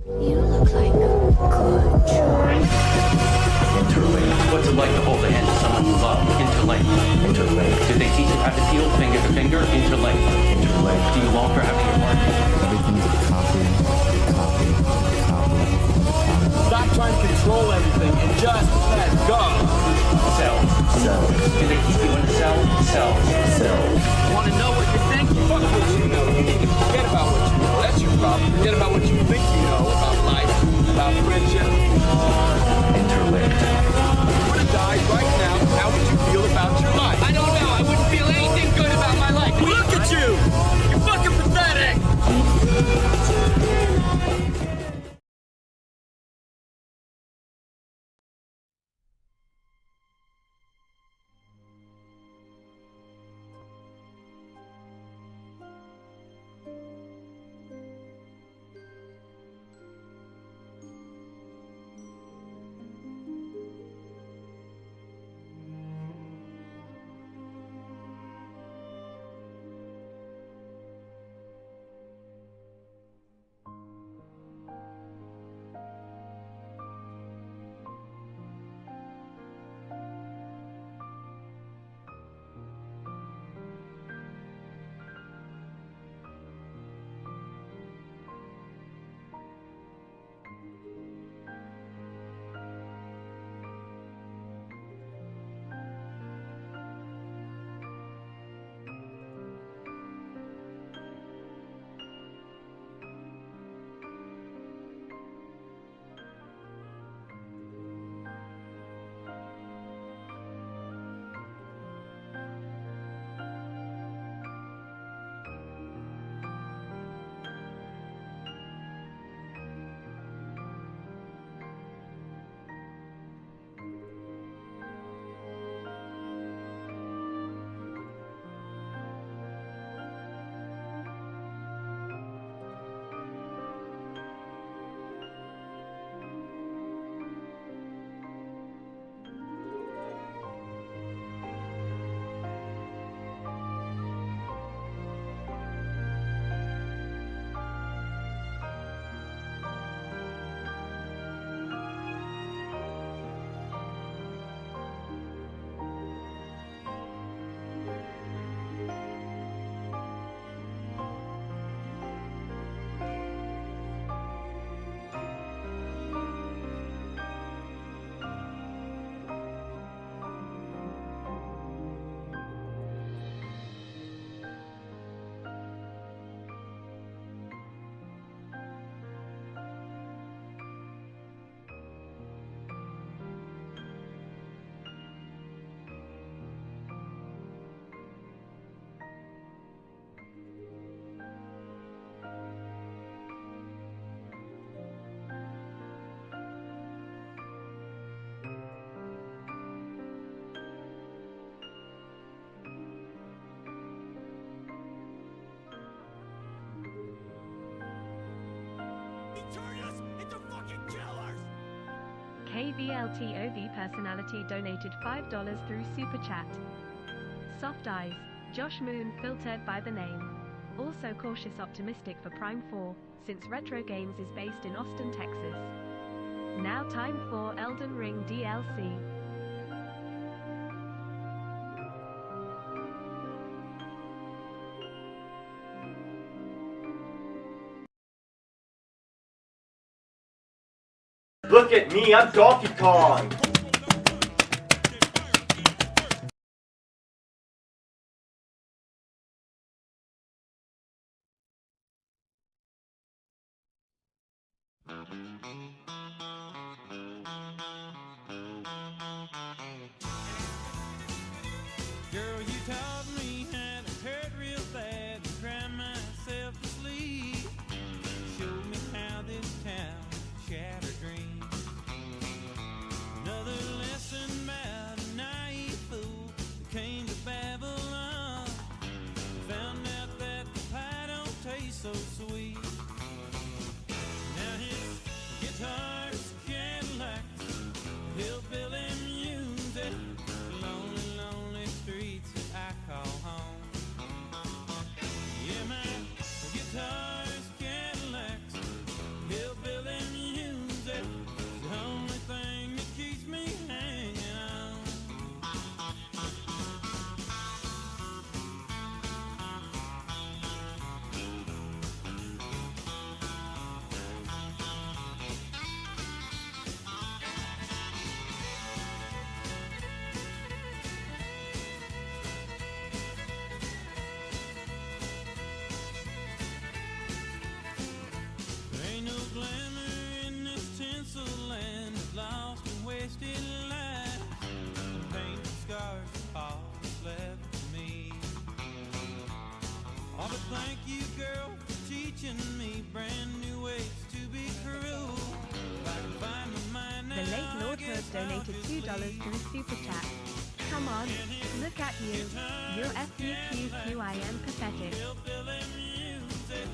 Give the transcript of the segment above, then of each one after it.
You look like a good choice. Interlink. What's it like to hold the hand of someone you love? Interlink. Interlink. Did they teach you how to feel finger to finger? Interlink. Interlink. Do you long for having your heart? Everything's a copy. Stop trying to control everything and just let go. Cells. Do they keep you in a cell? Cells. Want to know what you think? Fuck what you know. You need to forget about what you know. That's your problem. Forget about what you think you know about life, about friendship. Interlinked. If you were to die right now, how would you feel about your life? I don't know. I wouldn't feel anything good about my life. Look at you! You're fucking pathetic! KVLTOV personality donated $5 through Super Chat. Soft Eyes, Josh Moon filtered by the name. Also cautious optimistic for Prime 4, since Retro Games is based in Austin, Texas. Now time for Elden Ring DLC. Look at me, I'm Donkey Kong! Girl, you taught me how to hurt real bad and cry myself to sleep. Showed me how this town shattered dreams. Another lesson about a naive fool who came to Babylon. Found out that the pie don't taste so sweet. Now his guitar's Cadillacs, hillbilly music, lonely, lonely streets that I call home. Yeah, my guitar's Cadillacs, hillbilly Oh, but thank you, girl, for teaching me brand new ways to be cruel. If I can find my mind The now, late I Lord guess Hood I'll donated just $2 leave. through Super Chat. Come on, look at you. You're FUQQIN pathetic. Hillbilly music,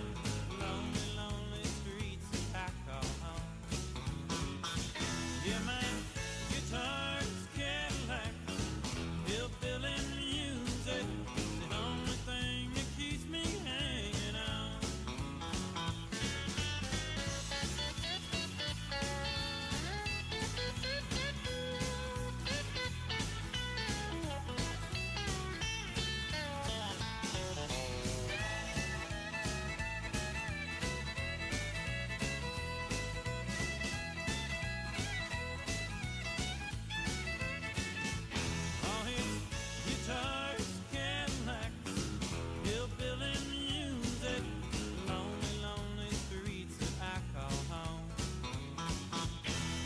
lonely, lonely streets I call home. Yeah, my guitar's Cadillac, hillbilly music, the only thing that keeps me hanging on. Oh, it's guitars, Cadillacs, hillbilly music, lonely, lonely streets that I call home.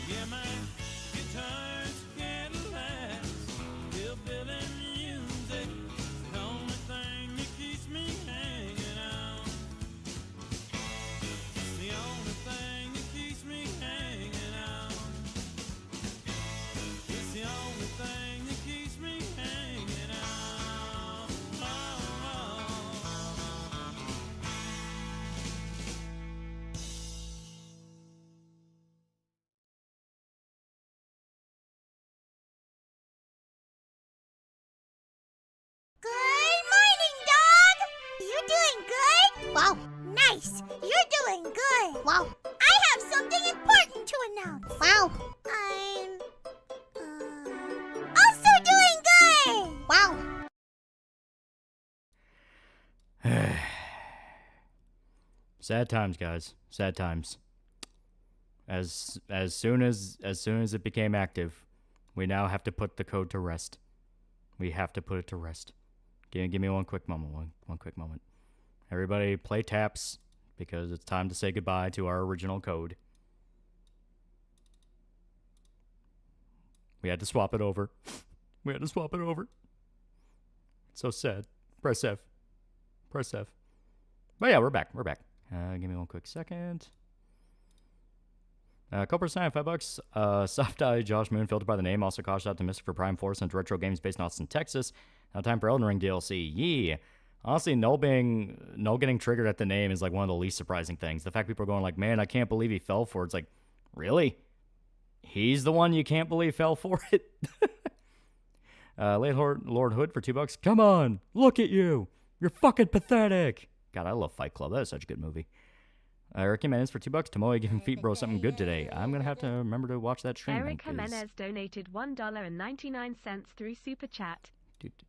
Yeah, my guitar's Cadillacs, hillbilly music, the only thing that keeps me hanging on. It's the only thing that keeps me hanging on. It's the only thing that keeps me hanging on. Good morning, dog! You doing good? Wow, nice! You're doing good! Wow. I have something important to announce. Wow. I'm... also doing good! Wow. Sad times, guys. Sad times. As soon as it became active, we now have to put the code to rest. We have to put it to rest. Give me one quick moment. One quick moment. Everybody play taps because it's time to say goodbye to our original code. We had to swap it over. We had to swap it over. It's so sad. Press F. Press F. But yeah, we're back. We're back. Give me one quick second. Cobra Sign, $5. Soft Eye, Josh Moon, filtered by the name. Also cautious optimistic for Prime Force and retro games based in Austin, Texas. Now time for Elden Ring DLC. Yeah. Honestly, no getting triggered at the name is like one of the least surprising things. The fact people are going like, man, I can't believe he fell for it. It's like, really? He's the one you can't believe fell for it? Late Lord Hood for $2. Come on, look at you. You're fucking pathetic. God, I love Fight Club. That is such a good movie. Eric Jimenez for $2. Tomoe giving Feet Bro something good today. I'm going to have to remember to watch that stream. Eric Jimenez donated $1.99 through Super Chat.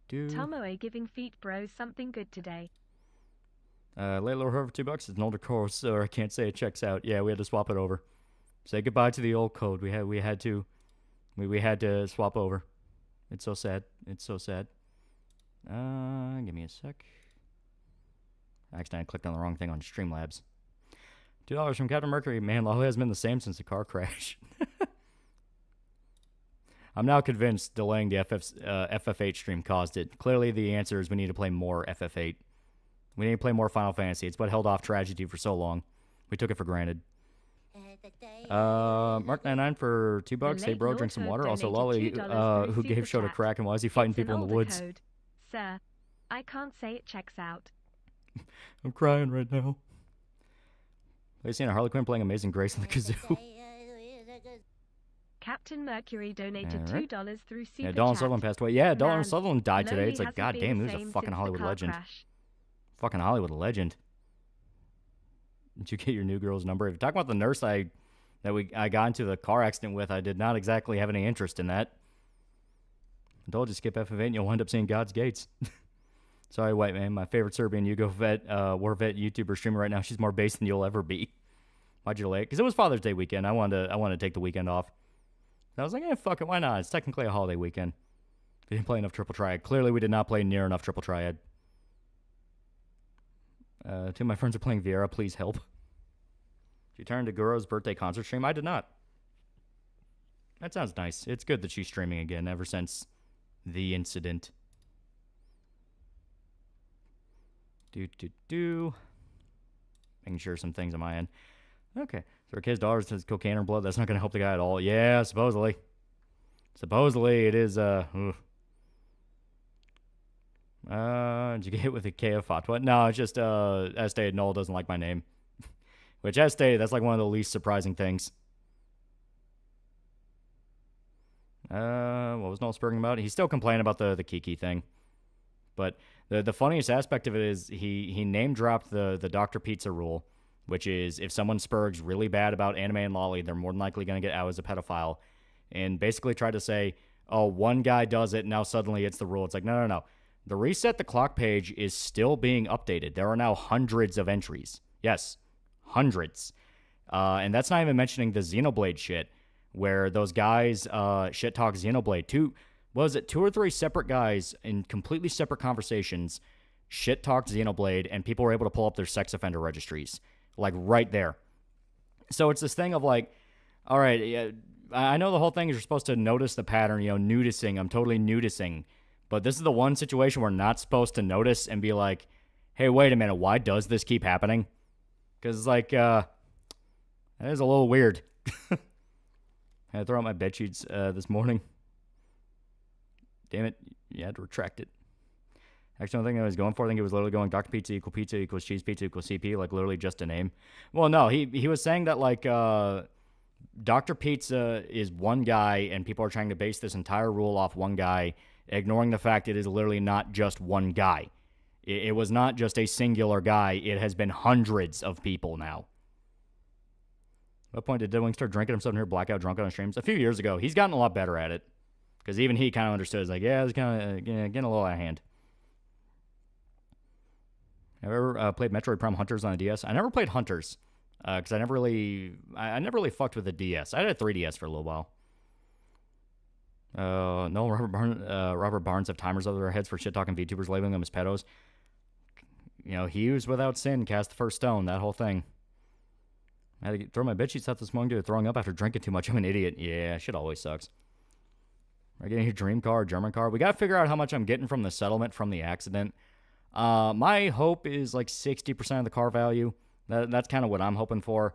Tomoe giving Feet Bros something good today. Late Lord Hood for $2. It's an older course, so I can't say it checks out. Yeah, we had to swap it over. Say goodbye to the old code. We had to swap over. It's so sad. It's so sad. Give me a sec. I accidentally clicked on the wrong thing on Streamlabs. $2 from Captain Mercury. Man, Lolly has been the same since the car crash. I'm now convinced delaying the FF8 stream caused it. Clearly, the answer is we need to play more FF8. We need to play more Final Fantasy. It's what held off Tragedy for so long. We took it for granted. Mark99 for $2. Hey, bro, drink some water. Also, Lolly, who gave Show to crack, and why is he fighting people in the woods? Code. Sir, I can't say it checks out. I'm crying right now. Have you seen a Harley Quinn playing Amazing Grace on the kazoo? Captain Mercury donated $2 through Super Yeah, Donald Chat. Sutherland passed away. Yeah, Donald Man, Sutherland died today. Loli It's like, hasn't god been damn, the he was a same fucking since the Hollywood car legend. crash. Fucking Hollywood legend. Did you get your new girl's number? If you're talking about the nurse I got into the car accident with, I did not exactly have any interest in that. I told you, skip FF8 and you'll wind up seeing God's Gates. Sorry, white man. My favorite Serbian Yugo vet, war vet YouTuber streamer right now. She's more based than you'll ever be. Why'd you delay it? Because it was Father's Day weekend. I wanted to take the weekend off. And I was like, fuck it, why not? It's technically a holiday weekend. We didn't play enough Triple Triad. Clearly, we did not play near enough Triple Triad. Two of my friends are playing Viera. Please help. Did you turn to Guro's birthday concert stream? I did not. That sounds nice. It's good that she's streaming again ever since the incident. Making sure some things on my end. Okay. So her kid's daughter says cocaine in her blood. That's not going to help the guy at all. Yeah, supposedly. Supposedly it is, did you get hit with a KF Fatwa? No, it's just, as stated, Noel doesn't like my name. Which, as stated, that's like one of the least surprising things. What was Noel spurring about? He's still complaining about the Kiki thing. But the funniest aspect of it is he name-dropped the Dr. Pizza rule, which is if someone spurgs really bad about anime and lolly, they're more than likely going to get out as a pedophile. And basically tried to say, oh, one guy does it, now suddenly it's the rule. It's like, no. The Reset the Clock page is still being updated. There are now hundreds of entries. Yes, hundreds. And that's not even mentioning the Xenoblade shit, where those guys shit-talk Xenoblade. Two or three separate guys in completely separate conversations shit-talked Xenoblade, and people were able to pull up their sex offender registries. Like, right there. So it's this thing of like, all right, I know the whole thing is you're supposed to notice the pattern, nudicing. I'm totally nudicing. But this is the one situation we're not supposed to notice and be like, hey, wait a minute, why does this keep happening? Because it's like, that is a little weird. I had to throw out my bedsheets this morning. Damn it, you had to retract it. Actually, the thing I was going for, I think it was literally going Dr. Pizza equals cheese pizza equals CP, like literally just a name. Well, no, he was saying that like Dr. Pizza is one guy and people are trying to base this entire rule off one guy, ignoring the fact it is literally not just one guy. It was not just a singular guy. It has been hundreds of people now. At what point did Diddling start drinking himself in here blackout drunk on streams? A few years ago. He's gotten a lot better at it. Because even he kind of understood. It's like, yeah, it's kind of getting a little out of hand. Have you ever played Metroid Prime Hunters on a DS? I never played Hunters. Because I never really fucked with the DS. I had a 3DS for a little while. No, Robert Barnes have timers over their heads for shit-talking VTubers, labeling them as pedos. He was without sin, cast the first stone, that whole thing. I had to throw my bedsheets out this morning due to throwing up after drinking too much. I'm an idiot. Yeah, shit always sucks. We're getting your dream car, German car. We got to figure out how much I'm getting from the settlement from the accident. My hope is like 60% of the car value. That's kind of what I'm hoping for.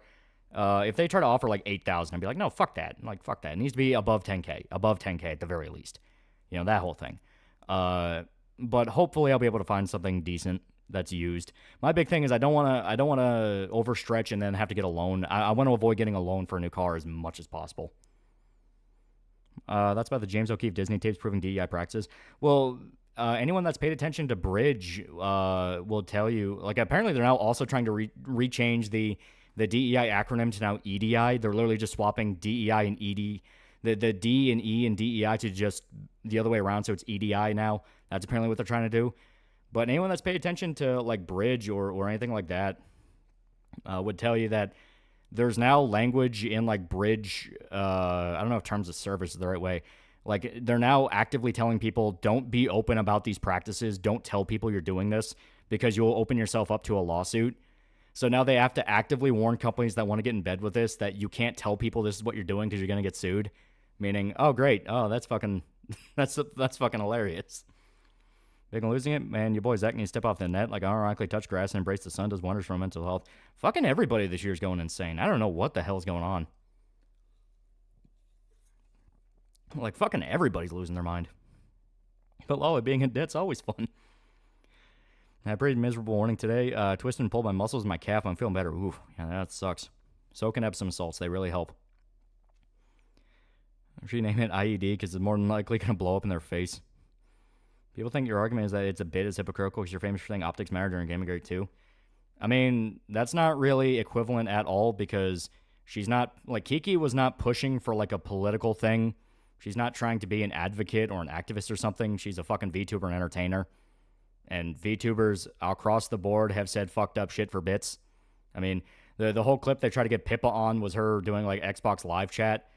If they try to offer like $8,000, I'd be like, no, fuck that. Fuck that. It needs to be above 10K. Above 10K at the very least. That whole thing. But hopefully I'll be able to find something decent that's used. My big thing is I don't want to overstretch and then have to get a loan. I want to avoid getting a loan for a new car as much as possible. That's about the James O'Keefe Disney tapes proving DEI practices. Well, anyone that's paid attention to Bridge will tell you, like, apparently they're now also trying to rechange the DEI acronym to now EDI. They're literally just swapping DEI and ED, the D and E and DEI to just the other way around, so it's EDI now. That's apparently what they're trying to do. But anyone that's paid attention to, like, Bridge or anything like that would tell you that there's now language in, like, Bridge, I don't know if terms of service is the right way. Like, they're now actively telling people, don't be open about these practices. Don't tell people you're doing this because you'll open yourself up to a lawsuit. So now they have to actively warn companies that want to get in bed with this that you can't tell people this is what you're doing because you're going to get sued. Meaning, oh, great. Oh, that's fucking, that's fucking hilarious. Big on losing it? Man, your boy Zach needs to step off the net. Like, unironically touch grass and embrace the sun does wonders for mental health. Fucking everybody this year is going insane. I don't know what the hell's going on. Like, fucking everybody's losing their mind. But Lolly being in debt's always fun. I had a pretty miserable morning today. Twisted and pulled my muscles in my calf. I'm feeling better. Ooh, yeah, that sucks. Soak and Epsom salts. They really help. I'm sure you name it IED because it's more than likely going to blow up in their face. People think your argument is that it's a bit as hypocritical because you're famous for saying optics matter during Gamergate too. I mean, that's not really equivalent at all because she's not, like, Kiki was not pushing for, like, a political thing. She's not trying to be an advocate or an activist or something. She's a fucking VTuber and entertainer. And VTubers across the board have said fucked up shit for bits. I mean, the whole clip they tried to get Pippa on was her doing, like, Xbox live chat,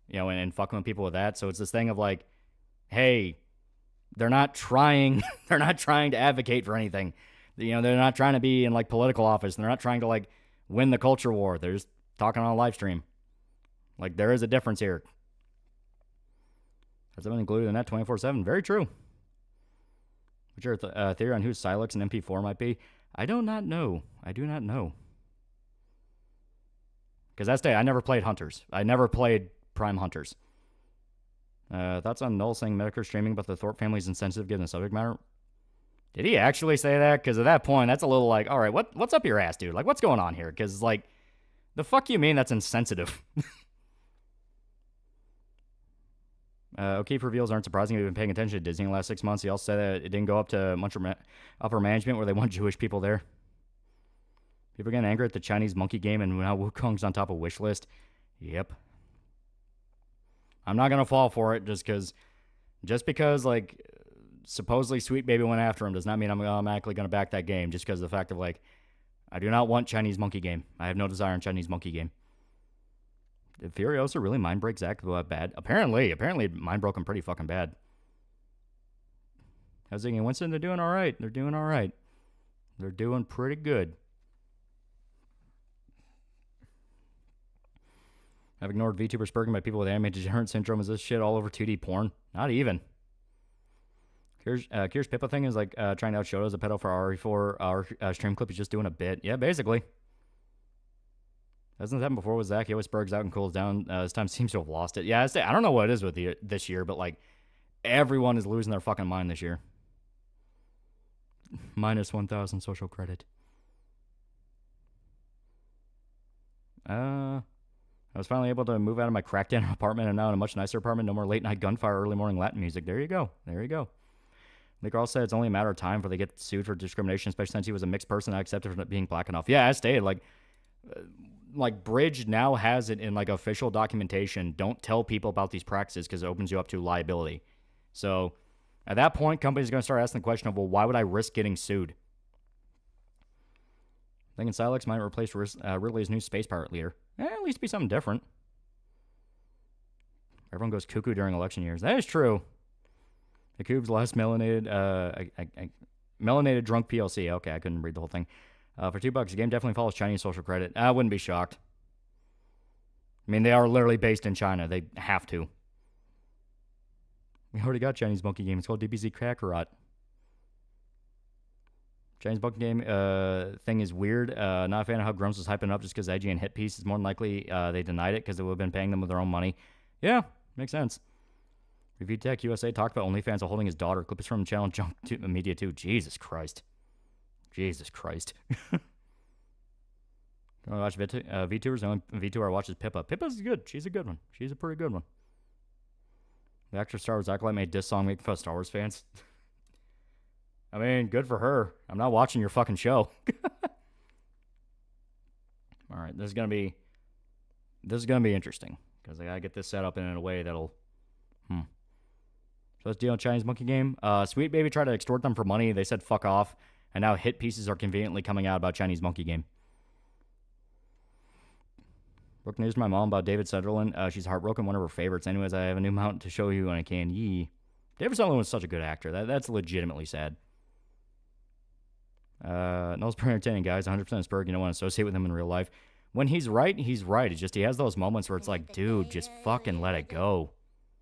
and fucking with people with that. So it's this thing of, like, hey, they're not trying to advocate for anything. They're not trying to be in, like, political office. They're not trying to, like, win the culture war. They're just talking on a live stream. Like, there is a difference here. Has that been included in that 24/7? Very true. What's your theory on who Silex and MP4 might be? I do not know. I do not know. Because that's day, I never played Hunters. I never played Prime Hunters. Thoughts on Null saying Medicare streaming about the Thorpe family's insensitive given the subject matter? Did he actually say that? Because at that point, that's a little like, all right, what's up your ass, dude? Like, what's going on here? Because, like, the fuck you mean that's insensitive? O'Keefe reveals aren't surprising. We've been paying attention to Disney in the last 6 months. He also said that it didn't go up to much upper management where they want Jewish people there. People are getting angry at the Chinese monkey game and now Wukong's on top of wish list. Yep. I'm not going to fall for it just because, like, supposedly Sweet Baby went after him does not mean I'm automatically going to back that game just because of the fact of, like, I do not want Chinese monkey game. I have no desire in Chinese monkey game. Did Furiosa really mind break Zach bad? Apparently mind broke him pretty fucking bad. How's Ziggy and Winston? They're doing all right. They're doing all right. They're doing pretty good. I've ignored VTubers spurring by people with anime degenerate syndrome. Is this shit all over 2D porn? Not even. Kier's Pippa thing is like trying to out Shoto as a pedo for RE4. Our stream clip is just doing a bit. Yeah, basically. Hasn't happened before with Zach. He always spurgs out and cools down. This time seems to have lost it. Yeah, I don't know what it is with this year, but like everyone is losing their fucking mind this year. Minus 1,000 social credit. I was finally able to move out of my crackdown apartment and now in a much nicer apartment. No more late night gunfire, early morning Latin music. There you go. There you go. The girl said it's only a matter of time before they get sued for discrimination, especially since he was a mixed person. I accepted for not being black enough. Yeah, as stated, like Bridge now has it in like official documentation. Don't tell people about these practices because it opens you up to liability. So at that point, companies are going to start asking the question of, well, why would I risk getting sued? Thinking Silex might replace Ridley's new space pirate leader. At least be something different. Everyone goes cuckoo during election years. That is true. The Cube's last melanated drunk PLC. Okay, I couldn't read the whole thing. For $2, the game definitely follows Chinese social credit. I wouldn't be shocked. I mean, they are literally based in China. They have to. We already got Chinese monkey game. It's called DBZ Kakarot. Chinese monkey game thing is weird. Not a fan of how Grumps was hyping up just because IGN hit piece. It's more than likely they denied it because they would have been paying them with their own money. Yeah, makes sense. Review Tech USA talked about OnlyFans while holding his daughter. Clip is from channel Junk Media 2. Jesus Christ. Jesus Christ. I watch VTubers. The only VTuber I watch is Pippa. Pippa's good. She's a good one. She's a pretty good one. The actor Star Wars Acolyte made diss song making fun of Star Wars fans. I mean, good for her. I'm not watching your fucking show. All right, this is gonna be interesting because I gotta get this set up in a way that'll. So let's deal with Chinese monkey game. Sweet Baby tried to extort them for money. They said fuck off, and now hit pieces are conveniently coming out about Chinese monkey game. Broke news from my mom about David Sutherland. She's heartbroken, one of her favorites. Anyways, I have a new mount to show you when I can. Yee. David Sutherland was such a good actor. That's legitimately sad. Noel's pretty entertaining, guys. 100% Spurg. You don't want to associate with him in real life. When he's right, he's right. It's just he has those moments where it's like, dude, just fucking let it go.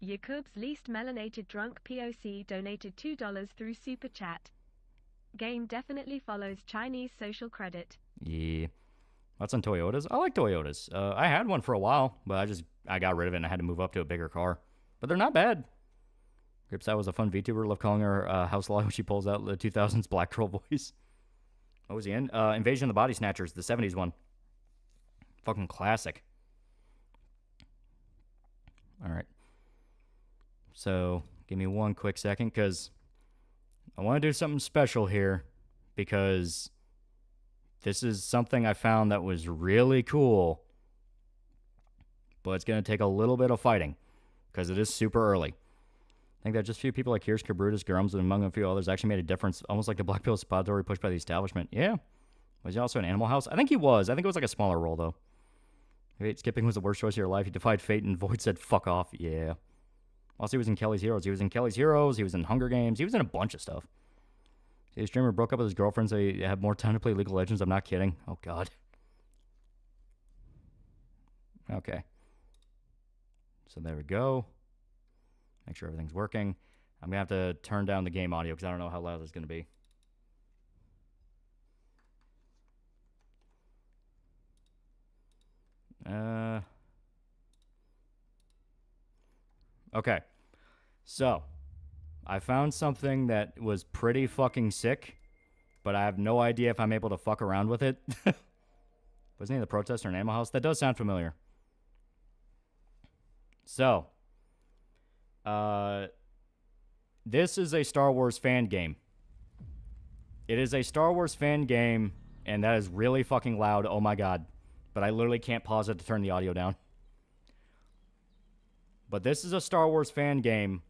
Jakub's least melanated drunk POC donated $2 through Super Chat. Game definitely follows Chinese social credit. Yeah. What's on Toyotas? I like Toyotas. I had one for a while, but I got rid of it and I had to move up to a bigger car. But they're not bad. Gripsat was a fun VTuber. Love calling her House Law when she pulls out the 2000s Black Girl voice. What was he in? Invasion of the Body Snatchers, the 70s one. Fucking classic. All right. So, give me one quick second, because I want to do something special here, because this is something I found that was really cool, but it's going to take a little bit of fighting, because it is super early. I think that just a few people like Here's Cabrutus, Grums, and among a few others actually made a difference, almost like the Black Pill suppository pushed by the establishment. Yeah. Was he also in Animal House? I think he was. I think it was like a smaller role, though. Skipping was the worst choice of your life. He defied fate, and Void said, fuck off. Yeah. Also, he was in Kelly's Heroes. He was in Kelly's Heroes. He was in Hunger Games. He was in a bunch of stuff. The streamer broke up with his girlfriend so he had more time to play League of Legends. I'm not kidding. Oh, God. Okay. So there we go. Make sure everything's working. I'm going to have to turn down the game audio because I don't know how loud it's going to be. Okay. So, I found something that was pretty fucking sick, but I have no idea if I'm able to fuck around with it. Wasn't he the protester in Animal House? That does sound familiar. So, this is a Star Wars fan game. It is a Star Wars fan game, and that is really fucking loud. Oh my god. But I literally can't pause it to turn the audio down. But this is a Star Wars fan game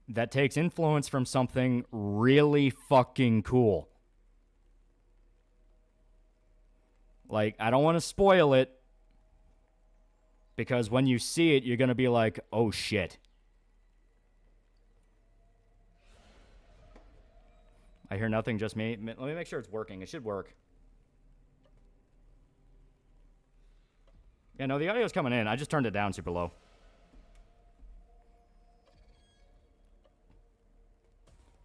that takes influence from something really fucking cool. Like, I don't want to spoil it, because when you see it, you're going to be like, oh shit. I hear nothing, just me. Let me make sure it's working. It should work. Yeah, no, the audio's coming in. I just turned it down super low.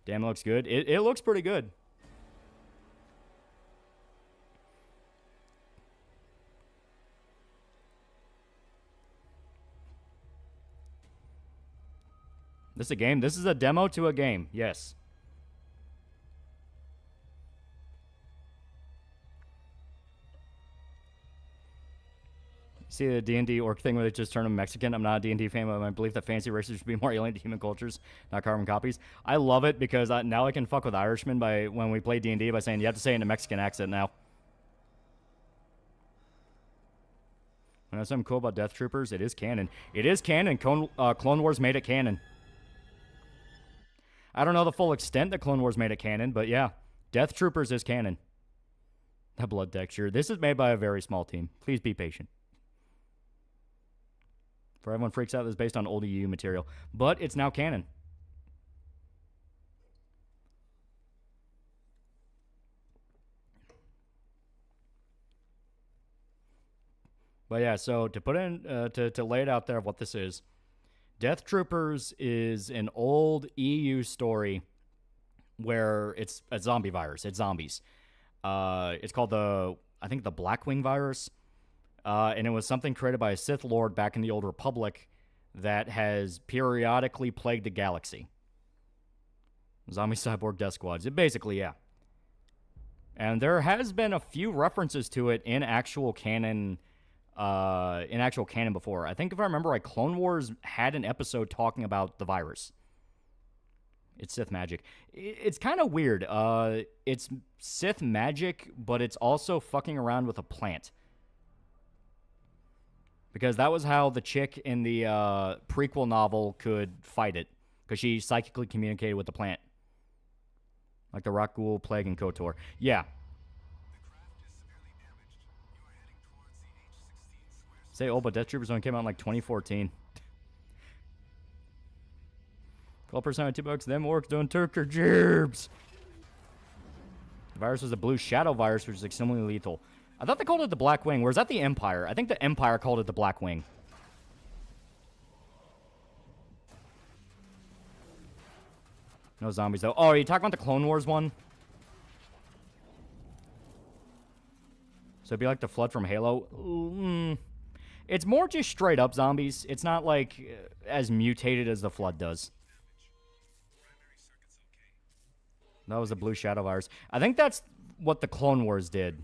Damn, it looks good. It looks pretty good. This is a game? This is a demo to a game. Yes. See the D&D orc thing where they just turn them Mexican? I'm not a D&D fan, but I believe that fancy races should be more alien to human cultures, not carbon copies. I love it because now I can fuck with Irishmen when we play D&D by saying you have to say it in a Mexican accent now. You know something cool about Deathtroopers? It is canon. It is canon. Clone Wars made it canon. I don't know the full extent that Clone Wars made it canon, but yeah, Deathtroopers is canon. That blood texture. This is made by a very small team. Please be patient. For everyone freaks out, this is based on old EU material. But it's now canon. But yeah, so to put in, to lay it out there of what this is, Deathtroopers is an old EU story where it's a zombie virus. It's zombies. It's called I think the Blackwing virus. And it was something created by a Sith Lord back in the Old Republic that has periodically plagued the galaxy. Zombie cyborg death squads. Basically, yeah. And there has been a few references to it in actual canon before. I think if I remember right, Clone Wars had an episode talking about the virus. It's Sith magic. It's kind of weird. It's Sith magic, but it's also fucking around with a plant. Because that was how the chick in the prequel novel could fight it. Because she psychically communicated with the plant. Like the Rakghoul, Plague, and KOTOR. Yeah. Say, oh, but Deathtroopers only came out in like 2014. 12% on $2. Them orcs don't turk or jibs. The virus was a blue shadow virus, which is extremely lethal. I thought they called it the Black Wing. Or is that the Empire? I think the Empire called it the Black Wing. No zombies, though. Oh, are you talking about the Clone Wars one? So it'd be like the Flood from Halo? It's more just straight up zombies. It's not like as mutated as the Flood does. That was the blue shadow virus. I think that's what the Clone Wars did.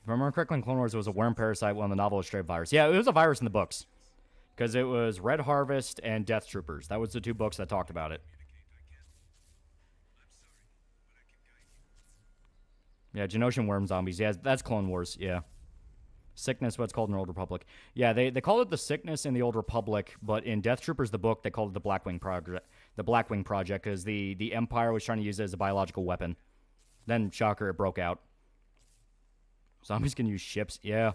If I remember correctly, in Clone Wars, it was a worm parasite, while in the novel, it was straight virus. Yeah, it was a virus in the books. Because it was Red Harvest and Deathtroopers. That was the two books that talked about it. Yeah, Genosian worm zombies. Yeah, that's Clone Wars. Yeah. Sickness, what's called in the Old Republic. Yeah, they call it the Sickness in the Old Republic, but in Deathtroopers, the book, they called it the Blackwing Project. The Blackwing Project, because the Empire was trying to use it as a biological weapon. Then, shocker, it broke out. Zombies can use ships. Yeah.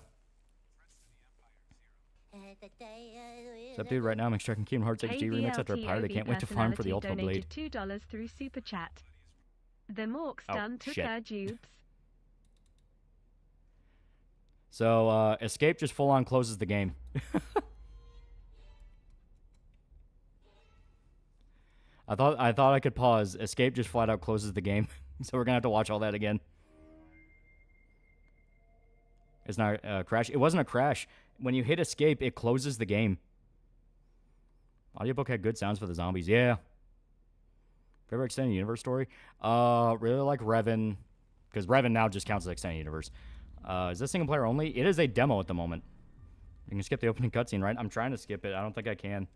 What's up, dude? Right now, I'm extracting Kingdom Hearts HD remix after a pirate. I can't wait to farm for the Ultimate Blade. $2 through Super Chat. The Morks done took our dupes. So, Escape just full-on closes the game. I thought I could pause. Escape just flat-out closes the game. So we're going to have to watch all that again. It's not a crash. It wasn't a crash. When you hit Escape, it closes the game. Audiobook had good sounds for the zombies. Yeah. Favorite extended universe story? Really like Revan, because Revan now just counts as extended universe. Is this single player only? It is a demo at the moment. You can skip the opening cutscene, right? I'm trying to skip it. I don't think I can.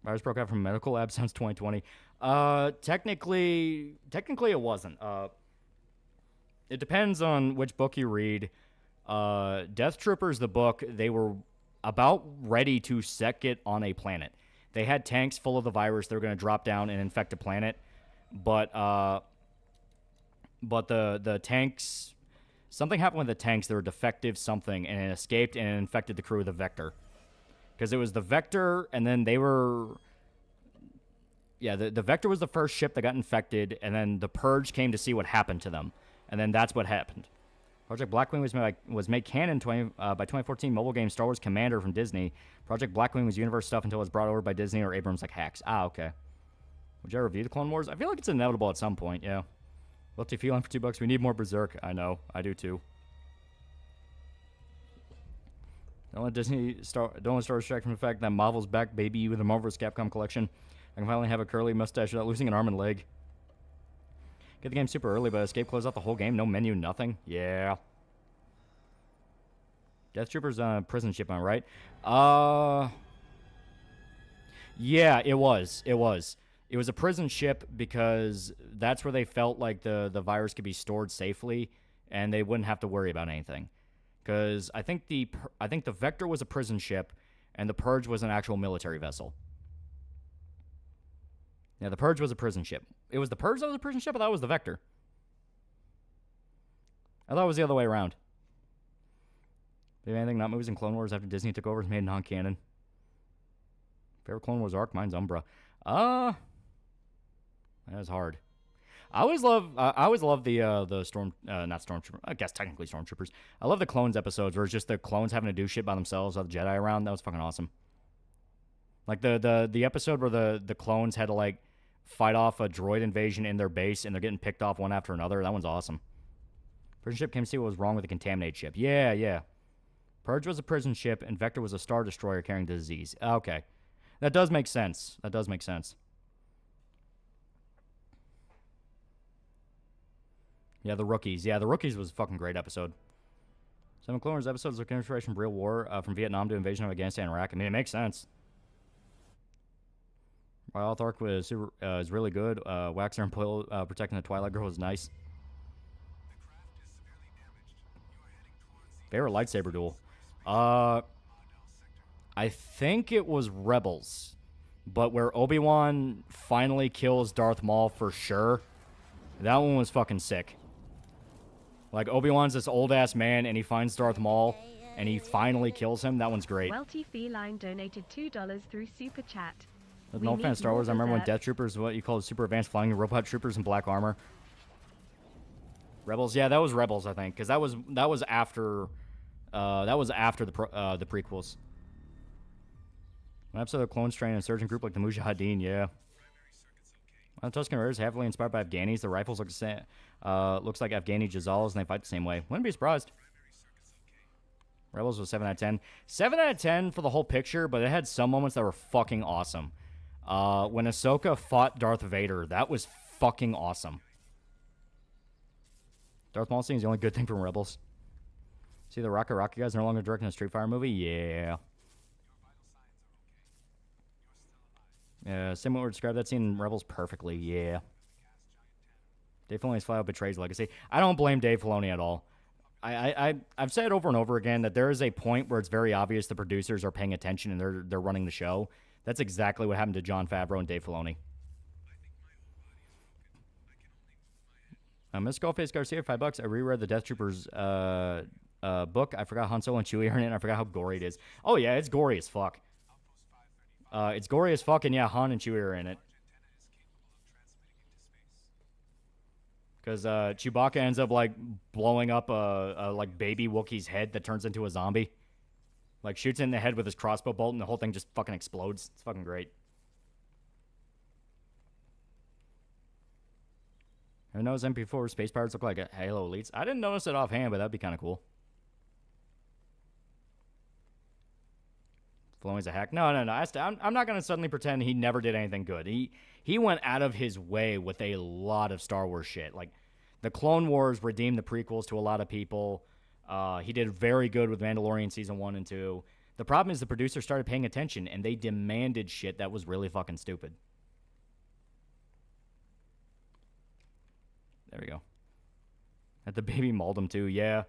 Virus broke out from medical lab since 2020. Technically it wasn't. It depends on which book you read. Deathtroopers, the book, they were about ready to set it on a planet. They had tanks full of the virus. They were going to drop down and infect a planet, but the tanks, something happened with the tanks. They were defective something, and it escaped and it infected the crew of the Vector. Because it was the Vector, and then they were... Yeah, the Vector was the first ship that got infected, and then the Purge came to see what happened to them. And then that's what happened. Project Blackwing was made canon by 2014 mobile game Star Wars Commander from Disney. Project Blackwing was universe stuff until it was brought over by Disney or Abrams like hacks. Ah, okay. Would you ever review the Clone Wars? I feel like it's inevitable at some point, yeah. What's you feeling for $2? We need more Berserk. I know. I do too. Don't let Star Wars distract from the fact that Marvel's back, baby, with the Marvel's Capcom collection. I can finally have a curly mustache without losing an arm and leg. Get the game super early, but escape closed out the whole game. No menu, nothing. Yeah. Deathtroopers on a prison ship, am I right? Yeah, it was. It was a prison ship because that's where they felt like the virus could be stored safely and they wouldn't have to worry about anything. Because I think the Vector was a prison ship and the Purge was an actual military vessel. Yeah, the Purge was a prison ship. It was the Purge that was a prison ship? I thought it was the Vector. I thought it was the other way around. Do you have anything not movies in Clone Wars after Disney took over is made non-canon? Favorite Clone Wars arc? Mine's Umbra. That was hard. I always love the storm, not stormtrooper. I guess technically stormtroopers. I love the clones episodes where it's just the clones having to do shit by themselves with the Jedi around. That was fucking awesome. Like the episode where the clones had to like fight off a droid invasion in their base and they're getting picked off one after another. That one's awesome. Prison ship came to see what was wrong with the contaminated ship. Yeah. Purge was a prison ship and Vector was a star destroyer carrying the disease. Okay. That does make sense. Yeah, the Rookies. Yeah, the Rookies was a fucking great episode. Some Clone Wars episodes look inspiration from real war, from Vietnam to invasion of Afghanistan and Iraq. I mean, it makes sense. While Arc was really good. Waxer and Poil protecting the Twilight Girl was nice. Favorite lightsaber duel? I think it was Rebels. But where Obi-Wan finally kills Darth Maul for sure. That one was fucking sick. Like, Obi-Wan's this old-ass man, and he finds Darth Maul, and he finally kills him. That one's great. Welty Feline donated $2 through Super Chat. No fan of Star Wars. I remember when Death Troopers, what you call super advanced flying robot troopers in black armor. Rebels, yeah, that was Rebels, I think, because that was after the prequels. An episode of Clone Strain and Insurgent Group like the Mujahideen, yeah. Tusken Raiders heavily inspired by Afghanis. The rifles look the same. Looks like Afghani Jazals, and they fight the same way. Wouldn't be surprised. Rebels was 7 out of 10. 7 out of 10 for the whole picture, but it had some moments that were fucking awesome. When Ahsoka fought Darth Vader, that was fucking awesome. Darth Maul scene is the only good thing from Rebels. See the Rocket guys no longer directing a Street Fighter movie? Yeah. Similar describe that scene in Rebels perfectly. Yeah. Dave Filoni's flat out betrays legacy. I don't blame Dave Filoni at all. I've said over and over again that there is a point where it's very obvious the producers are paying attention and they're running the show. That's exactly what happened to Jon Favreau and Dave Filoni. Miss Skullface Garcia, $5. I reread the Death Troopers book. I forgot Han Solo and Chewie are in it. I forgot how gory it is. Oh yeah, it's gory as fuck. It's gory as fuck, and yeah, Han and Chewie are in it. Because Chewbacca ends up like blowing up a like baby Wookiee's head that turns into a zombie. Like shoots it in the head with his crossbow bolt, and the whole thing just fucking explodes. It's fucking great. Who knows MP4 space pirates look like Halo Elites? I didn't notice it offhand, but that'd be kind of cool. Filoni's a hack. No. I'm not going to suddenly pretend he never did anything good. He went out of his way with a lot of Star Wars shit. Like, the Clone Wars redeemed the prequels to a lot of people. He did very good with Mandalorian Season 1 and 2. The problem is the producers started paying attention, and they demanded shit that was really fucking stupid. There we go. At the baby mauled him too, yeah.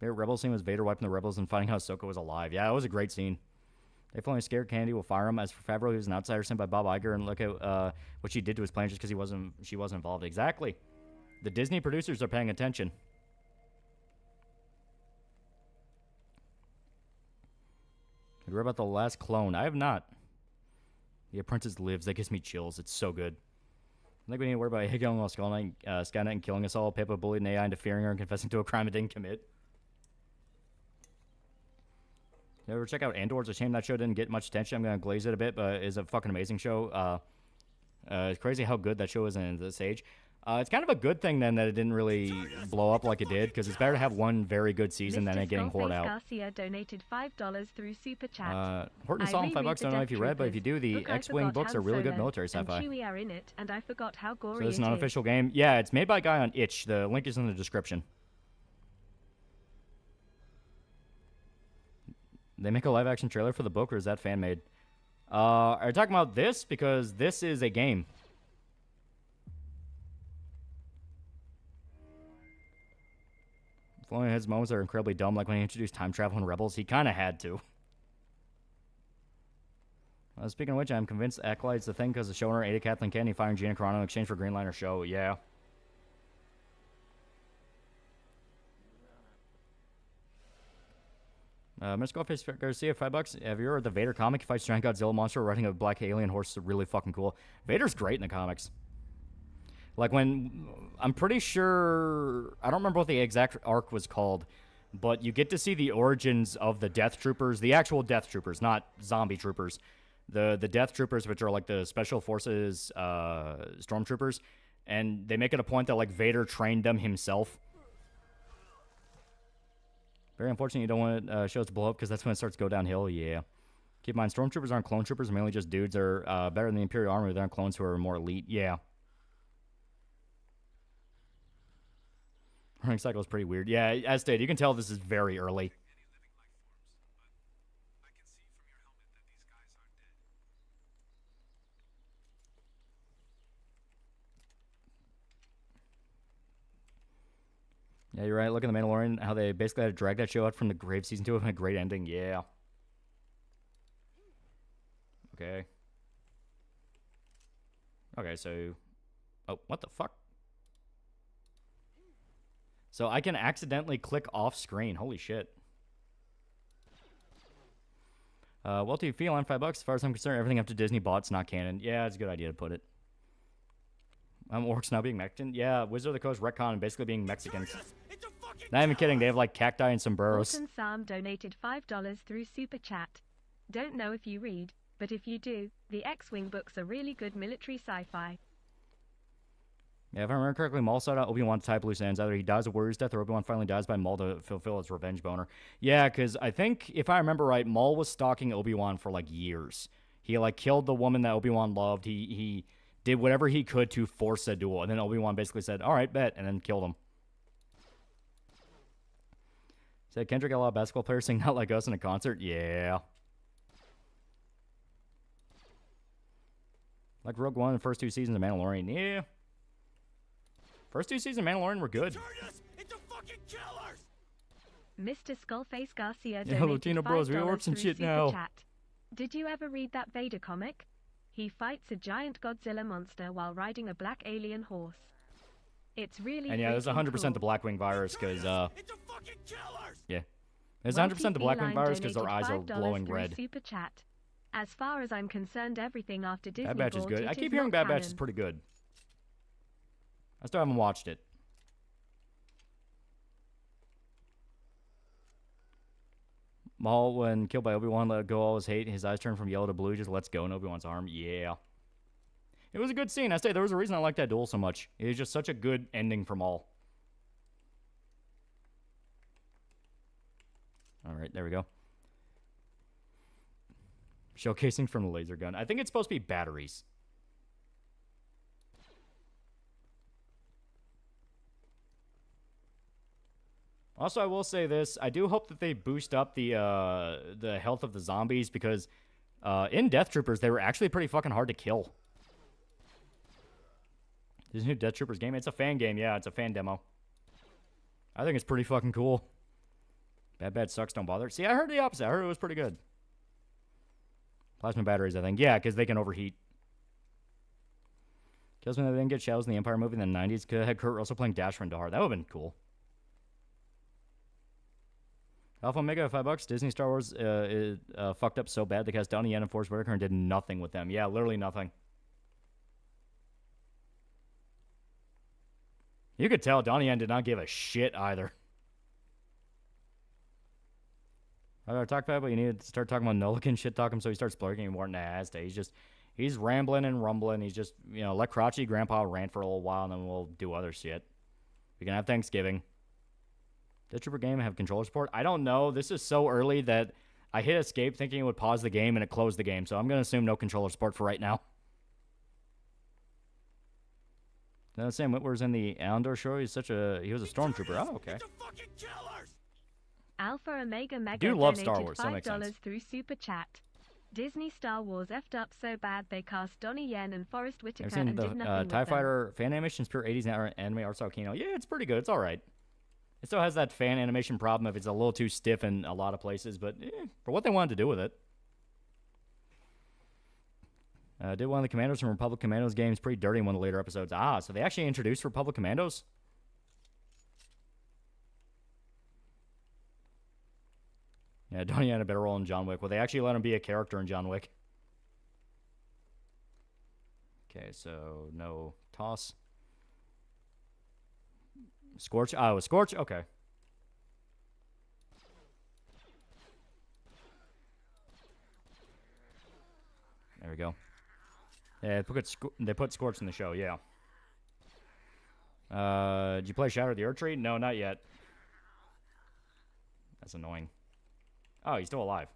Favorite Rebel scene was Vader wiping the rebels and finding out Ahsoka was alive. Yeah, it was a great scene. If only scared Candy will fire him. As for Favreau, he was an outsider sent by Bob Iger, and look at what she did to his plan just because she wasn't involved. Exactly. The Disney producers are paying attention. Have you read about The Last Clone? I have not. The Apprentice lives. That gives me chills. It's so good. I think we need to worry about Higgling while Skynet and killing us all. Pippa bullied an AI into fearing her and confessing to a crime it didn't commit. You ever check out Andor? It's a shame that show didn't get much attention. I'm going to glaze it a bit, but it's a fucking amazing show. It's crazy how good that show is in this age. It's kind of a good thing then that it didn't really blow up like it did, because it's better to have one very good season than it getting hoarded out. Garcia donated $5 through Super Chat. Horton saw him $5. Don't know if you read, but if you do, the X-Wing books are really good military sci-fi. And Chewie are in it, and I forgot how gory So it's an it is. unofficial game. Yeah, it's made by a guy on Itch. The link is in the description. They make a live-action trailer for the book, or is that fan-made? Are you talking about this? Because this is a game. Filoni has moments that are incredibly dumb, like when he introduced time travel in Rebels. He kind of had to. Speaking of which, I'm convinced Acolyte's the thing because the showrunner Ada Kathleen Kennedy firing Gina Carano in exchange for Green Lantern show. Yeah. Mr. Goldface Garcia, $5. Have you ever read the Vader comic? He fights giant Godzilla monster riding a black alien horse. Is really fucking cool. Vader's great in the comics. Like when, I'm pretty sure, I don't remember what the exact arc was called, but you get to see the origins of the Death Troopers, the actual Death Troopers, not zombie troopers. The Death Troopers, which are like the Special Forces Stormtroopers, and they make it a point that like Vader trained them himself. Very unfortunate you don't want shows to blow up because that's when it starts to go downhill. Yeah. Keep in mind, Stormtroopers aren't clone troopers. Mainly just dudes. They're better than the Imperial Army. They aren't clones who are more elite. Yeah. Running cycle is pretty weird. Yeah, as stated, you can tell this is very early. Yeah, you're right. Look at The Mandalorian, how they basically had to drag that show out from the grave. Season 2 with a great ending. Yeah. Okay. Okay, so... Oh, what the fuck? So I can accidentally click off screen. Holy shit. What do you feel on $5? As far as I'm concerned, everything up to Disney bought's not canon. Yeah, it's a good idea to put it. Orcs now being Mexican? Yeah, Wizard of the Coast retcon and basically being Mexicans. Not even kidding, they have like cacti and sombreros. Alton Sam donated $5 through Super Chat. Don't know if you read, but if you do, the X-Wing books are really good military sci-fi. Yeah, if I remember correctly, Maul sought out Obi-Wan to tie up loose ends. Either he dies of Warrior's death or Obi-Wan finally dies by Maul to fulfill his revenge boner. Yeah, because I think, if I remember right, Maul was stalking Obi-Wan for like years. He like killed the woman that Obi-Wan loved. He did whatever he could to force a duel. And then Obi-Wan basically said, all right, bet, and then killed him. Said Kendrick got a lot of basketball players sing Not Like Us in a concert? Yeah. Like Rogue One, the first 2 seasons of Mandalorian? Yeah. First 2 seasons of Mandalorian were good. Mr. Skullface Garcia Yeah, donated Latino bros, we $5 ordered some through shit Super now. Chat. Did you ever read that Vader comic? He fights a giant Godzilla monster while riding a black alien horse. It's really And yeah, there's 100% cool. the Blackwing virus because, yeah. There's Wealthy 100% the Blackwing Feline virus because their eyes are donated $5 glowing through red. Super Chat. As far as I'm concerned, everything after Disney Bad Batch is bought good. it I keep is hearing not Bad Batch canon. is pretty good. I still haven't watched it. Maul, when killed by Obi-Wan, let go all his hate. His eyes turn from yellow to blue. Just lets go in Obi-Wan's arm. Yeah. It was a good scene. I say there was a reason I liked that duel so much. It was just such a good ending for Maul. right, there we go. Showcasing from the laser gun. I think it's supposed to be batteries. Also, I will say this. I do hope that they boost up the health of the zombies because in Deathtroopers, they were actually pretty fucking hard to kill. This new Deathtroopers game, it's a fan game. Yeah, it's a fan demo. I think it's pretty fucking cool. Bad sucks, don't bother. See, I heard the opposite. I heard it was pretty good. Plasma batteries, I think. Yeah, because they can overheat. Kills me that they didn't get Shadows in the Empire movie in the 90s. Could have had Kurt Russell playing Dasher and Dahar. That would have been cool. Alpha Omega, $5. Disney Star Wars fucked up so bad they cast Donnie Yen and Forrest Whitaker and did nothing with them. Yeah, literally nothing. You could tell Donnie Yen did not give a shit either. I gotta talk about it, but you need to start talking about Nolican, shit talk him so he starts blurking more than Azta. He's rambling and rumbling. He's just, let Crotchy Grandpa rant for a little while and then we'll do other shit. We can have Thanksgiving. Death Trooper game have controller support? I don't know. This is so early that I hit escape thinking it would pause the game and it closed the game. So I'm going to assume no controller support for right now. Sam Witwer's in the Andor show. He was a stormtrooper. Oh, okay. Alpha Omega Mega Dude loves donated Star Wars, so that makes sense. $5 through Super Chat. Disney Star Wars effed up so bad they cast Donnie Yen and Forrest Whitaker I've seen and did nothing the with TIE them. Fighter fan animation's pure 80s anime art style Kino. Yeah, it's pretty good. It's all right. It still has that fan animation problem if it's a little too stiff in a lot of places, but for what they wanted to do with it. Did one of the Commandos from Republic Commandos games pretty dirty in one of the later episodes. Ah, so they actually introduced Republic Commandos? Yeah, Donnie had a better role in John Wick. Well, they actually let him be a character in John Wick. Okay, so no toss. Scorch? Oh, Scorch? Okay. There we go. Yeah, they put Scorch in the show, yeah. Did you play Shadow of the Erdtree? No, not yet. That's annoying. Oh, he's still alive.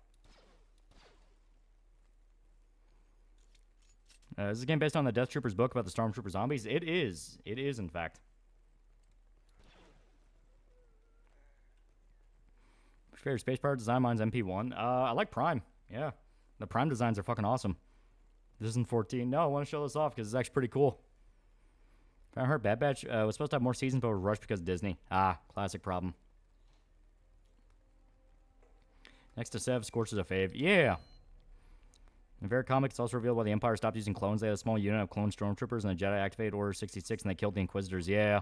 Is this game based on the Death Troopers book about the Stormtrooper zombies? It is. It is, in fact. Favorite space pirate design? Mine's MP1. I like Prime. Yeah. The Prime designs are fucking awesome. This isn't 14. No, I want to show this off because it's actually pretty cool. I heard Bad Batch was supposed to have more seasons but was rushed because of Disney. Ah, classic problem. Next to Sev, Scorch is a fave. Yeah. In Vera Comics, it's also revealed why the Empire stopped using clones. They had a small unit of clone stormtroopers, and the Jedi activated Order 66, and they killed the Inquisitors. Yeah.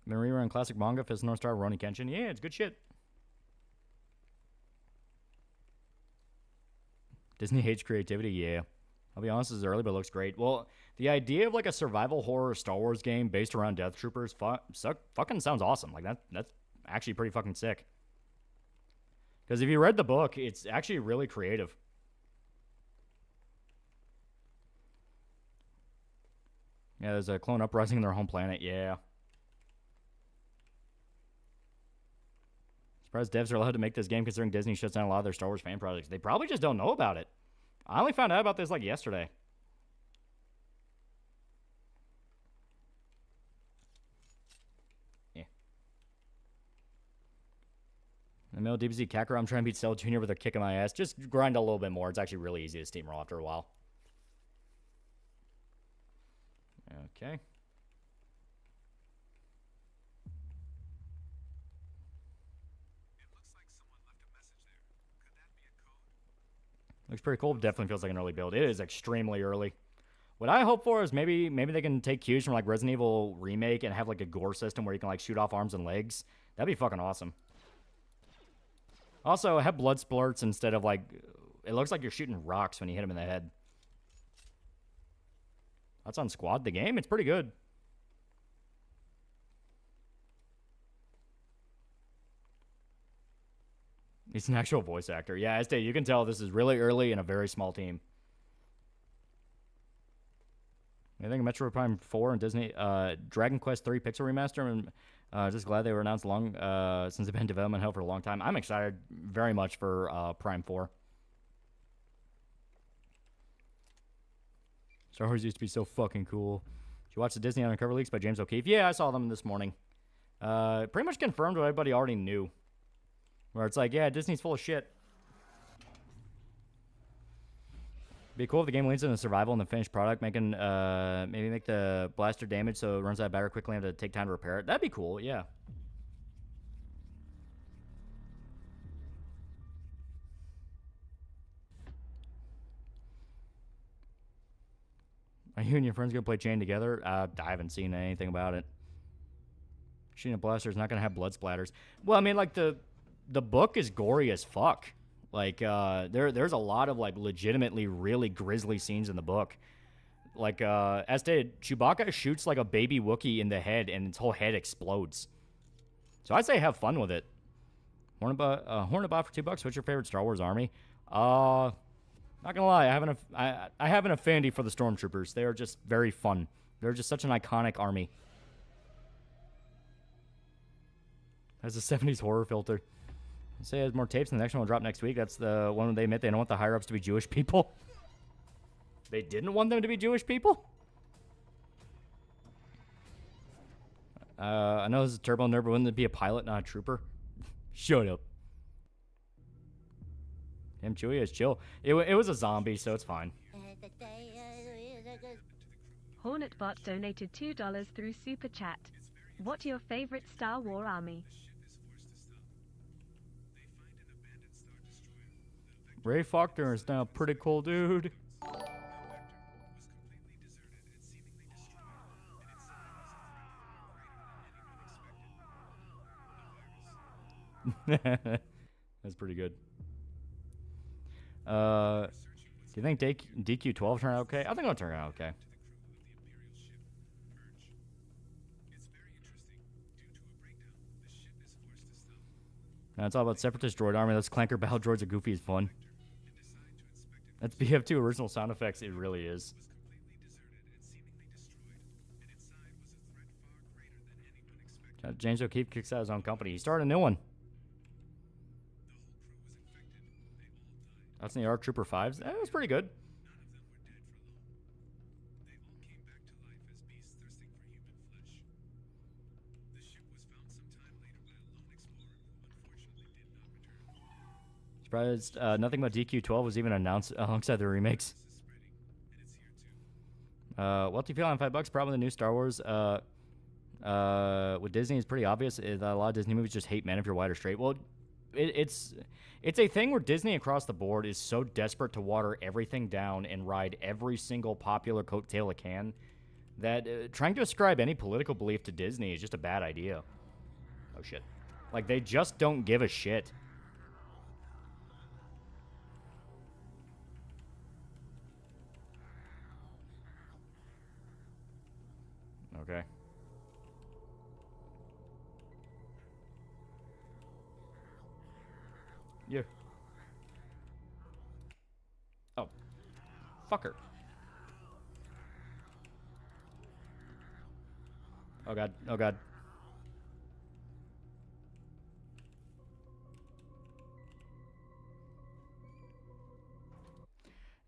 Been rerunning classic manga, Fist North Star, Rurouni Kenshin. Yeah, it's good shit. Disney hates creativity. Yeah. I'll be honest, this is early, but it looks great. Well, the idea of like a survival horror Star Wars game based around Death Troopers fucking sounds awesome. Like that's actually pretty fucking sick. Because if you read the book, it's actually really creative. Yeah, there's a clone uprising in their home planet. Yeah. Surprised devs are allowed to make this game considering Disney shuts down a lot of their Star Wars fan projects. They probably just don't know about it. I only found out about this like yesterday. Yeah. In the middle of DBZ Kakarot, I'm trying to beat Cell Jr. with a kick in my ass. Just grind a little bit more. It's actually really easy to steamroll after a while. Okay. Looks pretty cool. Definitely feels like an early build. It is extremely early. What I hope for is maybe they can take cues from like Resident Evil Remake and have like a gore system where you can like shoot off arms and legs. That'd be fucking awesome. Also, have blood splurts instead of like... It looks like you're shooting rocks when you hit them in the head. That's on Squad, the game. It's pretty good. He's an actual voice actor. Yeah, Estee, you can tell this is really early and a very small team. I think Metroid Prime 4 and Disney Dragon Quest 3 Pixel Remaster. I'm just glad they were announced long since they've been in development hell for a long time. I'm excited very much for Prime 4. Star Wars used to be so fucking cool. Did you watch the Disney Undercover Leaks by James O'Keefe? Yeah, I saw them this morning. Pretty much confirmed what everybody already knew. Where it's like, yeah, Disney's full of shit. Be cool if the game leans into survival and the finished product, making maybe make the blaster damage so it runs out of battery quickly and have to take time to repair it. That'd be cool, yeah. Are you and your friends gonna play Chain together? I haven't seen anything about it. Shooting a blaster is not gonna have blood splatters. Well, I mean, like the book is gory as fuck. Like, there's a lot of, like, legitimately really grisly scenes in the book. Like, as stated, Chewbacca shoots, like, a baby Wookiee in the head, and its whole head explodes. So I'd say have fun with it. Hornabot for $2. What's your favorite Star Wars army? Not gonna lie, I have an affinity for the Stormtroopers. They are just very fun. They're just such an iconic army. Has a 70s horror filter. Say it has more tapes, and the next one will drop next week. That's the one where they admit they don't want the higher-ups to be Jewish people. They didn't want them to be Jewish people? I know this is Turbo Nerd, but wouldn't it be a pilot, not a trooper? Shut up. Damn, Chewie is chill. It was a zombie, so it's fine. Hornetbot donated $2 through Super Chat. What's your favorite Star Wars army? Ray Faulkner is now a pretty cool dude. That's pretty good. Do you think DQ12 turned out okay? I think it'll turn out okay. Now it's all about Separatist droid army. Those clanker battle droids are goofy as fun. That's BF2 original sound effects. It really is. James O'Keefe kicks out his own company. He started a new one. That's in the ARC Trooper 5s. That was pretty good. Surprised nothing but DQ12 was even announced alongside the remakes. What do you feel on $5? Probably the new Star Wars. With Disney, it's pretty obvious that a lot of Disney movies just hate men if you're white or straight. Well, it's a thing where Disney across the board is so desperate to water everything down and ride every single popular coattail it can that trying to ascribe any political belief to Disney is just a bad idea. Oh, shit. Like, they just don't give a shit. Okay. Yeah. Oh. Fucker. Oh god. Oh god.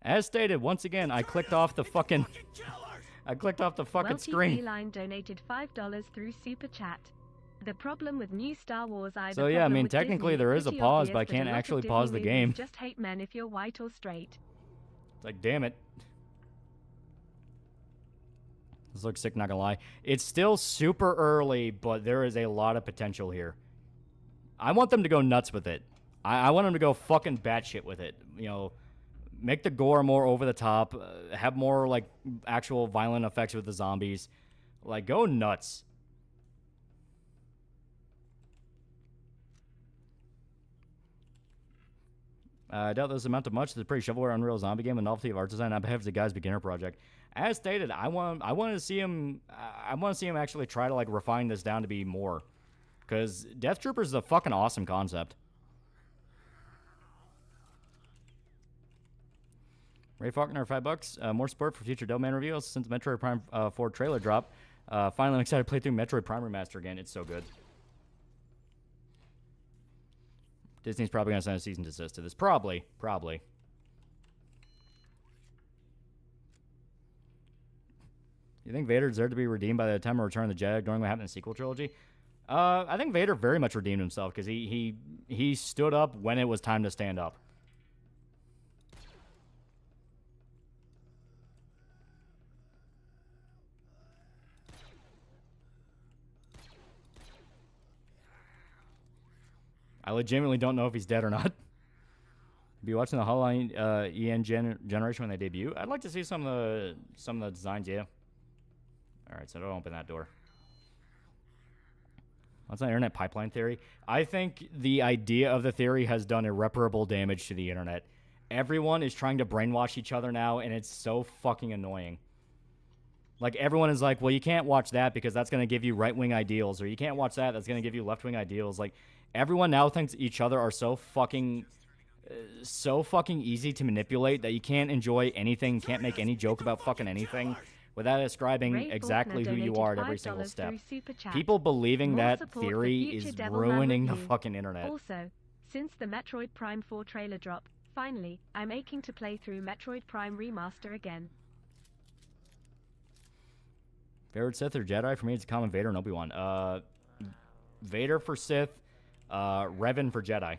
As stated, once again, I clicked off the fucking... I clicked off the fucking screen. Line donated $5 through Super Chat. The problem with new Star Wars So yeah, I mean, technically there is a pause, but I can't actually pause the game. Just hate men if you're white or straight. It's like, damn it. This looks sick, not gonna lie. It's still super early, but there is a lot of potential here. I want them to go nuts with it. I want them to go fucking batshit with it. You know, make the gore more over the top, have more, like, actual violent effects with the zombies. Like, go nuts. I doubt this amount of much. It's a pretty shovelware Unreal Zombie game, a novelty of art design on behalf of the guy's beginner project. As stated, I want to see him. I want to see him actually try to, like, refine this down to be more, because Deathtroopers is a fucking awesome concept. Ray Faulkner, $5. More support for future Delman reviews since the Metroid Prime 4 trailer drop. Finally, I'm excited to play through Metroid Prime Remaster again. It's so good. Disney's probably going to send a cease and desist to this. Probably. You think Vader deserved to be redeemed by the time of Return of the Jedi, ignoring what happened in the sequel trilogy? I think Vader very much redeemed himself because he stood up when it was time to stand up. I legitimately don't know if he's dead or not. Be watching the Hotline EN generation when they debut. I'd like to see some of the designs. Yeah. All right, so don't open that door. What's that internet pipeline theory? I think the idea of the theory has done irreparable damage to the internet. Everyone is trying to brainwash each other now, and it's so fucking annoying. Like, everyone is like, well, you can't watch that because that's going to give you right-wing ideals, or you can't watch that, that's going to give you left-wing ideals. Like, everyone now thinks each other are so fucking easy to manipulate that you can't enjoy anything, can't make any joke about fucking anything without describing exactly who you are at every single step. People believing that theory is ruining the fucking internet. Also, since the Metroid Prime 4 trailer drop, finally, I'm aching to play through Metroid Prime Remaster again. Favorite Sith or Jedi? For me, it's a common Vader and Obi-Wan. Vader for Sith, Revan for Jedi.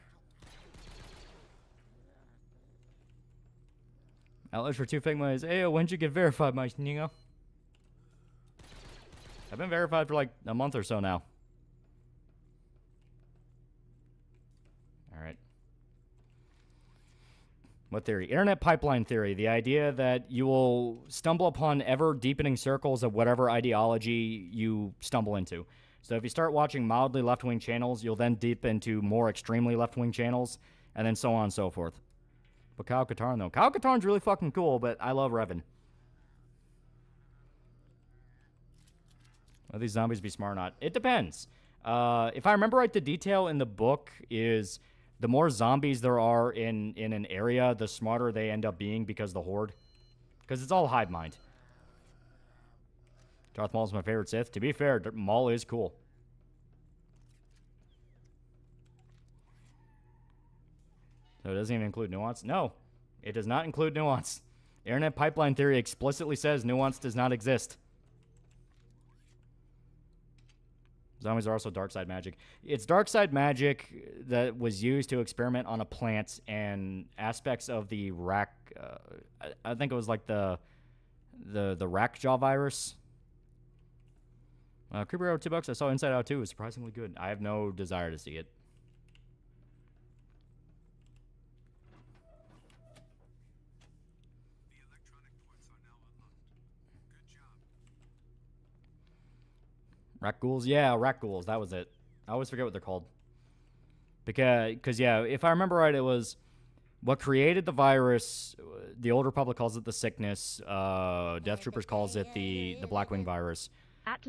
Outlet for 2 Figma is, hey, when'd you get verified, my Ningo? I've been verified for like a month or so now. Alright. What theory? Internet pipeline theory. The idea that you will stumble upon ever-deepening circles of whatever ideology you stumble into. So if you start watching mildly left-wing channels, you'll then deep into more extremely left-wing channels, and then so on and so forth. But Kyle Katarn, though. Kyle Katarn's really fucking cool, but I love Revan. Will these zombies be smart or not? It depends. If I remember right, the detail in the book is the more zombies there are in an area, the smarter they end up being because of the horde. Because it's all hive mind. Darth Maul's my favorite Sith. To be fair, Maul is cool. So it doesn't even include nuance? No, it does not include nuance. Internet pipeline theory explicitly says nuance does not exist. Zombies are also dark side magic. It's dark side magic that was used to experiment on a plant and aspects of the I think it was like the rack jaw virus. Creeper Arrow $2. I saw Inside Out 2. It was surprisingly good. I have no desire to see it. Rat ghouls? Yeah, rat ghouls. That was it. I always forget what they're called. Because yeah, if I remember right, it was what created the virus. The Old Republic calls it the sickness. Deathtroopers calls it the Blackwing virus.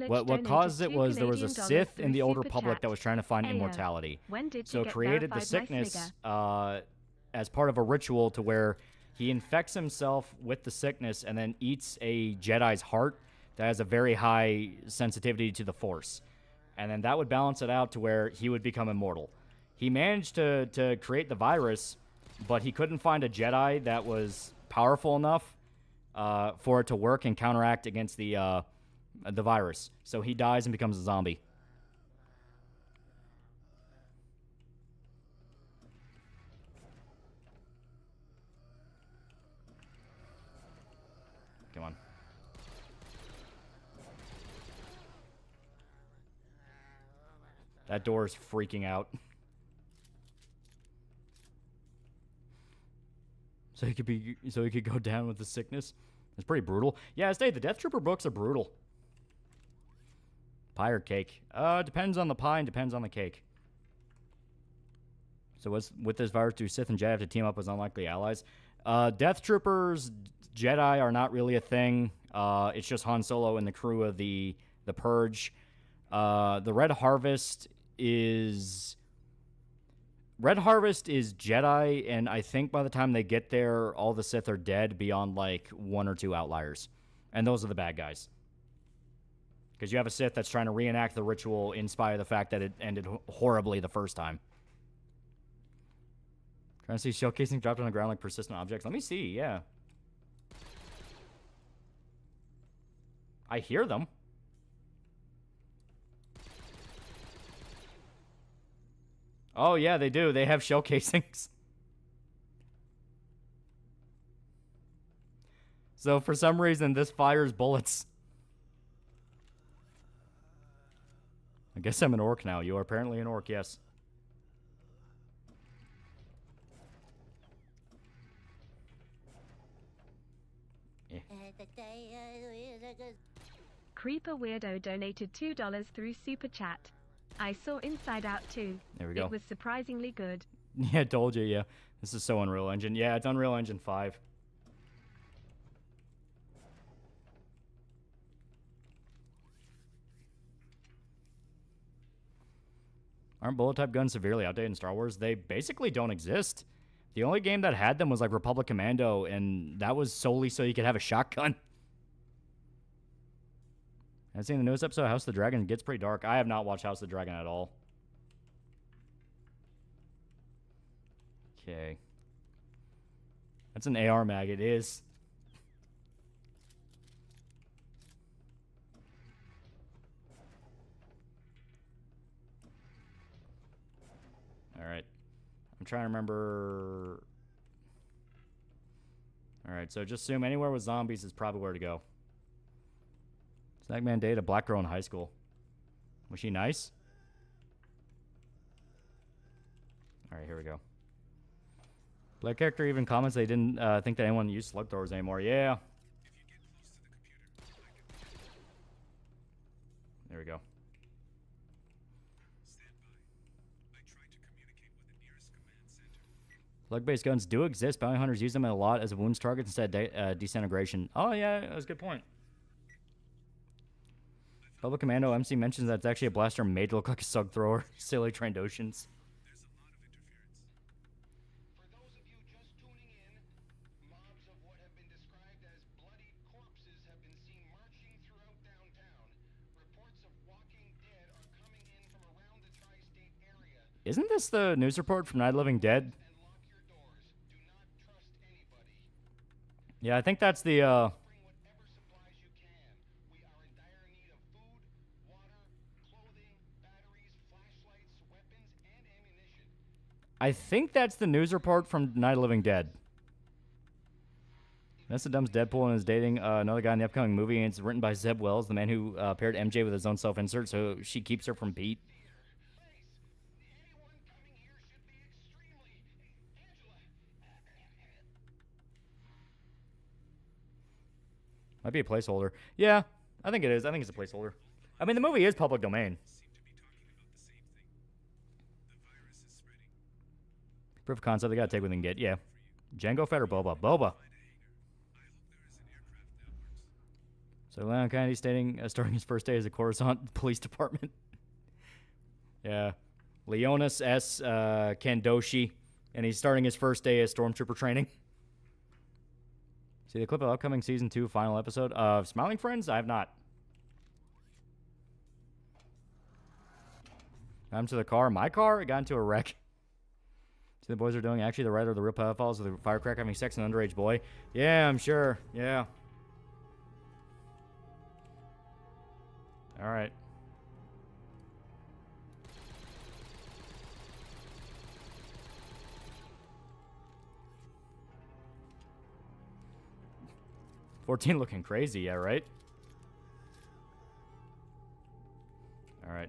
What caused it was there was a Sith in the Old Republic that was trying to find immortality. So created the sickness as part of a ritual to where he infects himself with the sickness and then eats a Jedi's heart that has a very high sensitivity to the Force. And then that would balance it out to where he would become immortal. He managed to create the virus, but he couldn't find a Jedi that was powerful enough for it to work and counteract against the virus. So he dies and becomes a zombie. Come on. That door is freaking out. So he could go down with the sickness. It's pretty brutal. Yeah, I say the Death Trooper books are brutal. Pie or cake? Depends on the pie and depends on the cake. So with this virus, do Sith and Jedi have to team up as unlikely allies? Death Troopers, Jedi are not really a thing. It's just Han Solo and the crew of the Purge. The Red Harvest is Red Harvest is Jedi, and I think by the time they get there, all the Sith are dead beyond, like, 1 or 2 outliers. And those are the bad guys. Because you have a Sith that's trying to reenact the ritual in spite of the fact that it ended horribly the first time. Trying to see shell casing dropped on the ground like persistent objects. Let me see, yeah. I hear them. Oh, yeah, they do. They have shell casings. So, for some reason, this fires bullets. I guess I'm an orc now. You are apparently an orc, yes. Creeper Weirdo donated $2 through Super Chat. I saw Inside Out 2. There we go. It was surprisingly good. Yeah, told you, yeah. This is so Unreal Engine. Yeah, it's Unreal Engine 5. Aren't bullet type guns severely outdated in Star Wars? They basically don't exist. The only game that had them was like Republic Commando, and that was solely so you could have a shotgun. I've seen the newest episode of House of the Dragon. It gets pretty dark. I have not watched House of the Dragon at all. Okay. That's an AR mag. It is. Alright. I'm trying to remember... Alright, so just assume anywhere with zombies is probably where to go. Snackman dated a black girl in high school. Was she nice? Alright, here we go. Black character even comments they didn't think that anyone used slug throwers anymore. Yeah. There we go. Slug-based guns do exist. Bounty hunters use them a lot as wounds targets instead of disintegration. Oh, yeah, that was a good point. Public Commando MC mentions that it's actually a blaster made to look like a slug thrower. Silly Trandoshans. For those of you just tuning in, mobs of what have been described as bloodied corpses have been seen marching throughout downtown. Reports of walking dead are coming in from around the tri-state area. Isn't this the news report from Night of the Living Dead? Yeah, I think that's the, Bring whatever supplies you can. We are in dire need of food, water, clothing, batteries, flashlights, weapons, and ammunition. I think that's the news report from Night of the Living Dead. Vanessa Dumb's Deadpool and is dating another guy in the upcoming movie, and it's written by Zeb Wells, the man who paired MJ with his own self-insert, so she keeps her from Pete. Anyone coming here should be extremely... Angela! Might be a placeholder. Yeah, I think it is. I think it's a placeholder. I mean, the movie is public domain. Proof of concept, they gotta take what they can get. Yeah. Django Fett or Boba? Boba. So Leon Kennedy starting his first day as a Coruscant Police Department. Yeah. Leonis S. Kandoshi. And he's starting his first day as Stormtrooper training. See the clip of upcoming Season 2 final episode of Smiling Friends? I have not. I'm to the car. My car? It got into a wreck. See the boys are doing? Actually, the writer of the real pedophiles with a firecracker having sex with an underage boy. Yeah, I'm sure. Yeah. All right. $14 looking crazy, yeah, right? All right.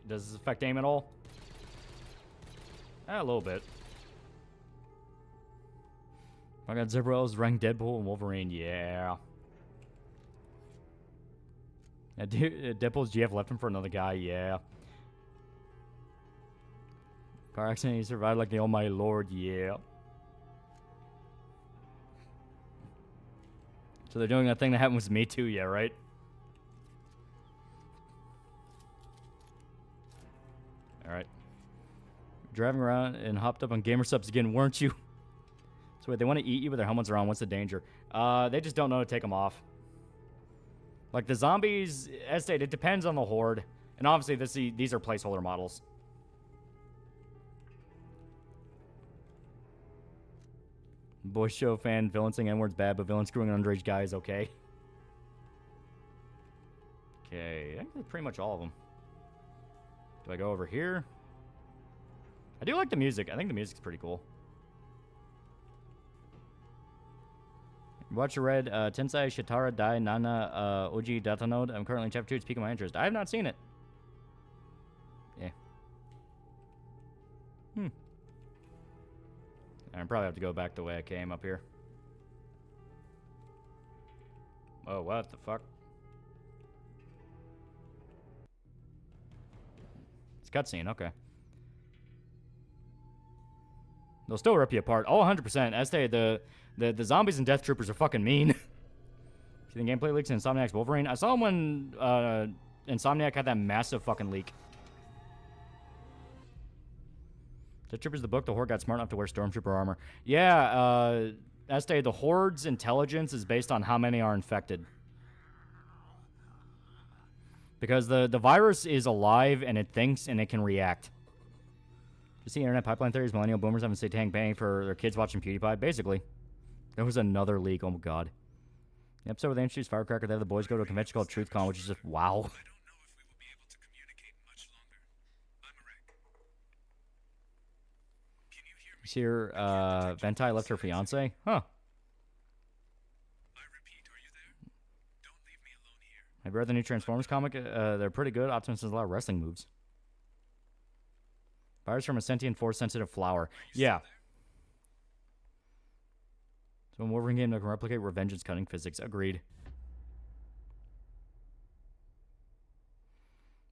Does this affect aim at all? A little bit. I got Zeb Wells, ranked Deadpool, and Wolverine. Yeah. Deadpool's GF left him for another guy. Yeah. Car accident, he survived like the almighty Lord. Yeah. So they're doing that thing that happened with Me Too, yeah, right? Alright. Driving around and hopped up on gamer subs again, weren't you? So wait, they want to eat you with their helmets are on. What's the danger? They just don't know to take them off. Like the zombies, as stated, it depends on the horde. And obviously these are placeholder models. Boy show fan, villain saying N-word's bad, but villain screwing an underage guy is okay. Okay, I think that's pretty much all of them. Do I go over here? I do like the music. I think the music's pretty cool. Watch your red Tensai Shitara Dai Nana Oji Datanode. I'm currently in chapter 2. It's piquing my interest. I have not seen it. Yeah. I probably have to go back the way I came up here. Oh, what the fuck? It's cutscene, okay. They'll still rip you apart. Oh, 100%. As they, the zombies and Deathtroopers are fucking mean. You think gameplay leaks in Insomniac's Wolverine? I saw them when Insomniac had that massive fucking leak. Deathtroopers the book, the Horde got smart enough to wear Stormtrooper armor. Yeah, as stated, the Horde's intelligence is based on how many are infected. Because the virus is alive and it thinks and it can react. You see internet pipeline theories, millennial boomers having satanic bang for their kids watching PewDiePie? Basically. There was another leak, oh my god. The episode where they introduced Firecracker, they have the boys go to a convention called TruthCon, which is just wow. You see her, Ventai left her fiance? Huh. Have you read the new Transformers comic? They're pretty good. Optimus has a lot of wrestling moves. Virus from a sentient force-sensitive flower. Yeah. So a Wolverine game that can replicate Revengeance cutting physics. Agreed.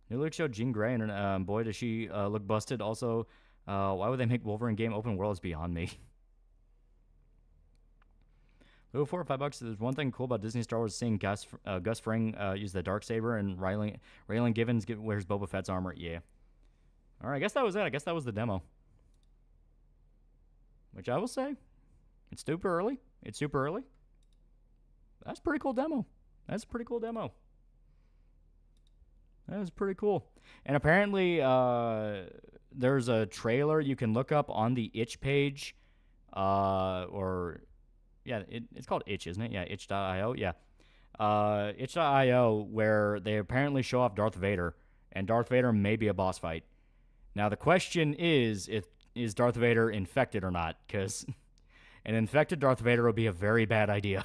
New look showed Jean Grey, and boy, does she look busted. Also, why would they make Wolverine game open world is beyond me. Little $4 or $5. There's one thing cool about Disney Star Wars seeing Gus Fring use the Darksaber and Raylan Givens wears Boba Fett's armor. Yeah. All right, I guess that was it. I guess that was the demo. Which I will say, it's super early. It's super early. That's a pretty cool demo. That's a pretty cool demo. That was pretty cool. And apparently, there's a trailer you can look up on the itch page. Yeah, it's called itch, isn't it? Yeah, itch.io. Yeah. Itch.io, where they apparently show off Darth Vader. And Darth Vader may be a boss fight. Now, the question is Darth Vader infected or not? Because an infected Darth Vader would be a very bad idea.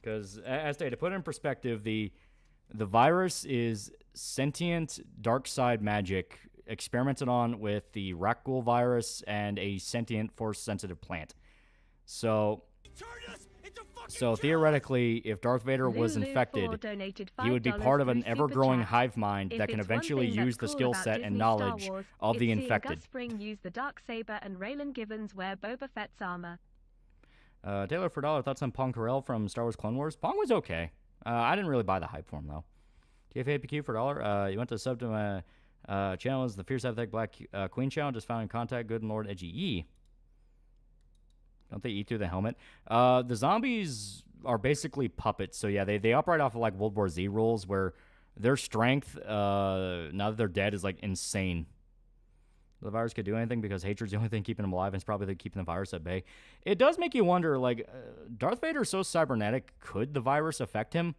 Because, as stated, to put it in perspective, the virus is sentient dark side magic experimented on with the Rakghoul virus and a sentient force-sensitive plant. So theoretically, if Darth Vader was infected, he would be part of an ever-growing hive mind that can eventually use the skill set and knowledge of the infected. Gus Fring used the Darksaber and Raylan Givens wear Boba Fett's armor. Taylor for $1, thoughts on Pong Carell from Star Wars Clone Wars? Pong was okay. I didn't really buy the hype for him, though. TFAPQ for $1. You went to sub to my channel is the Fierce Athletic Black Queen channel. Just found in contact. Good and Lord Edgy E. Don't they eat through the helmet? The zombies are basically puppets. So, yeah, they operate off of, like, World War Z rules where their strength, now that they're dead, is, like, insane. The virus could do anything because hatred's the only thing keeping them alive, and it's probably keeping the virus at bay. It does make you wonder, like, Darth Vader is so cybernetic. Could the virus affect him?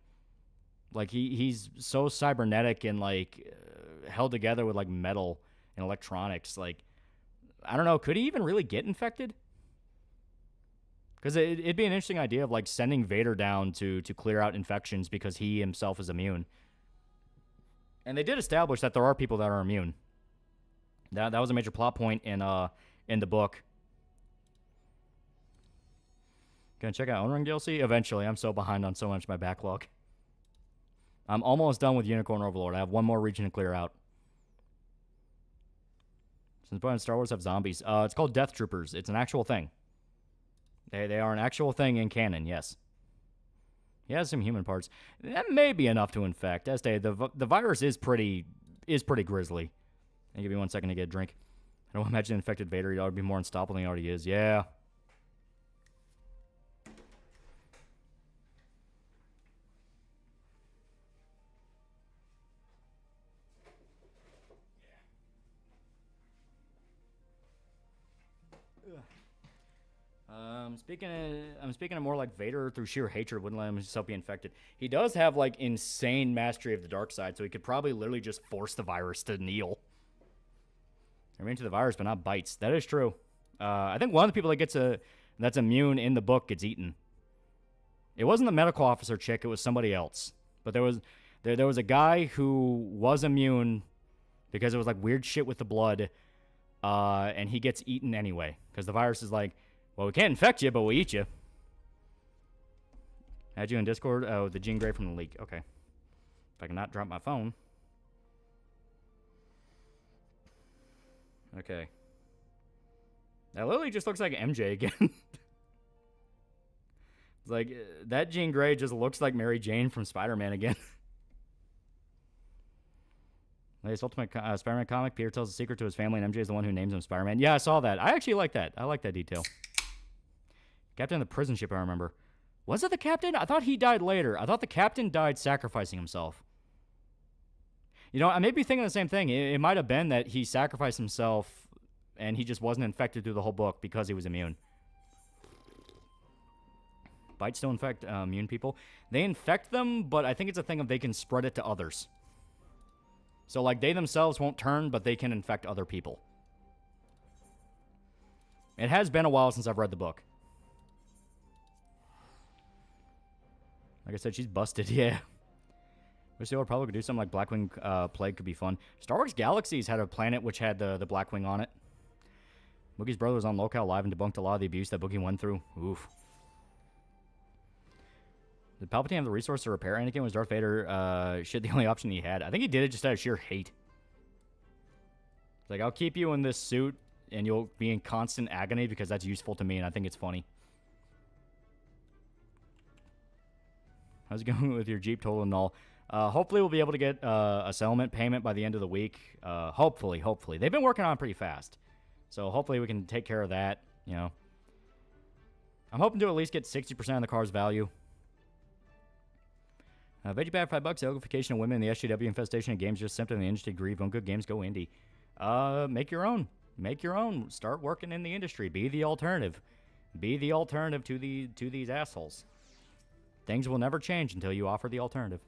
Like, he's so cybernetic and, like, held together with, like, metal and electronics. Like, I don't know. Could he even really get infected? Because it'd be an interesting idea of, like, sending Vader down to clear out infections because he himself is immune. And they did establish that there are people that are immune. That was a major plot point in the book. Gonna check out Own DLC? Eventually. I'm so behind on so much of my backlog. I'm almost done with Unicorn Overlord. I have one more region to clear out. Since when Star Wars have zombies? It's called Deathtroopers. It's an actual thing. They are an actual thing in canon, yes. He has some human parts. That may be enough to infect. As stated, the virus is pretty grisly. Hey, give me 1 second to get a drink. I don't imagine infected Vader. He'd already be more unstoppable than he already is. Yeah. I'm speaking of more like Vader through sheer hatred wouldn't let himself be infected. He does have like insane mastery of the dark side, so he could probably literally just force the virus to kneel. Immune to the virus, but not bites. That is true. I think one of the people that's immune in the book gets eaten. It wasn't the medical officer chick; it was somebody else. But there was a guy who was immune because it was like weird shit with the blood, and he gets eaten anyway because the virus is like, well, we can't infect you, but we'll eat you. Add you in Discord. Oh, the Jean Grey from the leak. Okay. If I can not drop my phone. Okay. That literally just looks like MJ again. It's like, that Jean Grey just looks like Mary Jane from Spider-Man again. Latest Ultimate Spider-Man comic, Peter tells a secret to his family, and MJ is the one who names him Spider-Man. Yeah, I saw that. I actually like that. I like that detail. Captain of the prison ship, I remember. Was it the captain? I thought he died later. I thought the captain died sacrificing himself. You know, I may be thinking the same thing. It might have been that he sacrificed himself and he just wasn't infected through the whole book because he was immune. Bites don't infect immune people. They infect them, but I think it's a thing of they can spread it to others. So, like, they themselves won't turn, but they can infect other people. It has been a while since I've read the book. Like I said, she's busted, yeah. Wish they would probably do something like Blackwing Plague could be fun. Star Wars Galaxies had a planet which had the Blackwing on it. Boogie's brother was on Locale Live and debunked a lot of the abuse that Boogie went through. Oof. Did Palpatine have the resource to repair Anakin? Was Darth Vader shit the only option he had? I think he did it just out of sheer hate. It's like, I'll keep you in this suit and you'll be in constant agony because that's useful to me and I think it's funny. How's it going with your Jeep total and all? Hopefully we'll be able to get a settlement payment by the end of the week. Hopefully. They've been working on it pretty fast. So hopefully we can take care of that, you know. I'm hoping to at least get 60% of the car's value. Veggie Bad, $5. Elgification of women in the SJW infestation of games just symptom of the industry grieve. When good games go indie. Make your own. Make your own. Start working in the industry. Be the alternative. Be the alternative to these assholes. Things will never change until you offer the alternative.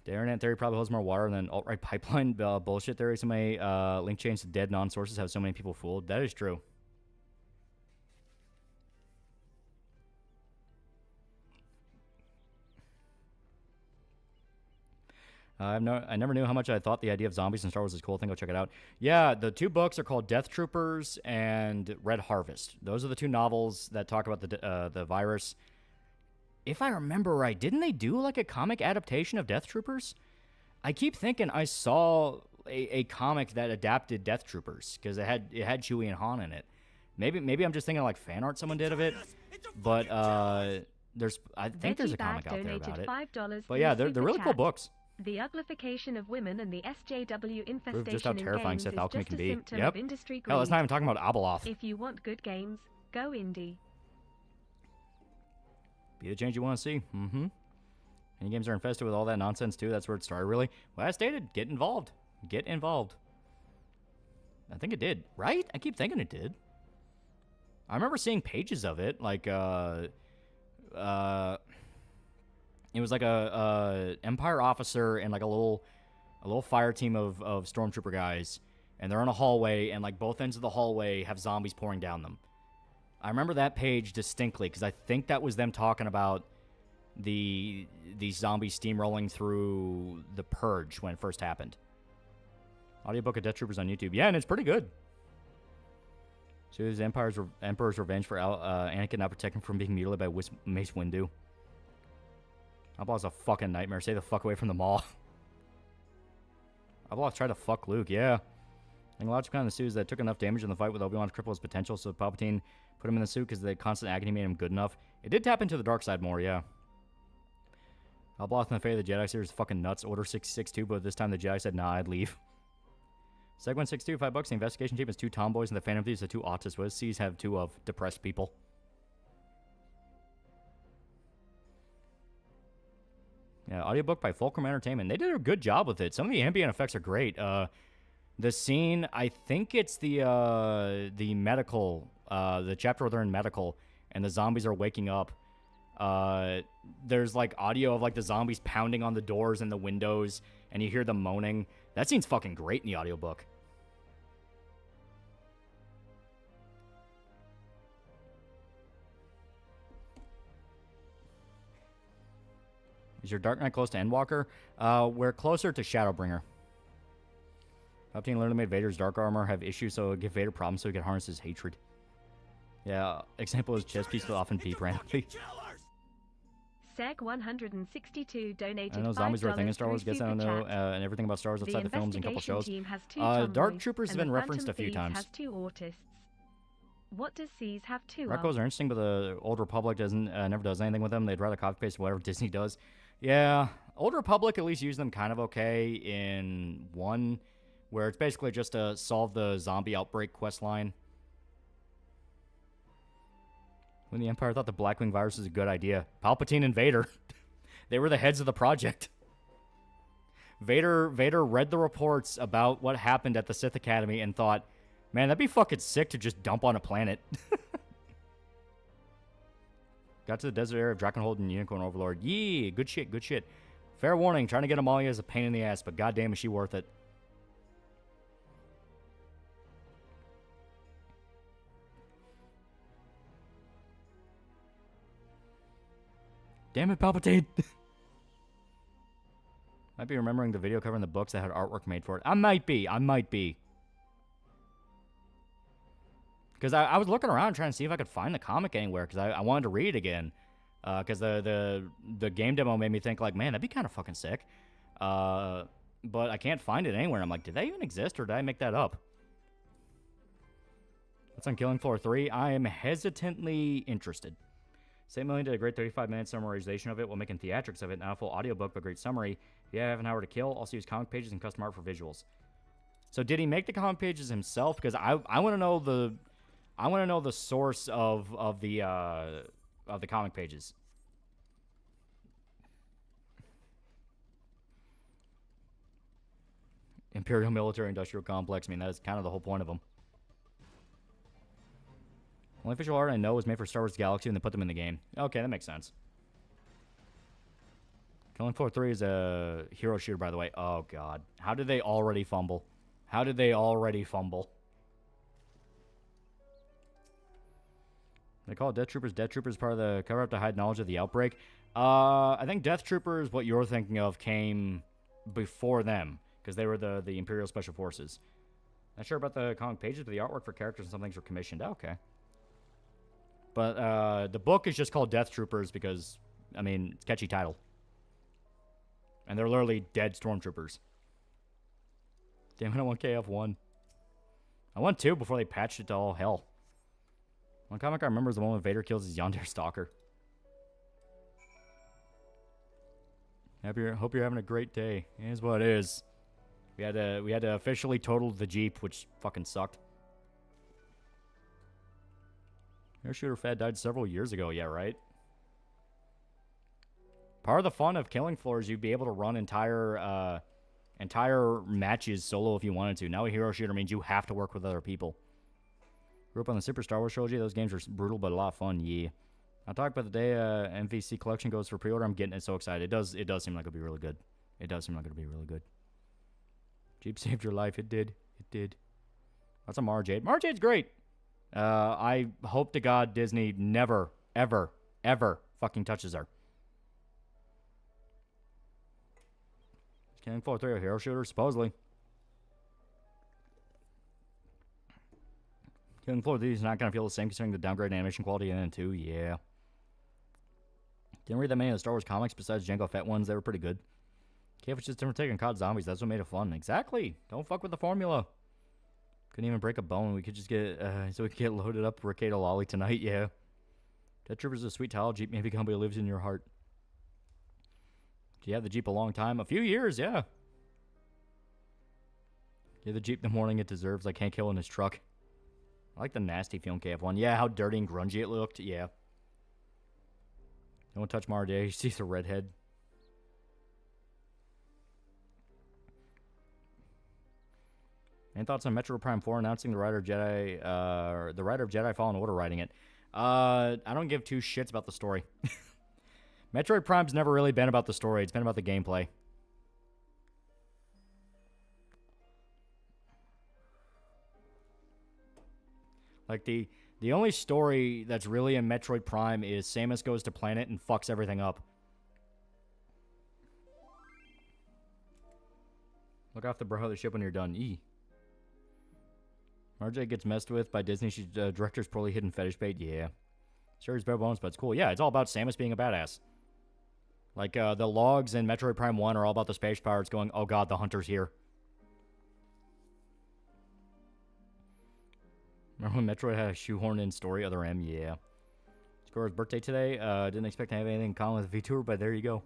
The internet theory probably holds more water than alt-right pipeline bullshit theory. So many link chains to dead non-sources have so many people fooled. That is true. I never knew how much I thought the idea of zombies in Star Wars is cool. I think I'll check it out. Yeah, the two books are called Deathtroopers and Red Harvest. Those are the two novels that talk about the virus. If I remember right, didn't they do like a comic adaptation of Deathtroopers? I keep thinking I saw a comic that adapted Deathtroopers because it had Chewie and Han in it. Maybe I'm just thinking like fan art someone did of it, but I think there's a comic out there about it. But yeah, they're really cool books. The uglification of women and the SJW infestation Prove just how terrifying in games Sith is Alchemy just can a be. symptom Yep. of industry Hell, let's greed. not even talking about Abeloth. If you want good games, go indie. Be the change you want to see. Mm-hmm. Any games are infested with all that nonsense too. That's where it started, really. Well, I stated, get involved. Get involved. I think it did, right? I keep thinking it did. I remember seeing pages of it, like it was like a Empire officer and like a little fire team of stormtrooper guys, and they're in a hallway, and like both ends of the hallway have zombies pouring down them. I remember that page distinctly because I think that was them talking about these zombies steamrolling through the Purge when it first happened. Audiobook of Deathtroopers on YouTube. Yeah, and it's pretty good. So it was Emperor's revenge for Anakin not protecting him from being mutilated by Mace Windu. Outlaw's a fucking nightmare. Stay the fuck away from the mall. Outlaw tried to fuck Luke, yeah. And logic behind the suit is that it took enough damage in the fight with Obi-Wan to cripple his potential, so Palpatine put him in the suit because the constant agony made him good enough. It did tap into the dark side more, yeah. I'll block in the fate of the Jedi series fucking nuts. Order 662, but this time the Jedi said, nah, I'd leave. Segment 62, $5. The investigation team has 2 tomboys, and the Phantom Thieves have 2 autists. What C's have 2 of depressed people. Yeah, audiobook by Fulcrum Entertainment. They did a good job with it. Some of the ambient effects are great. The scene, I think it's the medical, the chapter where they're in medical, and the zombies are waking up. There's like audio of like the zombies pounding on the doors and the windows, and you hear them moaning. That scene's fucking great in the audiobook. Is your Dark Knight close to Endwalker? We're closer to Shadowbringer. Palpatine literally made Vader's dark armor have issues, so it would give Vader problems so he could harness his hatred. Yeah, example is chess piece will often beep randomly. Seg 162 donated I know zombies are a thing in Star Wars. $5 Guess I don't through know Super Chat. and everything about Star Wars outside the films and couple investigation shows. team has 2 tomboys, Dark Troopers has and been the referenced a Phantom few Thieves times. has 2 autists. What does C's have 2 Recos of? are interesting, but the Old Republic doesn't never does anything with them. They'd rather copy paste whatever Disney does. Yeah, Old Republic at least use them kind of okay in 1, where it's basically just to solve the zombie outbreak quest line. When the Empire thought the Blackwing virus was a good idea, Palpatine and Vader, they were the heads of the project. Vader read the reports about what happened at the Sith Academy and thought, man, that'd be fucking sick to just dump on a planet. Got to the desert area of Drakenhold and Unicorn Overlord. Yee, good shit, good shit. Fair warning, trying to get Amalia is a pain in the ass, but goddamn is she worth it. Damn it, Palpatine. Might be remembering the video covering the books that had artwork made for it. I might be. Because I was looking around trying to see if I could find the comic anywhere, because I wanted to read it again. Because the game demo made me think, like, man, that'd be kind of fucking sick. But I can't find it anywhere. I'm like, did they even exist, or did I make that up? What's on Killing Floor 3? I am hesitantly interested. St. Million did a great 35-minute summarization of it while making theatrics of it. Now a full audiobook, but great summary. If you have an hour to kill, also use comic pages and custom art for visuals. So did he make the comic pages himself? Because I want to know the source of the comic pages. Imperial Military Industrial Complex. I mean, that's kind of the whole point of them. Only official art I know was made for Star Wars Galaxy, and they put them in the game. Okay, that makes sense. Killing Floor 3 is a hero shooter, by the way. Oh, God. How did they already fumble? They call it Deathtroopers. Deathtroopers part of the cover-up to hide knowledge of the outbreak. I think Deathtroopers, what you're thinking of, came before them, because they were the Imperial Special Forces. Not sure about the comic pages, but the artwork for characters and some things were commissioned. Okay. But the book is just called Deathtroopers because, I mean, it's a catchy title. And they're literally dead stormtroopers. Damn it, I want KF1. I want 2 before they patched it to all hell. One comic I remember is the one when Vader kills his Yondir Stalker. Hope you're having a great day. It is what it is. We had to officially total the Jeep, which fucking sucked. Air Shooter Fad died several years ago. Yeah, right? Part of the fun of Killing Floor is you'd be able to run entire matches solo if you wanted to. Now a hero shooter means you have to work with other people. Grew up on the Super Star Wars trilogy. Those games are brutal, but a lot of fun. Yeah. I'll talk about the day MVC collection goes for pre-order. I'm getting it so excited. It does seem like it'll be really good. Jeep saved your life. It did. That's a Mara Jade. Mara Jade's great. I hope to God Disney never, ever, ever fucking touches her. Killing Floor 3 a hero shooter, supposedly. Killing Floor 3 is not going to feel the same considering the downgrade animation quality in it too. Yeah. Didn't read that many of the Star Wars comics besides Jango Fett ones. They were pretty good. KF was just different take on COD Zombies. That's what made it fun. Exactly. Don't fuck with the formula. Couldn't even break a bone. We could just get, so we could get loaded up for TheAlmightyLoli tonight. Yeah. Deathtroopers is a sweet title. Jeep maybe company lives in your heart. Do you have the Jeep a long time? A few years, yeah. Give the Jeep the morning it deserves, like Hank Hill in his truck. I like the nasty Film KF1. Yeah, how dirty and grungy it looked. Yeah. Don't touch Mara Day. She's a redhead. Any thoughts on Metroid Prime 4 announcing the writer of Jedi Fallen Order writing it? I don't give two shits about the story. Metroid Prime's never really been about the story. It's been about the gameplay. Like, the only story that's really in Metroid Prime is Samus goes to planet and fucks everything up. Look off the brother ship when you're done. E. RJ gets messed with by Disney. She's director's poorly hidden fetish bait. Yeah. Sure, it's bare bones, but it's cool. Yeah, it's all about Samus being a badass. Like, the logs in Metroid Prime 1 are all about the space pirates going, oh god, the hunter's here. Remember when Metroid had a shoehorn in story? Other M, yeah. Score's birthday today. Didn't expect to have anything in common with VTuber, but there you go.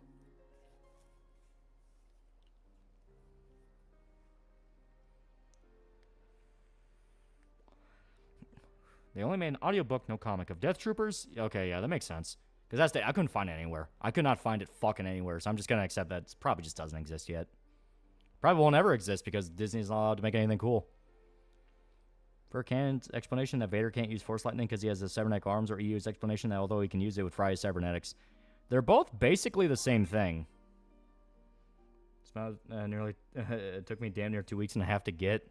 They only made an audiobook, no comic, of Deathtroopers? Okay, yeah, that makes sense. Because I couldn't find it anywhere. I could not find it fucking anywhere, so I'm just going to accept that it probably just doesn't exist yet. Probably won't ever exist because Disney's not allowed to make anything cool. For Canon's explanation that Vader can't use Force Lightning because he has the cybernetic arms, or EU's explanation that although he can use it, would fry his cybernetics. They're both basically the same thing. It took me damn near 2 weeks and a half to get.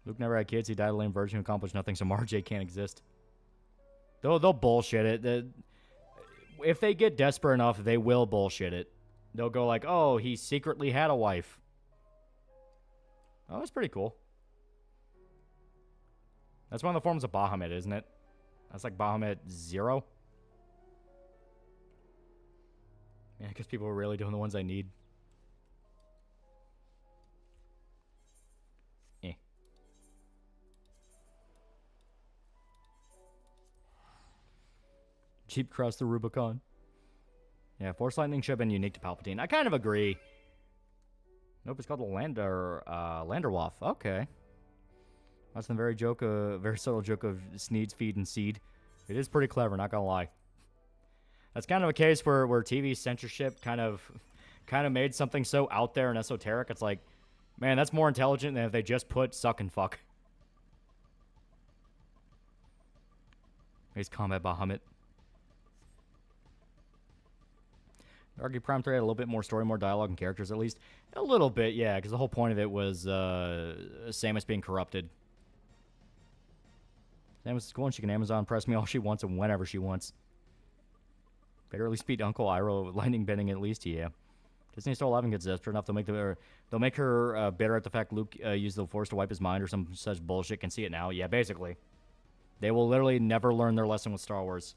Luke never had kids. He died a lame virgin who accomplished nothing, so RJ can't exist. They'll bullshit it. If they get desperate enough, they will bullshit it. They'll go like, oh, he secretly had a wife. Oh, that's pretty cool. That's one of the forms of Bahamut, isn't it? That's like Bahamut 0. Yeah, because people are really doing the ones I need. Eh. Jeep crossed the Rubicon. Yeah, Force Lightning should have been unique to Palpatine. I kind of agree. Nope, it's called the Landerwolf. Okay. That's a very subtle joke of Sneed's feed and seed. It is pretty clever, not gonna lie. That's kind of a case where TV censorship kind of made something so out there and esoteric. It's like, man, that's more intelligent than if they just put suck and fuck. Here's Combat Bahamut. Argue Prime 3 had a little bit more story, more dialogue, and characters at least. A little bit, yeah, because the whole point of it was Samus being corrupted. Samus is cool and she can Amazon press me all she wants and whenever she wants. Better at least beat Uncle Iroh lightning bending at least, yeah. Disney's still alive and gets desperate enough. They'll make her bitter at the fact Luke used the Force to wipe his mind or some such bullshit. Can see it now. Yeah, basically. They will literally never learn their lesson with Star Wars.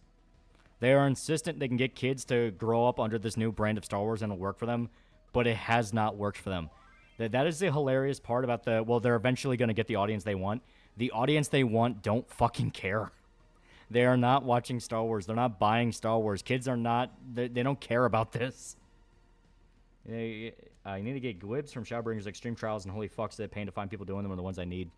They are insistent they can get kids to grow up under this new brand of Star Wars and it'll work for them, but it has not worked for them. That is the hilarious part about they're eventually going to get the audience they want. The audience they want don't fucking care. They are not watching Star Wars. They're not buying Star Wars. Kids are not, they don't care about this. You need to get glibs from Shadowbringers, Extreme Trials, and Holy Fucks. That pain to find people doing them are the ones I need.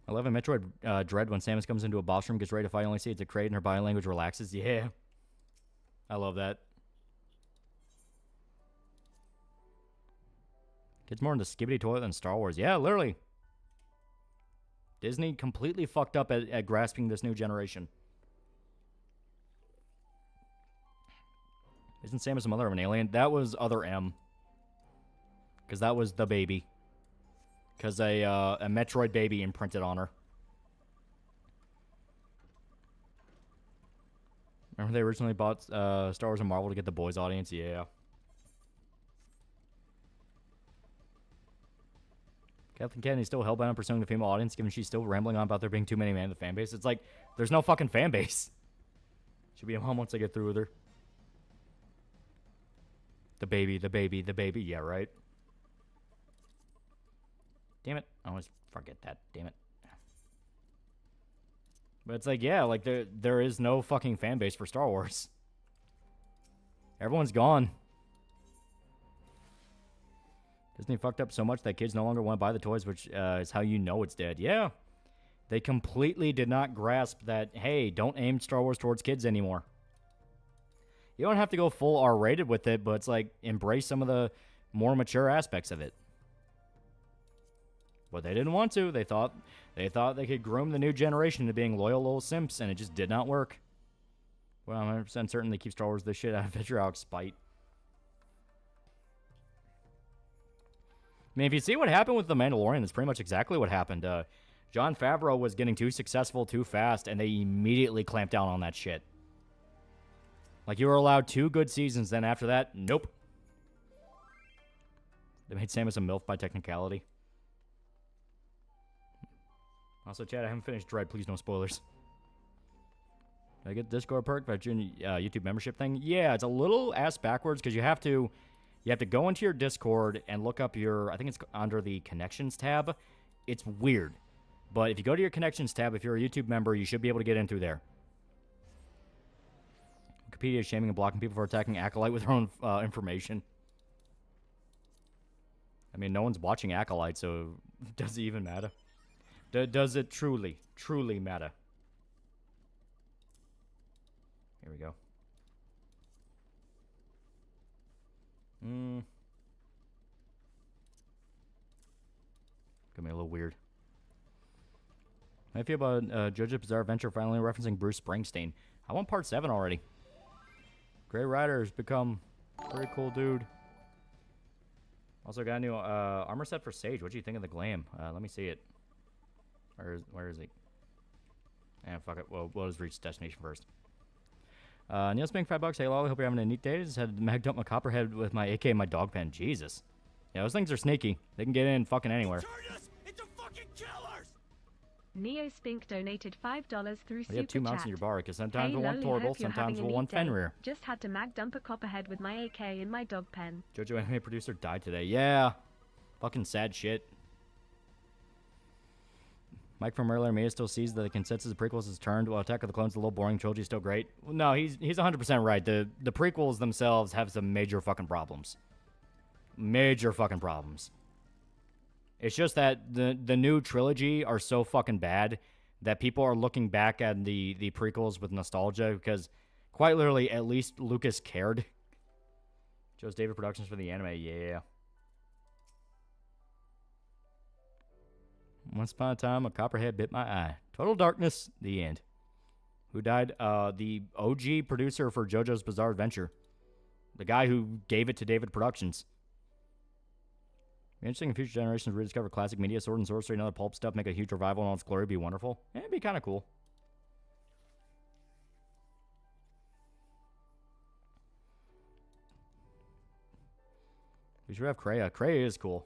I love in Metroid Dread when Samus comes into a boss room, gets ready to fight, only see it's a crate, and her body language relaxes. Yeah. I love that. Gets more into Skibbity Toilet than Star Wars. Yeah, literally. Disney completely fucked up at grasping this new generation. Isn't Samus the mother of an alien? That was other M. Because that was the baby. Because a Metroid baby imprinted on her. Remember they originally bought Star Wars and Marvel to get the boys' audience? Yeah. Kathleen Kennedy's still hellbound on pursuing the female audience, given she's still rambling on about there being too many men in the fan base. It's like, there's no fucking fan base. She'll be a mom once I get through with her. The baby, the baby, the baby. Yeah, right. Damn it. I always forget that. Damn it. But it's like, yeah, like there is no fucking fan base for Star Wars. Everyone's gone. Disney fucked up so much that kids no longer want to buy the toys, which is how you know it's dead. Yeah. They completely did not grasp that, hey, don't aim Star Wars towards kids anymore. You don't have to go full R-rated with it, but it's like, embrace some of the more mature aspects of it. But they didn't want to. They thought they could groom the new generation into being loyal little simps, and it just did not work. Well, I'm 100% certain they keep Star Wars the shit out of Victor out of spite. I mean, if you see what happened with The Mandalorian, it's pretty much exactly what happened. Jon Favreau was getting too successful too fast, and they immediately clamped down on that shit. Like, you were allowed 2 good seasons, then after that, nope. They made Samus a MILF by technicality. Also, Chad, I haven't finished Dread. Please, no spoilers. Did I get the Discord perk for YouTube membership thing? Yeah, it's a little ass backwards because you have to go into your Discord and look up your, I think it's under the Connections tab. It's weird. But if you go to your Connections tab, if you're a YouTube member, you should be able to get in through there. Wikipedia is shaming and blocking people for attacking Acolyte with their own information. I mean, no one's watching Acolyte, so does it even matter? Does it truly matter? Here we go. Got me a little weird. How do you feel about JoJo's Bizarre Adventure finally referencing Bruce Springsteen? I want part 7 already. Gray Rider's become a pretty cool dude. Also got a new armor set for Sage. What do you think of the glam? Let me see it. Where is he? Fuck it. Well, we'll just reach destination first. Neil's paying $5. Hey, Lolly. Hope you're having a neat day. Just had magged up my copperhead with my AK and my dog pen. Jesus. Yeah, those things are sneaky. They can get in fucking anywhere. Turn us into fucking killers! Neo Spink donated $5 through Super You have 2 mounts Chat. in your bar, because sometimes Hey, we'll want Loli, portable, hope you're sometimes having a we'll neat want day. Fenrir. Just had to mag dump a copperhead with my AK in my dog pen. JoJo anime producer died today. Yeah. Fucking sad shit. Mike from earlier may still sees that the consensus of prequels is turned, while Attack of the Clones, the little boring trilogy, is still great. No, he's 100% right. The prequels themselves have some major fucking problems. Major fucking problems. It's just that the new trilogy are so fucking bad that people are looking back at the prequels with nostalgia because, quite literally, at least Lucas cared. Joe's David Productions for the anime, yeah. Once upon a time, a copperhead bit my eye. Total Darkness, the end. Who died? The OG producer for JoJo's Bizarre Adventure. The guy who gave it to David Productions. Be interesting if future generations rediscover classic media, sword and sorcery, and other pulp stuff, make a huge revival in all its glory, be wonderful. Yeah, it'd be kind of cool. We should have Kreia. Kreia is cool.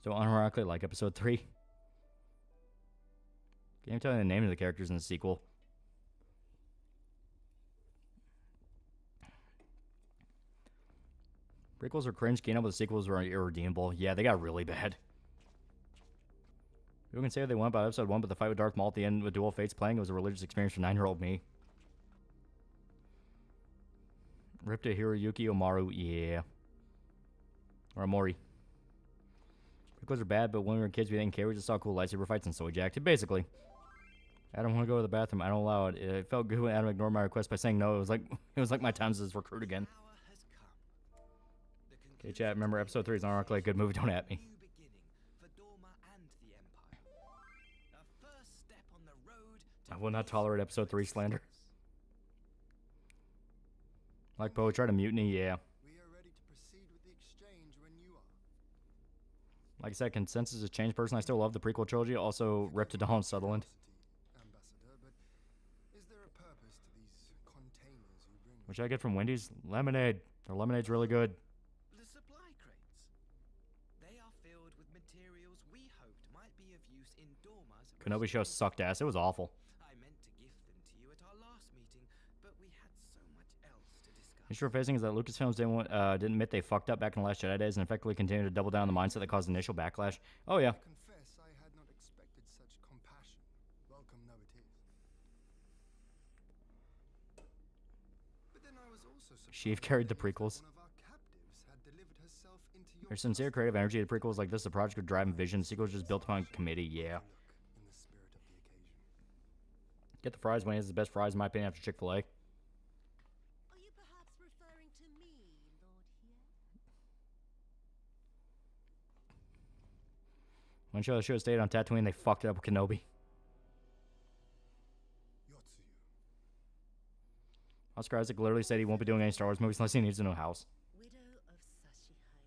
So unironically like episode 3. Can't even tell you the name of the characters in the sequel. Prequels are cringe, gain up with the sequels were irredeemable. Yeah, they got really bad. People can say what they want about episode 1, but the fight with Darth Maul at the end with Dual Fates playing was a religious experience for 9-year-old me. Rip to Hiroyuki Omaru, yeah. Or Amori. Prequels are bad, but when we were kids, we didn't care. We just saw cool lightsaber fights and soy jacked. Basically. I don't want to go to the bathroom. I don't allow it. It felt good when Adam ignored my request by saying no. It was like my times as recruit again. Okay, chat. Remember, episode 3 is unironically a good movie. Don't at me. I will not tolerate episode 3 slander. Like Poe, try to mutiny, yeah. We are ready to proceed with the exchange when you are. Like I said, consensus has changed. Personally, I still love the prequel trilogy. Also, rip to Donald Sutherland. Ambassador, but is there a purpose to these containers you bring? Which I get from Wendy's? Lemonade. Their lemonade's really good. The supply crates. They are filled with materials we hoped might be of use in Dorma's. Kenobi show sucked ass. It was awful. I meant to gift them to you at our last meeting, but we had so much else to discuss. The issue we're facing is that Lucasfilms didn't admit they fucked up back in the Last Jedi days and effectively continued to double down on the mindset that caused initial backlash. Oh, yeah. I confess I had not expected such compassion Sheev carried the prequels. There's sincere creative energy to the prequels like this. The project of drive and vision. The sequels just built upon committee. Yeah. Get the fries. Wayne is the best fries in my opinion after Chick-fil-A. Are you perhaps referring to me, Lord here? One show should have stayed on Tatooine. They fucked it up with Kenobi. Oscar Isaac literally said he won't be doing any Star Wars movies unless he needs a new house. Widow of Sashihai.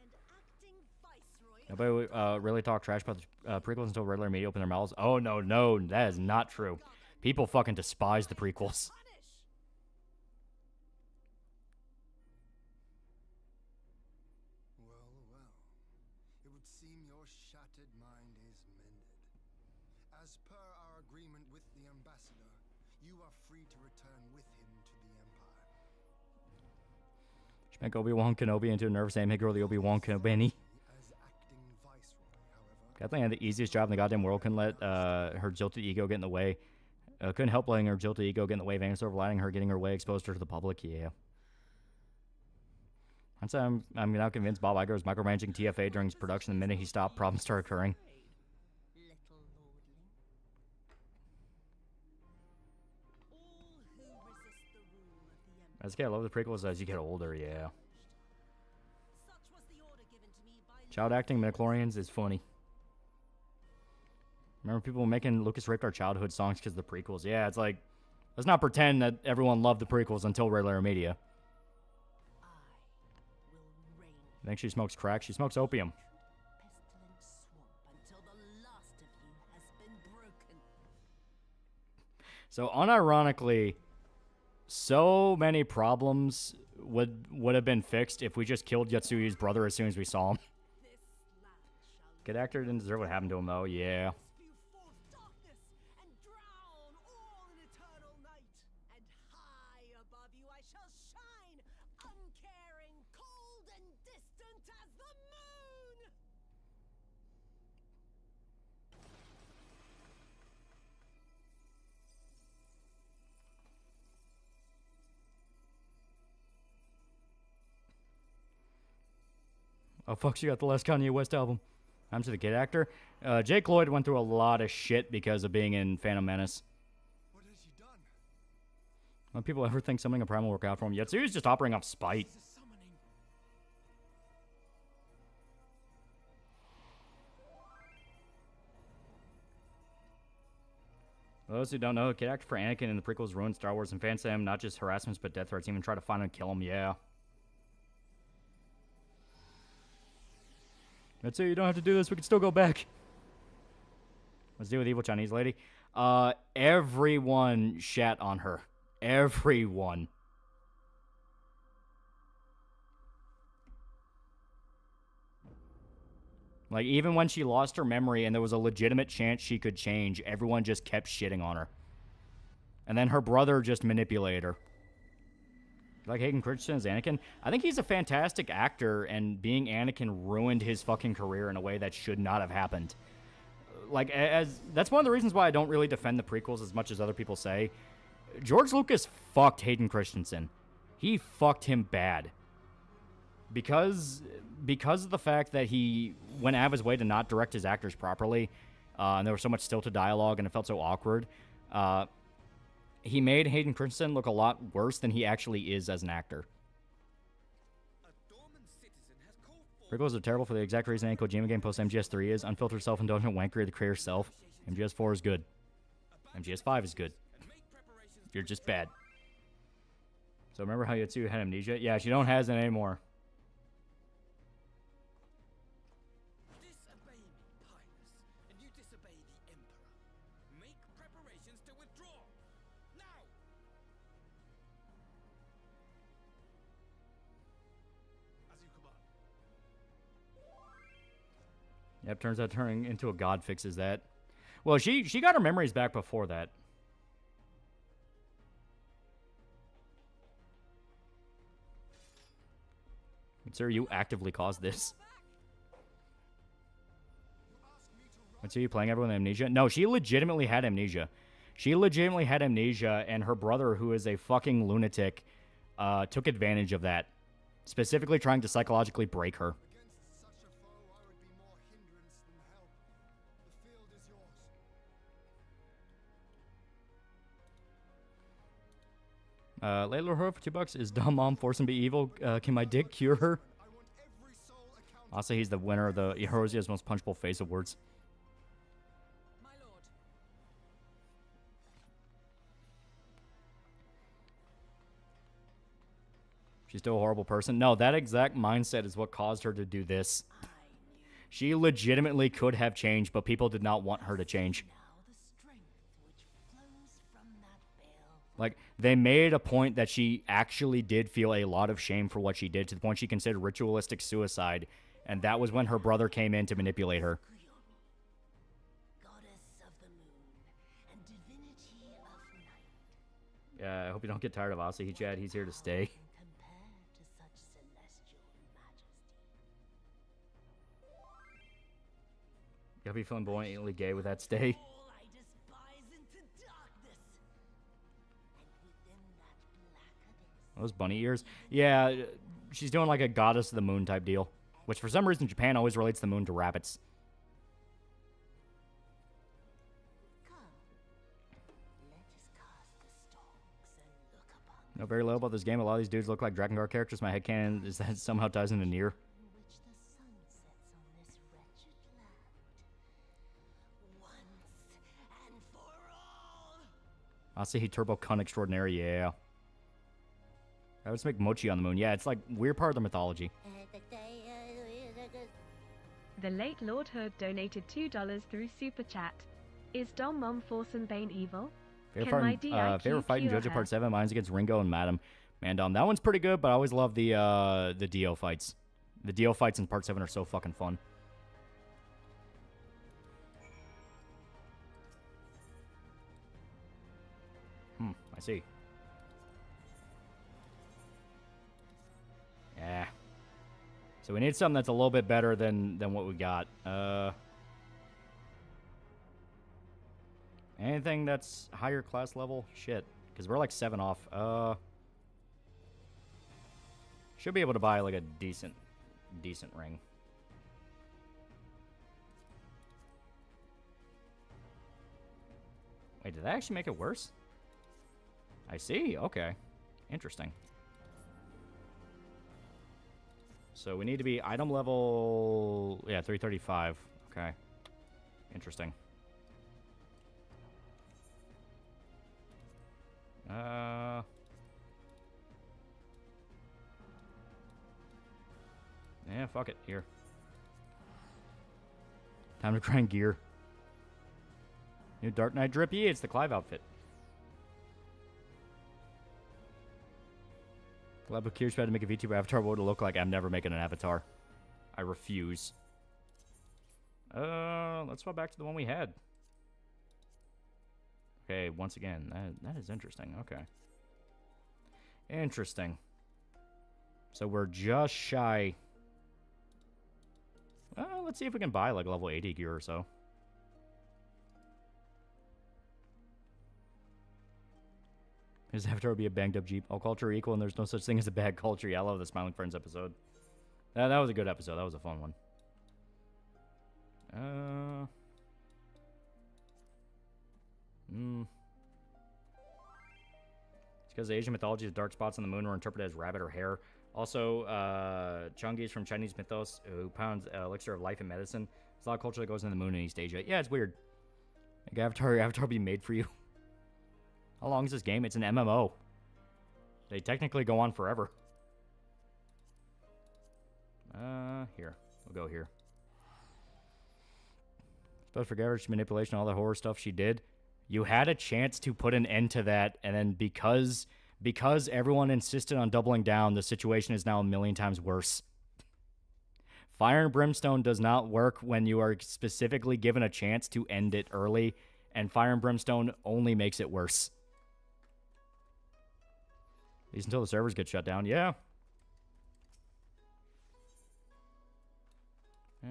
And acting viceroy. Nobody really talk trash about the prequels until regular media open their mouths. Oh, no, no, that is not true. People fucking despise the prequels. Well, well. It would seem your shattered mind is mended. As per our agreement with the ambassador, you are free to return with him to the Empire. She make Obi-Wan Kenobi into a nervous anime girl, the Obi-Wan Kenobi. As acting viceroy, however, Kathleen had the easiest job in the goddamn world. Couldn't let her jilted ego get in the way. Couldn't help letting her jilted ego get in the way of any sort of letting her getting her way exposed her to the public. Yeah. I'm now convinced Bob Iger was micromanaging TFA during his production. The minute he stopped, problems started occurring. Little lordling. All who resist the rule of the Empire. As a kid, I love the prequels as you get older, yeah. Such was the order given to me by Child acting midichlorians is funny. Remember people making Lucas raped our childhood songs because of the prequels? Yeah, it's like, let's not pretend that everyone loved the prequels until regular media. I will reign I think she smokes crack. She smokes opium. pestilent swamp until the last of you has been broken. So unironically, so many problems would have been fixed if we just killed Yatsui's brother as soon as we saw him. This land shall Good actor didn't deserve what happened to him though. Yeah. spew forth darkness and drown all in eternal night. And high above you I shall shine, uncaring, cold and distant as the moon. Oh fuck, she got the last Kanye West album. I'm to the kid actor. Jake Lloyd went through a lot of shit because of being in Phantom Menace. what has he done? When people ever think something a prime will work out for him, Yatsui's just operating off spite. It's a summoning. Those who don't know, kid actor for Anakin in the prequels ruined Star Wars and fans say him not just harassments but death threats, even try to find him and kill him. Yeah. That's it, you don't have to do this, we can still go back. Let's deal with evil Chinese lady. Everyone shat on her. Everyone. Like, even when she lost her memory and there was a legitimate chance she could change, everyone just kept shitting on her. And then her brother just manipulated her. Like Hayden Christensen as Anakin? I think he's a fantastic actor, and being Anakin ruined his fucking career in a way that should not have happened. Like, that's one of the reasons why I don't really defend the prequels as much as other people say. George Lucas fucked Hayden Christensen. He fucked him bad. Because of the fact that he went out of his way to not direct his actors properly, and there was so much stilted dialogue and it felt so awkward, he made Hayden Christensen look a lot worse than he actually is as an actor. Prequels are terrible for the exact reason any Kojima game post MGS3 is. Unfiltered self-indulgent wankery of the creator self. MGS4 is good. MGS5 is good. You're just bad. So remember how Yatsu had amnesia? Yeah, she don't has it anymore. Disobey me, Highness, and you disobey the Emperor. Make preparations to withdraw. Now! As you command. Yep, turns out turning into a god fixes that. Well, she got her memories back before that. Sir, you actively caused this. And so you playing everyone with amnesia? No, she legitimately had amnesia. She legitimately had amnesia, and her brother, who is a fucking lunatic, took advantage of that, specifically trying to psychologically break her. Against such a foe, I would be more hindrance than help. The field is yours. Layla her for $2. Is dumb mom forcing to be evil? Can my dick cure her? I want every soul accountable. Also, he's the winner of the Erosio's Most Punchable Face Awards. My lord. She's still a horrible person. No, that exact mindset is what caused her to do this. She legitimately could have changed, but people did not want her to change. Now the strength which flows from that veil. Like, they made a point that she actually did feel a lot of shame for what she did, to the point she considered ritualistic suicide, and that was when her brother came in to manipulate her. Goddess of the moon and divinity of night. Yeah, I hope you don't get tired of Asa. Chad. He's here to stay. Compare to such celestial majesty. You'll be flamboyantly gay with that stay. All I despise into darkness. And within that black abyss. Those bunny ears? Yeah, she's doing like a goddess of the moon type deal. Which for some reason Japan always relates the moon to rabbits. Come, let us cast the stalks and look upon You know very little about this game. A lot of these dudes look like Drakengard characters. My headcanon is that it somehow ties into Nier. in which the sun sets on this wretched land. Once and for all. Asahi Turbo Kun Extraordinary, yeah. I would just make mochi on the moon. Yeah, it's like weird part of the mythology. The late Lord Hood donated $2 through Super Chat. Is Dom Mom Force and Bane evil? Favorite fight in JoJo Part 7, mine's against Ringo and Madam. Man, Dom, that one's pretty good, but I always love the Dio fights. The Dio fights in Part 7 are so fucking fun. I see. Yeah. So we need something that's a little bit better than what we got. Anything that's higher class level? Shit. Because we're like 7 off. Should be able to buy like a decent ring. Wait, did that actually make it worse? I see. Okay. Interesting. So we need to be item level... Yeah, 335. Okay. Interesting. Yeah, fuck it. Here. Time to grind gear. New Dark Knight drip. Yeah, it's the Clive outfit. Glad Bakir's tried to make a VTuber avatar. What would it look like? I'm never making an avatar. I refuse. Let's go back to the one we had. Okay, once again, that is interesting. Okay. Interesting. So we're just shy. Let's see if we can buy like level 80 gear or so. His avatar would be a banged up Jeep. All culture are equal and there's no such thing as a bad culture. Yeah, I love the Smiling Friends episode. That was a good episode. That was a fun one. It's because the Asian mythology's dark spots on the moon were interpreted as rabbit or hare. Also, Chungi is from Chinese mythos, who pounds elixir of life and medicine. There's a lot of culture that goes in the moon in East Asia. Yeah, it's weird. Like, Avatar be made for you. How long is this game? It's an MMO. They technically go on forever. Here. We'll go here. But for garbage manipulation, all the horror stuff she did, you had a chance to put an end to that, and then because everyone insisted on doubling down, the situation is now a million times worse. Fire and Brimstone does not work when you are specifically given a chance to end it early, and Fire and Brimstone only makes it worse. At least until the servers get shut down. Yeah.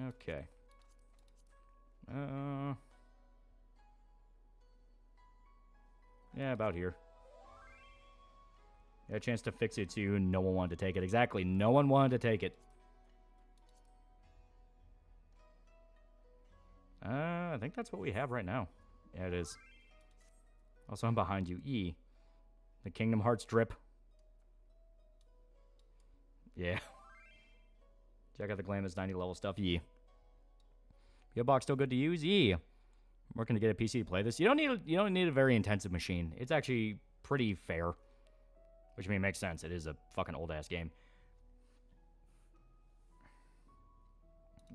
Okay. Yeah, about here. Had a chance to fix it too. No one wanted to take it. Exactly. No one wanted to take it. I think that's what we have right now. Yeah, it is. Also, I'm behind you. E. The Kingdom Hearts drip. Yeah. Check out the Glamorous 90 level stuff. Yeah. PO box still good to use? Yeah. I'm working to get a PC to play this. You don't need a very intensive machine. It's actually pretty fair. Which, I mean, makes sense. It is a fucking old-ass game.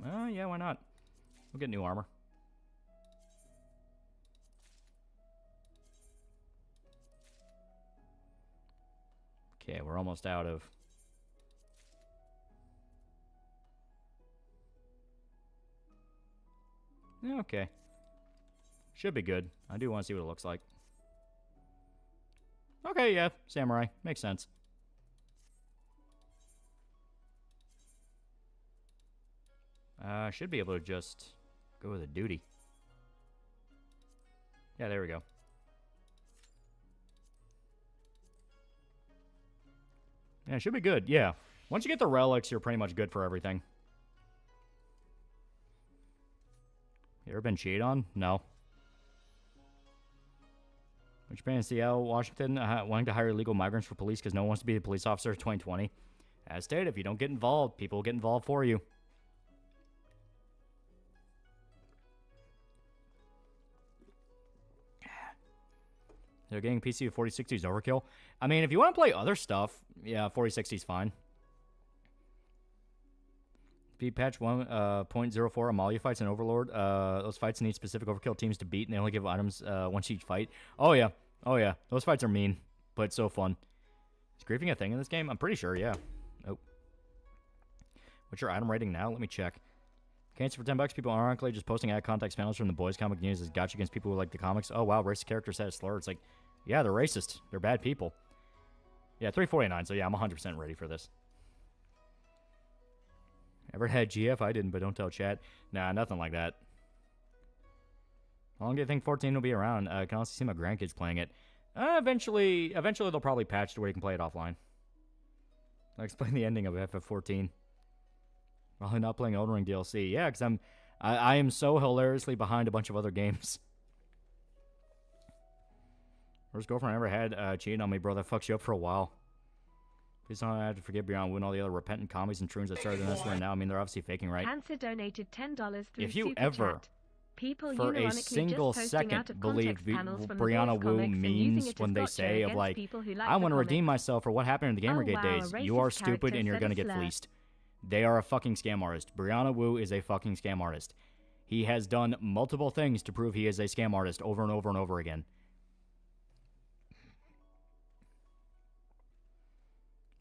Yeah, why not? We'll get new armor. Okay, we're almost out of... Yeah, okay. Should be good. I do want to see what it looks like. Okay, yeah, samurai. Makes sense. Should be able to just go with a duty. Yeah, there we go. Yeah, it should be good. Yeah. Once you get the relics, you're pretty much good for everything. You ever been cheated on? No. Which band in Seattle, Washington, wanting to hire illegal migrants for police because no one wants to be a police officer in 2020. As stated, if you don't get involved, people will get involved for you. They're getting PC with 4060 is overkill. I mean, if you want to play other stuff, yeah, 4060 is fine. Speed patch 1.04 Amalia fights and Overlord. Those fights need specific overkill teams to beat, and they only give items once each fight. Oh, yeah. Oh, yeah. Those fights are mean, but it's so fun. Is griefing a thing in this game? I'm pretty sure, yeah. Oh. What's your item rating now? Let me check. Cancer for $10. People ironically just posting ad context panels from the boys comic news as gotcha against people who like the comics. Oh, wow. Racist character said a slur. It's like, yeah, they're racist. They're bad people. Yeah, 349. So, yeah, I'm 100% ready for this. Ever had GF? I didn't, but don't tell chat. Nah, nothing like that. How long do you think 14 will be around? I can also see my grandkids playing it. Eventually they'll probably patch to where you can play it offline. I'll explain the ending of FF14. Probably not playing Elden Ring DLC. Yeah, because I am so hilariously behind a bunch of other games. Worst girlfriend I ever had cheating on me, bro. That fucks you up for a while. Please don't have to forget Beyond Win all the other repentant commies and troons that started in this one now. I mean, they're obviously faking, right? Cancer donated $10 through If you Super ever, Chat. People for a single second, believe Brianna Wu means when they say of like, I want to redeem myself for what happened in the Gamergate days, you are stupid and you're going to get fleeced. They are a fucking scam artist. Brianna Wu is a fucking scam artist. He has done multiple things to prove he is a scam artist over and over and over again.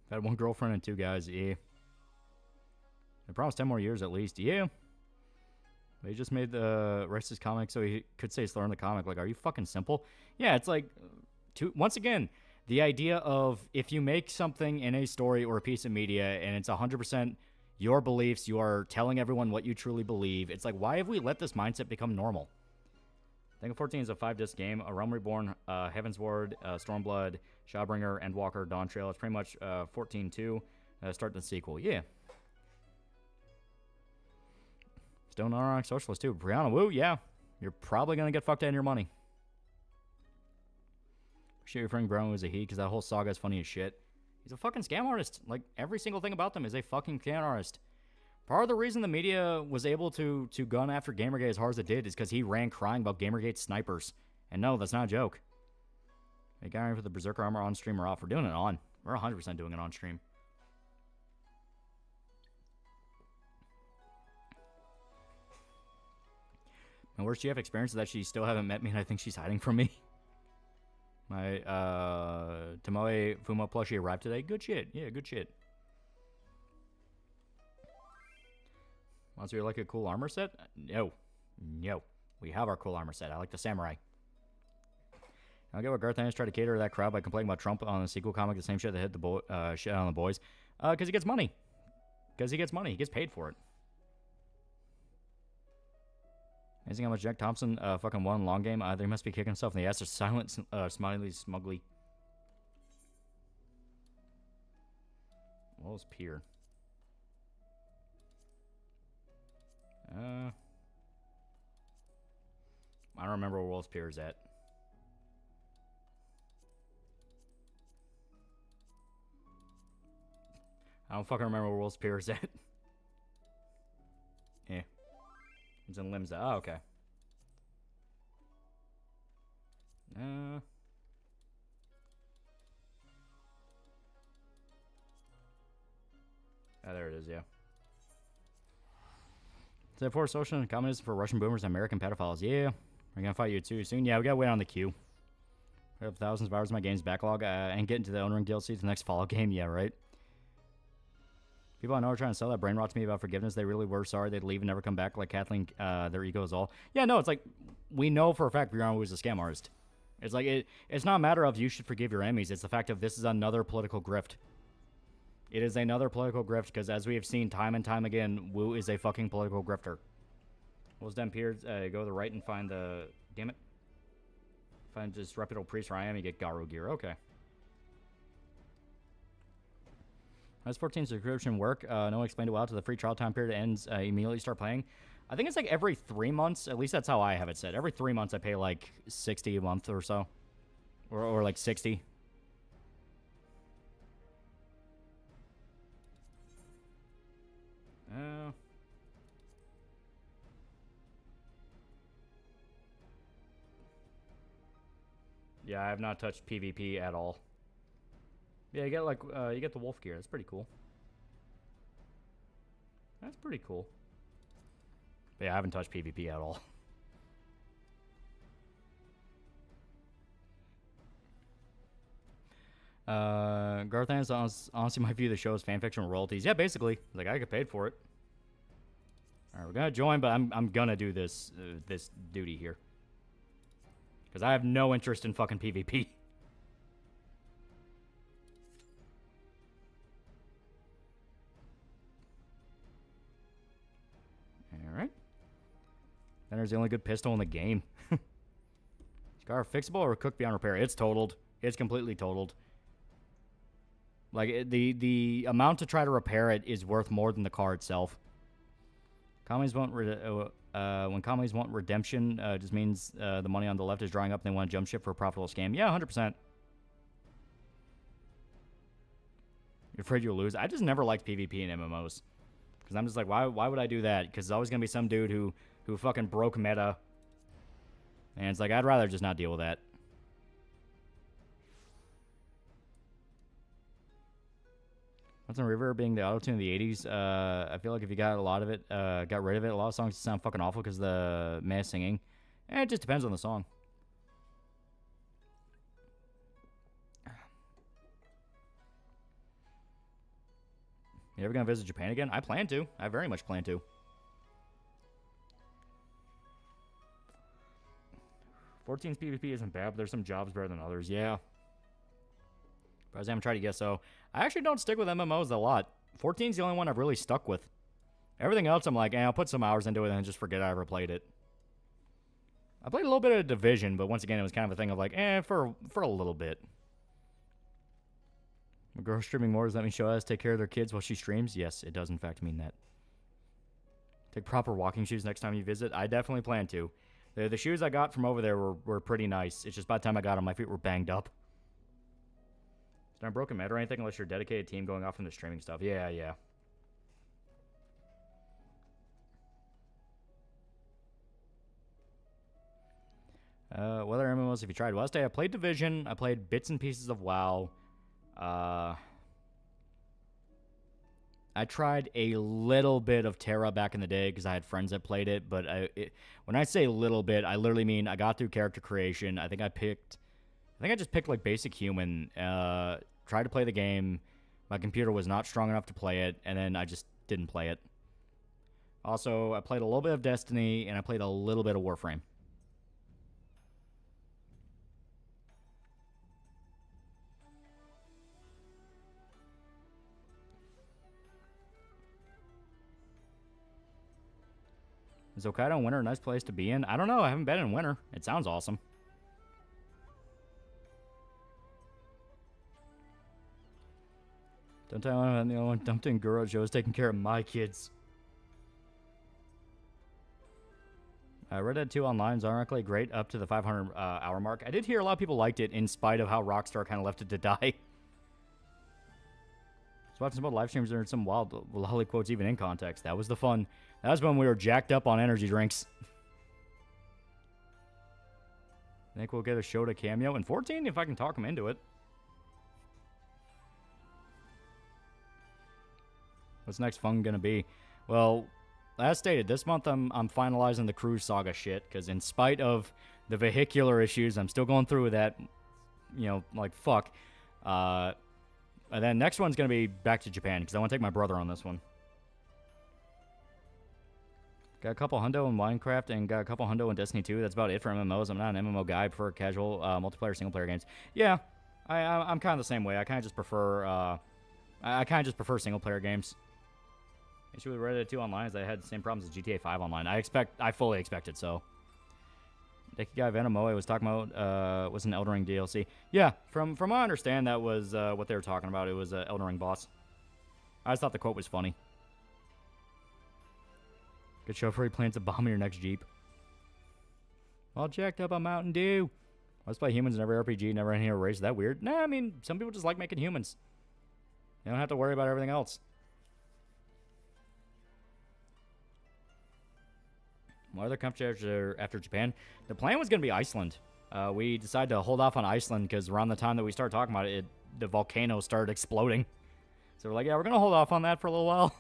I've had one girlfriend and 2 guys. Yeah. I promised 10 more years at least. Yeah. They just made the racist comic so he could say slur in the comic. Like, are you fucking simple? Yeah, it's like, once again, the idea of if you make something in a story or a piece of media and it's 100% your beliefs, you are telling everyone what you truly believe. It's like, why have we let this mindset become normal? Think of 14 is a 5-disc game. A Realm Reborn, Heaven's Ward, Stormblood, Shadowbringer, Endwalker, Dawn Trail. It's pretty much 14-2. Start the sequel. Yeah. Stone Ironic Socialist, too. Brianna Wu, yeah. You're probably going to get fucked out of your money. Appreciate your friend Brown was a he, because that whole saga is funny as shit. He's a fucking scam artist. Like, every single thing about them is a fucking scam artist. Part of the reason the media was able to gun after Gamergate as hard as it did is because he ran crying about Gamergate snipers. And no, that's not a joke. Hey, guy for the Berserker armor on stream or off? We're doing it on. We're 100% doing it on stream. My worst GF experience is that she still haven't met me and I think she's hiding from me. My Tomoe Fumo plushie arrived today. Good shit. Yeah, good shit. So you like a cool armor set? No. No. We have our cool armor set. I like the samurai. I'll get what Garth Ennis tried to cater to that crowd by complaining about Trump on the sequel comic, the same shit that hit the shit on the boys. Because he gets money. Because he gets money. He gets paid for it. Amazing how much Jack Thompson fucking won long game. They must be kicking himself in the ass. Or silent, smiley, smugly. What was Pier? I don't remember where Wolf's Pier is at. I don't fucking remember where Wolf's Pier is at. Yeah. It's in Limsa. Oh, okay. Oh, there it is, yeah. Is that for social communism for Russian boomers and American pedophiles? Yeah. We're gonna fight you too soon. Yeah, we gotta wait on the queue. I have thousands of hours in my game's backlog and get into the Elden Ring DLC to the next Fallout game. Yeah, right. People I know are trying to sell that brain rot to me about forgiveness. They really were sorry they'd leave and never come back, like Kathleen, their ego is all. Yeah, no, it's like, we know for a fact Brianna was a scam artist. It's like, it's not a matter of you should forgive your enemies. It's the fact of this is another political grift. It is another political grift, because as we have seen time and time again, Wu is a fucking political grifter. Wolves Den Piers, go to the right and find the... Damn it. Find this reputable priest where I am, you get Garu gear. Okay. How does 14 subscription work? No one explained it well. To the free trial time period ends, immediately start playing. I think it's like every 3 months. At least that's how I have it set. Every 3 months I pay like 60 a month or so. Or like 60. Yeah, I have not touched PvP at all. Yeah, you get like you get the wolf gear. That's pretty cool. That's pretty cool. But yeah, I haven't touched PvP at all. Garth honestly might view the show as fanfiction royalties. Yeah, basically. Like, I get paid for it. Alright, we're gonna join, but I'm gonna do this this duty here. Because I have no interest in fucking PvP. Alright. There's the only good pistol in the game. Scar fixable or cooked beyond repair? It's totaled. It's completely totaled. Like, the amount to try to repair it is worth more than the car itself. Commies won't... when commies want redemption, just means the money on the left is drying up and they want to jump ship for a profitable scam. Yeah, 100%. You're afraid you'll lose? I just never liked PvP in MMOs. Because I'm just like, why would I do that? Because there's always going to be some dude who fucking broke meta. And it's like, I'd rather just not deal with that. What's in River being the auto-tune of the 80s? I feel like if you got a lot of it, got rid of it, a lot of songs sound fucking awful because of the meh singing. It just depends on the song. You ever gonna visit Japan again? I plan to. I very much plan to. 14's PvP isn't bad, but there's some jobs better than others. Yeah. But I'm trying to guess. So I actually don't stick with MMOs a lot. 14's the only one I've really stuck with. Everything else, I'm like, I'll put some hours into it and just forget I ever played it. I played a little bit of Division, but once again, it was kind of a thing of like, for a little bit. My girl streaming more, does that mean she'll have to take care of their kids while she streams? Yes, it does in fact mean that. Take proper walking shoes next time you visit? I definitely plan to. The shoes I got from over there were pretty nice. It's just by the time I got them, my feet were banged up. It's not broken meta or anything unless you're a dedicated team going off from the streaming stuff. Yeah. What other MMOs have you tried? Well, I played Division. I played bits and pieces of WoW. I tried a little bit of Terra back in the day because I had friends that played it. But when I say little bit, I literally mean I got through character creation. I think I just picked like basic human. Tried to play the game. My computer was not strong enough to play it, and then I just didn't play it. Also, I played a little bit of Destiny, and I played a little bit of Warframe. Is Hokkaido in winter a nice place to be in? I don't know. I haven't been in winter. It sounds awesome. Don't tell anyone I'm the only one dumped in Guro Joe's taking care of my kids. Red Dead 2 Online is ironically great up to the 500 hour mark. I did hear a lot of people liked it in spite of how Rockstar kind of left it to die. I was watching some old live streams and heard some wild lolly quotes even in context. That was the fun. That was when we were jacked up on energy drinks. I think we'll get a Shota cameo in 14 if I can talk him into it. What's next fun gonna be? Well, as stated, this month I'm finalizing the Cruise Saga shit, because in spite of the vehicular issues, I'm still going through with that, you know, like, fuck. And then next one's gonna be back to Japan, because I want to take my brother on this one. Got a couple hundo in Minecraft, and got a couple hundo in Destiny 2. That's about it for MMOs. I'm not an MMO guy. I prefer casual, multiplayer, single-player games. Yeah, I'm kind of the same way. I kind of just prefer, single-player games. Issue with Red Dead 2 Online is I had the same problems as GTA 5 Online. I fully expected so. Decky Guy Venomoe was talking about was an Elden Ring DLC. Yeah, from what I understand, that was what they were talking about. It was an Elden Ring boss. I just thought the quote was funny. Good show for he plants a bomb in your next Jeep. All jacked up on Mountain Dew. Let's play humans in every RPG, never any race. Is that weird? Nah, I mean, some people just like making humans. You don't have to worry about everything else. What other countries after Japan? The plan was going to be Iceland. We decided to hold off on Iceland because around the time that we started talking about it, the volcano started exploding. So we're like, yeah, we're going to hold off on that for a little while.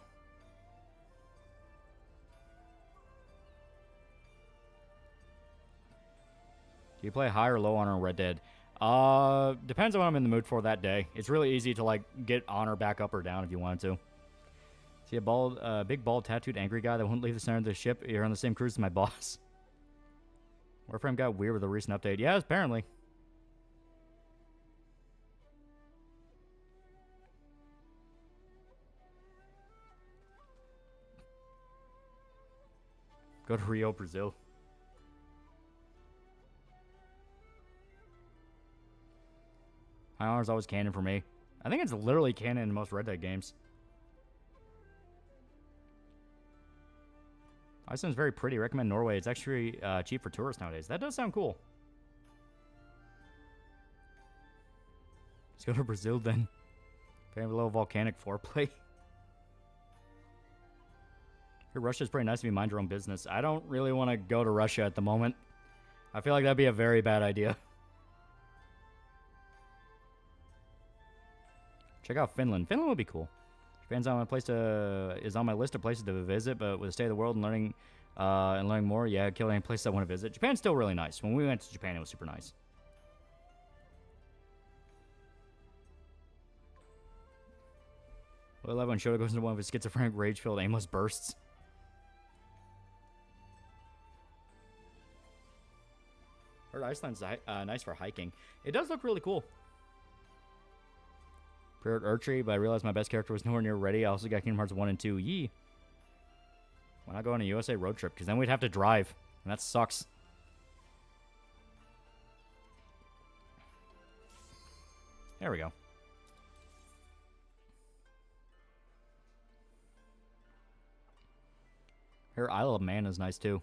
Do you play high or low honor in Red Dead? Depends on what I'm in the mood for that day. It's really easy to, like, get honor back up or down if you wanted to. See a bald, big, bald, tattooed, angry guy that won't leave the center of the ship. You're on the same cruise as my boss. Warframe got weird with a recent update. Yeah, apparently. Go to Rio, Brazil. High honor's always canon for me. I think it's literally canon in most Red Dead games. Iceland's very pretty. Recommend Norway. It's actually cheap for tourists nowadays. That does sound cool. Let's go to Brazil then. Can I have a little volcanic foreplay? Russia's pretty nice if you mind your own business. I don't really want to go to Russia at the moment. I feel like that'd be a very bad idea. Check out Finland. Finland would be cool. Japan's on my place to is on my list of places to visit, but with the state of the world and learning more, yeah, kill any place I want to visit. Japan's still really nice. When we went to Japan, it was super nice. Well, I love when Shota goes into one of his schizophrenic, rage-filled, aimless bursts. Heard Iceland's nice for hiking. It does look really cool. Prepared archery, but I realized my best character was nowhere near ready. I also got Kingdom Hearts 1 and 2. Yee. Why not go on a USA road trip? Because then we'd have to drive, and that sucks. There we go. Here, Isle of Man is nice, too.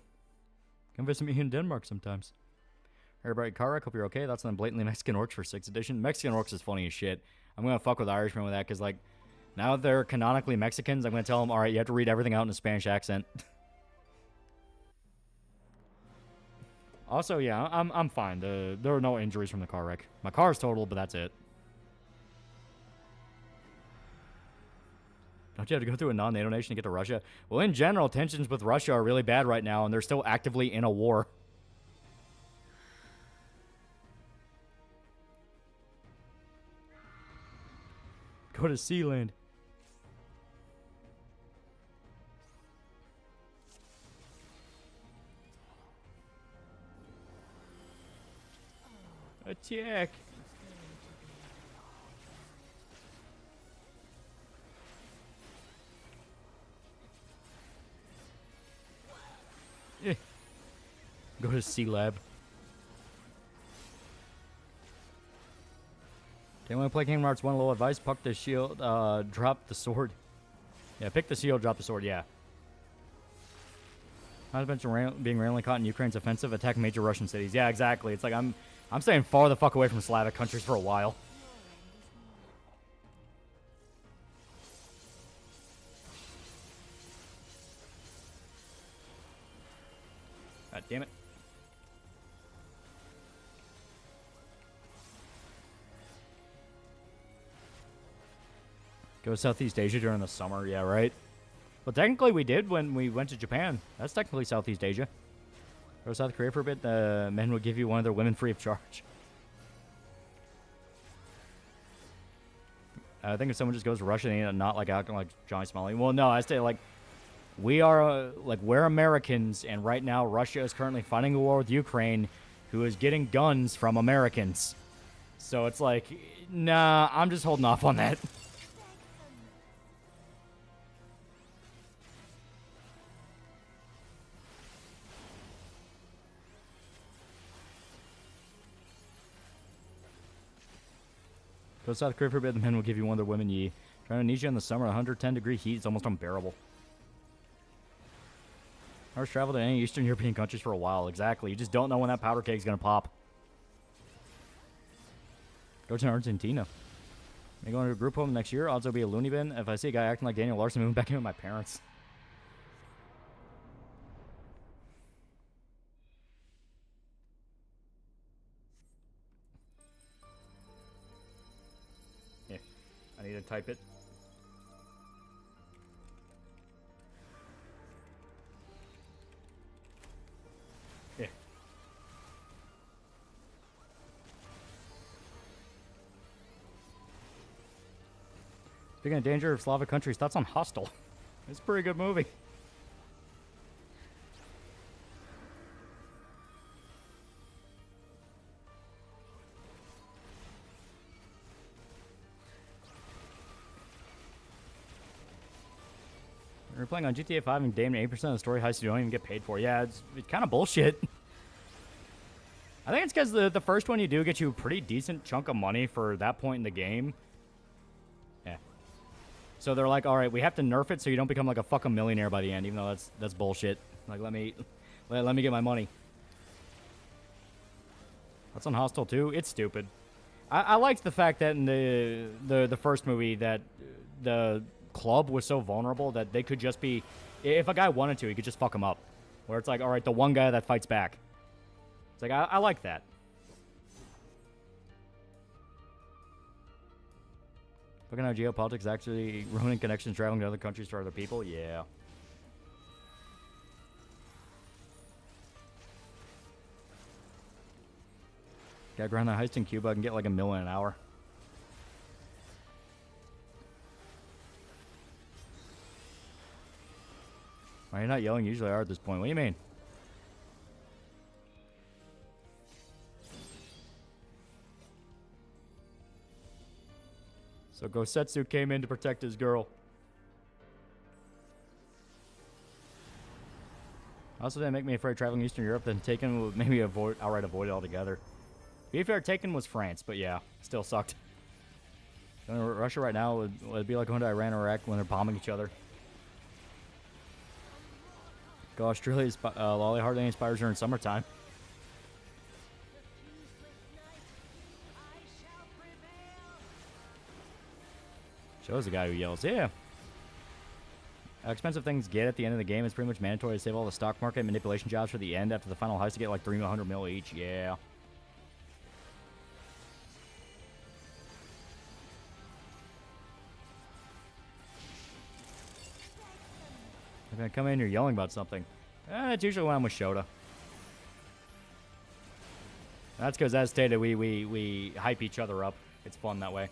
Come visit me in Denmark sometimes. Everybody, car wreck, hope you're okay. That's on Blatantly Mexican Orcs for 6th edition. Mexican Orcs is funny as shit. I'm going to fuck with Irishmen with that, because, like, now that they're canonically Mexicans, I'm going to tell them, alright, you have to read everything out in a Spanish accent. Also, yeah, I'm fine. There are no injuries from the car wreck. My car's totaled, but that's it. Don't you have to go through a non-NATO nation to get to Russia? Well, in general, tensions with Russia are really bad right now, and they're still actively in a war. Go to Sealand. Attack. Go to C-Lab. Okay, when I play Kingdom Hearts 1, little advice, puck the shield, drop the sword. Yeah, pick the shield, drop the sword, yeah. Not to mention being randomly caught in Ukraine's offensive, attack major Russian cities. Yeah, exactly. It's like I'm staying far the fuck away from Slavic countries for a while. God damn it. Go to Southeast Asia during the summer, yeah, right? Well, technically we did when we went to Japan. That's technically Southeast Asia. Go to South Korea for a bit, the men will give you one of their women free of charge. I think if someone just goes to Russia, they not like acting like Johnny Smiley. Well, no, I say like we are like we're Americans, and right now Russia is currently fighting a war with Ukraine, who is getting guns from Americans. So it's like, nah, I'm just holding off on that. Go to South Korea for a bit, the men will give you one of their women ye. Trying to Indonesia in the summer, 110-degree heat, it's almost unbearable. I was traveled to any Eastern European countries for a while, exactly. You just don't know when that powder keg is going to pop. Go to Argentina. Maybe going to a group home next year, odds will be a loony bin. If I see a guy acting like Daniel Larson, moving back in with my parents. I need to type it. Yeah. Speaking of danger of Slavic countries, thoughts on Hostel? It's a pretty good movie. We're playing on GTA 5 and damn 8% of the story heists you don't even get paid for. Yeah, it's kind of bullshit. I think it's because the first one you do gets you a pretty decent chunk of money for that point in the game. Yeah. So they're like, all right, we have to nerf it so you don't become like a fucking millionaire by the end, even though that's bullshit. Like, let me get my money. That's on Hostel 2. It's stupid. I liked the fact that in the first movie that the club was so vulnerable that they could just be, if a guy wanted to, he could just fuck him up. Where it's like, all right, the one guy that fights back. It's like, I like that. Looking at how geopolitics actually ruining connections, traveling to other countries for other people. Yeah. Gotta grind that heist in Cuba and get like $1 million an hour. Why are you not yelling? Usually are at this point. What do you mean? So Gosetsu came in to protect his girl. Also didn't make me afraid traveling Eastern Europe, then Taken would maybe outright avoid it altogether. To be fair, Taken was France, but yeah, still sucked. Going to Russia right now would be like going to Iran or Iraq when they're bombing each other. Go Australia, Lolly hardly inspires her in summertime. Shows the guy who yells, yeah. How expensive things get at the end of the game is pretty much mandatory to save all the stock market manipulation jobs for the end after the final heist to get like 300 mil each. Yeah. If I come in here yelling about something, that's usually when I'm with Shota. That's because, as stated, we hype each other up. It's fun that way.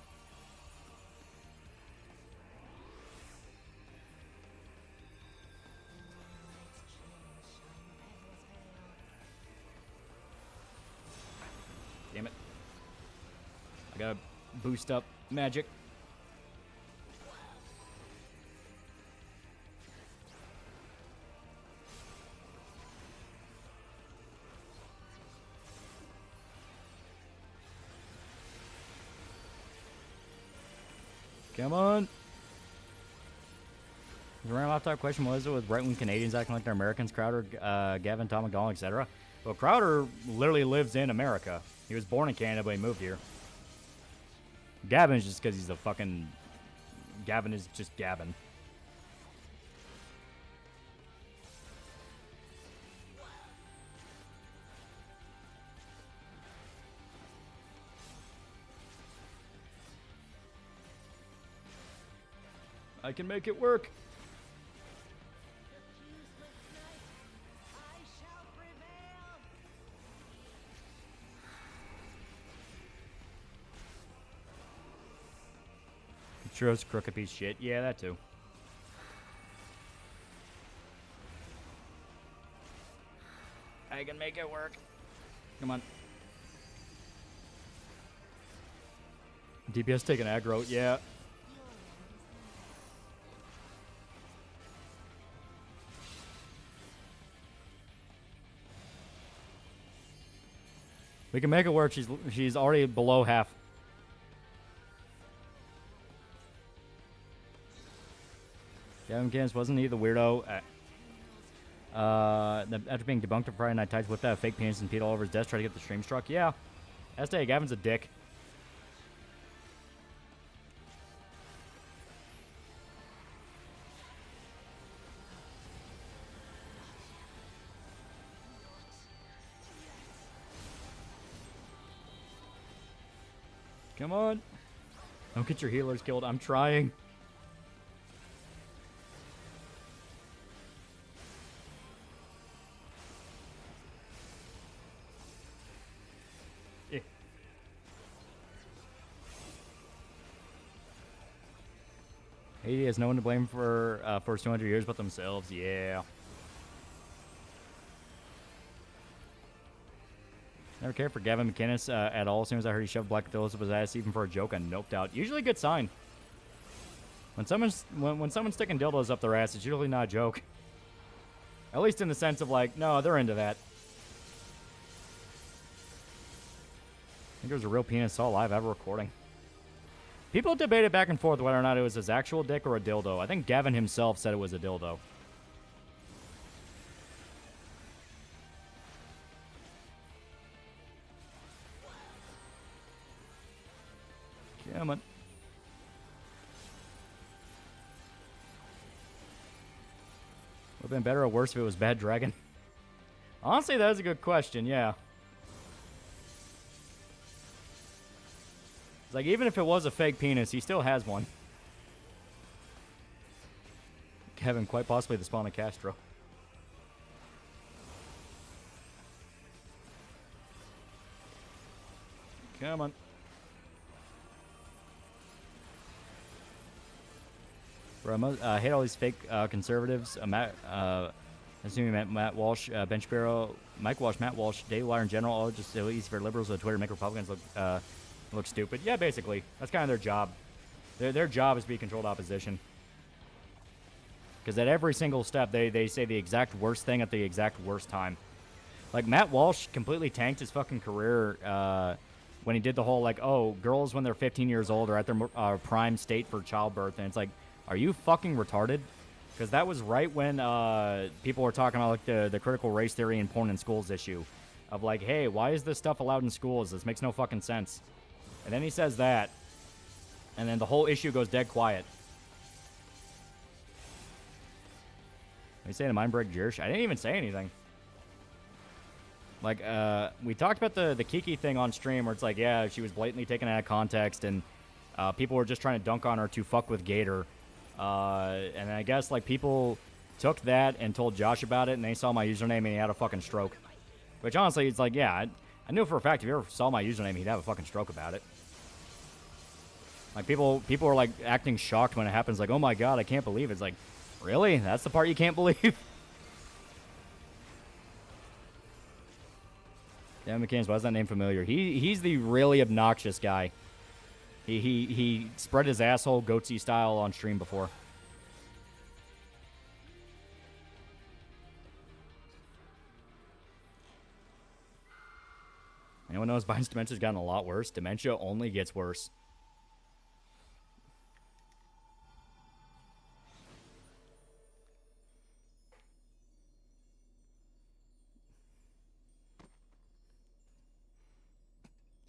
Damn it. I gotta boost up magic. Come on. The random off-top question was it with right-wing Canadians acting like they're Americans? Crowder, Gavin, Tom McDonald, etc. Well, Crowder literally lives in America. He was born in Canada, but he moved here. Gavin is just because he's a fucking... Gavin is just Gavin. I can make it work. Churros, crooked piece of shit. Yeah, that too. I can make it work. Come on. DPS taking aggro. Yeah. We can make it work. She's already below half. Gavin Cairns, wasn't he the weirdo? After being debunked on Friday Night Tights, whipped out a fake penis and peed all over his desk, tried to get the stream struck. Yeah. SDA, Gavin's a dick. Come on. Don't get your healers killed. I'm trying. Haiti has no one to blame for first 200 years but themselves. Yeah. Never cared for Gavin McInnes at all. As soon as I heard he shoved Black Phillips up his ass, even for a joke, I noped out. Usually a good sign. When someone's sticking dildos up their ass, it's usually not a joke. At least in the sense of like, no, they're into that. I think it was a real penis saw live ever recording. People debated back and forth whether or not it was his actual dick or a dildo. I think Gavin himself said it was a dildo. Come on. Would have been better or worse if it was Bad Dragon. Honestly, that is a good question, yeah. It's like, even if it was a fake penis, he still has one. Kevin, quite possibly the spawn of Castro. Come on. Bro, I hate all these fake conservatives. Assuming Matt Walsh, Ben Shapiro, Mike Walsh, Matt Walsh, Dave Wire in general, all just so easy for liberals on Twitter to make Republicans look stupid. Yeah, basically. That's kind of their job. Their job is to be controlled opposition. Because at every single step, they say the exact worst thing at the exact worst time. Like, Matt Walsh completely tanked his fucking career when he did the whole, like, oh, girls when they're 15 years old are at their prime state for childbirth. And it's like, are you fucking retarded? Because that was right when people were talking about like the critical race theory and porn in schools issue. Of like, hey, why is this stuff allowed in schools? This makes no fucking sense. And then he says that. And then the whole issue goes dead quiet. Are you saying a mind break Jersh? I didn't even say anything. Like, we talked about the Kiki thing on stream where it's like, yeah, she was blatantly taken out of context and people were just trying to dunk on her to fuck with Gator. And I guess, like, people took that and told Josh about it, and they saw my username, and he had a fucking stroke. Which, honestly, it's like, yeah, I knew for a fact if you ever saw my username, he'd have a fucking stroke about it. Like, people are, like, acting shocked when it happens, like, oh my god, I can't believe it. It's like, really? That's the part you can't believe? Yeah, McCain's, why is that name familiar? He's the really obnoxious guy. He spread his asshole goatsy style on stream before. Anyone knows Biden's dementia's gotten a lot worse? Dementia only gets worse.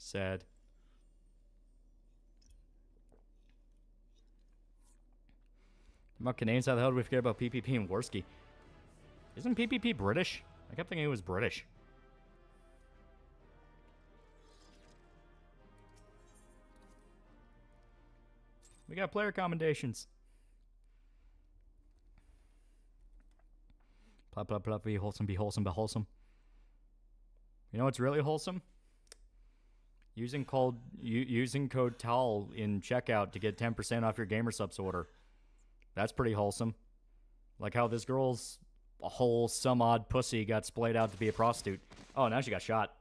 Sad. About Canadians, how the hell did we forget about PPP and Worski? Isn't PPP British? I kept thinking it was British. We got player commendations. Plop, plop, plop, be wholesome, be wholesome, be wholesome. You know what's really wholesome? Using code TAL in checkout to get 10% off your gamer subs order. That's pretty wholesome. Like how this girl's whole some odd pussy got splayed out to be a prostitute. Oh, now she got shot.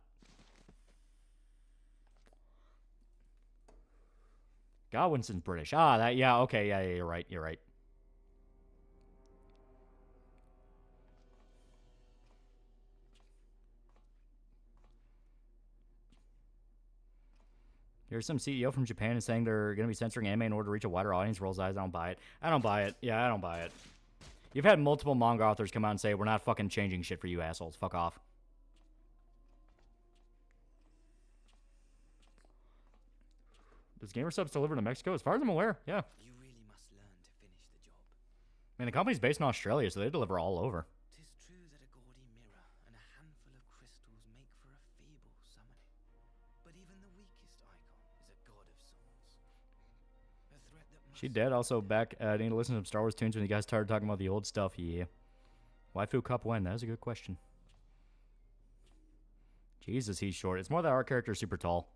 Godwinson's British. Ah, that, yeah, okay, yeah, you're right, you're right. There's some CEO from Japan is saying they're going to be censoring anime in order to reach a wider audience. Rolls eyes. I don't buy it. I don't buy it. Yeah, I don't buy it. You've had multiple manga authors come out and say, we're not fucking changing shit for you assholes. Fuck off. Does Gamer Subs deliver to Mexico? As far as I'm aware, yeah. You really must learn to finish the job. I mean, the company's based in Australia, so they deliver all over. 'Tis true that a gaudy mirror and a handful of crystals make for a feeble summoning. But even the weakest icon is a god of sorts. A threat that must She dead. Also back. I need to listen to some Star Wars tunes when you guys started talking about the old stuff. Yeah. Waifu Cup when? That was a good question. Jesus, he's short. It's more that our character is super tall.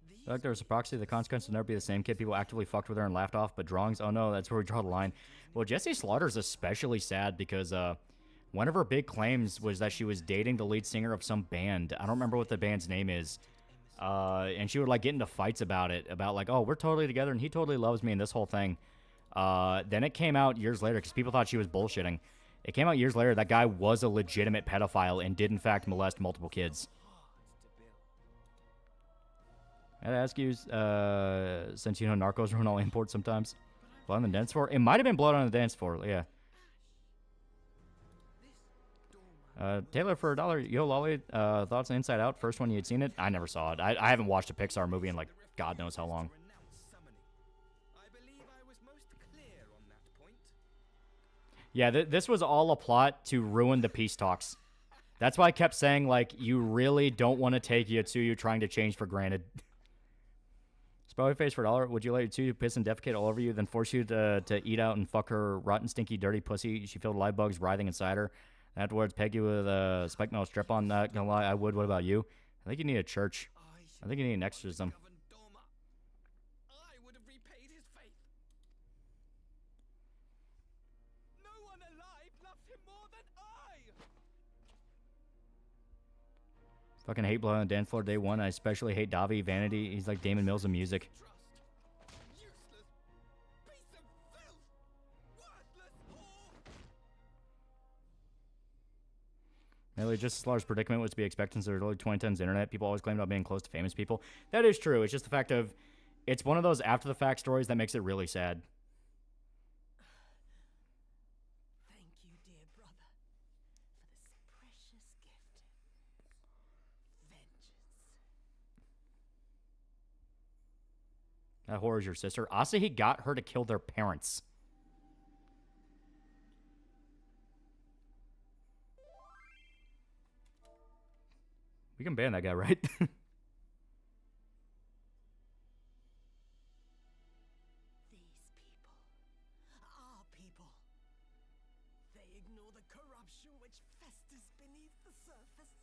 I feel like there was a proxy. The consequence will never be the same. Kid people actively fucked with her and laughed off, but drawings, oh no, that's where we draw the line. Well, Jessie Slaughter's especially sad because one of her big claims was that she was dating the lead singer of some band. I don't remember what the band's name is. And she would like get into fights about it, about like, oh, we're totally together and he totally loves me and this whole thing. Then it came out years later because people thought she was bullshitting. It came out years later that guy was a legitimate pedophile and did in fact molest multiple kids. I'd ask you, since you know Narcos run all imports sometimes. Blood on the dance floor? It might have been Blood on the dance floor, yeah. Taylor for $1. Yo, Lolly, thoughts on Inside Out? First one you had seen it? I never saw it. I haven't watched a Pixar movie in like God knows how long. Yeah, this was all a plot to ruin the peace talks. That's why I kept saying, like, you really don't want to take Yotsuyu trying to change for granted. Spelly face for $1. Would you let Yotsuyu piss and defecate all over you, then force you to eat out and fuck her rotten, stinky, dirty pussy? She filled live bugs writhing inside her. And afterwards, peg you with a spike nose strip on. Not gonna lie, I would. What about you? I think you need a church. I think you need an exorcism. Fucking hate Blood on the dance floor day one. I especially hate Davi Vanity. He's like Damon Mills of music. Really, just as large predicament was to be expected since there's early 2010s internet. People always claimed about being close to famous people. That is true. It's just the fact of, it's one of those after the fact stories that makes it really sad. That whore is your sister. Asahi got her to kill their parents. We can ban that guy, right? These people, our people, they ignore the corruption which festers beneath the surface.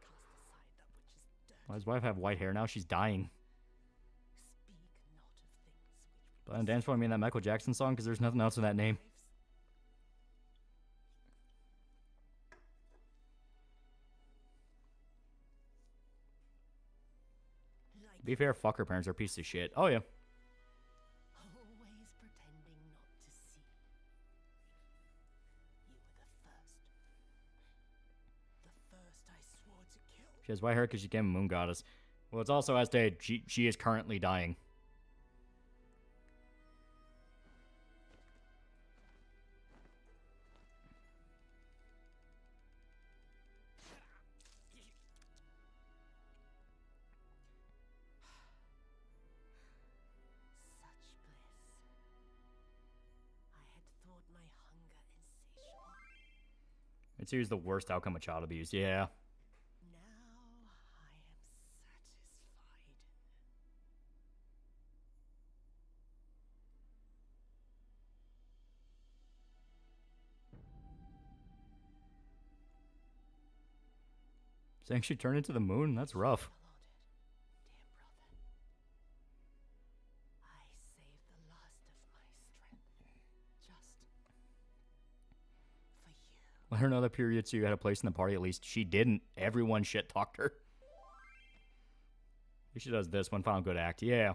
Cast aside that which is dirt. Well, his wife have white hair now. She's dying. But on dance floor, I mean that Michael Jackson song because there's nothing else in that name. To be fair, fuck her parents are a piece of shit. Oh, yeah. Always pretending not to see. You were the first I swore to kill. She has white hair because she became a moon goddess. Well, it's also as stated, she is currently dying. Let's use the worst outcome of child abuse. Yeah. Now I am satisfied. Saying she turned into the moon? That's rough. Dear brother, I saved the last of my strength just for you. Let her know that period 2 had a place in the party. At least she didn't. Everyone shit talked her. She does this one final good act. Yeah.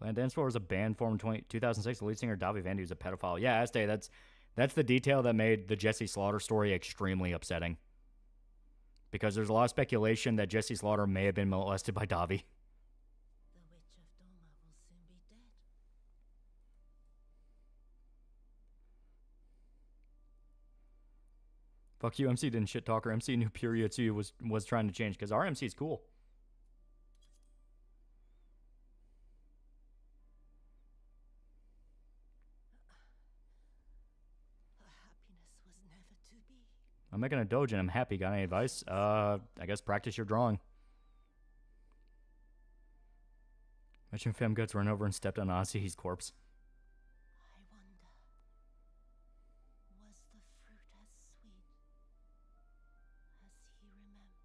Land Dance Floor was a band formed in 2006. The lead singer Davi Vandy was a pedophile. Yeah, Este, that's the detail that made the Jesse Slaughter story extremely upsetting. Because there's a lot of speculation that Jesse Slaughter may have been molested by Davi. The Witch of Doma will soon be dead. Fuck you, MC didn't shit talk her. MC knew period 2 was trying to change because our MC is cool. I'm making a doge and I'm happy. Got any advice? I guess practice your drawing. Imagine Fem Guts ran over and stepped on Ozzy's corpse. I wonder, was the fruit as sweet as he remembered?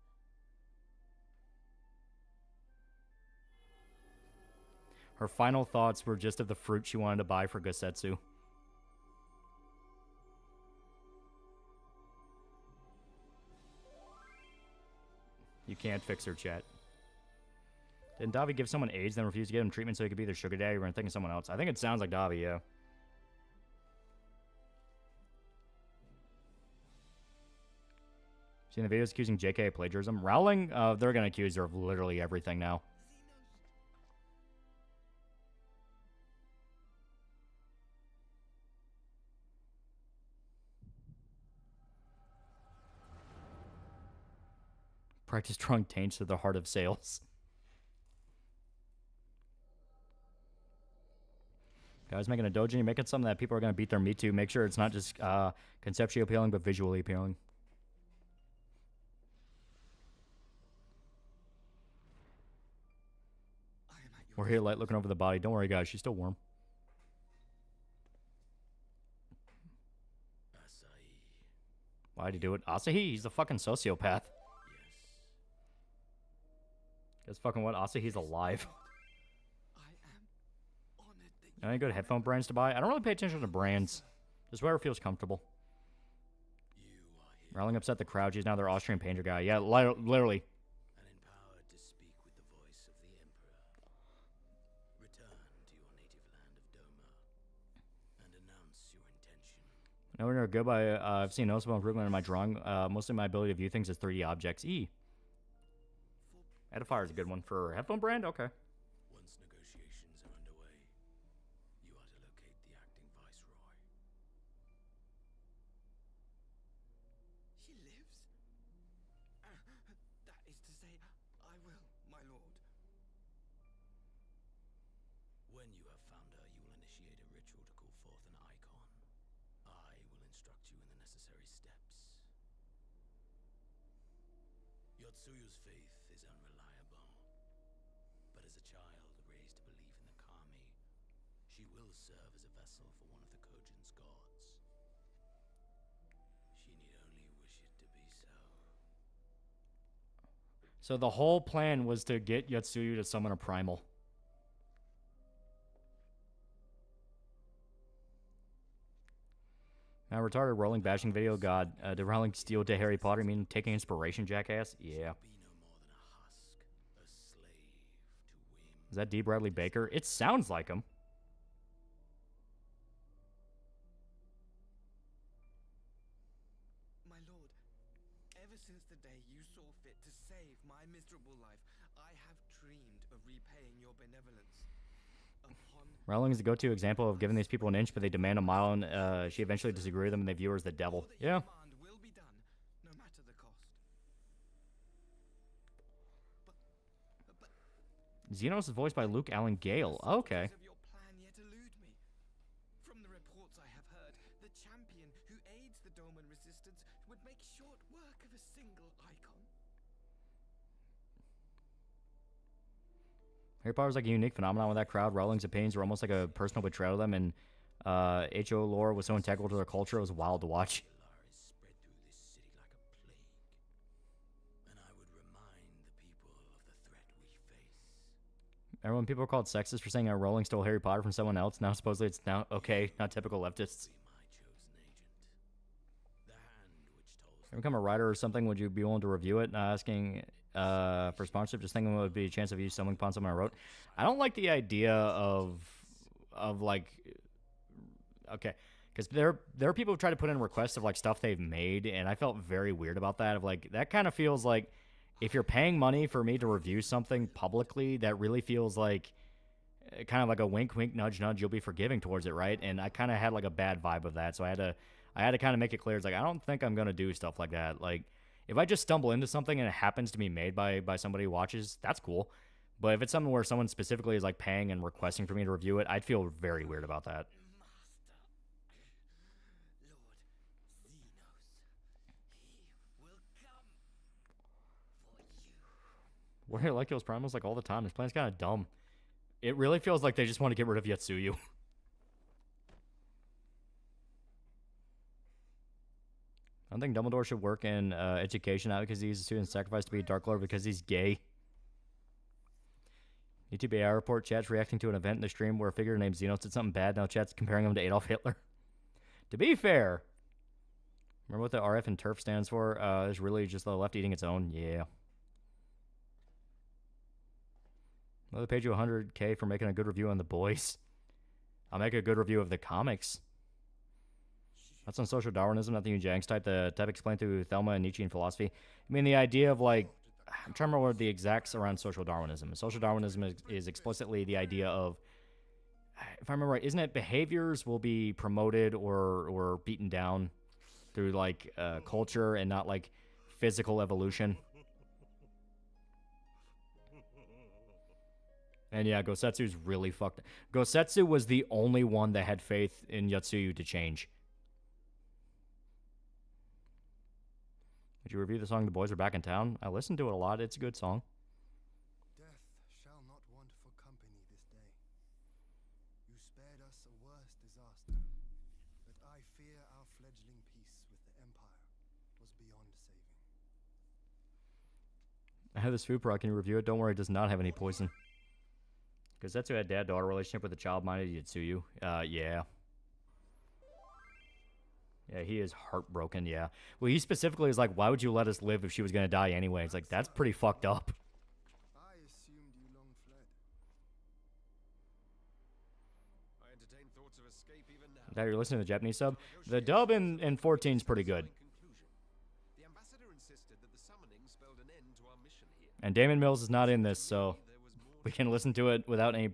Her final thoughts were just of the fruit she wanted to buy for Gosetsu. You can't fix her, chat. Didn't Davi give someone AIDS, then refuse to give him treatment so he could be their sugar daddy? Or thinking someone else. I think it sounds like Davi, yeah. Seen the videos accusing JK of plagiarism? Rowling, they're going to accuse her of literally everything now. Practice drawing taints to the heart of sales. Guys, making a dojo, you're making something that people are going to beat their meat to. Make sure it's not just conceptually appealing, but visually appealing. We're here light looking over the body. Don't worry, guys. She's still warm. Why'd he do it? Asahi? He's a fucking sociopath. Guess fucking what? Asahi's alive. Any good headphone brands to buy? I don't really pay attention to brands. Just whoever feels comfortable. Rowling upset the crowd. She's now their Austrian painter guy. Yeah, literally. And empowered to speak with the voice of the Emperor. Return to your native land of Doma and announce your intention. Nowhere near good, but I've seen noticeable improvement in my drawing. Mostly my ability to view things as 3D objects. Edifier is a good one for headphone brand? Okay. Once negotiations are underway, you are to locate the acting viceroy. She lives? That is to say, I will, my lord. When you have found her, you will initiate a ritual to call forth an icon. I will instruct you in the necessary steps. Yotsuyu's faith is unreliable, but as a child raised to believe in the Kami, she will serve as a vessel for one of the Kojin's gods. She need only wish it to be so. So the whole plan was to get Yotsuyu to summon a primal. Now, retarded rolling bashing video. God, did Rowling steal to Harry Potter? Mean taking inspiration, jackass? Yeah. Is that D. Bradley Baker? It sounds like him. My lord, ever since the day you saw fit to save my miserable life, I have dreamed of repaying your benevolence. Rowling is the go-to example of giving these people an inch, but they demand a mile, and she eventually disagrees with them, and they view her as the devil. Yeah. Will be done, no matter the cost. Xenos is voiced by Luke Allen Gale. Okay. Of your plan yet elude me. From the reports I have heard, the champion who aids the Dolmen resistance would make short work of a single icon. Harry Potter's like a unique phenomenon with that crowd. Rowling's opinions were almost like a personal betrayal of them, and HO lore was so integral to their culture, it was wild to watch. Remember when people were called sexist for saying Rowling stole Harry Potter from someone else? Now supposedly it's now okay, not typical leftists. If you become a writer or something, would you be willing to review it? Not asking for sponsorship, just thinking it would be a chance of you stumbling upon something I wrote. I don't like the idea of like, okay, because there are people who try to put in requests of like stuff they've made, and I felt very weird about that. Of like, that kind of feels like, if you're paying money for me to review something publicly, that really feels like kind of like a wink, wink, nudge, nudge. You'll be forgiving towards it, right? And I kind of had like a bad vibe of that, so I had to kind of make it clear. It's like, I don't think I'm gonna do stuff like that. Like, if I just stumble into something and it happens to be made by somebody who watches, that's cool. But if it's something where someone specifically is like paying and requesting for me to review it, I'd feel very weird about that. What I like those primals like all the time. This plan's kind of dumb. It really feels like they just want to get rid of Yotsuyu. I don't think Dumbledore should work in education, not because he's a student sacrificed to be a Dark Lord, because he's gay. YouTube AI report, chat's reacting to an event in the stream where a figure named Xenos did something bad. Now chat's comparing him to Adolf Hitler. To be fair, remember what the RF and TERF stands for? It's really just the left eating its own. Yeah. Well, they paid you $100K for making a good review on The Boys. I'll make a good review of the comics. That's on social Darwinism, not the Eugenics type. The type explained through Thelma and Nietzsche and philosophy. I mean, the idea of like, I'm trying to remember what the exacts around social Darwinism. Social Darwinism is explicitly the idea of, if I remember right, isn't it behaviors will be promoted or beaten down through like culture and not like physical evolution? And yeah, Gosetsu's really fucked. Gosetsu was the only one that had faith in Yotsuyu to change. Did you review the song The Boys Are Back in Town? I listened to it a lot. It's a good song. Death shall not want for company this day. You spared us a worse disaster, but I fear our fledgling peace with the Empire was beyond saving. I have this food product. Can you review it? Don't worry, it does not have any poison. Because that's who had dad-daughter relationship with a child-minded Yotsuyu. Yeah. Yeah, he is heartbroken, yeah. Well, he specifically is like, why would you let us live if she was going to die anyway? It's like, that's pretty fucked up. I assumed you long fled. I entertain thoughts of escape even now. That you're listening to the Japanese sub? The dub in 14 is pretty good. The ambassador insisted that the summoning spelled an end to our mission here. And Damon Mills is not in this, so we can listen to it without any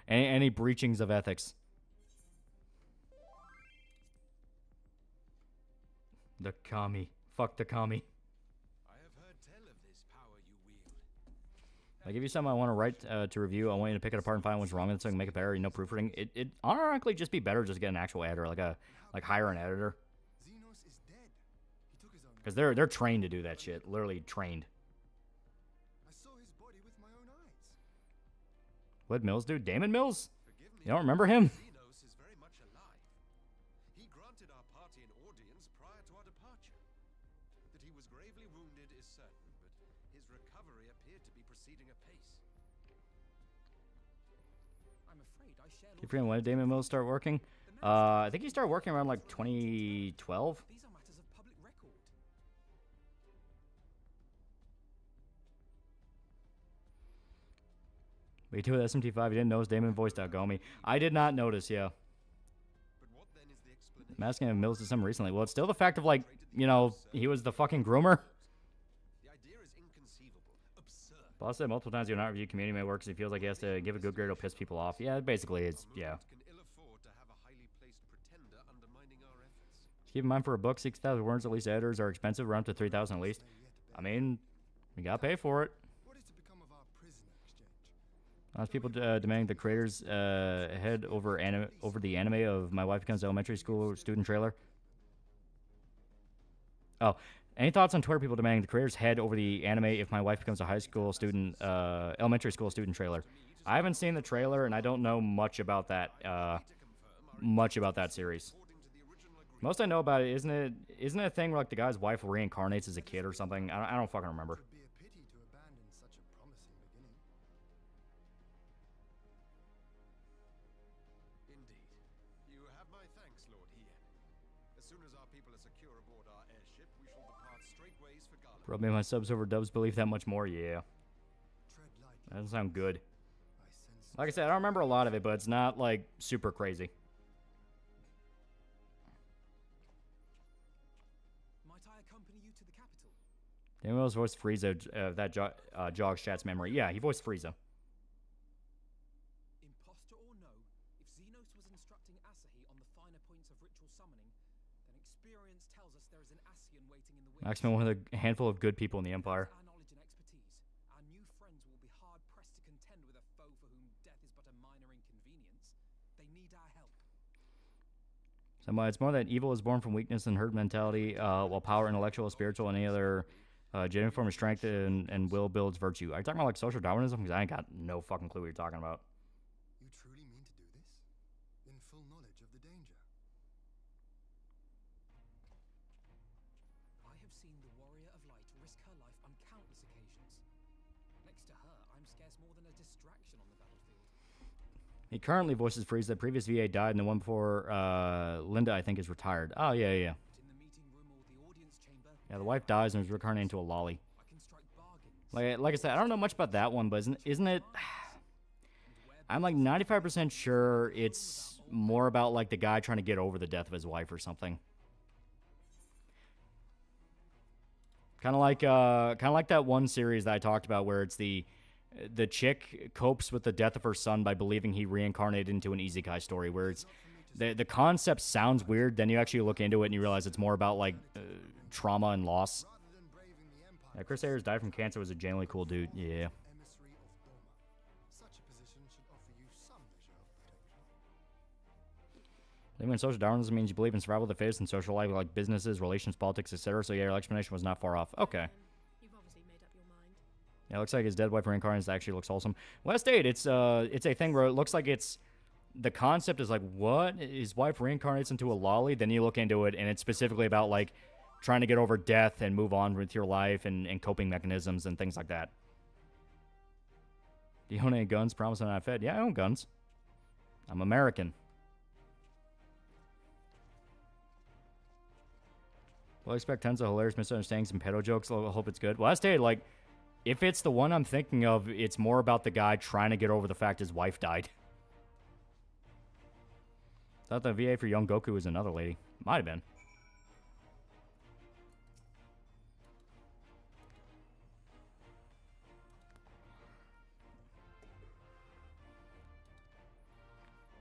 any breachings of ethics. The kami. Fuck the kami. I have heard tell of this power you wield. I give you something I want to write to review. I want you to pick it apart and find what's wrong with it so I can make it better. You know, proofreading. It ironically just be better just to get an actual editor, like hire an editor. Xenos is dead. He took his own. Because they're trained to do that shit. Literally trained. I saw his body with my own eyes. What Mills do? Damon Mills? You don't remember him? Xenos is very much alive. He granted our party an audience prior to our departure. That he was gravely wounded is certain, but his recovery appeared to be proceeding apace. I'm afraid I share. You forgetting when did Damon Mills start working? I think he started working around like 2012. These are matters of public record. But you with SMT5, you didn't notice Damon voiced Agomi. I did not notice, yeah. But what then is the explanation? I'm asking if Mills did something recently. Well, it's still the fact of like, you know, he was the fucking groomer. The idea is inconceivable, absurd. Boss said multiple times he'll not review community my work because he feels like he has to give a good grade or piss people off. Yeah, basically it's, yeah. Can ill afford to have a highly placed pretender undermining our efforts. Keep in mind for a book, 6,000 words at least editors are expensive, around to 3,000 at least. I mean, you gotta pay for it. What is to become of our prisoner exchange? Lots of people demanding the creators head over the anime of My Wife Becomes Elementary School Student trailer. Oh, any thoughts on Twitter people demanding the creators head over the anime if My Wife Becomes a High School Student, Elementary School Student trailer? I haven't seen the trailer and I don't know much about that series. Most I know about it, isn't it a thing where like the guy's wife reincarnates as a kid or something? I don't fucking remember. Probably my subs over dubs believe that much more, yeah. That doesn't sound good. Like I said, I don't remember a lot of it, but it's not, like, super crazy. Might I accompany you to the capital? Daniel Wells voiced Frieza, that jogs chat's memory. Yeah, he voiced Frieza. Imposter or no, if Xenos was instructing Asahi on the finer points of ritual summoning, then experience tells us there is an Asian waiting in the wings. Maximum one of a handful of good people in the Empire. Our knowledge and expertise, our new friends will be hard pressed to contend with a foe for whom death is but a minor inconvenience. They need our help. It's more that evil is born from weakness and herd mentality, while power, intellectual, spiritual, and any other genuine form of strength and will builds virtue. Are you talking about like social Darwinism? Because I ain't got no fucking clue what you're talking about. You truly mean to do this? In full knowledge of the danger? I have seen the warrior of light risk her life on countless occasions. Next to her, I'm scarce more than a distraction on the battlefield. He currently voices Frieza. The previous VA died, and the one before Linda, I think, is retired. Oh, yeah, yeah. Yeah, the wife dies and is reincarnated into a lolly. Like I said, I don't know much about that one, but isn't it... I'm like 95% sure it's more about like the guy trying to get over the death of his wife or something. Kind of like that one series that I talked about where it's the chick copes with the death of her son by believing he reincarnated into an isekai story, where it's the concept sounds weird, then you actually look into it and you realize it's more about like trauma and loss. Yeah, Chris Ayers died from cancer, was a genuinely cool dude. Yeah. I think when social Darwinism means you believe in survival of the fittest and social life, like businesses, relations, politics, etc. So yeah, your explanation was not far off. Okay. You've obviously made up your mind. Yeah, it looks like his dead wife reincarnated actually looks wholesome. Last date, it's a thing where it looks like it's the concept is like, what? His wife reincarnates into a lolly? Then you look into it and it's specifically about like trying to get over death and move on with your life and coping mechanisms and things like that. Do you own any guns? Promise I'm not fed. Yeah, I own guns. I'm American. Well, I expect tons of hilarious misunderstandings and pedo jokes. I hope it's good. Well, I stated, like, if it's the one I'm thinking of, it's more about the guy trying to get over the fact his wife died. Thought the VA for young Goku was another lady. Might have been.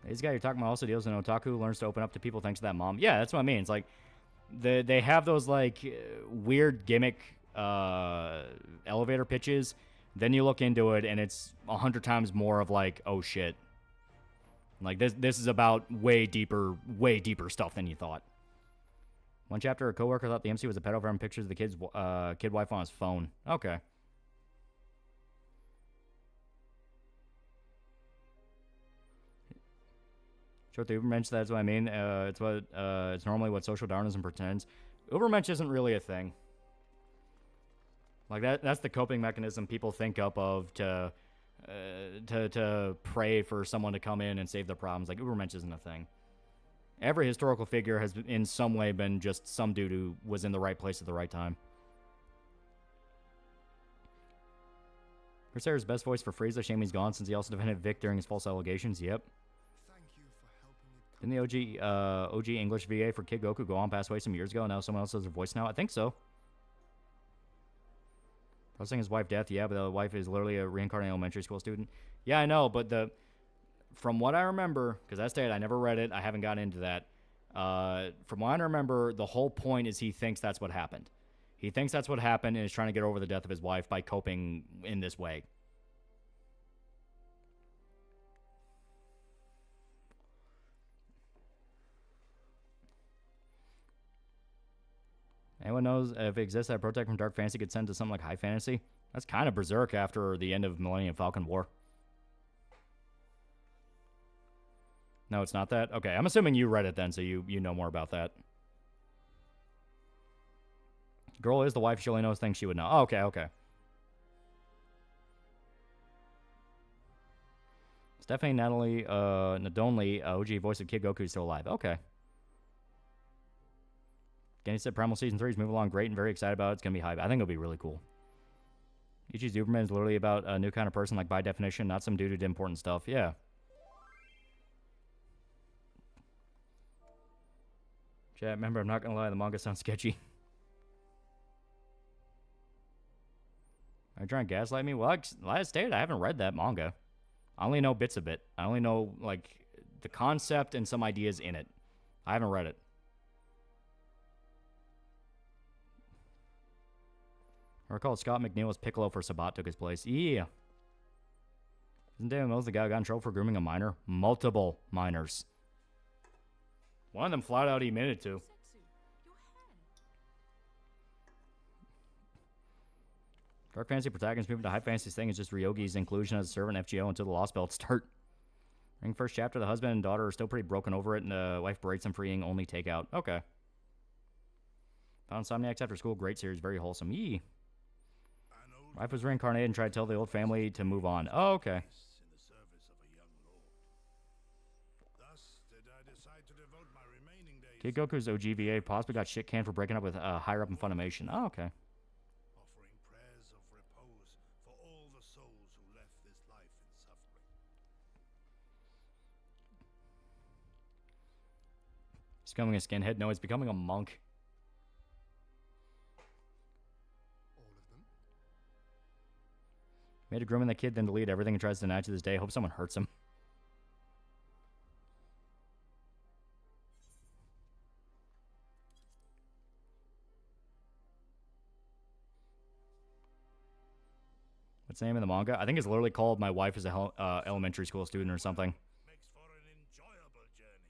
This guy you're talking about also deals in otaku, learns to open up to people thanks to that mom. Yeah, that's what I mean. It's like they have those like weird gimmick elevator pitches. Then you look into it and it's 100 times more of like, oh shit. Like this is about way deeper stuff than you thought. One chapter, a coworker thought the MC was a pedo for having pictures of the kid's kid wife on his phone. Okay. Short the Ubermensch, that's what I mean. It's normally what social Darwinism pretends. Ubermensch isn't really a thing. Like that's the coping mechanism people think up of to pray for someone to come in and save their problems. Like Ubermensch isn't a thing. Every historical figure has in some way been just some dude who was in the right place at the right time. Crusader's best voice for Frieza. Shame he's gone since he also defended Vic during his false allegations. Yep. Didn't the OG English VA for Kid Goku go on pass away some years ago and now someone else has their voice now? I think so. I was saying his wife death, yeah, but the wife is literally a reincarnated elementary school student. Yeah, I know, but from what I remember, because I stated I never read it, I haven't gotten into that. From what I remember, the whole point is he thinks that's what happened. He thinks that's what happened and is trying to get over the death of his wife by coping in this way. Anyone knows if it exists that Protect from Dark Fantasy could send to something like High Fantasy? That's kind of Berserk after the end of Millennium Falcon War. No, it's not that? Okay, I'm assuming you read it then, so you know more about that. Girl is the wife. She only knows things she would know. Oh, okay, okay. Stephanie Natalie Nadonli, OG voice of Kid Goku, is still alive. Okay. Kenny said Primal Season 3 is moving along great and very excited about it. It's going to be hype. I think it'll be really cool. Ichi Superman is literally about a new kind of person, like by definition, not some dude who did important stuff. Yeah. Chat, remember, I'm not going to lie, the manga sounds sketchy. Are you trying to gaslight me? Well, like I stated, I haven't read that manga. I only know bits of it. I only know, like, the concept and some ideas in it. I haven't read it. I recall Scott McNeil as Piccolo for Sabat took his place. Yeah. Isn't David Mills the guy who got in trouble for grooming a minor? Multiple minors. One of them flat out he admitted to. Dark Fantasy protagonist moving to High Fantasy thing is just Ryogi's inclusion as a servant FGO until the Lost Belts start. During first chapter, the husband and daughter are still pretty broken over it, and the wife berates him for eating only takeout. Okay. Found Insomniacs After School, great series, very wholesome. Yee. Wife was reincarnated and tried to tell the old family to move on. Oh, okay. Kid Goku's OGVA possibly got shit canned for breaking up with higher up in Funimation. Oh, okay. Offering prayers of repose for all the souls who left this life in suffering. He's becoming a skinhead? No, he's becoming a monk. Made a grooming the kid, then delete everything and tries to deny to this day. Hope someone hurts him. What's the name of the manga? I think it's literally called My Wife is a Elementary School Student or something. Makes for an enjoyable journey.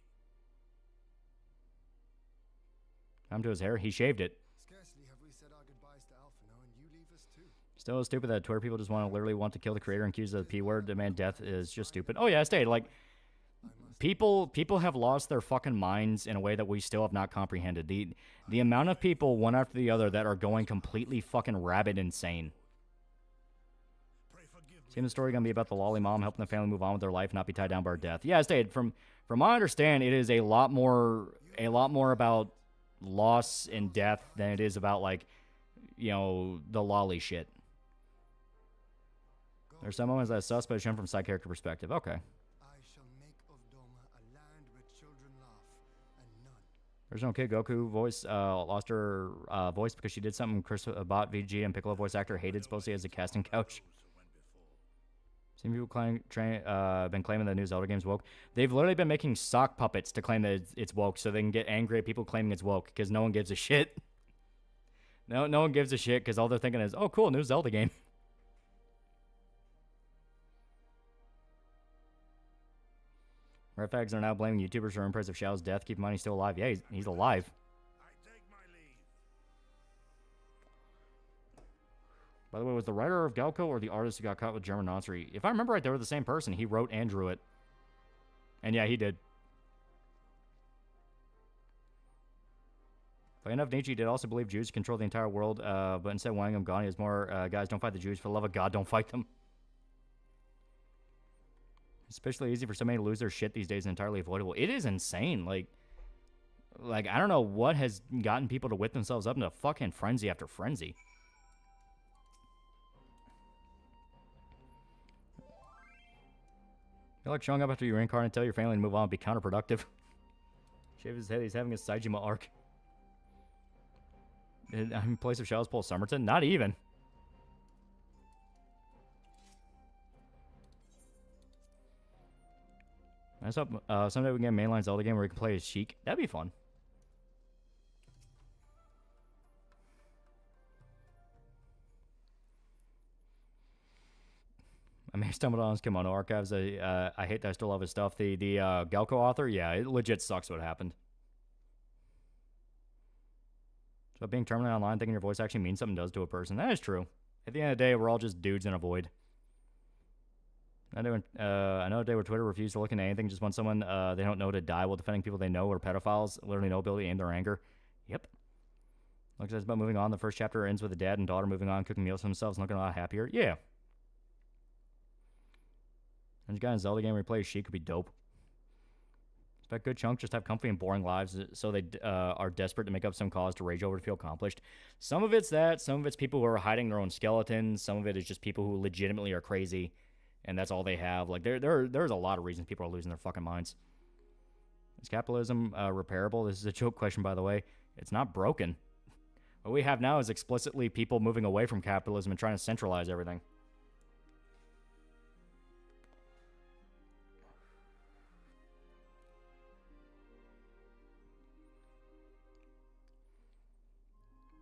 Come to his hair. He shaved it. Scarcely have we said our goodbyes to Alphino, and you leave us too. Still stupid that Twitter people just literally want to kill the creator and accuse of the P word. Demand death is just stupid. Oh yeah, I stayed. Like, people have lost their fucking minds in a way that we still have not comprehended. The amount of people, one after the other, that are going completely fucking rabid insane. Seems the story gonna be about the lolly mom helping the family move on with their life, not be tied down by her death. Yeah, I stayed. From my understanding, it is a lot more about loss and death than it is about, like, you know, the lolly shit. There's some moments that sus, but it's shown from side character perspective. Okay. I shall make of Doma a land where children laugh and none. Original Kid Goku voice lost her voice because she did something Chris Bot, VG, and Piccolo voice actor hated, supposedly as a casting couch. Some people been claiming the new Zelda game's woke. They've literally been making sock puppets to claim that it's woke so they can get angry at people claiming it's woke because no one gives a shit. No one gives a shit because all they're thinking is, oh, cool, new Zelda game. Red Fags are now blaming YouTubers for impressive Xiao's death. Keep in mind he's still alive. Yeah, he's alive. By the way, was the writer of Galco or the artist who got caught with German Nazi? If I remember right, they were the same person. He wrote and drew it. And yeah, he did. Funny enough, Nietzsche did also believe Jews control the entire world, but instead of wanting them gone, he was more, guys, don't fight the Jews. For the love of God, don't fight them. Especially easy for somebody to lose their shit these days and entirely avoidable. It is insane. Like I don't know what has gotten people to whip themselves up into fucking frenzy after frenzy. I feel like showing up after you reincarnate and tell your family to move on would be counterproductive. Shave his head, he's having a Saijima arc. In place of Shadow's Pole Summerton? Not even. I just hope someday we can get a mainline Zelda game where we can play as Sheik. That'd be fun. I may have stumbled on his Kimono Archives. I hate that I still love his stuff. The Galco author, yeah, it legit sucks what happened. So being terminally online, thinking your voice actually means something does to a person. That is true. At the end of the day, we're all just dudes in a void. I know a day where Twitter refused to look into anything, just want someone they don't know to die while defending people they know are pedophiles, literally no ability to aim their anger. Yep. Looks like it's about moving on. The first chapter ends with a dad and daughter moving on, cooking meals for themselves, and looking a lot happier. Yeah. And you got a Zelda game where you play as Sheik could be dope. Expect good chunk just have comfy and boring lives, so they are desperate to make up some cause to rage over to feel accomplished. Some of it's that. Some of it's people who are hiding their own skeletons. Some of it is just people who legitimately are crazy, and that's all they have. Like there's a lot of reasons people are losing their fucking minds. Is capitalism repairable? This is a joke question, by the way. It's not broken. What we have now is explicitly people moving away from capitalism and trying to centralize everything.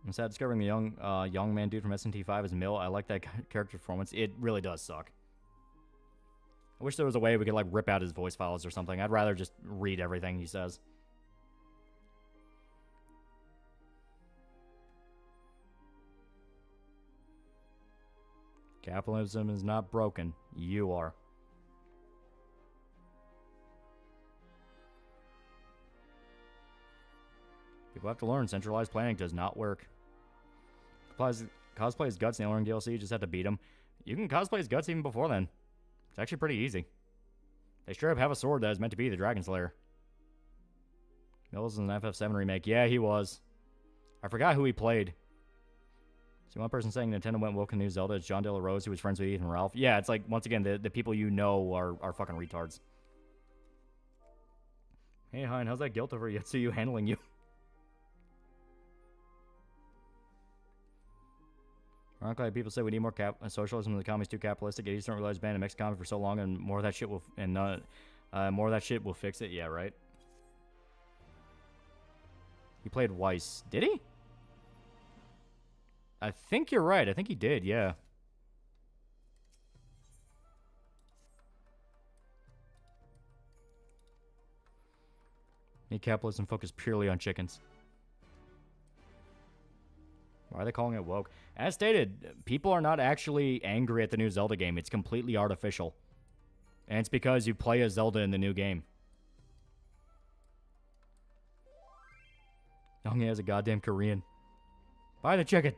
I'm sad discovering the young man dude from SNT5 as Mill. I like that character performance. It really does suck. I wish there was a way we could like rip out his voice files or something. I'd rather just read everything he says. Capitalism is not broken. You are. People have to learn centralized planning does not work. Cosplay as Guts in the Elden Ring DLC, you just have to beat him. You can cosplay as Guts even before then. It's actually pretty easy. They straight up have a sword that is meant to be the Dragon Slayer. Mills is an FF7 remake. Yeah, he was. I forgot who he played. See, one person saying Nintendo went woke in New Zelda. It's John De La Rose, who was friends with Ethan Ralph. Yeah, it's like, once again, the people you know are fucking retards. Hey, Hein, how's that guilt over Yetsuyu handling you? Ironically, people say we need more socialism and the economy's too capitalistic. Idiots don't realize banning Mexican for so long, and more of that shit will more of that shit will fix it. Yeah, right. He played Weiss, did he? I think you're right. I think he did. Yeah. Need capitalism focused purely on chickens. Why are they calling it woke? As stated, people are not actually angry at the new Zelda game. It's completely artificial. And it's because you play as Zelda in the new game. Young has a goddamn Korean. Buy the chicken.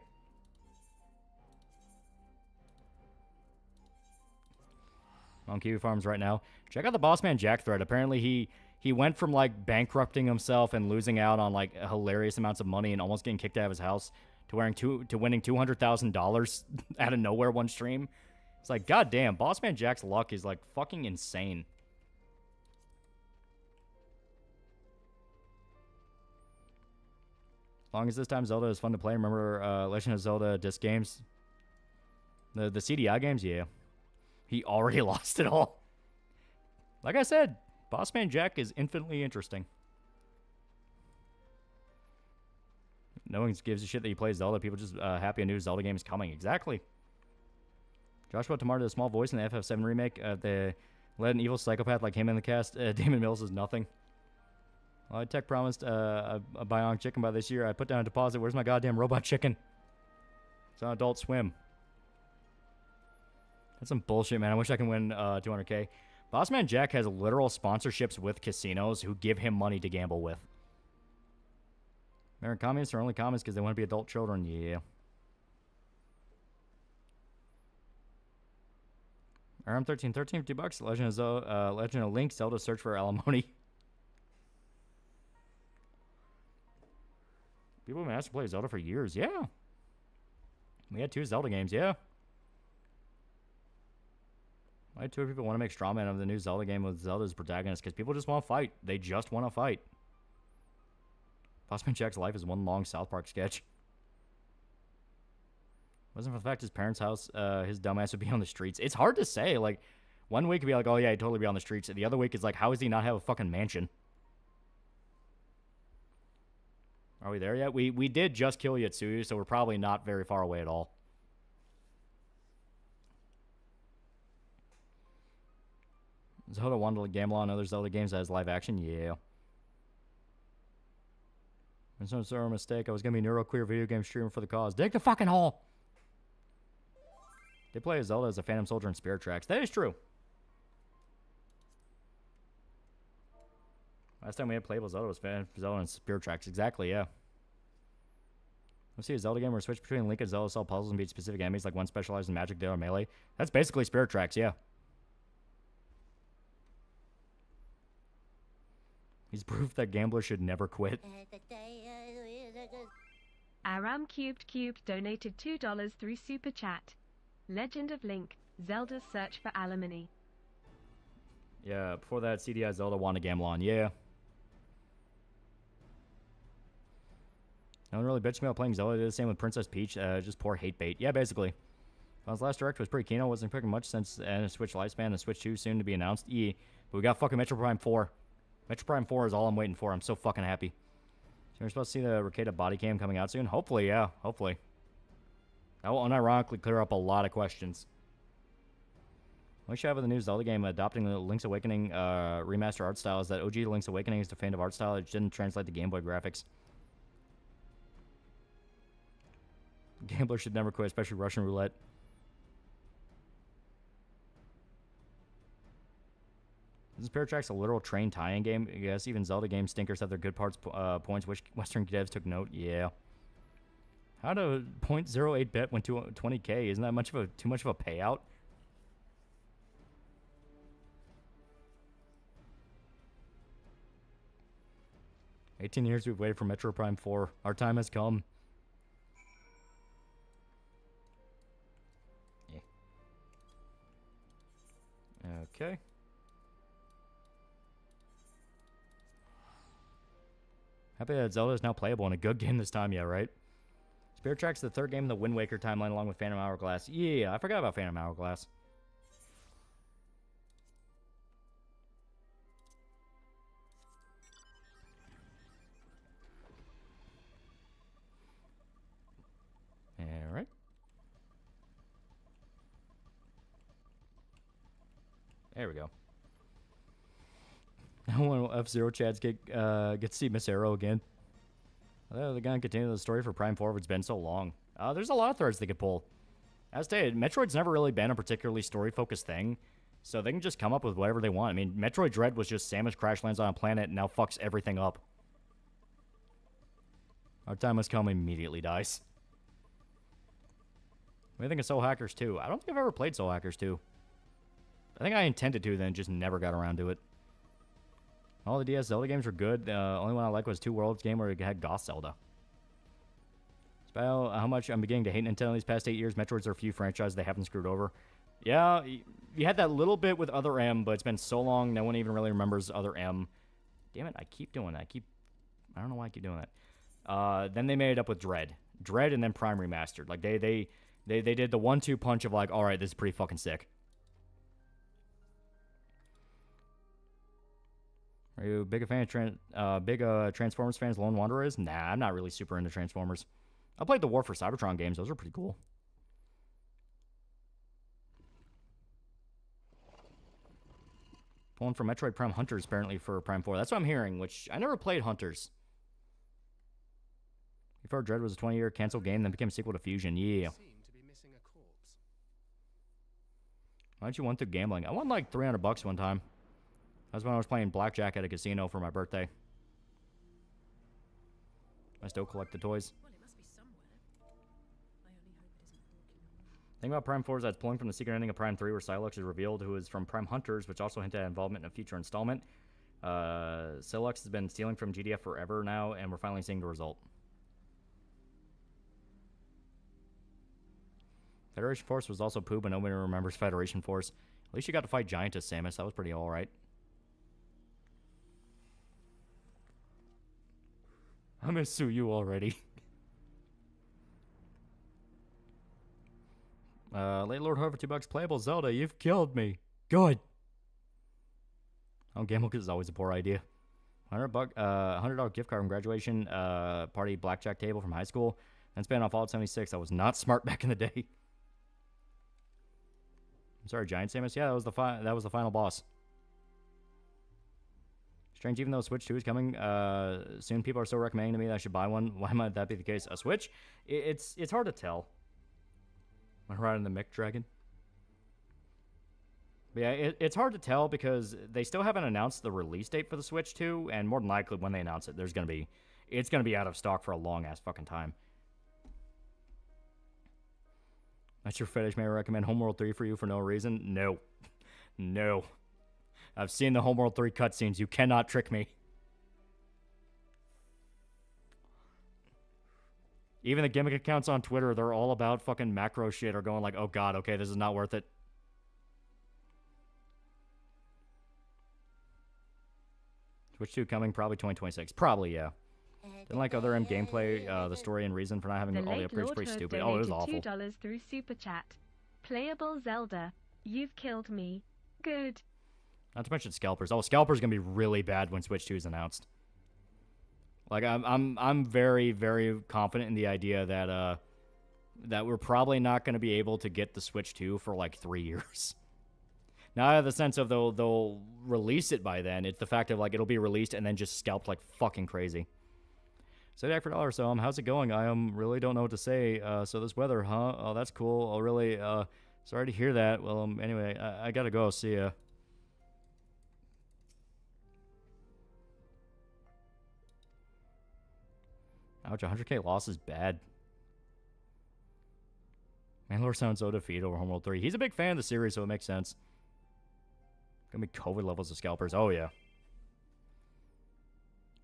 On Kiwi Farms right now. Check out the Bossman Jack thread. Apparently he went from like bankrupting himself and losing out on like hilarious amounts of money and almost getting kicked out of his house to winning $200,000 out of nowhere one stream. It's like, goddamn, Bossman Jack's luck is like fucking insane. As long as this time Zelda is fun to play. Remember Legend of Zelda disc games? The CDI games? Yeah. He already lost it all. Like I said, Bossman Jack is infinitely interesting. No one gives a shit that he plays Zelda. People just happy a new Zelda game is coming. Exactly. Joshua Tamar did a small voice in the FF7 remake. They let an evil psychopath like him in the cast. Damon Mills is nothing. Well, Tech promised a bionic chicken by this year. I put down a deposit. Where's my goddamn robot chicken? It's on Adult Swim. That's some bullshit, man. I wish I can win 200K. Bossman Jack has literal sponsorships with casinos who give him money to gamble with. American communists are only communists because they want to be adult children. Yeah. RM1313 for $2. Legend of Link. Zelda search for alimony. People have been asked to play Zelda for years. Yeah. We had 2 Zelda games. Yeah. Why 2 people want to make straw man of the new Zelda game with Zelda as protagonist? Because people just want to fight. They just want to fight. Bossman Jack's life is one long South Park sketch. Wasn't for the fact his parents' house, his dumbass would be on the streets. It's hard to say. Like, one week would be like, oh yeah, he'd totally be on the streets. The other week is like, how does he not have a fucking mansion? Are we there yet? We did just kill Yetsuyu, so we're probably not very far away at all. Zelda wanted to gamble on other Zelda games as live action? Yeah. It's no sort of mistake. I was gonna be a neuroqueer video game streamer for the cause. Dig the fucking hole! They play as Zelda as a Phantom Soldier in Spirit Tracks. That is true. Last time we had playable Zelda was Phantom Zelda and Spirit Tracks. Exactly, yeah. Let's see a Zelda game where switch between Link and Zelda, solve puzzles, and beat specific enemies, like one specialized in magic, the other melee. That's basically Spirit Tracks, yeah. He's proof that gamblers should never quit. Aram Cubed donated $2 through Super Chat. Legend of Link, Zelda's search for alimony. Yeah, before that, CDI Zelda Wanda Gamelon, yeah. No one really bitched me about playing Zelda. Did the same with Princess Peach, just poor hate bait. Yeah, basically. His last direct was pretty keen. I wasn't expecting much since the Switch lifespan and Switch 2 soon to be announced. Yeah, but we got fucking Metro Prime 4. Metro Prime 4 is all I'm waiting for. I'm so fucking happy. So we're supposed to see the Ricada body cam coming out soon? Hopefully, yeah. Hopefully. That will unironically clear up a lot of questions. What we should have with the new Zelda game adopting the Link's Awakening remaster art style is that OG Link's Awakening is definitive art style. It didn't translate the Game Boy graphics. Gamblers should never quit, especially Russian roulette. Isn't Spirit Tracks a literal train tie-in game? I guess even Zelda game stinkers have their good parts points, which Western devs took note. Yeah. How to 0.08 bet went to 20k? Isn't that too much of a payout? "18 years we've waited for Metro Prime 4. Our time has come." Yeah. Okay. Happy that Zelda is now playable in a good game this time, yeah, right? Spirit Tracks the third game in the Wind Waker timeline along with Phantom Hourglass. Yeah, I forgot about Phantom Hourglass. Alright. There we go. Now when F-Zero Chads get to see Miss Arrow again. They're gonna continue the story for Prime 4 if it's been so long. There's a lot of threads they could pull. As stated, Metroid's never really been a particularly story-focused thing, so they can just come up with whatever they want. I mean, Metroid Dread was just Samus crash lands on a planet and now fucks everything up. Our time has come, immediately dies. What do you think of Soul Hackers 2? I don't think I've ever played Soul Hackers 2. I think I intended to, then just never got around to it. All the DS Zelda games were good. The only one I liked was Two Worlds game where it had Goth Zelda. Despite how much I'm beginning to hate Nintendo these past 8 years, Metroids are a few franchises they haven't screwed over. Yeah, you had that little bit with Other M, but it's been so long, no one even really remembers Other M. Damn it, I keep doing that. I don't know why I keep doing that. Then they made it up with Dread. Dread and then Prime Remastered. Like, they did the 1-2 punch of like, alright, this is pretty fucking sick. Are you a big fan of Transformers fans? Lone Wanderer is? Nah, I'm not really super into Transformers. I played the War for Cybertron games. Those are pretty cool. Pulling from Metroid Prime Hunters apparently for Prime 4. That's what I'm hearing, which I never played Hunters. Before Dread was a 20-year canceled game, then became a sequel to Fusion. Yeah. Why don't you want through gambling? I won like $300 one time. That was when I was playing blackjack at a casino for my birthday. I still collect the toys. Well, it must be somewhere. I only hope it isn't walking away. Thing about Prime 4 is that it's pulling from the secret ending of Prime 3 where Silux is revealed, who is from Prime Hunters, which also hinted at involvement in a future installment. Silux has been stealing from GDF forever now, and we're finally seeing the result. Federation Force was also poo, but nobody remembers Federation Force. At least you got to fight Giantess, Samus. That was pretty alright. I'm gonna sue you already. Late Lord Harvard, $2 playable Zelda. You've killed me. Good. I don't gamble because it's always a poor idea. $100 gift card from graduation party blackjack table from high school. Then spent on Fallout 76. I was not smart back in the day. I'm sorry, Giant Samus. Yeah, that was the final boss. Strange, even though Switch 2 is coming soon, people are still recommending to me that I should buy one. Why might that be the case? A Switch? It's hard to tell. Am I riding the Mick Dragon? But yeah, it's hard to tell because they still haven't announced the release date for the Switch 2, and more than likely when they announce it, it's gonna be out of stock for a long ass fucking time. That's your fetish. May I recommend Homeworld 3 for you for no reason? No. No. I've seen the Homeworld 3 cutscenes. You cannot trick me. Even the gimmick accounts on Twitter, they're all about fucking macro shit or going like, oh god, okay, this is not worth it. Switch 2 coming probably 2026. Probably, yeah. Didn't like other M gameplay, the story and reason for not having all the upgrades pretty stupid. Oh, it was awful. $2 through Super Chat. Playable Zelda. You've killed me. Good. Not to mention Scalpers. Oh, Scalpers gonna be really bad when Switch 2 is announced. Like I'm very, very confident in the idea that that we're probably not gonna be able to get the Switch 2 for like 3 years. Now I have the sense of they'll release it by then. It's the fact of like it'll be released and then just scalped like fucking crazy. So for $1, so how's it going? I really don't know what to say. So this weather, huh? Oh, that's cool. Oh, really? Sorry to hear that. Well, anyway, I gotta go. See ya. Ouch, 100k loss is bad. Mandalore sounds so defeated over Homeworld 3. He's a big fan of the series, so it makes sense. Gonna be COVID levels of Scalpers. Oh, yeah.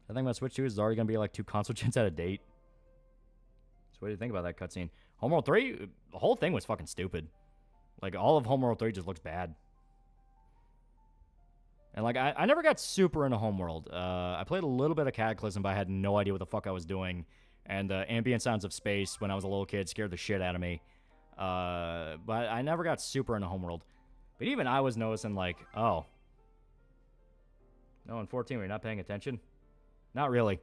I think about Switch 2 is already gonna be like 2 console gens out of date. So what do you think about that cutscene? Homeworld 3, the whole thing was fucking stupid. Like, all of Homeworld 3 just looks bad. And, like, I never got super into Homeworld. I played a little bit of Cataclysm, but I had no idea what the fuck I was doing. And ambient sounds of space when I was a little kid scared the shit out of me. But I never got super into Homeworld. But even I was noticing, like, oh. No, in 14, we're not paying attention? Not really.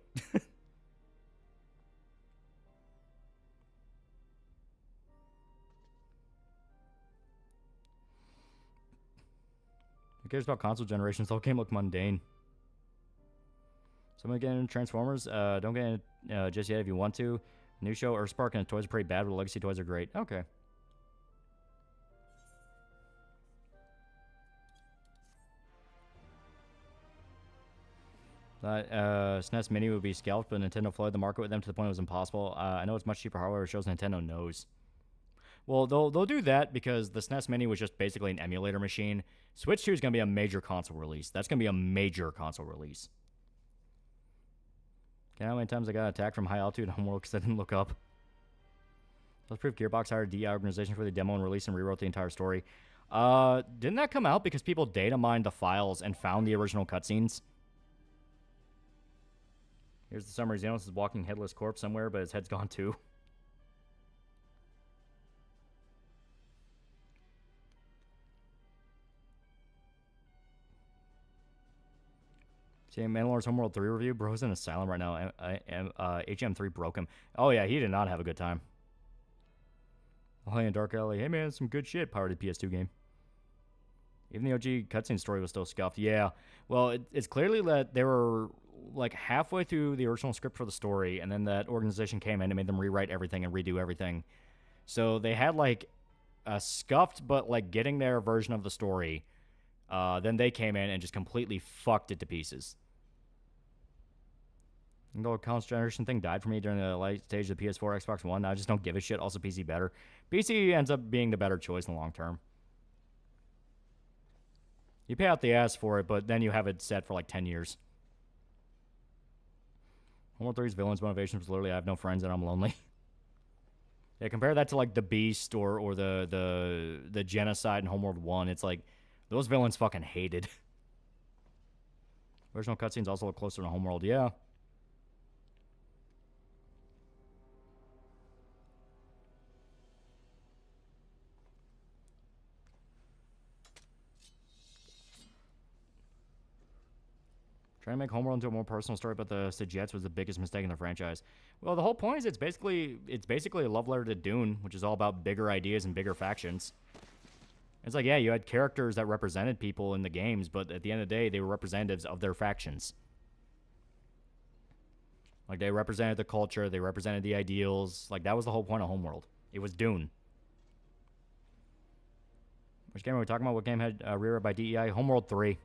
Who cares about console generations? The whole game look mundane. Someone get into Transformers? Don't get in just yet if you want to. New show, Earthspark and the toys are pretty bad, but the legacy toys are great. Okay. SNES Mini would be scalped, but Nintendo flooded the market with them to the point it was impossible. I know it's much cheaper hardware, it shows Nintendo knows. Well, they'll do that because the SNES Mini was just basically an emulator machine. Switch 2 is going to be a major console release. That's going to be a major console release. Okay, how many times I got attacked from high altitude in Homeworld because I didn't look up? Let's prove Gearbox hired a DI organization for the demo and release and rewrote the entire story. Didn't that come out because people data mined the files and found the original cutscenes? Here's the summary. Xenos is walking headless corpse somewhere, but his head's gone too. See, Mandalore's Homeworld 3 review. Bro's in an asylum right now. HM3 broke him. Oh, yeah, he did not have a good time. Oh, in Dark Alley. Hey, man, some good shit. Pirated PS2 game. Even the OG cutscene story was still scuffed. Yeah. Well, it's clearly that they were like halfway through the original script for the story, and then that organization came in and made them rewrite everything and redo everything. So they had like a scuffed but like getting their version of the story. Then they came in and just completely fucked it to pieces. And the console generation thing died for me during the late stage of the PS4, Xbox One. I just don't give a shit. Also, PC better. PC ends up being the better choice in the long term. You pay out the ass for it, but then you have it set for like 10 years. Homeworld 3's villain's motivation was literally, I have no friends and I'm lonely. Yeah, compare that to like the Beast or the genocide in Homeworld 1. It's like, those villains fucking hated. Original cutscenes also look closer to Homeworld, yeah. Trying to make Homeworld into a more personal story about the Jets was the biggest mistake in the franchise. Well, the whole point is it's basically a love letter to Dune, which is all about bigger ideas and bigger factions. It's like, yeah, you had characters that represented people in the games, but at the end of the day, they were representatives of their factions. Like, they represented the culture, they represented the ideals. Like, that was the whole point of Homeworld. It was Dune. Which game are we talking about? What game had rear by DEI? Homeworld 3.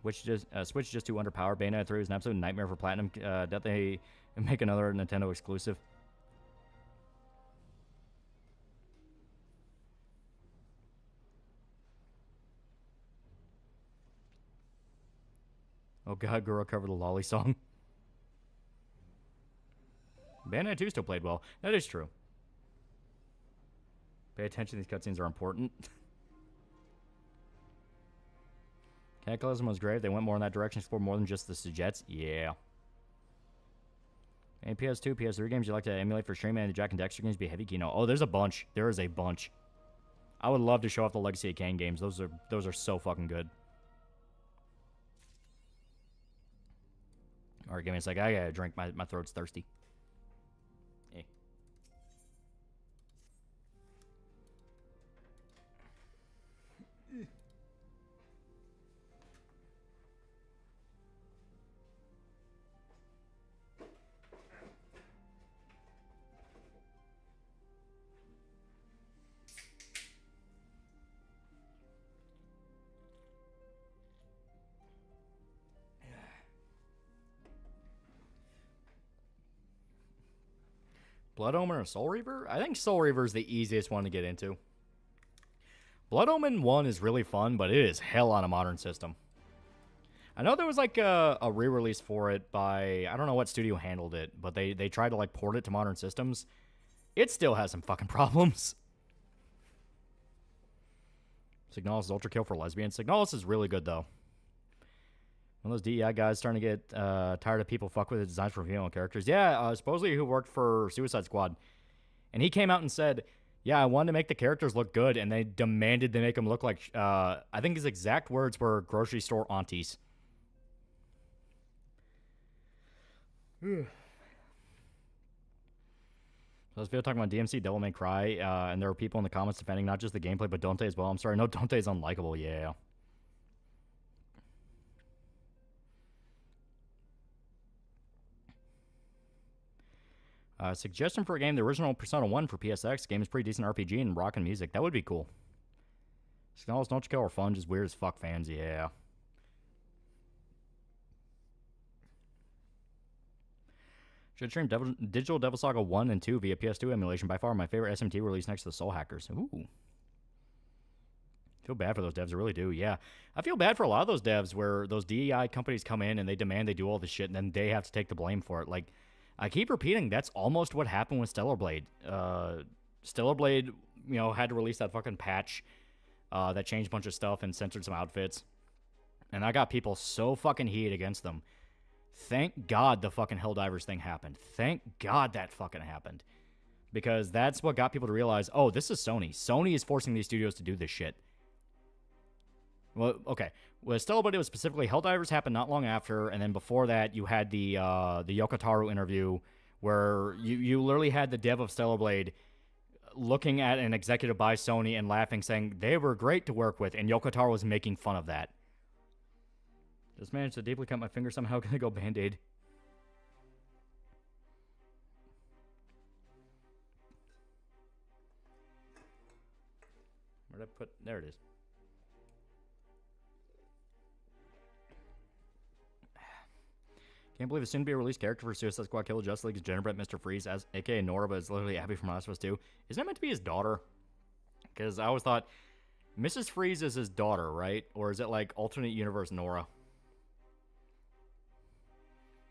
Switch just too underpowered. Bayonetta 3 was an absolute nightmare for Platinum. That they make another Nintendo exclusive. Oh god, Guru covered the Loli song. Bayonetta 2 still played well. That is true. Pay attention, these cutscenes are important. Cataclysm was great. They went more in that direction, explored more than just the Sujettes. Yeah. And PS2, PS3 games you like to emulate for streaming, and the Jack and Dexter games be heavy keynote. Oh, there's a bunch. There is a bunch. I would love to show off the Legacy of Kain games. Those are so fucking good. Alright, give me a sec. I gotta drink. My throat's thirsty. Hey. Blood Omen or Soul Reaver? I think Soul Reaver is the easiest one to get into. Blood Omen 1 is really fun, but it is hell on a modern system. I know there was like a re-release for it by, I don't know what studio handled it, but they tried to like port it to modern systems. It still has some fucking problems. Signalis is ultra kill for lesbians. Signalis is really good though. One of those DEI guys starting to get tired of people fuck with the designs for female characters. Yeah, supposedly who worked for Suicide Squad. And he came out and said, yeah, I wanted to make the characters look good, and they demanded they make them look like, I think his exact words were grocery store aunties. So I was talking about DMC Devil May Cry, and there were people in the comments defending not just the gameplay, but Dante as well. I'm sorry, no, Dante is unlikable, yeah. Suggestion for a game, the original Persona 1 for PSX. Game is pretty decent RPG and rockin' music. That would be cool. Signals Don't You Kill are fun, just weird as fuck fans, yeah. Should stream Digital Devil Saga 1 and 2 via PS2 emulation. By far my favorite SMT release next to the Soul Hackers. Ooh. Feel bad for those devs, I really do, yeah. I feel bad for a lot of those devs where those DEI companies come in and they demand they do all this shit and then they have to take the blame for it. Like, I keep repeating, that's almost what happened with Stellar Blade. Stellar Blade, you know, had to release that fucking patch that changed a bunch of stuff and censored some outfits. And I got people so fucking heated against them. Thank God the fucking Helldivers thing happened. Thank God that fucking happened. Because that's what got people to realize, oh, this is Sony. Sony is forcing these studios to do this shit. Well, okay. With Stellar Blade, it was specifically Helldivers happened not long after, and then before that, you had the Yoko Taro interview, where you literally had the dev of Stellar Blade looking at an executive by Sony and laughing, saying they were great to work with, and Yoko Taro was making fun of that. Just managed to deeply cut my finger somehow. Gonna go Band-Aid. Where'd I put? There it is. Can't believe a soon-to-be-released character for Suicide Squad Kill Justice League is Jennifer Mr. Freeze, as a.k.a. Nora, but is literally Abby from Last of Us 2. Isn't that meant to be his daughter? Because I always thought Mrs. Freeze is his daughter, right? Or is it like alternate universe Nora?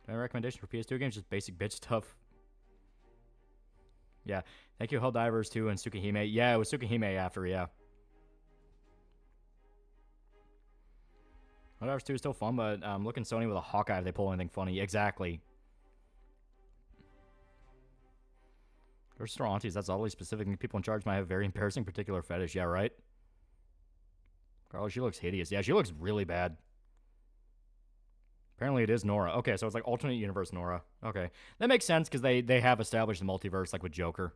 My recommendation for PS2 games, just basic bitch stuff. Yeah. Thank you, Helldivers 2 and Tsukihime. Yeah, it was Tsukihime after, yeah. Helldivers 2 is still fun, but looking Sony with a Hawkeye if they pull anything funny. Exactly. Grocery store aunties, that's oddly specific. People in charge might have a very embarrassing particular fetish. Yeah, right? Carly, she looks hideous. Yeah, she looks really bad. Apparently it is Nora. Okay, so it's like alternate universe Nora. Okay. That makes sense because they have established the multiverse like with Joker.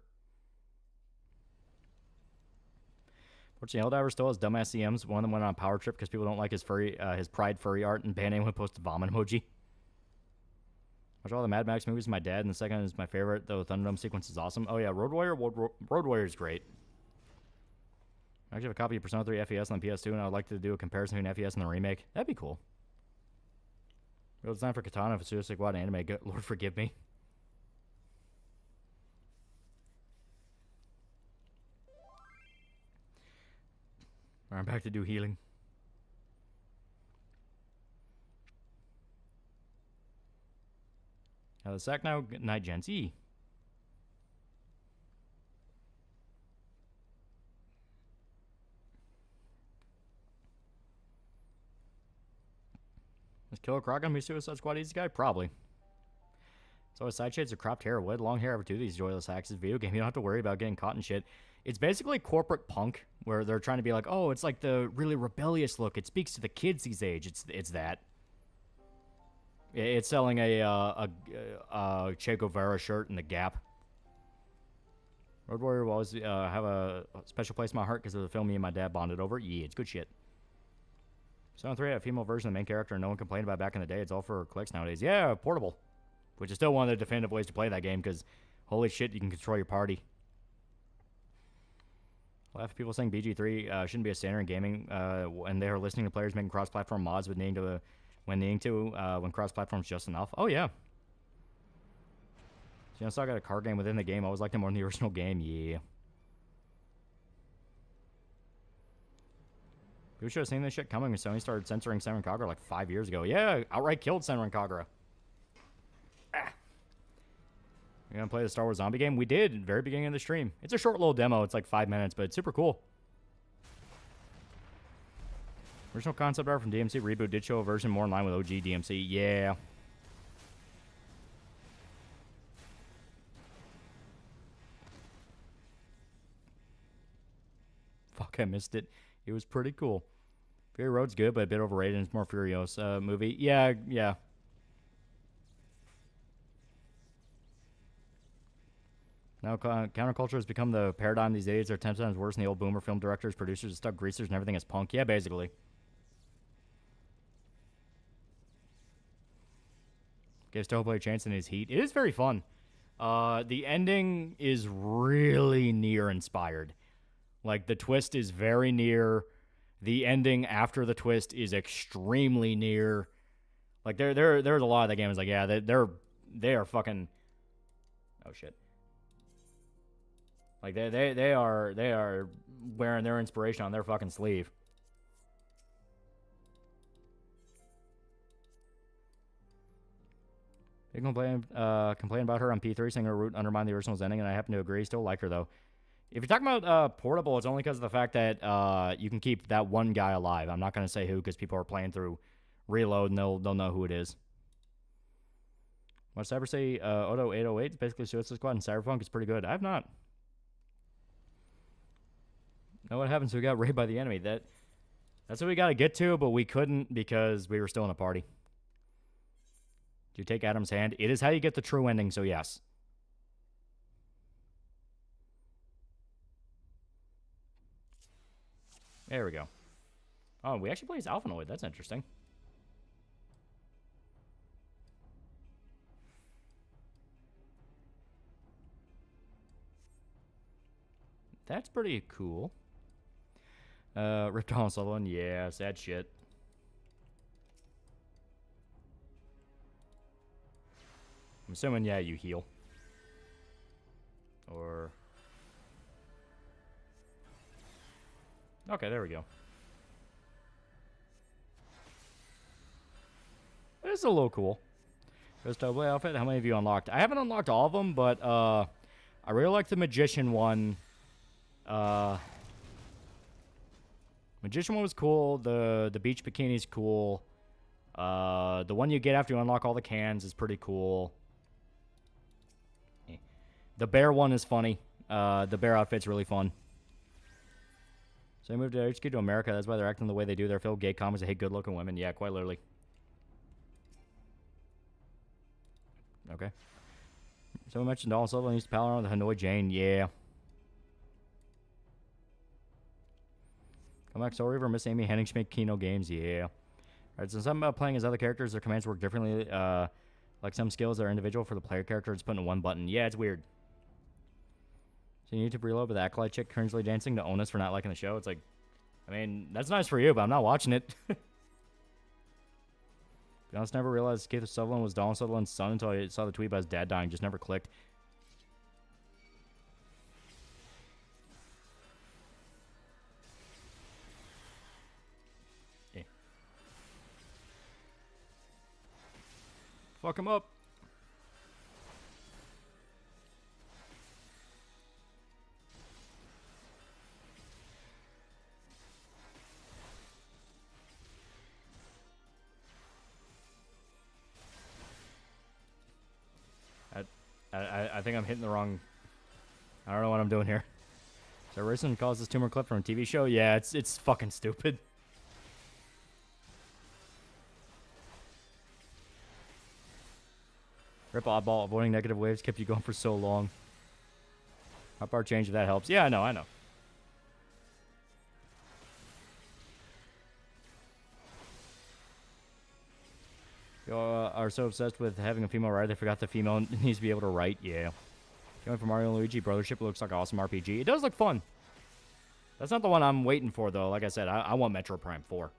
Fortunately, Helldiver still has dumbass CMs. One of them went on a power trip because people don't like his Pride furry art, and Band-Aid would post a vomit emoji. Watch all the Mad Max movies with my dad, and the second is my favorite. The Thunderdome sequence is awesome. Oh yeah, Road Warrior is great. I actually have a copy of Persona 3 FES on PS2, and I would like to do a comparison between FES and the remake. That'd be cool. Real design for Katana for Suicide Squad anime. Lord forgive me. Alright, I'm back to do healing. The sack now, night gents. Let's Killer Croc gonna be Suicide Squad easy guy? Probably. So his side shades are cropped hair. What long hair ever do these joyless hacks? This video game, you don't have to worry about getting caught in shit. It's basically corporate punk, where they're trying to be like, oh, it's like the really rebellious look. It speaks to the kids these age. It's that. It's selling a Che Guevara shirt in the Gap. Road Warrior will always have a special place in my heart because of the film me and my dad bonded over. Yeah, it's good shit. Persona 3 had a female version of the main character, and no one complained about it back in the day. It's all for clicks nowadays. Yeah, portable. Which is still one of the definitive ways to play that game, because holy shit, you can control your party. Laugh at people saying BG3 shouldn't be a standard in gaming when they are listening to players making cross-platform mods with needing to, when cross-platform is just enough. Oh, yeah. So, I got a card game within the game. I always liked it more than the original game. Yeah. People should have seen this shit coming when Sony started censoring Senran Kagura like 5 years ago. Yeah, outright killed Senran Kagura. You're gonna play the Star Wars Zombie game? We did at the very beginning of the stream. It's a short little demo. It's like 5 minutes, but it's super cool. Original concept art from DMC reboot did show a version more in line with OG DMC. Yeah. Fuck, I missed it. It was pretty cool. Fury Road's good, but a bit overrated. It's more Furious movie. Yeah. Now, counterculture has become the paradigm these days. They're 10 times worse than the old boomer film directors, producers, stuck greasers, and everything is punk. Yeah, basically. Gives Tohoplay a chance in his heat. It is very fun. The ending is really near inspired. Like, the twist is very near. The ending after the twist is extremely near. Like, there's a lot of that game is like, yeah, they are fucking... Oh, shit. Like, they are wearing their inspiration on their fucking sleeve. They complain about her on P3, saying her route undermined the original's ending, and I happen to agree. Still like her, though. If you're talking about portable, it's only because of the fact that you can keep that one guy alive. I'm not going to say who, because people are playing through Reload, and they'll know who it is. What Cyber say? Odo 808 is basically Suicide Squad, and Cyberpunk is pretty good. I have not. Know what happens? We got raped by the enemy. That's what we got to get to, but we couldn't because we were still in a party. Do you take Adam's hand? It is how you get the true ending, so yes. There we go. Oh, we actually play as Alphanoid. That's interesting. That's pretty cool. Ripped on Sutherland. Yeah, sad shit. I'm assuming, yeah, you heal. Or... Okay, there we go. This is a little cool. There's Double outfit. How many of you unlocked? I haven't unlocked all of them, but I really like the Magician one. Magician one was cool. The beach bikini is cool. The one you get after you unlock all the cans is pretty cool. The bear one is funny. The bear outfit's really fun. So they moved to HQ to America. That's why they're acting the way they do. They're filled gay comics that hate good-looking women. Yeah, quite literally. Okay. Someone mentioned Donald Sutherland used to pal around with Hanoi Jane. Yeah. Come back, Soul Reaver, Miss Amy Hennig make Kino games. Yeah. Alright, since I'm playing as other characters, their commands work differently. Like some skills are individual for the player character. It's put in one button. Yeah, it's weird. So you need to reload with Acolyte chick currently dancing to own us for not liking the show. It's like, I mean, that's nice for you, but I'm not watching it. To be honest, never realized Keith Sutherland was Donald Sutherland's son until I saw the tweet about his dad dying. Just never clicked. Yeah. Fuck him up. I think I'm hitting the wrong... I don't know what I'm doing here. So Racing calls this tumor clip from a TV show? Yeah, it's fucking stupid. Rip oddball, avoiding negative waves kept you going for so long. How far change if that helps? Yeah, I know. You are so obsessed with having a female writer, they forgot the female needs to be able to write. Yeah. Going for Mario and Luigi Brothership looks like an awesome RPG. It does look fun. That's not the one I'm waiting for, though. Like I said, I want Metro Prime 4.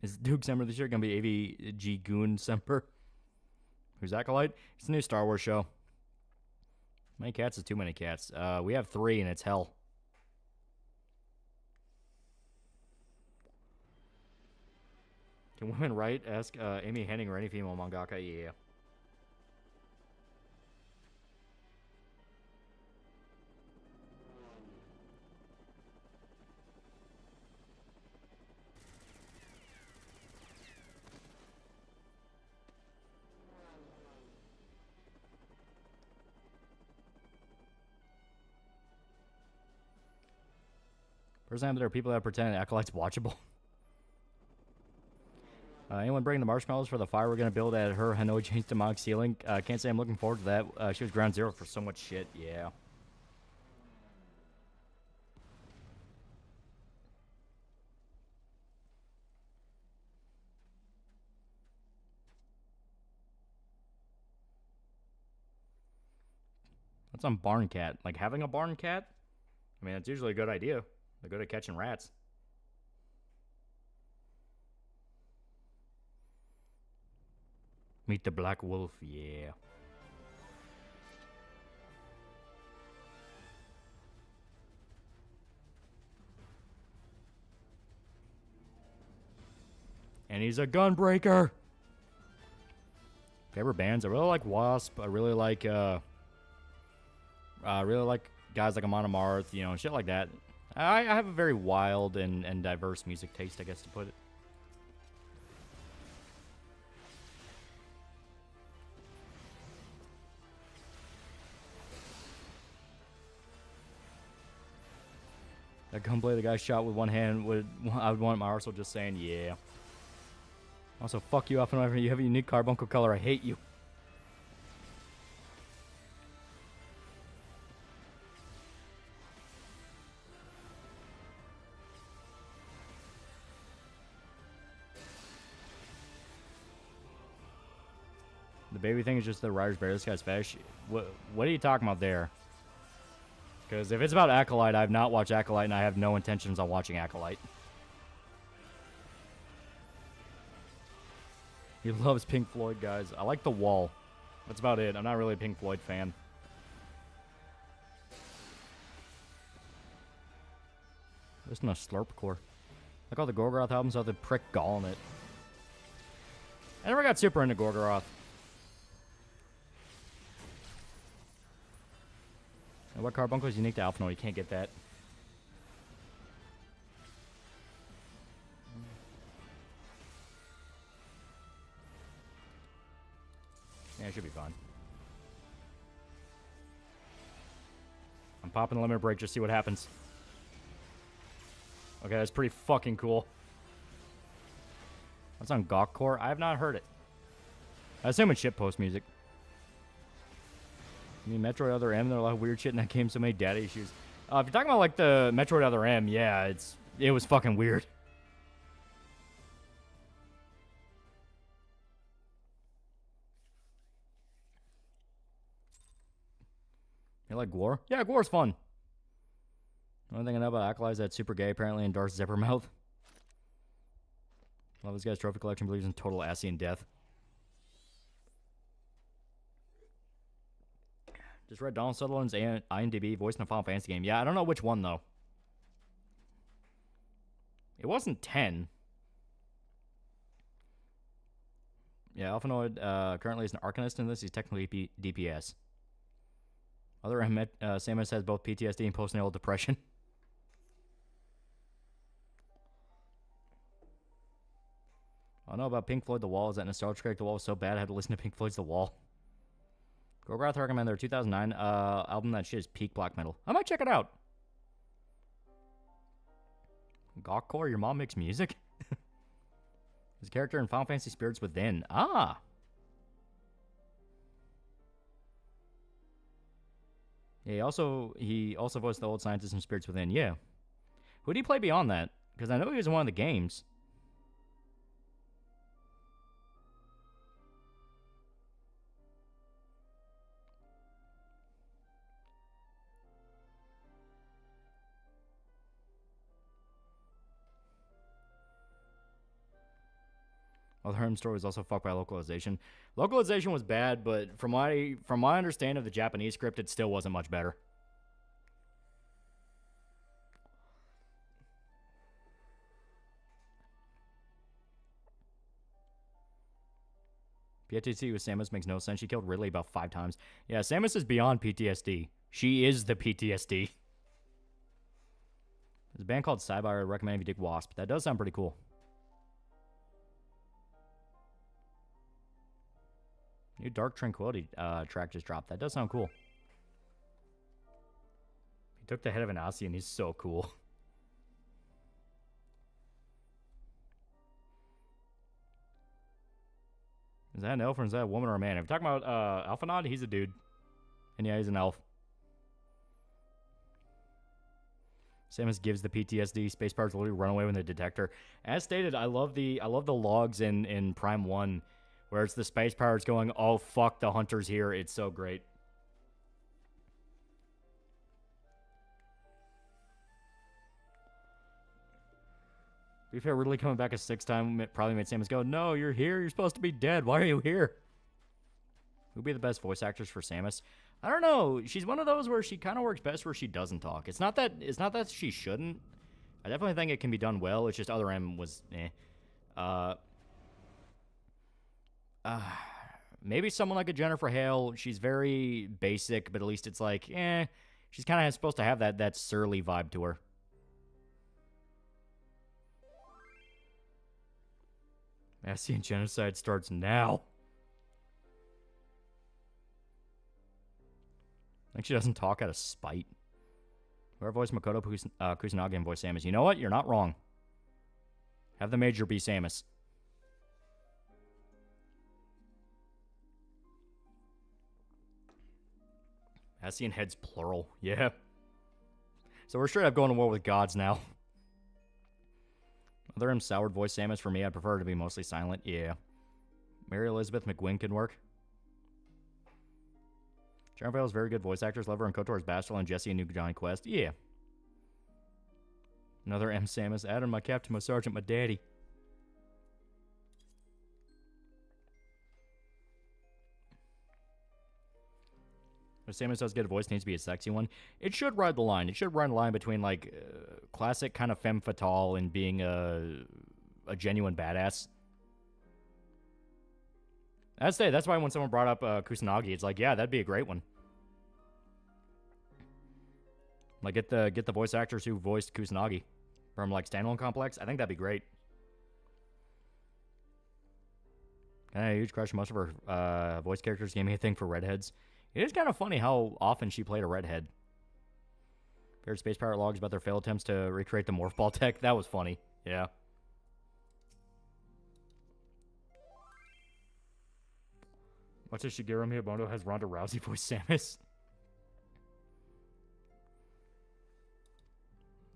Is Duke Semper this year going to be AVG Goon Semper? Who's Acolyte? It's a new Star Wars show. How many cats is too many cats? We have 3, and it's hell. Can women write? Ask Amy Hennig or any female mangaka. Yeah. For example, there are people that pretend Acolyte's watchable. Anyone bringing the marshmallows for the fire we're going to build at her Hanoi Chain's demonic ceiling? Can't say I'm looking forward to that. She was ground zero for so much shit. Yeah. What's on barn cat? Like having a barn cat? I mean, it's usually a good idea. They're good at catching rats. Meet the Black Wolf, yeah. And he's a gunbreaker. Favorite bands? I really like Wasp. I really like guys like Amon Amarth, you know, shit like that. I have a very wild and diverse music taste, I guess, to put it. That gunblade the guy shot with one hand I would want my arsenal just saying yeah. Also, fuck you off and whenever you have a unique carbuncle color, I hate you. The baby thing is just the Riders Bear. This guy's fish. What are you talking about there? Because if it's about Acolyte, I have not watched Acolyte, and I have no intentions on watching Acolyte. He loves Pink Floyd, guys. I like The Wall. That's about it. I'm not really a Pink Floyd fan. Listen to Slurpcore. Like all the Gorgoroth albums have the prick gall in it. I never got super into Gorgoroth. And what carbuncle is unique to Alphinoid? You can't get that. Yeah, it should be fun. I'm popping the limit break, just see what happens. Okay, that's pretty fucking cool. That's on Gawkcore? I have not heard it. I assume it's shitpost music. I mean, Metroid Other M, there are a lot of weird shit in that game, so many data issues. If you're talking about, like, the Metroid Other M, yeah, it was fucking weird. You like Gore? Yeah, Gore's fun. The only thing I know about Acolyte is that super gay apparently endorses Zippermouth. Love this guy's trophy collection, believes in total Asian death. Just read Donald Sutherland's IMDb voice in a Final Fantasy game. Yeah, I don't know which one, though. It wasn't 10. Yeah, Alphanoid currently is an Arcanist in this. He's technically DPS. Other Samus has both PTSD and postnatal depression. I don't know about Pink Floyd The Wall. Is that nostalgia correct? The Wall was so bad I had to listen to Pink Floyd's The Wall. Gorgoth recommend their 2009 album. That shit is peak black metal. I might check it out. Gawkcore, your mom makes music? His character in Final Fantasy Spirits Within. Ah! Yeah, he also voiced the old scientist in Spirits Within. Yeah. Who did he play beyond that? Because I know he was in one of the games. Well, the Herm story was also fucked by localization. Localization was bad, but from my understanding of the Japanese script, it still wasn't much better. PTSD with Samus makes no sense. She killed Ridley about 5 times. Yeah, Samus is beyond PTSD. She is the PTSD. There's a band called Cyber I recommend if you dig Wasp. That does sound pretty cool. New Dark Tranquility track just dropped. That does sound cool. He took the head of an Aussie and he's so cool. Is that an elf or is that a woman or a man? If you're talking about Alphanaud, he's a dude. And yeah, he's an elf. Samus gives the PTSD. Space Pirates literally run away with the detector. As stated, I love the logs in Prime 1 where it's the Space Pirates going, oh fuck, the hunter's here. It's so great. To be fair, Ridley coming back a 6th time probably made Samus go, no, you're here. You're supposed to be dead. Why are you here? Who'd be the best voice actors for Samus? I don't know. She's one of those where she kind of works best where she doesn't talk. It's not that she shouldn't. I definitely think it can be done well. It's just Other M was maybe someone like a Jennifer Hale. She's very basic, but at least it's like, she's kind of supposed to have that surly vibe to her. Massian genocide starts now. I think she doesn't talk out of spite. Whoever voiced Makoto Kusanagi and voice Samus. You know what? You're not wrong. Have the Major be Samus. Massian heads plural. Yeah. So we're straight up going to war with gods now. Other M soured voice Samus for me. I'd prefer her to be mostly silent. Yeah. Mary Elizabeth McGuinn could work. Sharon Vale's very good voice actors. Love her and KOTOR's Bastel and Jesse and New Johnny Quest. Yeah. Another M Samus. Adam, my captain, my sergeant, my daddy. If Samus does get a voice, it needs to be a sexy one. It should ride the line. It should ride the line between, like, classic kind of femme fatale and being a genuine badass. That's why when someone brought up Kusanagi, it's like, yeah, that'd be a great one. Like, get the voice actors who voiced Kusanagi from, like, Standalone Complex. I think that'd be great. I had a huge crush. Most of her voice characters gave me a thing for redheads. It is kind of funny how often she played a redhead. Favorite Space Pirate logs about their failed attempts to recreate the Morph Ball tech. That was funny. Yeah. Watch as Shigeru Miyamoto has Ronda Rousey voice Samus.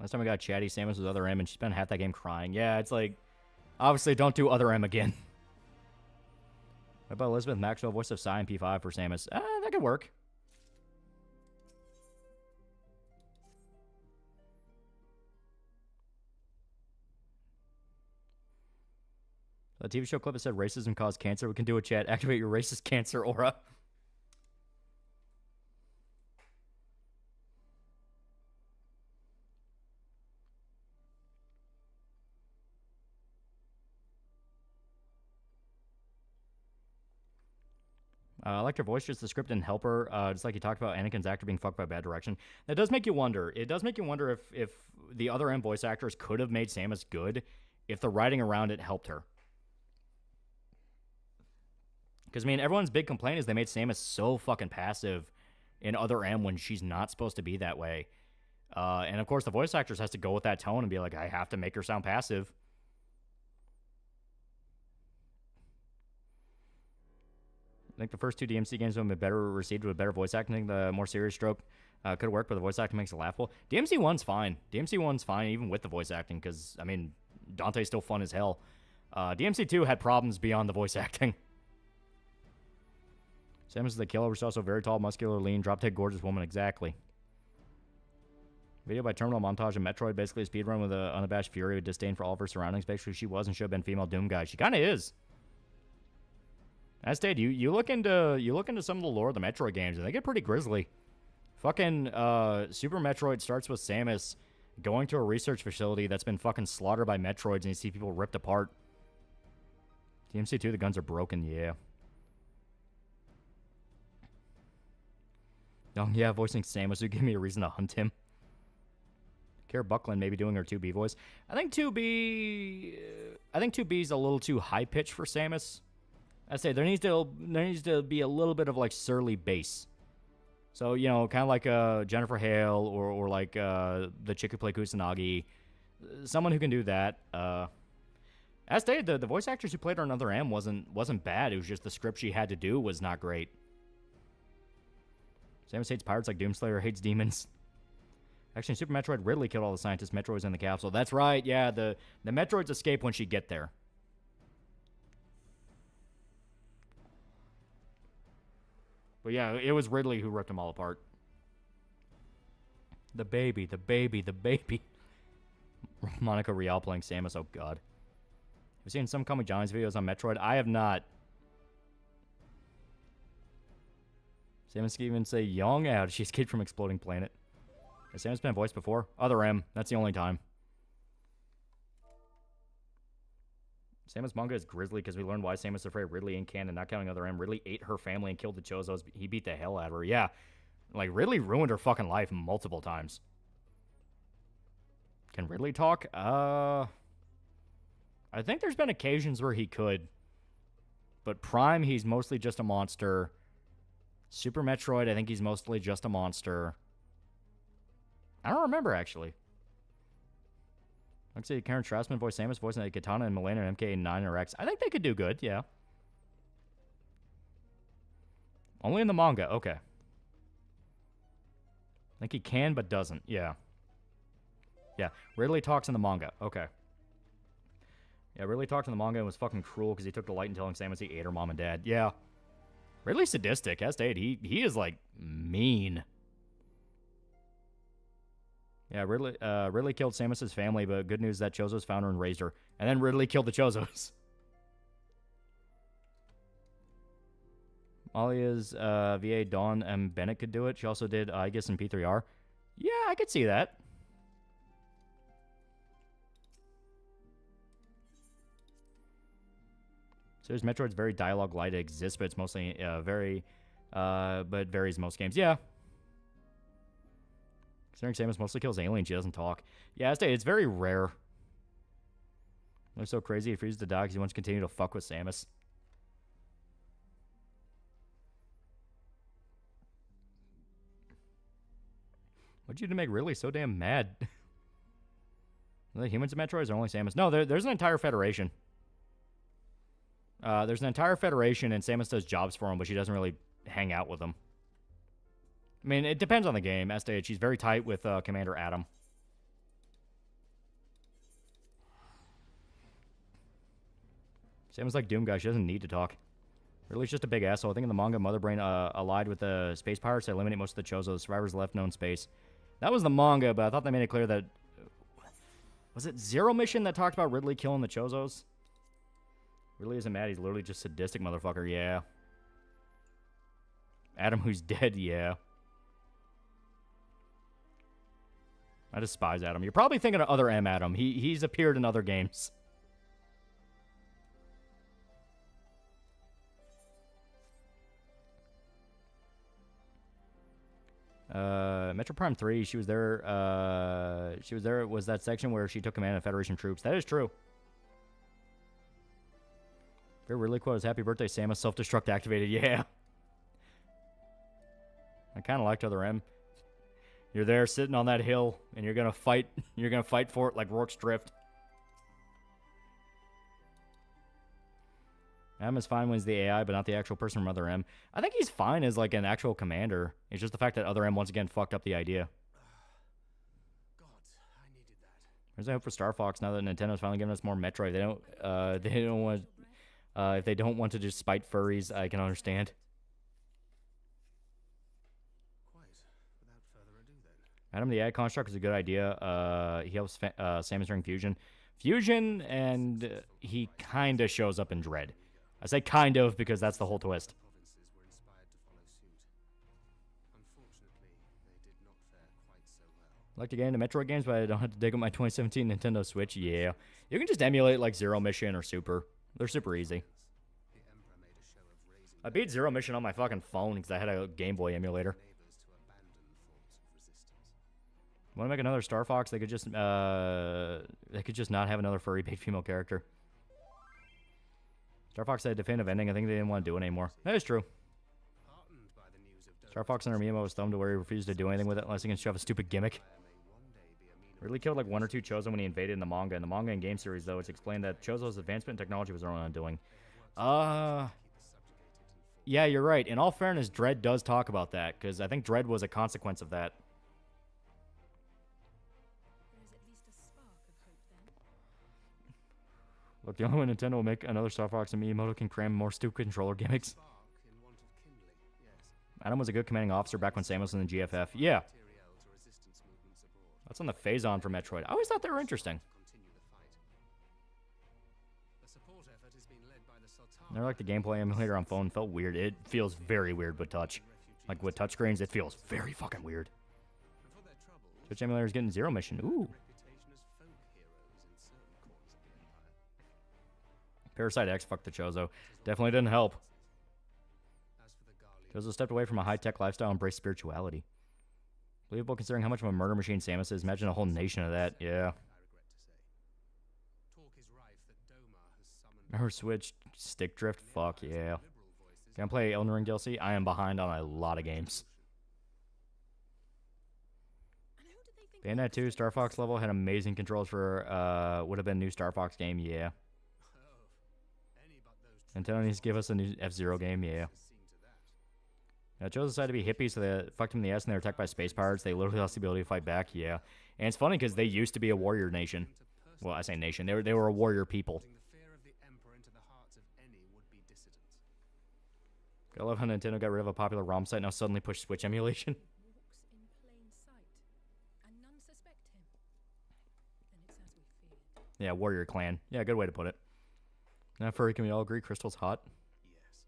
Last time we got chatty Samus with Other M, and she spent half that game crying. Yeah, it's like, obviously, don't do Other M again. What about Elizabeth Maxwell, voice of Psy in P5 for Samus? That could work. A TV show clip that said racism caused cancer. We can do a chat. Activate your racist cancer aura. I liked her voice, just the script didn't help her. Just like you talked about Anakin's actor being fucked by bad direction. That does make you wonder. It does make you wonder if the Other M voice actors could have made Samus good if the writing around it helped her. Because, I mean, everyone's big complaint is they made Samus so fucking passive in Other M when she's not supposed to be that way. And, of course, the voice actors has to go with that tone and be like, I have to make her sound passive. I think the first 2 DMC games have been better received with better voice acting. The more serious stroke could work, but the voice acting makes it laughable. DMC 1's fine. DMC 1's fine, even with the voice acting, because, I mean, Dante's still fun as hell. DMC 2 had problems beyond the voice acting. Samus is the killer. We're also very tall, muscular, lean, drop-dead, gorgeous woman. Exactly. Video by Terminal montage of Metroid, basically a speedrun with an unabashed fury with disdain for all of her surroundings. Basically, she was and should have been female Doom guy. She kind of is. As stated, you look into some of the lore of the Metroid games, and they get pretty grisly. Fucking Super Metroid starts with Samus going to a research facility that's been fucking slaughtered by Metroids, and you see people ripped apart. DMC 2, the guns are broken, yeah. Oh, yeah, voicing Samus would give me a reason to hunt him. Kara Buckland maybe doing her 2B voice. I think 2B's a little too high-pitched for Samus. I say there needs to be a little bit of, like, surly bass. So, you know, kind of like Jennifer Hale or like the chick who played Kusanagi. Someone who can do that. As stated, the voice actors who played her in Other M wasn't bad. It was just the script she had to do was not great. Samus hates pirates like Doomslayer hates demons. Actually, in Super Metroid, Ridley killed all the scientists. Metroid was in the capsule. That's right, yeah, the Metroids escape when she get there. But yeah, it was Ridley who ripped them all apart. The baby. Monica Rial playing Samus, oh god. Have you seen some Comic Johnny's videos on Metroid? I have not. Samus can even say young out. She escaped from exploding planet. Has Samus been voiced before? Other M. That's the only time. Samus manga is grisly because we learned why Samus is afraid of Ridley in canon, not counting Other M. Ridley ate her family and killed the Chozos. He beat the hell out of her. Yeah. Like, Ridley ruined her fucking life multiple times. Can Ridley talk? I think there's been occasions where he could. But Prime, he's mostly just a monster. Super Metroid, I think he's mostly just a monster. I don't remember, actually. Let's see, Karen Strassman voiced Samus, voicing Katana and Milena and MK9 or X. I think they could do good, yeah. Only in the manga, okay. I think he can, but doesn't, yeah. Yeah, Ridley talks in the manga, okay. Yeah, Ridley talked in the manga and was fucking cruel because he took delight in telling Samus he ate her mom and dad. Yeah. Ridley's sadistic, as stated. He is, like, mean. Yeah, Ridley killed Samus's family, but good news that Chozos found her and raised her. And then Ridley killed the Chozos. Alia's VA Dawn M. Bennett could do it. She also did Aegis and P3R. Yeah, I could see that. Series Metroid's very dialogue light. It exists, but it's mostly but varies most games. Yeah. Considering Samus mostly kills aliens, she doesn't talk. Yeah, it's very rare. They're so crazy, he freezes the dog because he wants to continue to fuck with Samus. What'd you do to make Ridley so damn mad? Are the humans in Metroids or only Samus? No, there's an entire federation. There's an entire federation, and Samus does jobs for them, but she doesn't really hang out with them. I mean, it depends on the game. As stated, she's very tight with Commander Adam. Samus like Doom guy. She doesn't need to talk. Really, it's just a big asshole. I think in the manga, Mother Brain allied with the space pirates to eliminate most of the Chozo. The survivors left known space. That was the manga, but I thought they made it clear that... Was it Zero Mission that talked about Ridley killing the Chozos? Really isn't mad. He's literally just sadistic motherfucker. Yeah. Adam who's dead. Yeah. I despise Adam. You're probably thinking of other M Adam. He's appeared in other games. Metro Prime 3, she was there, it was that section where she took command of Federation troops. That is true. Very really quote is happy birthday, Samus. Self-destruct activated. Yeah. I kind of liked Other M. You're there sitting on that hill, and you're gonna fight. You're gonna fight for it like Rourke's Drift. M is fine when he's the AI, but not the actual person from Other M. I think he's fine as like an actual commander. It's just the fact that Other M once again fucked up the idea. God, I needed that. There's a hope for Star Fox now that Nintendo's finally giving us more Metroid. They don't want. If they don't want to just spite furries, I can understand. Without further ado, then. Adam the AI construct is a good idea. He helps Samus during Fusion. Fusion, and he kind of shows up in Dread. I say kind of because that's the whole twist. Provinces were inspired to follow suit. Unfortunately, they did not fare quite so well. I like to get into Metroid games, but I don't have to dig up my 2017 Nintendo Switch. Yeah. You can just emulate like Zero Mission or Super. They're super easy. The Emperor made a show of raising I beat Zero Mission on my fucking phone because I had a Game Boy emulator. neighbors to abandon forms of resistance. Want to make another Star Fox? They could just not have another furry big female character. Star Fox had a definitive ending. I think they didn't want to do it anymore. That is true. Heartened by the news of Star Fox and her Miyamoto's thumb to where he refused to do anything with it unless he can shove a stupid gimmick. Really killed like one or two Chozo when he invaded in the manga. In the manga and game series, though, it's explained that Chozo's advancement in technology was their own undoing. Yeah, you're right. In all fairness, Dread does talk about that, because I think Dread was a consequence of that. There is at least a spark of hope then. Look, the only way Nintendo will make another Star Fox and Miyamoto can cram more stupid controller gimmicks. Spark in want of kindling, yes. Adam was a good commanding officer back when Samus was in the GFF. Yeah. Materiel to resistance movements abroad. That's on the Phazon for Metroid. I always thought they were interesting. Continue the fight. The support effort has been led by the Sultan. They're like the gameplay emulator on phone. Felt weird. It feels very weird with touch. Like with touchscreens, it feels very fucking weird. And for their troubles, Switch emulator's getting Zero Mission. Ooh. reputation as folk heroes in certain corners of the Empire. Parasite X fucked the Chozo. Definitely didn't help. As for the Gali, Chozo stepped away from a high-tech lifestyle and embraced spirituality. Believable considering how much of a murder machine Samus is. Imagine a whole nation of that. Yeah. I regret to say. Talk is rife that Domar has summoned Remember Switch Stick Drift? Fuck yeah. Can I play Elden Ring DLC? I am behind on a lot of games. And who did they think Bayonetta 2 Star Fox level had amazing controls for would have been a new Star Fox game. Yeah. any but those Nintendo needs to give us a new F-Zero game. Yeah. has seen to that. Now, Joe decided to be hippies, so they fucked him in the ass and they were attacked by space pirates. They literally lost the ability to fight back. Yeah. And it's funny because they used to be a warrior nation. Well, I say nation. They were a warrior people. Putting the fear of the Emperor into the hearts of any would-be dissidents. I love how Nintendo got rid of a popular ROM site and now suddenly pushed Switch emulation. walks in plain sight, and none suspect him? Then it's as we feared. Yeah, warrior clan. Yeah, good way to put it. Now, furry, can we all agree Crystal's hot? Yes.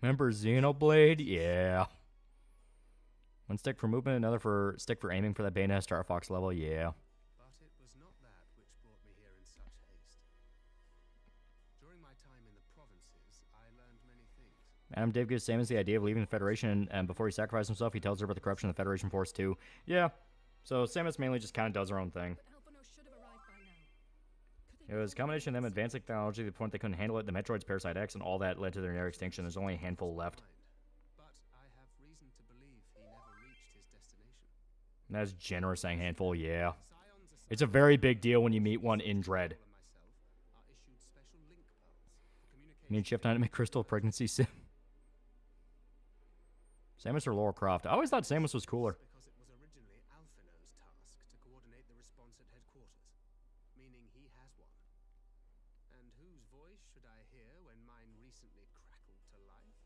Remember Xenoblade? Yeah. One stick for movement, another for stick for aiming for that Bayonetta Star Fox level. Yeah. But it was not that which brought me here in such haste. During my time in the provinces, I learned many things. Adam Dave gives Samus the idea of leaving the Federation, and before he sacrifices himself, he tells her about the corruption of the Federation Force too. Yeah. So Samus mainly just kind of does her own thing. But Alphonse should have arrived by now. Could they It was a combination of them advancing technology to the point they couldn't handle it, the Metroid's Parasite X, and all that led to their near extinction. There's only a handful left. But I have reason to believe he never reached his destination. And that's generous saying handful, yeah. Scions It's a very big deal when you meet one in Dread. and myself are issued special link pearls for communication. You need Shift 9 to make Crystal a pregnancy sim. Samus or Laura Croft? I always thought Samus was cooler. Because it was originally Alphino's task to coordinate the response at headquarters, meaning he has one. And whose voice should I hear when mine recently crackled to life?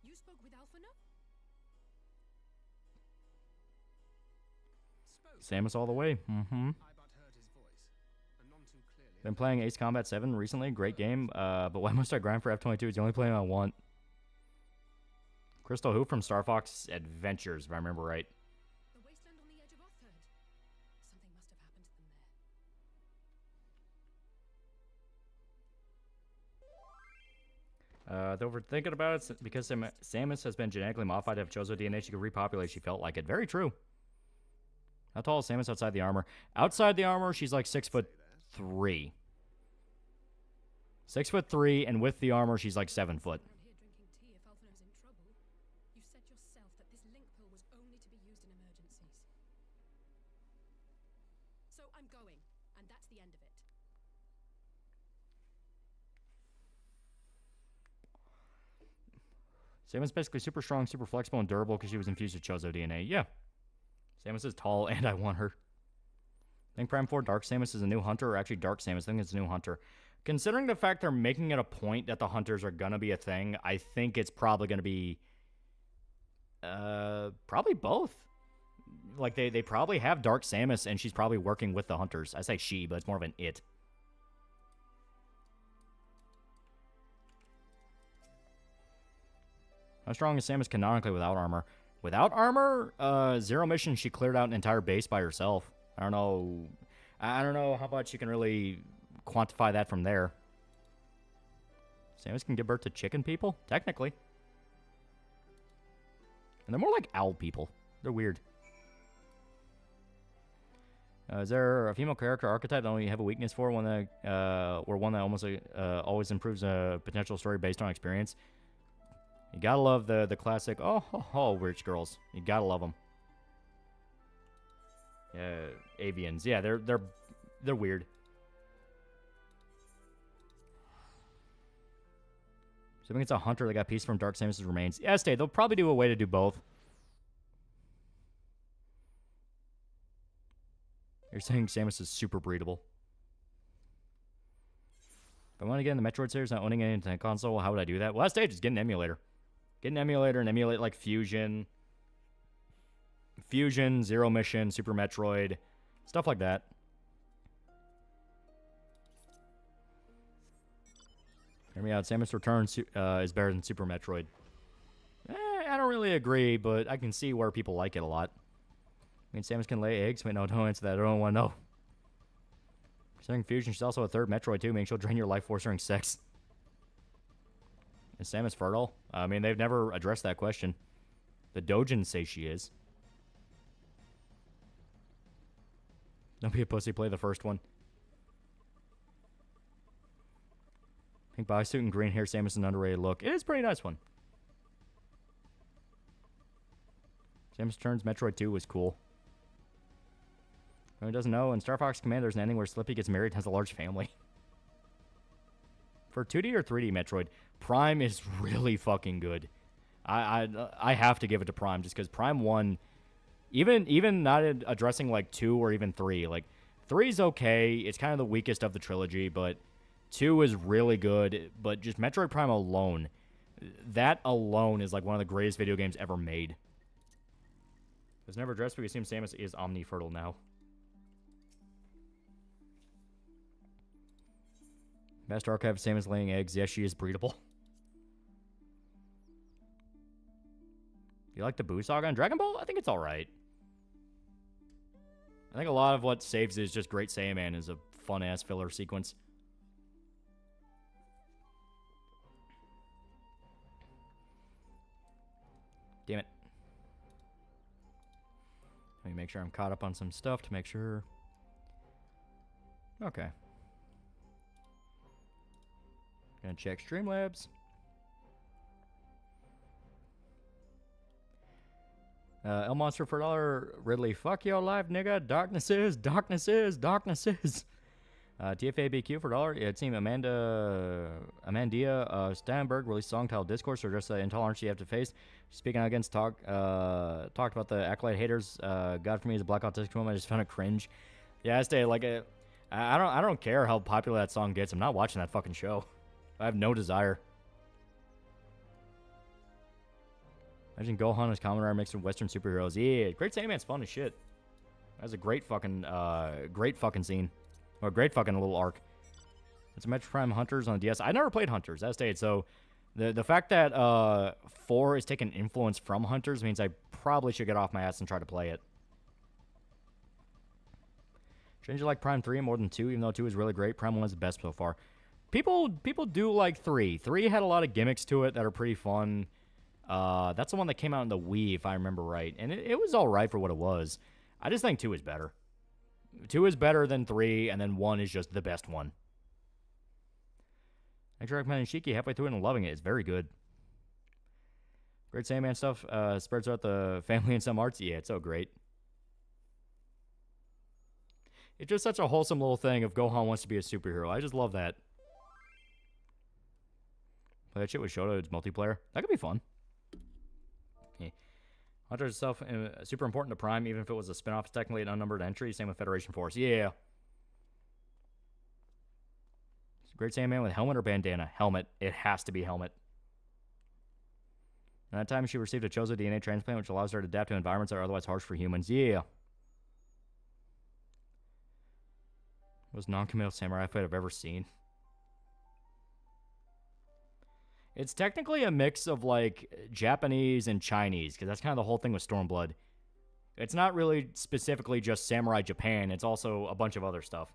You spoke with Alphana? Samus all the way. Mm-hmm. I but heard his voice, and none too clearly. Been playing Ace Combat 7 recently. Great game. But why must I grind for F22? It's the only play I want. Crystal Who from Star Fox Adventures, if I remember right. The wasteland on the edge of Otherd. Something must have happened to them there. Though we're thinking about it, because Samus has been genetically modified to have Chozo DNA, she could repopulate. She felt like it. Very true. How tall is Samus outside the armor? Outside the armor, she's like 6'3". 6'3", and with the armor, she's like 7 foot. Around here drinking tea if Alphana's in trouble. You said yourself that this link pill was only to be used in emergencies. So I'm going, and that's the end of it. Samus basically super strong, super flexible, and durable because she was infused with Chozo DNA. Yeah. Samus is tall, and I want her. I think Prime 4 Dark Samus is a new hunter, or actually Dark Samus. I think it's a new hunter. Considering the fact they're making it a point that the hunters are going to be a thing, I think it's probably going to be... probably both. Like, they probably have Dark Samus, and she's probably working with the hunters. I say she, but it's more of an it. How strong is Samus canonically without armor? Without armor, Zero Mission, she cleared out an entire base by herself. I don't know how much you can really quantify that from there. Samus can give birth to chicken people, technically. And they're more like owl people. They're weird. Is there a female character archetype that only you have a weakness for, one that, or one that almost always improves a potential story based on experience? You gotta love the classic, oh, rich girls. You gotta love them. Avians. Yeah, they're weird. So I think it's a hunter that got peace from Dark Samus' remains. Yeah, they'll probably do a way to do both. You're saying Samus is super breedable. If I want to get in the Metroid series, not owning any Nintendo console, how would I do that? Well, that stage is get an emulator. Get an emulator and emulate like Fusion, Zero Mission, Super Metroid, stuff like that. Hear me out. Samus Return is better than Super Metroid. I don't really agree, but I can see where people like it a lot. I mean, Samus can lay eggs. Wait, no, don't answer that. I don't want to know. Considering Fusion, she's also a third Metroid, too, meaning she'll drain your life force during sex. Is Samus fertile? I mean, they've never addressed that question. The Dojins say she is. Don't be a pussy, play the first one. Pink bodysuit and green hair, Samus is an underrated look. It is a pretty nice one. Samus Returns Metroid 2 was cool. Who doesn't know, in Star Fox Command, there's an ending where Slippy gets married and has a large family. For 2D or 3D Metroid, Prime is really fucking good. I have to give it to Prime just because Prime 1, even not addressing like 2 or even 3, like 3 is okay. It's kind of the weakest of the trilogy, but 2 is really good. But just Metroid Prime alone, that alone is like one of the greatest video games ever made. It was never addressed, but we assume Samus is omni-fertile now. Best archive, Samus laying eggs. Yes, she is breedable. You like the Boo Saga on Dragon Ball? I think it's alright. I think a lot of what saves is just Great Saiyaman is a fun-ass filler sequence. Damn it. Let me make sure I'm caught up on some stuff to make sure. Okay. Gonna check Streamlabs. El Monster for $1. Ridley, fuck your life, nigga. Darkness is. TFABQ for $1. It seemed Amandia Steinberg released a song titled Discourse to address the intolerance you have to face. Speaking out against talked about the acolyte haters. God for me is a black autistic woman. I just found it cringe. Yeah, I stay like it. I don't care how popular that song gets. I'm not watching that fucking show. I have no desire. Imagine Gohan as Kamen Rider mixed with Western superheroes. Yeah, Great Saiyaman's fun as shit. That's a great fucking scene. Or a great fucking little arc. It's a Metro Prime Hunters on the DS. I never played Hunters, as stated, so the fact that 4 is taking influence from Hunters means I probably should get off my ass and try to play it. Change you like Prime 3 more than 2, even though 2 is really great. Prime 1 is the best so far. People do like 3. 3 had a lot of gimmicks to it that are pretty fun. That's the one that came out in the Wii, if I remember right. And it was alright for what it was. I just think 2 is better. 2 is better than 3, and then 1 is just the best one. Thanks for recommending Shiki. Halfway through it and loving it. It's very good. Great Sandman stuff. Spreads out the family in some arts. Yeah, it's so great. It's just such a wholesome little thing if Gohan wants to be a superhero. I just love that. Play that shit with Shoto. It's multiplayer. That could be fun. Okay. Hunter itself, super important to Prime, even if it was a spinoff. It's technically an unnumbered entry. Same with Federation Force. Yeah. Great Saiyaman with helmet or bandana? Helmet. It has to be helmet. At that time, she received a Chozo DNA transplant, which allows her to adapt to environments that are otherwise harsh for humans. Yeah. Most non-committal samurai fight I've ever seen. It's technically a mix of, like, Japanese and Chinese, because that's kind of the whole thing with Stormblood. It's not really specifically just Samurai Japan. It's also a bunch of other stuff.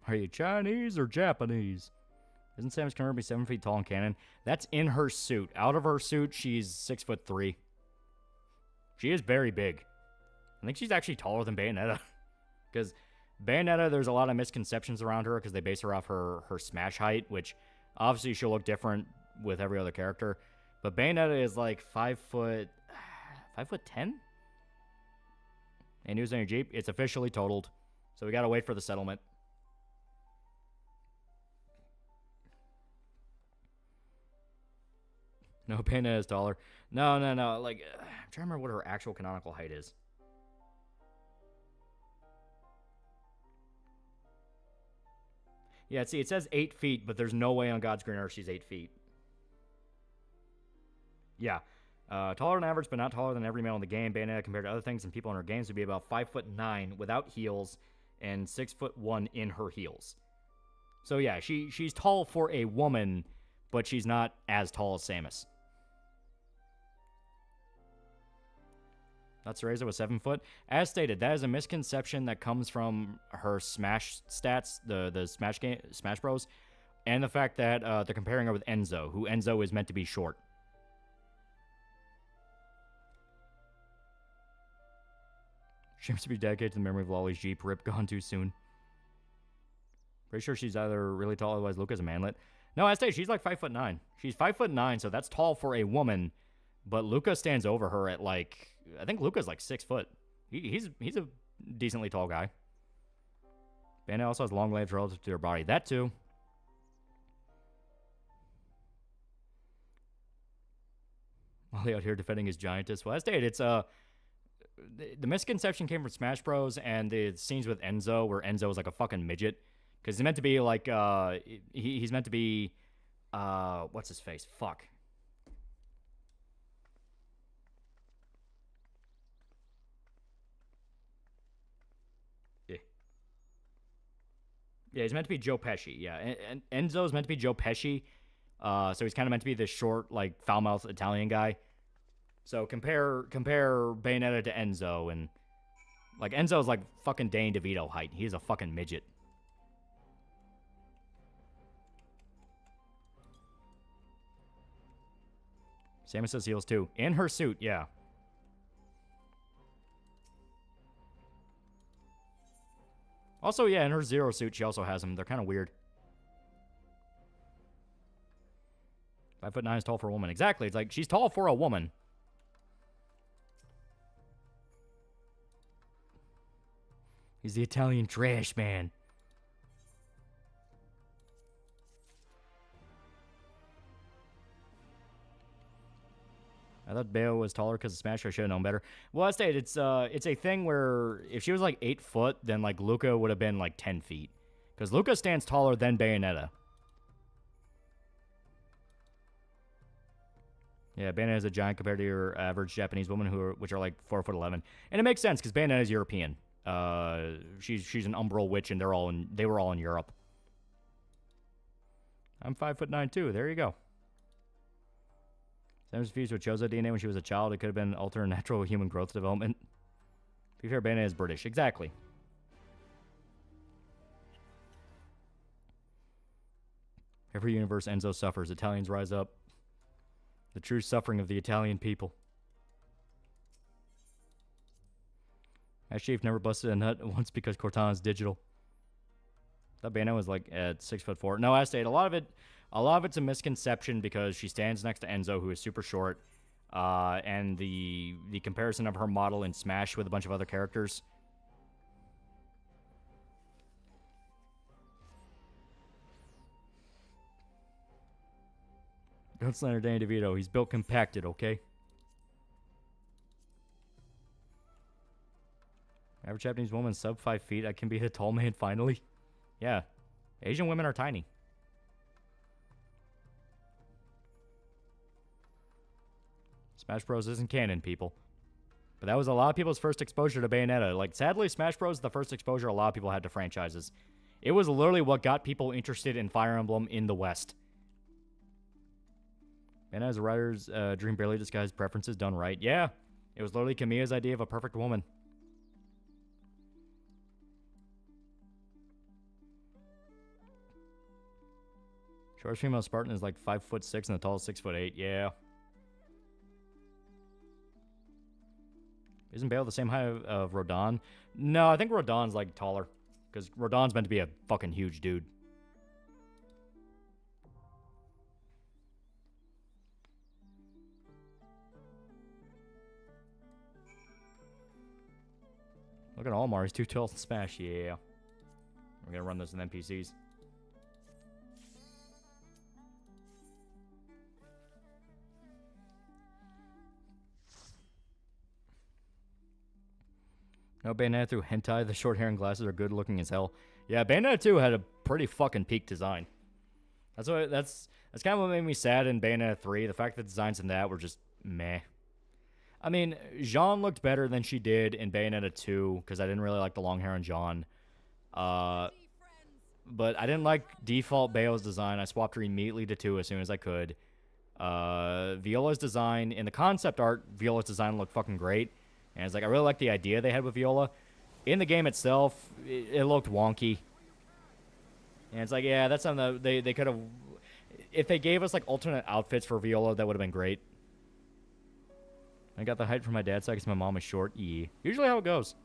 Are you Chinese or Japanese? Isn't Samus Cameron be 7 feet tall in canon? That's in her suit. Out of her suit, she's 6'3". She is very big. I think she's actually taller than Bayonetta. Because Bayonetta, there's a lot of misconceptions around her because they base her off her smash height, which obviously she'll look different with every other character. But Bayonetta is like 5'10". And news on your Jeep, it's officially totaled. So we gotta wait for the settlement. No, Bayonetta is taller. No. Like, I'm trying to remember what her actual canonical height is. Yeah, see, it says 8 feet, but there's no way on God's green earth she's 8 feet. Yeah. Taller than average, but not taller than every male in the game. Bayonetta, compared to other things and people in her games, would be about 5'9" without heels and 6'1" in her heels. So yeah, she's tall for a woman, but she's not as tall as Samus. That's Teresa with 7 foot. As stated, that is a misconception that comes from her Smash stats, the Smash Bros, and the fact that they're comparing her with Enzo, who Enzo is meant to be short. She seems to be dedicated to the memory of Loli's Jeep. Rip, gone too soon. Pretty sure she's either really tall, otherwise Luca's a manlet. No, as stated, she's like 5'9". She's 5'9", so that's tall for a woman. But Luca stands over her at like, I think Luca's like 6 foot. He's a decently tall guy. Bayonetta also has long legs relative to her body. That too. Molly out here defending his giantess. Well, as stated, it's the misconception came from Smash Bros. And the scenes with Enzo, where Enzo is like a fucking midget. Because he's meant to be like, he's meant to be, what's his face? Fuck. Yeah, he's meant to be Joe Pesci. Yeah, and Enzo's meant to be Joe Pesci. So he's kind of meant to be this short, like, foul-mouthed Italian guy. So compare Bayonetta to Enzo, and like Enzo's like fucking Danny DeVito height. He's a fucking midget. Samus has heels too. In her suit, yeah. Also, yeah, in her Zero suit, she also has them. They're kind of weird. 5'9" is tall for a woman. Exactly. It's like, she's tall for a woman. He's the Italian trash man. I thought Bayo was taller because of Smash. I should have known better. Well, I stated it's a thing where if she was like 8 foot, then like Luca would have been like 10 feet. Because Luca stands taller than Bayonetta. Yeah, Bayonetta is a giant compared to your average Japanese woman which are like 4'11", and it makes sense because Bayonetta is European. She's an umbral witch, and they were all in Europe. I'm 5'9" too. There you go. Sam was fused with Chozo DNA when she was a child. It could have been alternate natural human growth development. To be fair, Bayonetta is British. Exactly. Every universe, Enzo suffers. Italians rise up. The true suffering of the Italian people. Ash Chief never busted a nut once because Cortana's digital. That Bayonetta was like at 6'4". No, I stayed. A lot of it's a misconception because she stands next to Enzo, who is super short, and the comparison of her model in Smash with a bunch of other characters. Don't slander Danny DeVito. He's built compacted, okay? Average Japanese woman sub 5 feet. I can be a tall man finally. Yeah. Asian women are tiny. Smash Bros. Isn't canon, people. But that was a lot of people's first exposure to Bayonetta. Like, sadly, Smash Bros. Is the first exposure a lot of people had to franchises. It was literally what got people interested in Fire Emblem in the West. Bayonetta's a writer's dream barely disguised preferences done right. Yeah. It was literally Kamiya's idea of a perfect woman. Shortest female Spartan is like 5'6" and the tallest 6'8". Yeah. Isn't Bale the same height of Rodon? No, I think Rodon's like taller. Because Rodon's meant to be a fucking huge dude. Look at Almar, he's too tall to smash. Yeah. We're gonna run this in NPCs. No, Bayonetta through hentai. The short hair and glasses are good looking as hell. Yeah, Bayonetta 2 had a pretty fucking peak design. That's kind of what made me sad in Bayonetta 3. The fact that designs in that were just meh. I mean, Jean looked better than she did in Bayonetta 2 because I didn't really like the long hair on Jean. But I didn't like default Bayo's design. I swapped her immediately to 2 as soon as I could. Viola's design, in the concept art, Viola's design looked fucking great. And it's like, I really like the idea they had with Viola. In the game itself, it looked wonky. And it's like, yeah, that's something that they could have... If they gave us, like, alternate outfits for Viola, that would have been great. I got the height from my dad's side because my mom is short. Yeah. Usually how it goes.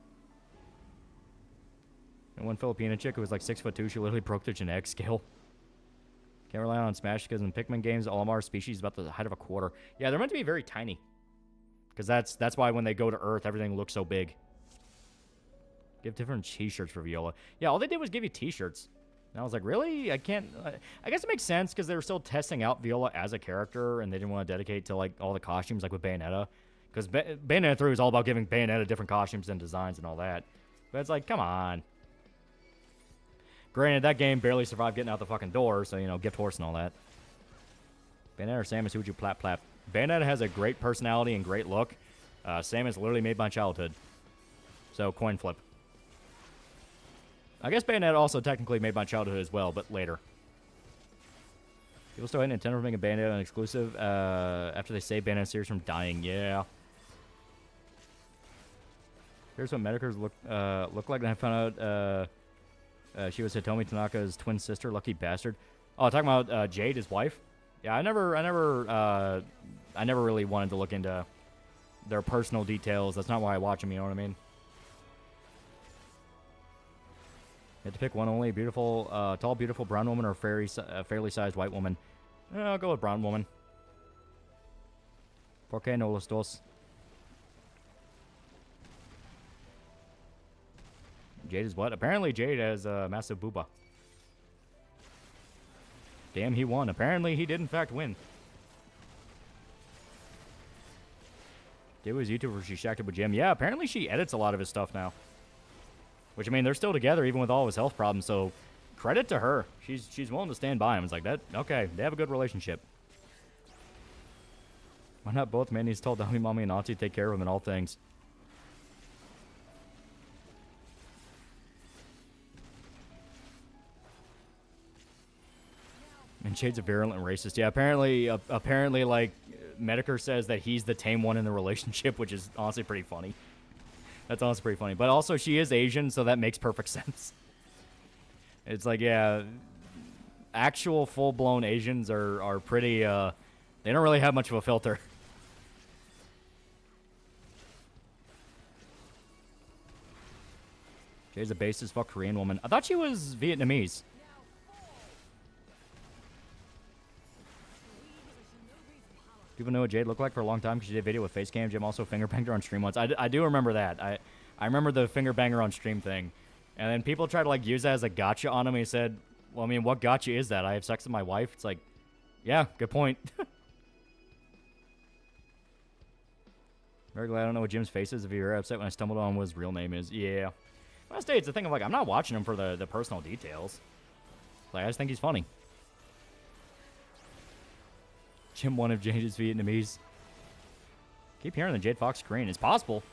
And one Filipina chick who was like 6'2", she literally broke the genetic scale. Can't rely on Smash because in Pikmin games, Olimar species is about the height of a quarter. Yeah, they're meant to be very tiny. Because that's why when they go to Earth, everything looks so big. Give different t-shirts for Viola. Yeah, all they did was give you t-shirts. And I was like, really? I can't... I guess it makes sense because they were still testing out Viola as a character, and they didn't want to dedicate to like all the costumes like with Bayonetta. Because Bayonetta 3 was all about giving Bayonetta different costumes and designs and all that. But it's like, come on. Granted, that game barely survived getting out the fucking door, so, you know, gift horse and all that. Bayonetta or Samus, who would you plap? Bayonetta has a great personality and great look. Samus literally made my childhood. So, coin flip. I guess Bayonetta also technically made my childhood as well, but later. People still hate Nintendo for making Bayonetta an exclusive after they saved Bayonetta series from dying. Yeah. Here's what Medicars look like. And I found out she was Hitomi Tanaka's twin sister. Lucky bastard. Oh, talking about Jade, his wife. Yeah, I never really wanted to look into their personal details. That's not why I watch them. You know what I mean? You have to pick one only. Beautiful, tall, beautiful brown woman or fairly sized white woman. I'll go with brown woman. ¿Por qué no los dos? Jade is what? Apparently Jade has a massive booba. Damn, he won. Apparently he did in fact win. Jade was YouTuber. She shacked up with Jim. Yeah, apparently she edits a lot of his stuff now. Which, I mean, they're still together even with all of his health problems, so credit to her. She's willing to stand by him. It's like, that, okay, they have a good relationship. Why not both men? He's told Dummy Mommy and Auntie to take care of him in all things. And Shade's a virulent racist. Yeah, apparently, like, Medicare says that he's the tame one in the relationship, which is honestly pretty funny. That's honestly pretty funny. But also, she is Asian, so that makes perfect sense. It's like, yeah, actual full-blown Asians are pretty, they don't really have much of a filter. Jay's a base as fuck Korean woman. I thought she was Vietnamese. People know what Jade looked like for a long time because she did a video with face cam. Jim also finger banged her on stream once. I do remember that. I remember the finger banger on stream thing. And then people tried to like use that as a gotcha on him. And he said, well, I mean, what gotcha is that? I have sex with my wife? It's like, yeah, good point. Very glad I don't know what Jim's face is if you're upset when I stumbled on what his real name is. Yeah. When I say it's the thing of like, I'm not watching him for the personal details. Like, I just think he's funny. Jim, one of Jade is Vietnamese. Keep hearing the Jade Fox screen. It's possible.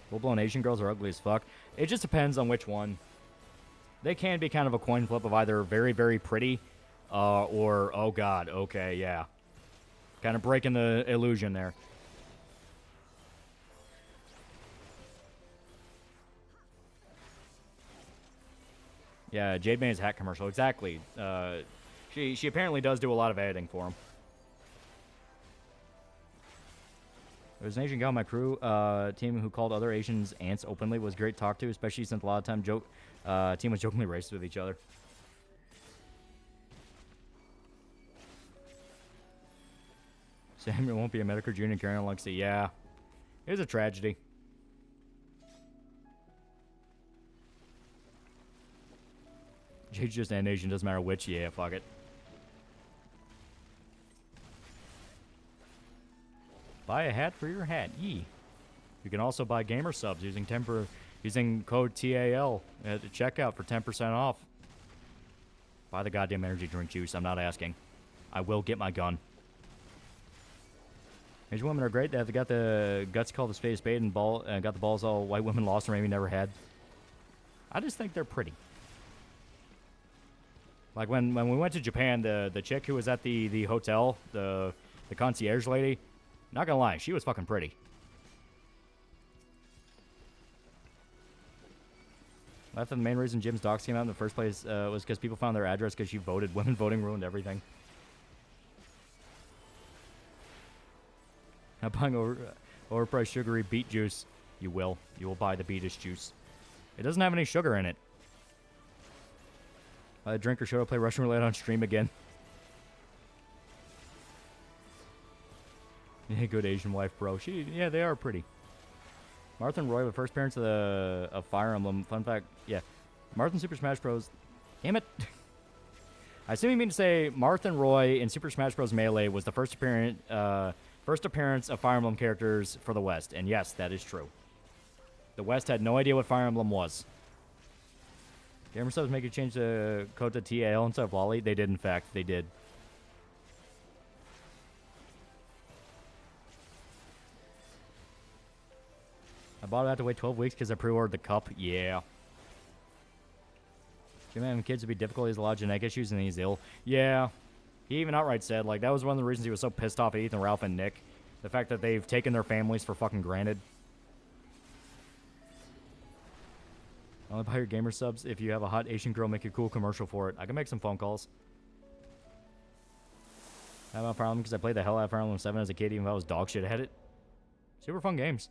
Full-blown Asian girls are ugly as fuck. It just depends on which one. They can be kind of a coin flip of either very, very pretty or, oh god, okay, yeah. Kind of breaking the illusion there. Yeah, Jade May's hat commercial, exactly. She apparently does do a lot of editing for him. There was an Asian guy on my crew team who called other Asians ants openly. Was great to talk to, especially since a lot of time team was jokingly racist with each other. Samuel won't be a Medicare Jr. carrying on Lexi. Yeah, it was a tragedy. Jade's just an Asian, doesn't matter which. Yeah, fuck it. Buy a hat for your hat. Yee. You can also buy gamer subs using code TAL at the checkout for 10% off. Buy the goddamn energy drink juice. I'm not asking. I will get my gun. Asian women are great. They've got the guts to call the spade a spade and got the balls all white women lost or maybe never had. I just think they're pretty. Like when we went to Japan, the chick who was at the hotel, the concierge lady, not gonna lie, she was fucking pretty. I thought the main reason Jim's docs came out in the first place was because people found their address because she voted. Women voting ruined everything. Not buying overpriced sugary beet juice. You will. You will buy the beetish juice. It doesn't have any sugar in it. A drinker showed up, play Russian roulette on stream again. Yeah, good Asian wife, bro. Yeah, they are pretty. Martha and Roy were the first parents of Fire Emblem. Fun fact, yeah. Martha in Super Smash Bros. Damn it. I assume you mean to say Martha and Roy in Super Smash Bros. Melee was the first appearance of Fire Emblem characters for the West. And yes, that is true. The West had no idea what Fire Emblem was. Gamer subs make you change the code to TAL instead of Loli. They did, in fact. They did. I bought it. I had to wait 12 weeks because I pre-ordered the cup. Yeah. Jim having kids would be difficult. He has a lot of genetic issues and he's ill. Yeah. He even outright said, like, that was one of the reasons he was so pissed off at Ethan, Ralph, and Nick. The fact that they've taken their families for fucking granted. Only buy your gamer subs if you have a hot Asian girl make a cool commercial for it. I can make some phone calls. I have a problem because I played the hell out of Fire Emblem 7 as a kid, even if I was dog shit at it. Super fun games.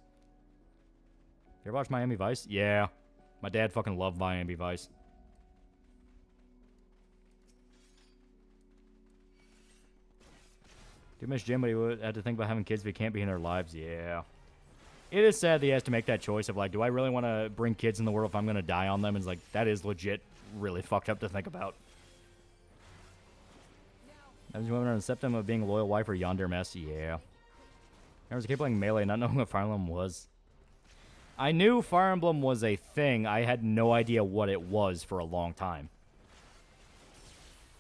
You ever watch Miami Vice? Yeah. My dad fucking loved Miami Vice. Too much Jim, but he would have to think about having kids if he can't be in their lives. Yeah. It is sad that he has to make that choice of, like, do I really want to bring kids in the world if I'm going to die on them? It's like, that is legit really fucked up to think about. I was moving on to septum of being a loyal wife or yonder mess. Yeah. I was a kid playing Melee, not knowing what Fire Emblem was. I knew Fire Emblem was a thing. I had no idea what it was for a long time.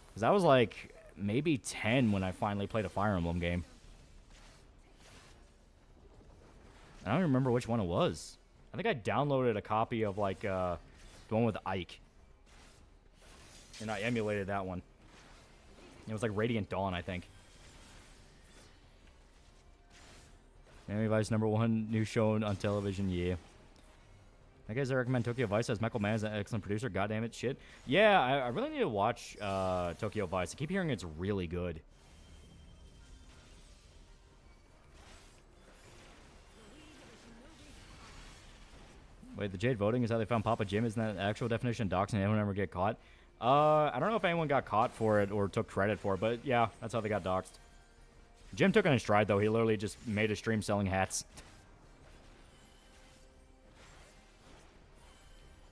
Because I was like maybe 10 when I finally played a Fire Emblem game. I don't even remember which one it was. I think I downloaded a copy of like the one with Ike. And I emulated that one. It was like Radiant Dawn, I think. Miami Vice #1 new show on television, yeah. I guess I recommend Tokyo Vice as Michael Mann is an excellent producer. God damn it, shit. Yeah, I really need to watch Tokyo Vice. I keep hearing it's really good. Wait, the Jade voting is how they found Papa Jim. Isn't that the actual definition of doxing? Anyone ever get caught? I don't know if anyone got caught for it or took credit for it, but yeah, that's how they got doxed. Jim took it in stride, though. He literally just made a stream selling hats.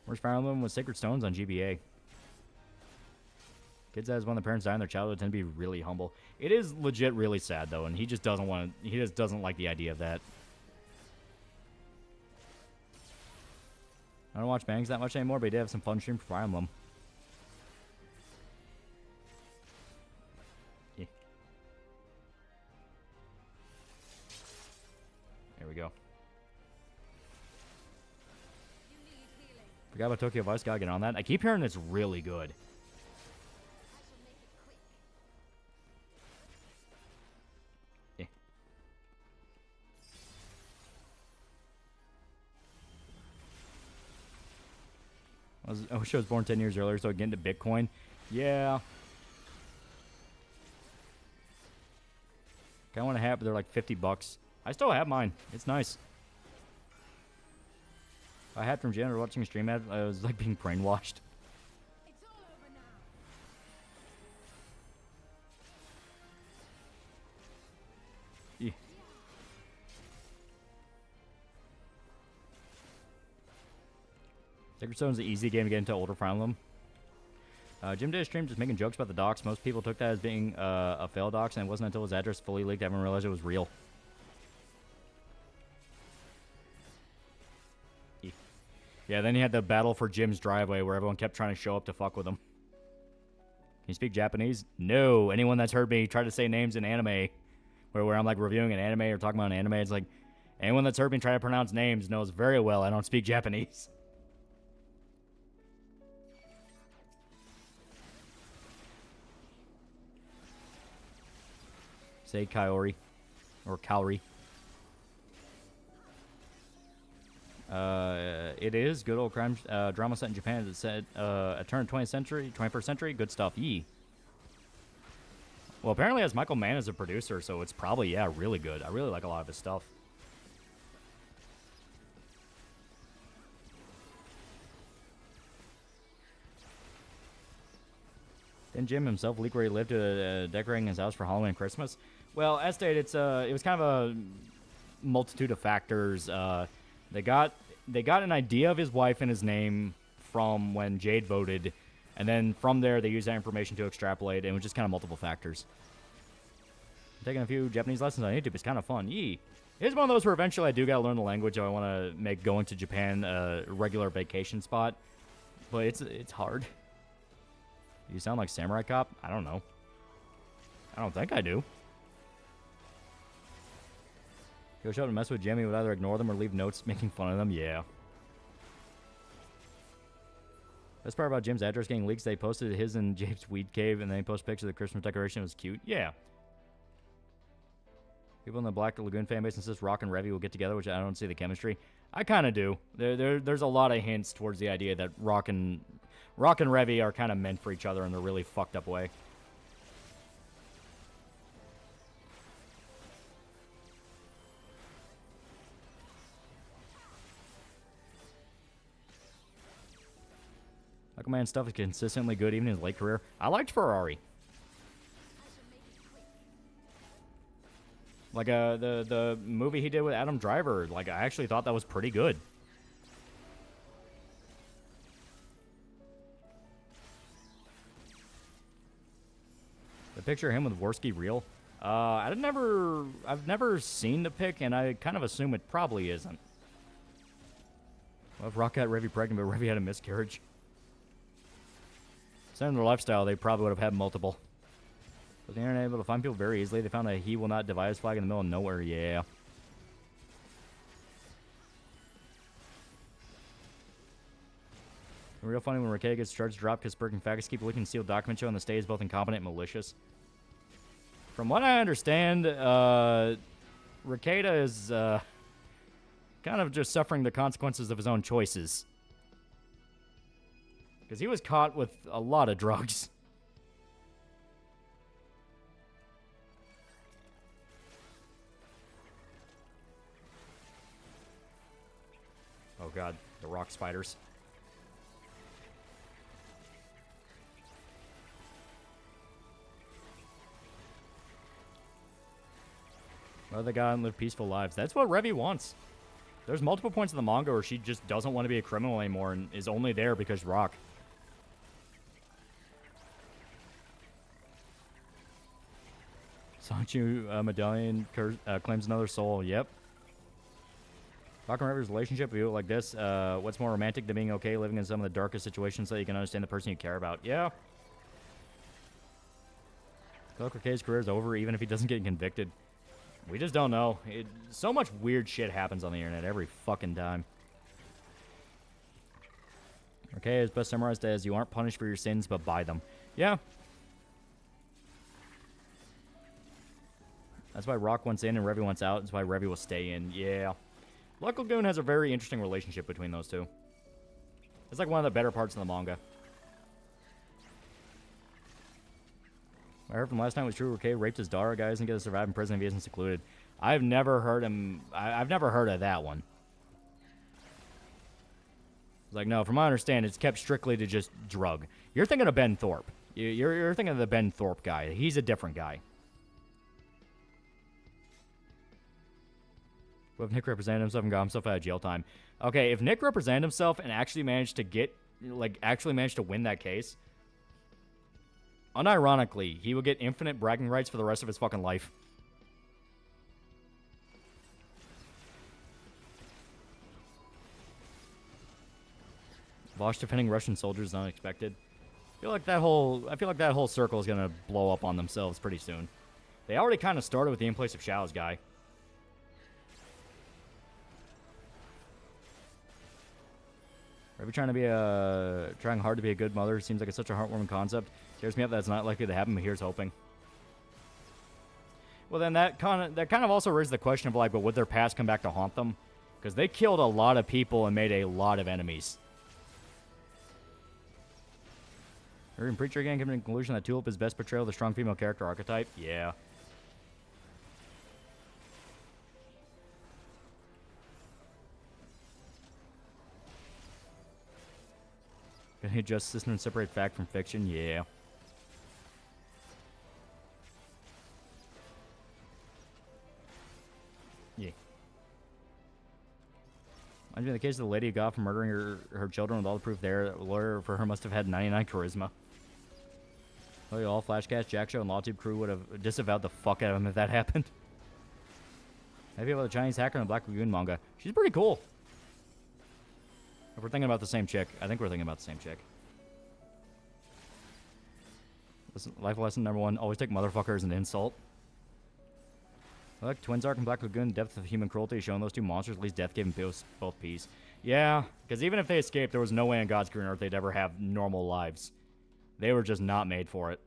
Where's Fire Emblem with Sacred Stones on GBA? Kids that, as when the parents die in their childhood, tend to be really humble. It is legit really sad, though, and he just doesn't want to, he just doesn't like the idea of that. I don't watch bangs that much anymore, but he did have some fun stream for Fire Emblem. Yeah. There we go. Forgot about Tokyo Vice. Gotta get on that. I keep hearing it's really good. Yeah. I wish I was born 10 years earlier so I could get into Bitcoin. Yeah. I want a hat, but they're like $50. I still have mine. It's nice. I had from Jen or watching a stream ad. I was like being brainwashed. It's all over now. Yeah. Sacred Stone's an easy game to get into older Fire Emblem. Jim did a stream just making jokes about the docs. Most people took that as being a fail docs, and it wasn't until his address fully leaked everyone realized it was real. Yeah, then you had the battle for Jim's driveway where everyone kept trying to show up to fuck with him. Can you speak Japanese? No. Anyone that's heard me try to say names in anime, where I'm like reviewing an anime or talking about an anime, it's like, anyone that's heard me try to pronounce names knows very well I don't speak Japanese. Say Kaori. Or Kaori. It is good old crime drama set in Japan. It said a turn of 21st century. Good stuff. Yee. Well, apparently it has Michael Mann as a producer, so it's probably, yeah, really good. I really like a lot of his stuff. Didn't Jim himself leak where he lived decorating his house for Halloween and Christmas? Well, as stated, it was kind of a multitude of factors. They got an idea of his wife and his name from when Jade voted, and then from there they used that information to extrapolate, and it was just kind of multiple factors. I'm taking a few Japanese lessons on YouTube. It's kind of fun. Yee. It's one of those where eventually I do gotta learn the language if I want to make going to Japan a regular vacation spot, but it's hard. You sound like Samurai Cop? I don't know. I don't think I do. Go show up and mess with Jimmy would either ignore them or leave notes making fun of them. Yeah. Best part about Jim's address getting leaks, they posted his and James' weed cave, and then they posted pictures of the Christmas decoration. It was cute. Yeah. People in the Black Lagoon fanbase insist Rock and Revy will get together, which I don't see the chemistry. I kind of do. There's a lot of hints towards the idea that Rock and Revy are kind of meant for each other in a really fucked up way. Michael Mann's stuff is consistently good even in his late career. I liked Ferrari. Like the movie he did with Adam Driver, like I actually thought that was pretty good. The picture of him with Worski real? I've never seen the pic, and I kind of assume it probably isn't. Well, if Rock got Revy pregnant, but Revy had a miscarriage. Same their lifestyle, they probably would have had multiple. But the internet able to find people very easily. They found a he will not divide flag in the middle of nowhere. Yeah. Real funny when Rakeda gets charged dropped because Burke and faggots keep leaking sealed documents showing the state is both incompetent and malicious. From what I understand, Rakeda is kind of just suffering the consequences of his own choices. Because he was caught with a lot of drugs. Oh god, the rock spiders. Let the guy and live peaceful lives. That's what Revy wants. There's multiple points in the manga where she just doesn't want to be a criminal anymore and is only there because Rock. Sanchu medallion claims another soul. Yep. Rock and Revy's relationship, a like this. What's more romantic than being okay living in some of the darkest situations so you can understand the person you care about? Yeah. K's career is over even if he doesn't get convicted. We just don't know. So much weird shit happens on the internet every fucking time. Okay, it's best summarized as you aren't punished for your sins, but by them. Yeah. That's why Rock wants in and Revy wants out. That's why Revy will stay in. Yeah. Luck Lagoon has a very interesting relationship between those two. It's like one of the better parts of the manga. I heard from last night was true. Okay, raped his daughter. Guy doesn't get to survive in prison if he isn't secluded. I've never heard him. I've never heard of that one. It's like, no, from my understanding, it's kept strictly to just drug. You're thinking of Ben Thorpe. You're thinking of the Ben Thorpe guy. He's a different guy. What if Nick represented himself and got himself out of jail time? Okay, if Nick represented himself and actually managed to win that case, unironically, he would get infinite bragging rights for the rest of his fucking life. Vosh defending Russian soldiers is unexpected. I feel like that whole circle is gonna blow up on themselves pretty soon. They already kind of started with the in place of Shao's guy. Are we trying hard to be a good mother? Seems like it's such a heartwarming concept. Scares me up that it's not likely to happen, but here's hoping. Well, then that kind of also raises the question of like, but would their past come back to haunt them? Because they killed a lot of people and made a lot of enemies. Urban Preacher again coming to the conclusion that Tulip is best portrayal of the strong female character archetype. Yeah. Gonna adjust system and separate fact from fiction? Yeah. Yeah. In the case of the lady who got off for murdering her children with all the proof there, the lawyer for her must have had 99 charisma. All Flashcast, Jack Show, and LawTube crew would have disavowed the fuck out of him if that happened. Maybe about the Chinese hacker in the Black Lagoon manga. She's pretty cool. If we're thinking about the same chick, I think we're thinking about the same chick. Listen, life lesson number 1, always take motherfucker as an insult. Look, Twins Arc and Black Lagoon, the depth of human cruelty showing those two monsters, at least death gave them both peace. Yeah, because even if they escaped, there was no way on God's green earth they'd ever have normal lives. They were just not made for it.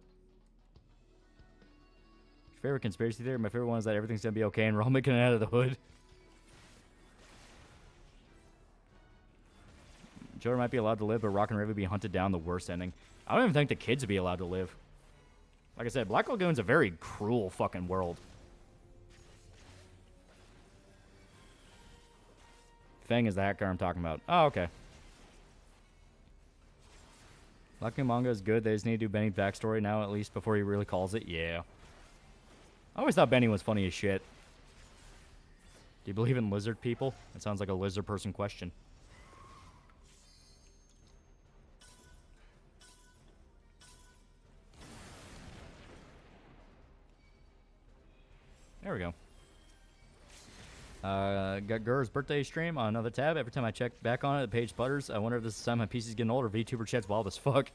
Favorite conspiracy theory? My favorite one is that everything's going to be okay and we're all making it out of the hood. Children might be allowed to live, but Rock and Revy would be hunted down, the worst ending. I don't even think the kids would be allowed to live. Like I said, Black Lagoon's a very cruel fucking world. Fang is the hacker I'm talking about. Oh, okay. Black Lagoon manga is good. They just need to do Benny's backstory now, at least, before he really calls it. Yeah. I always thought Benny was funny as shit. Do you believe in lizard people? It sounds like a lizard person question. There we go. Got Gur's birthday stream on another tab. Every time I check back on it, the page sputters. I wonder if this is time my PC's getting older. VTuber chat's wild as fuck.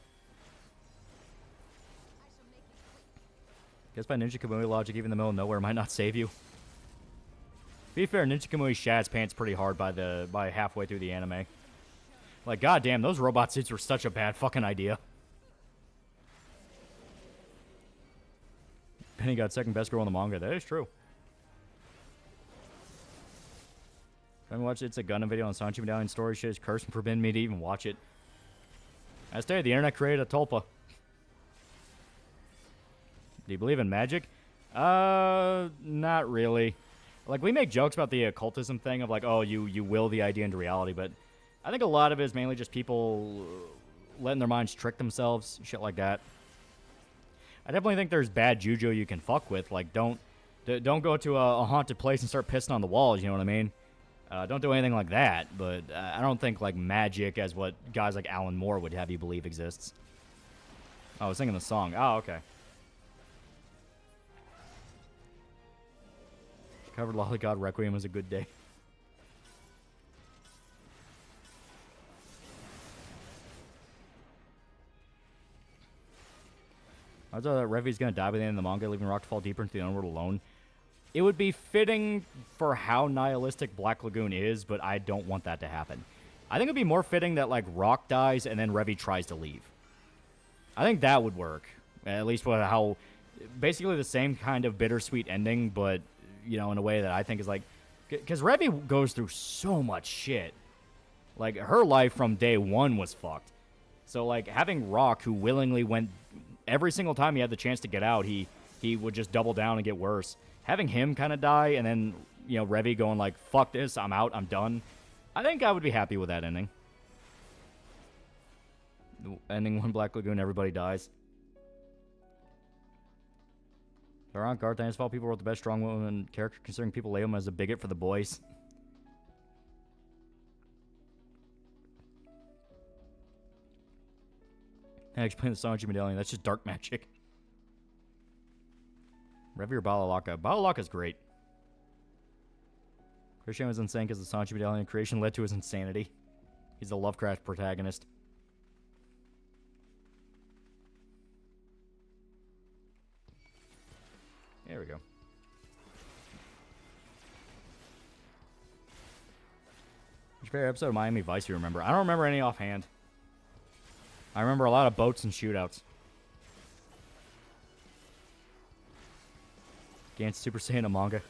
Guess by Ninja Kamui logic, even the middle of nowhere might not save you. To be fair, Ninja Kamui shats pants pretty hard by halfway through the anime. Like, goddamn, those robot suits were such a bad fucking idea. Penny got second best girl in the manga. That is true. I haven't watched It's a Gundam video on Sanchi Medallion story. Shit is cursed and forbidden me to even watch it. I tell you, the internet created a tulpa. Do you believe in magic? Not really. Like, we make jokes about the occultism thing of like, oh, you will the idea into reality, but I think a lot of it is mainly just people letting their minds trick themselves, shit like that. I definitely think there's bad juju you can fuck with. Like, don't go to a haunted place and start pissing on the walls, you know what I mean? Don't do anything like that, but I don't think, like, magic as what guys like Alan Moore would have you believe exists. Oh, I was singing the song. Oh, okay. Covered Lolly God Requiem was a good day. I thought that Revi's going to die by the end of the manga, leaving Rock to fall deeper into the underworld alone. It would be fitting for how nihilistic Black Lagoon is, but I don't want that to happen. I think it would be more fitting that, like, Rock dies and then Revi tries to leave. I think that would work. At least with how... Basically the same kind of bittersweet ending, but, you know, in a way that I think is, like... Because Revi goes through so much shit. Like, her life from day one was fucked. So, like, having Rock, who willingly went... Every single time he had the chance to get out, he would just double down and get worse. Having him kind of die, and then, you know, Revi going like, fuck this, I'm out, I'm done. I think I would be happy with that ending. The ending when Black Lagoon, everybody dies. Around Garthan's fault, people wrote the best strong woman character, considering people label him as a bigot for the boys. I explain the Sanji medallion. That's just dark magic. Revi or Balalaka? Balalaka's great. Christian was insane because the Sanji medallion creation led to his insanity. He's the Lovecraft protagonist. There we go. Which favorite episode of Miami Vice you remember? I don't remember any offhand. I remember a lot of boats and shootouts. Gantz Super Saiyan manga.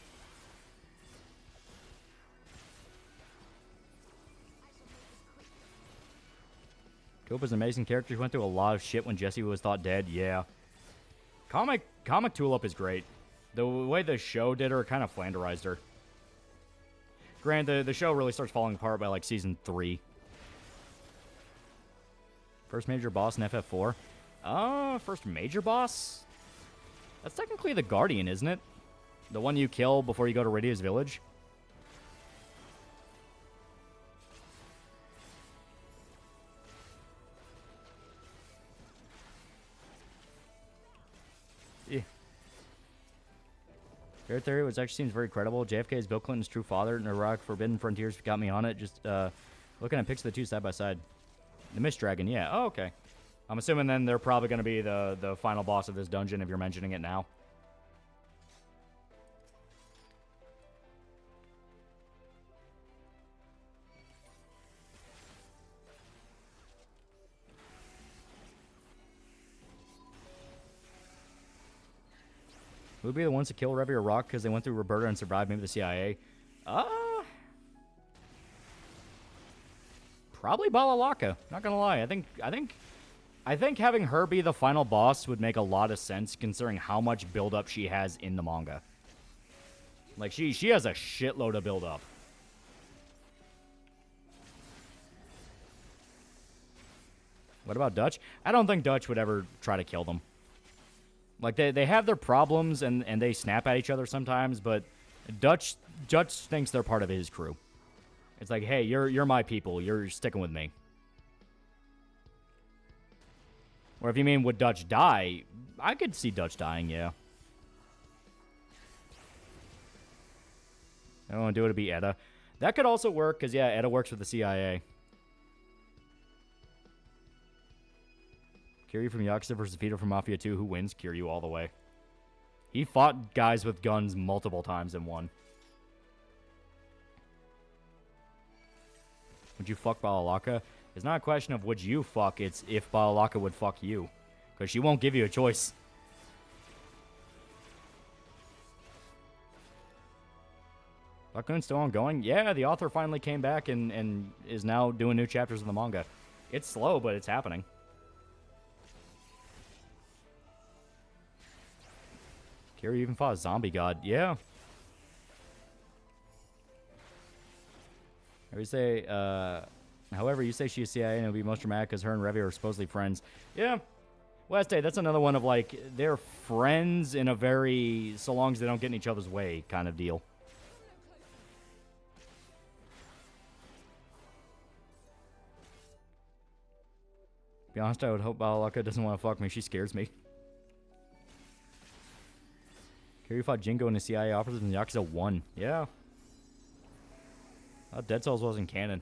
Copa's an amazing character. He went through a lot of shit when Jesse was thought dead. Yeah. Comic Tulip is great. The way the show did her kind of flanderized her. Granted, the show really starts falling apart by like season 3. First major boss in FF4. First major boss? That's technically the Guardian, isn't it? The one you kill before you go to Rydia's village? Yeah. Fair theory, which actually seems very credible. JFK is Bill Clinton's true father, and Iraq Forbidden Frontiers got me on it. Just looking at pics of the two side by side. The Mist Dragon, yeah. Oh, okay. I'm assuming then they're probably going to be the final boss of this dungeon if you're mentioning it now. Who would be the ones to kill Revi or Rock because they went through Roberta and survived maybe the CIA? Probably Balalaka. Not gonna lie. I think having her be the final boss would make a lot of sense considering how much build-up she has in the manga. Like, she has a shitload of build-up. What about Dutch? I don't think Dutch would ever try to kill them. Like, they have their problems and they snap at each other sometimes, but Dutch thinks they're part of his crew. It's like, hey, you're my people. You're sticking with me. Or if you mean would Dutch die, I could see Dutch dying, yeah. I don't want to do it to be Edda. That could also work, because, yeah, Edda works with the CIA. Kiryu from Yakuza versus Vito from Mafia 2. Who wins? Kiryu all the way. He fought guys with guns multiple times and won. Would you fuck Balalaka? It's not a question of would you fuck, it's if Balalaka would fuck you. Because she won't give you a choice. Raccoon's still ongoing? Yeah, the author finally came back and is now doing new chapters of the manga. It's slow, but it's happening. Kiryu even fought a zombie god. Yeah. However, you say she's CIA and it would be most dramatic because her and Revy are supposedly friends. Yeah. Last day, that's another one of like, they're friends in a very, so long as they don't get in each other's way kind of deal. Be honest, I would hope Balalaka doesn't want to fuck me. She scares me. Kiryu fought Jingo in the CIA operatives in Yakuza 1. Yeah. Dead Cells wasn't canon.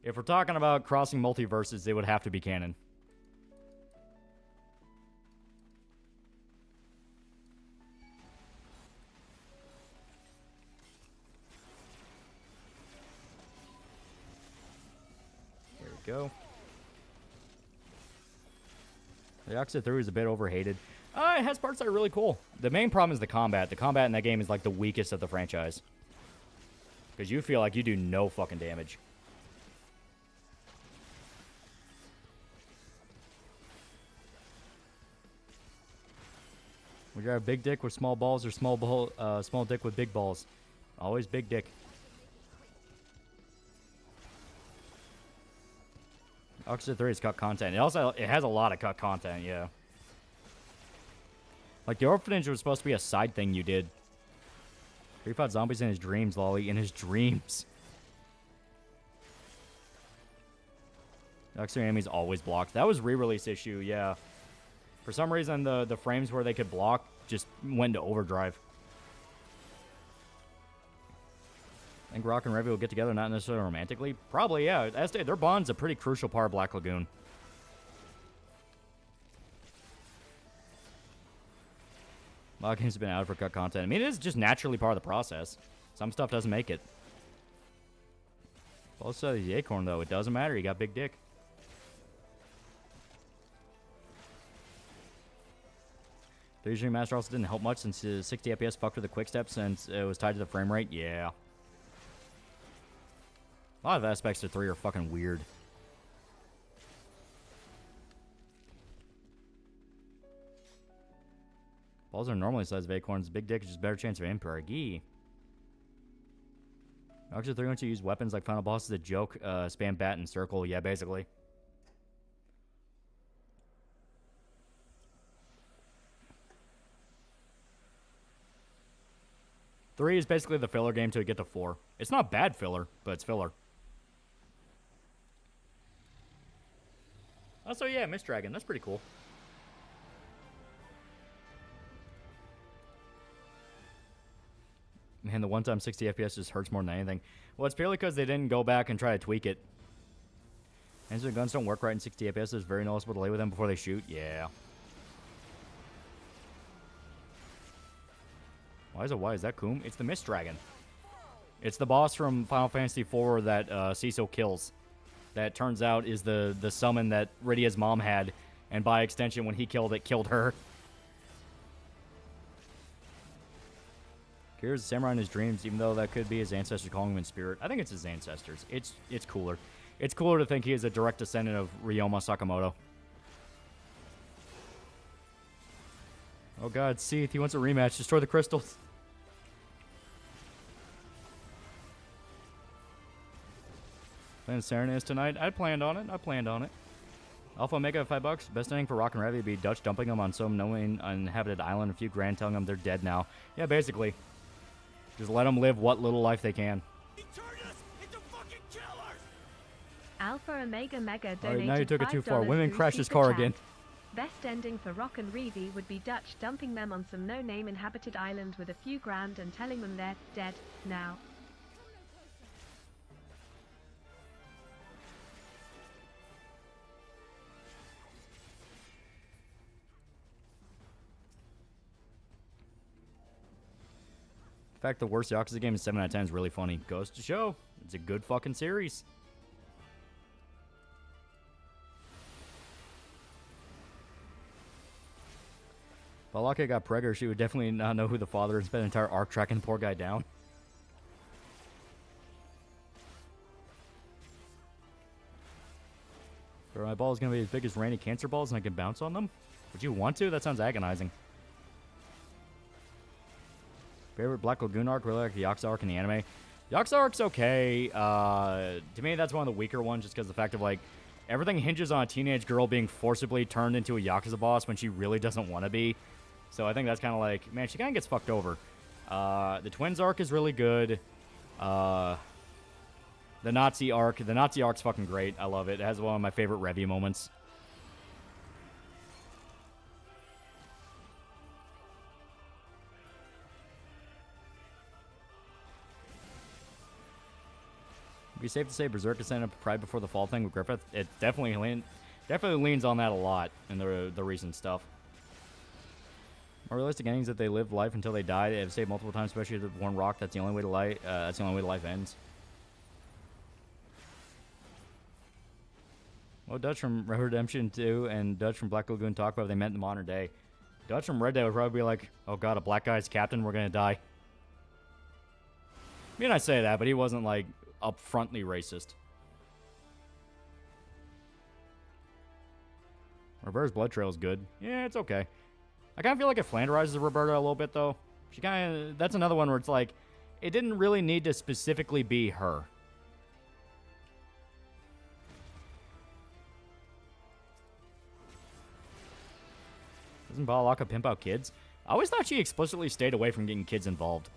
If we're talking about crossing multiverses, they would have to be canon. There we go. The Yakuza 3 is a bit overhated. It has parts that are really cool. The main problem is the combat. The combat in that game is like the weakest of the franchise. Because you feel like you do no fucking damage. Would you have big dick with small balls or small dick with big balls? Always big dick. Yakuza 3 is cut content. It has a lot of cut content, yeah. Like, the orphanage was supposed to be a side thing you did. He fought zombies in his dreams, Lolly. In his dreams. Yakuza enemies always blocked. That was re-release issue, yeah. For some reason, the frames where they could block just went into overdrive. I think Rock and Revy will get together, not necessarily romantically. Probably, yeah. Their bond's a pretty crucial part of Black Lagoon. A lot of games have been out for cut content. I mean, it is just naturally part of the process. Some stuff doesn't make it. Also, the acorn, though, it doesn't matter. You got big dick. The usually master also didn't help much since 60 FPS fucked with the quick step since it was tied to the frame rate. Yeah. A lot of aspects of 3 are fucking weird. Balls are normally sized of acorns. Big dick is just better chance of impact. Gee. Yakuza 3 wants to use weapons like final boss as a joke. Spam bat and circle. Yeah, basically. Three is basically the filler game to get to 4. It's not bad filler, but it's filler. Also, yeah, Mist Dragon. That's pretty cool. Man, the one-time 60 FPS just hurts more than anything. Well, it's purely because they didn't go back and try to tweak it. And so the guns don't work right in 60 FPS. It's very noticeable to lay with them before they shoot. Yeah. Why is that Coom? It's the Mist Dragon. It's the boss from Final Fantasy IV that Cecil kills. That turns out is the summon that Rydia's mom had. And by extension, when he killed it, killed her. Here's a samurai in his dreams, even though that could be his ancestors calling him in spirit. I think it's his ancestors. It's cooler. It's cooler to think he is a direct descendant of Ryoma Sakamoto. Oh god, Seath, he wants a rematch. Destroy the crystals. Playing Serenus tonight? I planned on it. Alpha Omega, $5. Best ending for Rock and Revy would be Dutch dumping them on some uninhabited island. A few grand telling them they're dead now. Yeah, basically. Just let them live what little life they can. Alpha Omega Mega All right, donated now you took it too far. $5 Women through crashed his Super car Chat. again. Best ending for Rock and Reevy would be Dutch dumping them on some no-name inhabited island with a few grand and telling them they're dead now. In fact, the worst Yakuza game in 7 out of 10 is really funny. Goes to show. It's a good fucking series. If Alaka got pregger, she would definitely not know who the father is. Spend an entire arc tracking the poor guy down. Or my ball is going to be as big as rainy cancer balls and I can bounce on them? Would you want to? That sounds agonizing. Favorite Black Lagoon arc? Really like the Yakuza arc in the anime. Yakuza arc's okay. To me, that's one of the weaker ones just because the fact of, like, everything hinges on a teenage girl being forcibly turned into a Yakuza boss when she really doesn't want to be. So I think that's kind of like, man, she kind of gets fucked over. The Twins arc is really good. The Nazi arc's fucking great. I love it. It has one of my favorite Revy moments. It'd be safe to say Berserk is setting up Pride Before the Fall thing with Griffith. It definitely leans on that a lot in the recent stuff. More realistic endings that they live life until they die. They have saved multiple times, especially the One Rock. That's the only way to life. That's the only way life ends. Well, Dutch from Red Dead Redemption 2 and Dutch from Black Lagoon talk about if they met in the modern day. Dutch from Red Dead would probably be like, "Oh God, a black guy's captain. We're gonna die." I mean, I say that, but he wasn't like upfrontly racist. Roberta's blood trail is good. Yeah, it's okay. I kind of feel like it flanderizes Roberta a little bit, though. She kind of... That's another one where it's like, it didn't really need to specifically be her. Doesn't Balaka pimp out kids? I always thought she explicitly stayed away from getting kids involved.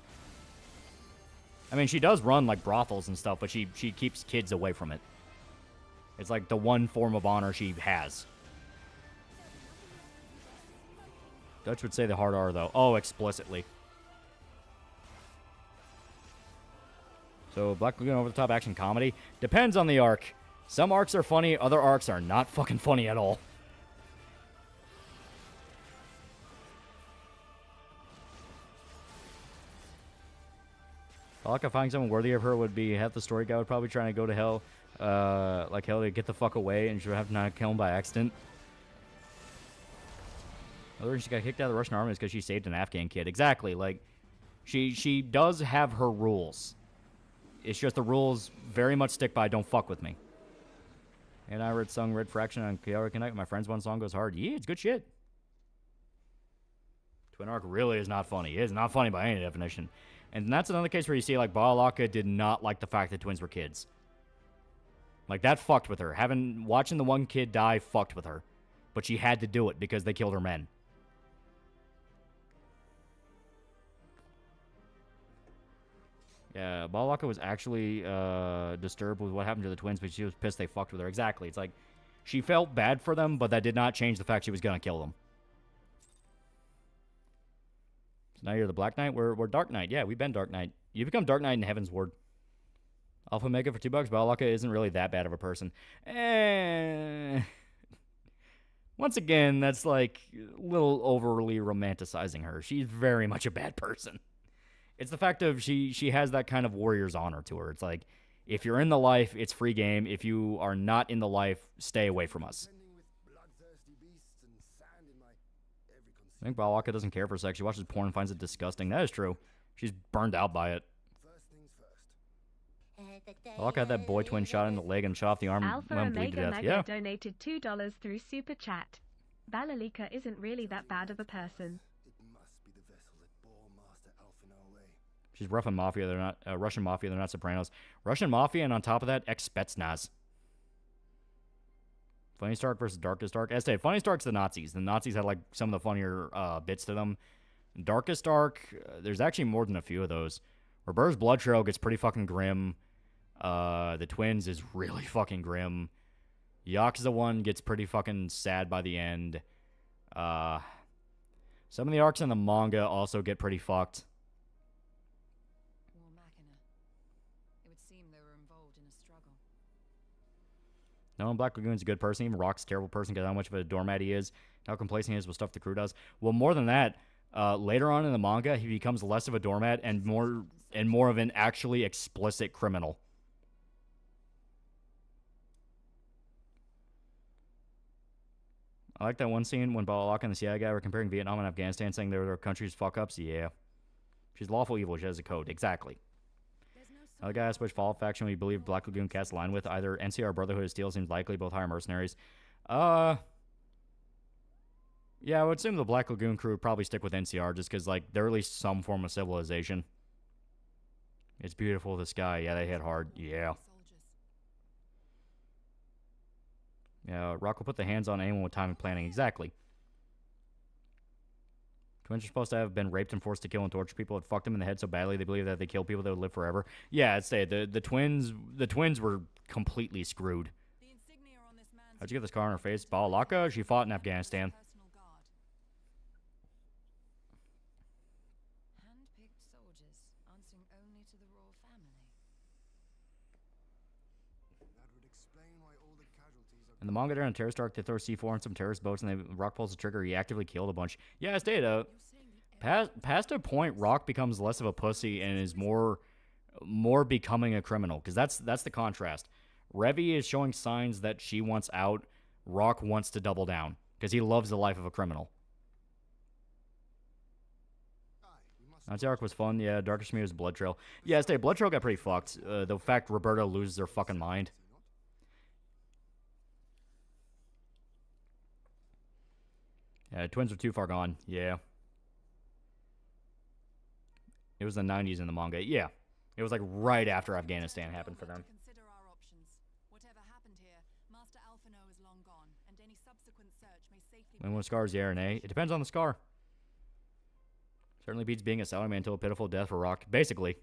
I mean, she does run, like, brothels and stuff, but she keeps kids away from it. It's like the one form of honor she has. Dutch would say the hard R, though. Oh, explicitly. So, Black Lagoon over-the-top action comedy? Depends on the arc. Some arcs are funny, other arcs are not fucking funny at all. Balaka finding someone worthy of her would be half the story guy would probably try to go to hell, like hell to get the fuck away, and she would have to not kill him by accident. Other than she got kicked out of the Russian army is because she saved an Afghan kid. Exactly. Like, she does have her rules. It's just the rules very much stick by don't fuck with me. And I read sung Red Fraction on Chaotic Night. My friend's one song goes hard. Yeah, it's good shit. Twin Arc really is not funny. It is not funny by any definition. And that's another case where you see, like, Balaka did not like the fact that twins were kids. Like, that fucked with her. Watching the one kid die fucked with her. But she had to do it because they killed her men. Yeah, Balaka was actually disturbed with what happened to the twins, but she was pissed they fucked with her. Exactly. It's like, she felt bad for them, but that did not change the fact she was going to kill them. So now you're the Black Knight? We're Dark Knight. Yeah, we've been Dark Knight. You become Dark Knight in Heaven's Ward. Alpha Mega for $2. Balaka isn't really that bad of a person. Once again, that's like a little overly romanticizing her. She's very much a bad person. It's the fact of she has that kind of warrior's honor to her. It's like, if you're in the life, it's free game. If you are not in the life, stay away from us. I think Balaka doesn't care for sex. She watches porn and finds it disgusting. That is true. She's burned out by it. Balaka had that boy twin shot in the leg and shot off the arm and went bleed to death. Yeah. Donated $2 through Super Chat. Balalika isn't really that bad of a person. She's Russian Mafia. They're not Russian Mafia. They're not Sopranos. Russian Mafia, and on top of that, ex-Spetsnaz. Funny Stark versus Darkest Dark. As I said, Funny Stark's the Nazis. The Nazis had like some of the funnier bits to them. Darkest Dark, there's actually more than a few of those. Roberta's blood trail gets pretty fucking grim. The twins is really fucking grim. Yakuza 1 gets pretty fucking sad by the end. Some of the arcs in the manga also get pretty fucked. It would seem they were involved in a struggle. No, Black Lagoon's a good person. Even Rock's a terrible person because how much of a doormat he is. How complacent he is with stuff the crew does. Well, more than that, later on in the manga, he becomes less of a doormat and more of an actually explicit criminal. I like that one scene when Balak and the CIA guy were comparing Vietnam and Afghanistan, saying they were their country's fuck-ups. Yeah. She's lawful evil. She has a code. Exactly. Another guy asked which Fallout faction we believe Black Lagoon casts line with. Either NCR Brotherhood of Steel seems likely, both hire mercenaries. Yeah, I would assume the Black Lagoon crew would probably stick with NCR just because, like, they're at least some form of civilization. It's beautiful, the sky. Yeah, they hit hard. Yeah. Yeah, Rock will put the hands on anyone with time and planning. Exactly. Twins are supposed to have been raped and forced to kill and torture people. It fucked them in the head so badly they believe that if they kill people, they would live forever. Yeah, I'd say the twins were completely screwed. How'd you get this car on her face? Balaka? She fought in Afghanistan. Hand-picked soldiers, answering only to the royal family. That would explain why all the casualties are... In the manga, during a terrorist arc, they throw C4 on some terrorist boats, and then Rock pulls the trigger. He actively killed a bunch. Yeah, I stayed. Past a point, Rock becomes less of a pussy and is more becoming a criminal. Because that's the contrast. Revy is showing signs that she wants out. Rock wants to double down because he loves the life of a criminal. That arc was fun. Yeah, Darkest Me was Blood Trail. Yeah, I stayed. Blood Trail got pretty fucked. The fact Roberta loses her fucking mind. Yeah, twins are too far gone. Yeah. It was the 90s in the manga. Yeah. It was like right after Afghanistan happened for them. Consider our options. Whatever happened here, Master Alphino is long gone, and any subsequent search may safely... When one scars, yeah or nay? It depends on the scar. Certainly beats being a salaryman until a pitiful death for Rock. Basically.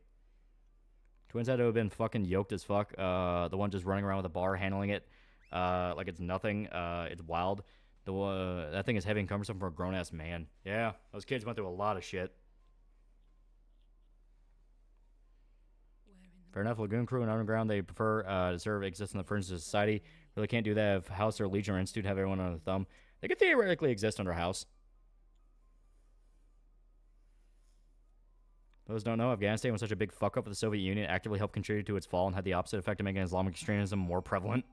Twins had to have been fucking yoked as fuck. The one just running around with a bar, handling it like it's nothing. It's wild. That thing is heavy and cumbersome for a grown-ass man. Yeah, those kids went through a lot of shit. Fair enough, Lagoon Crew and Underground, they prefer to serve, exist in the fringes of society. Really can't do that if House or Legion or Institute have everyone under the thumb. They could theoretically exist under House. Those don't know, Afghanistan was such a big fuck-up with the Soviet Union, actively helped contribute to its fall and had the opposite effect of making Islamic extremism more prevalent.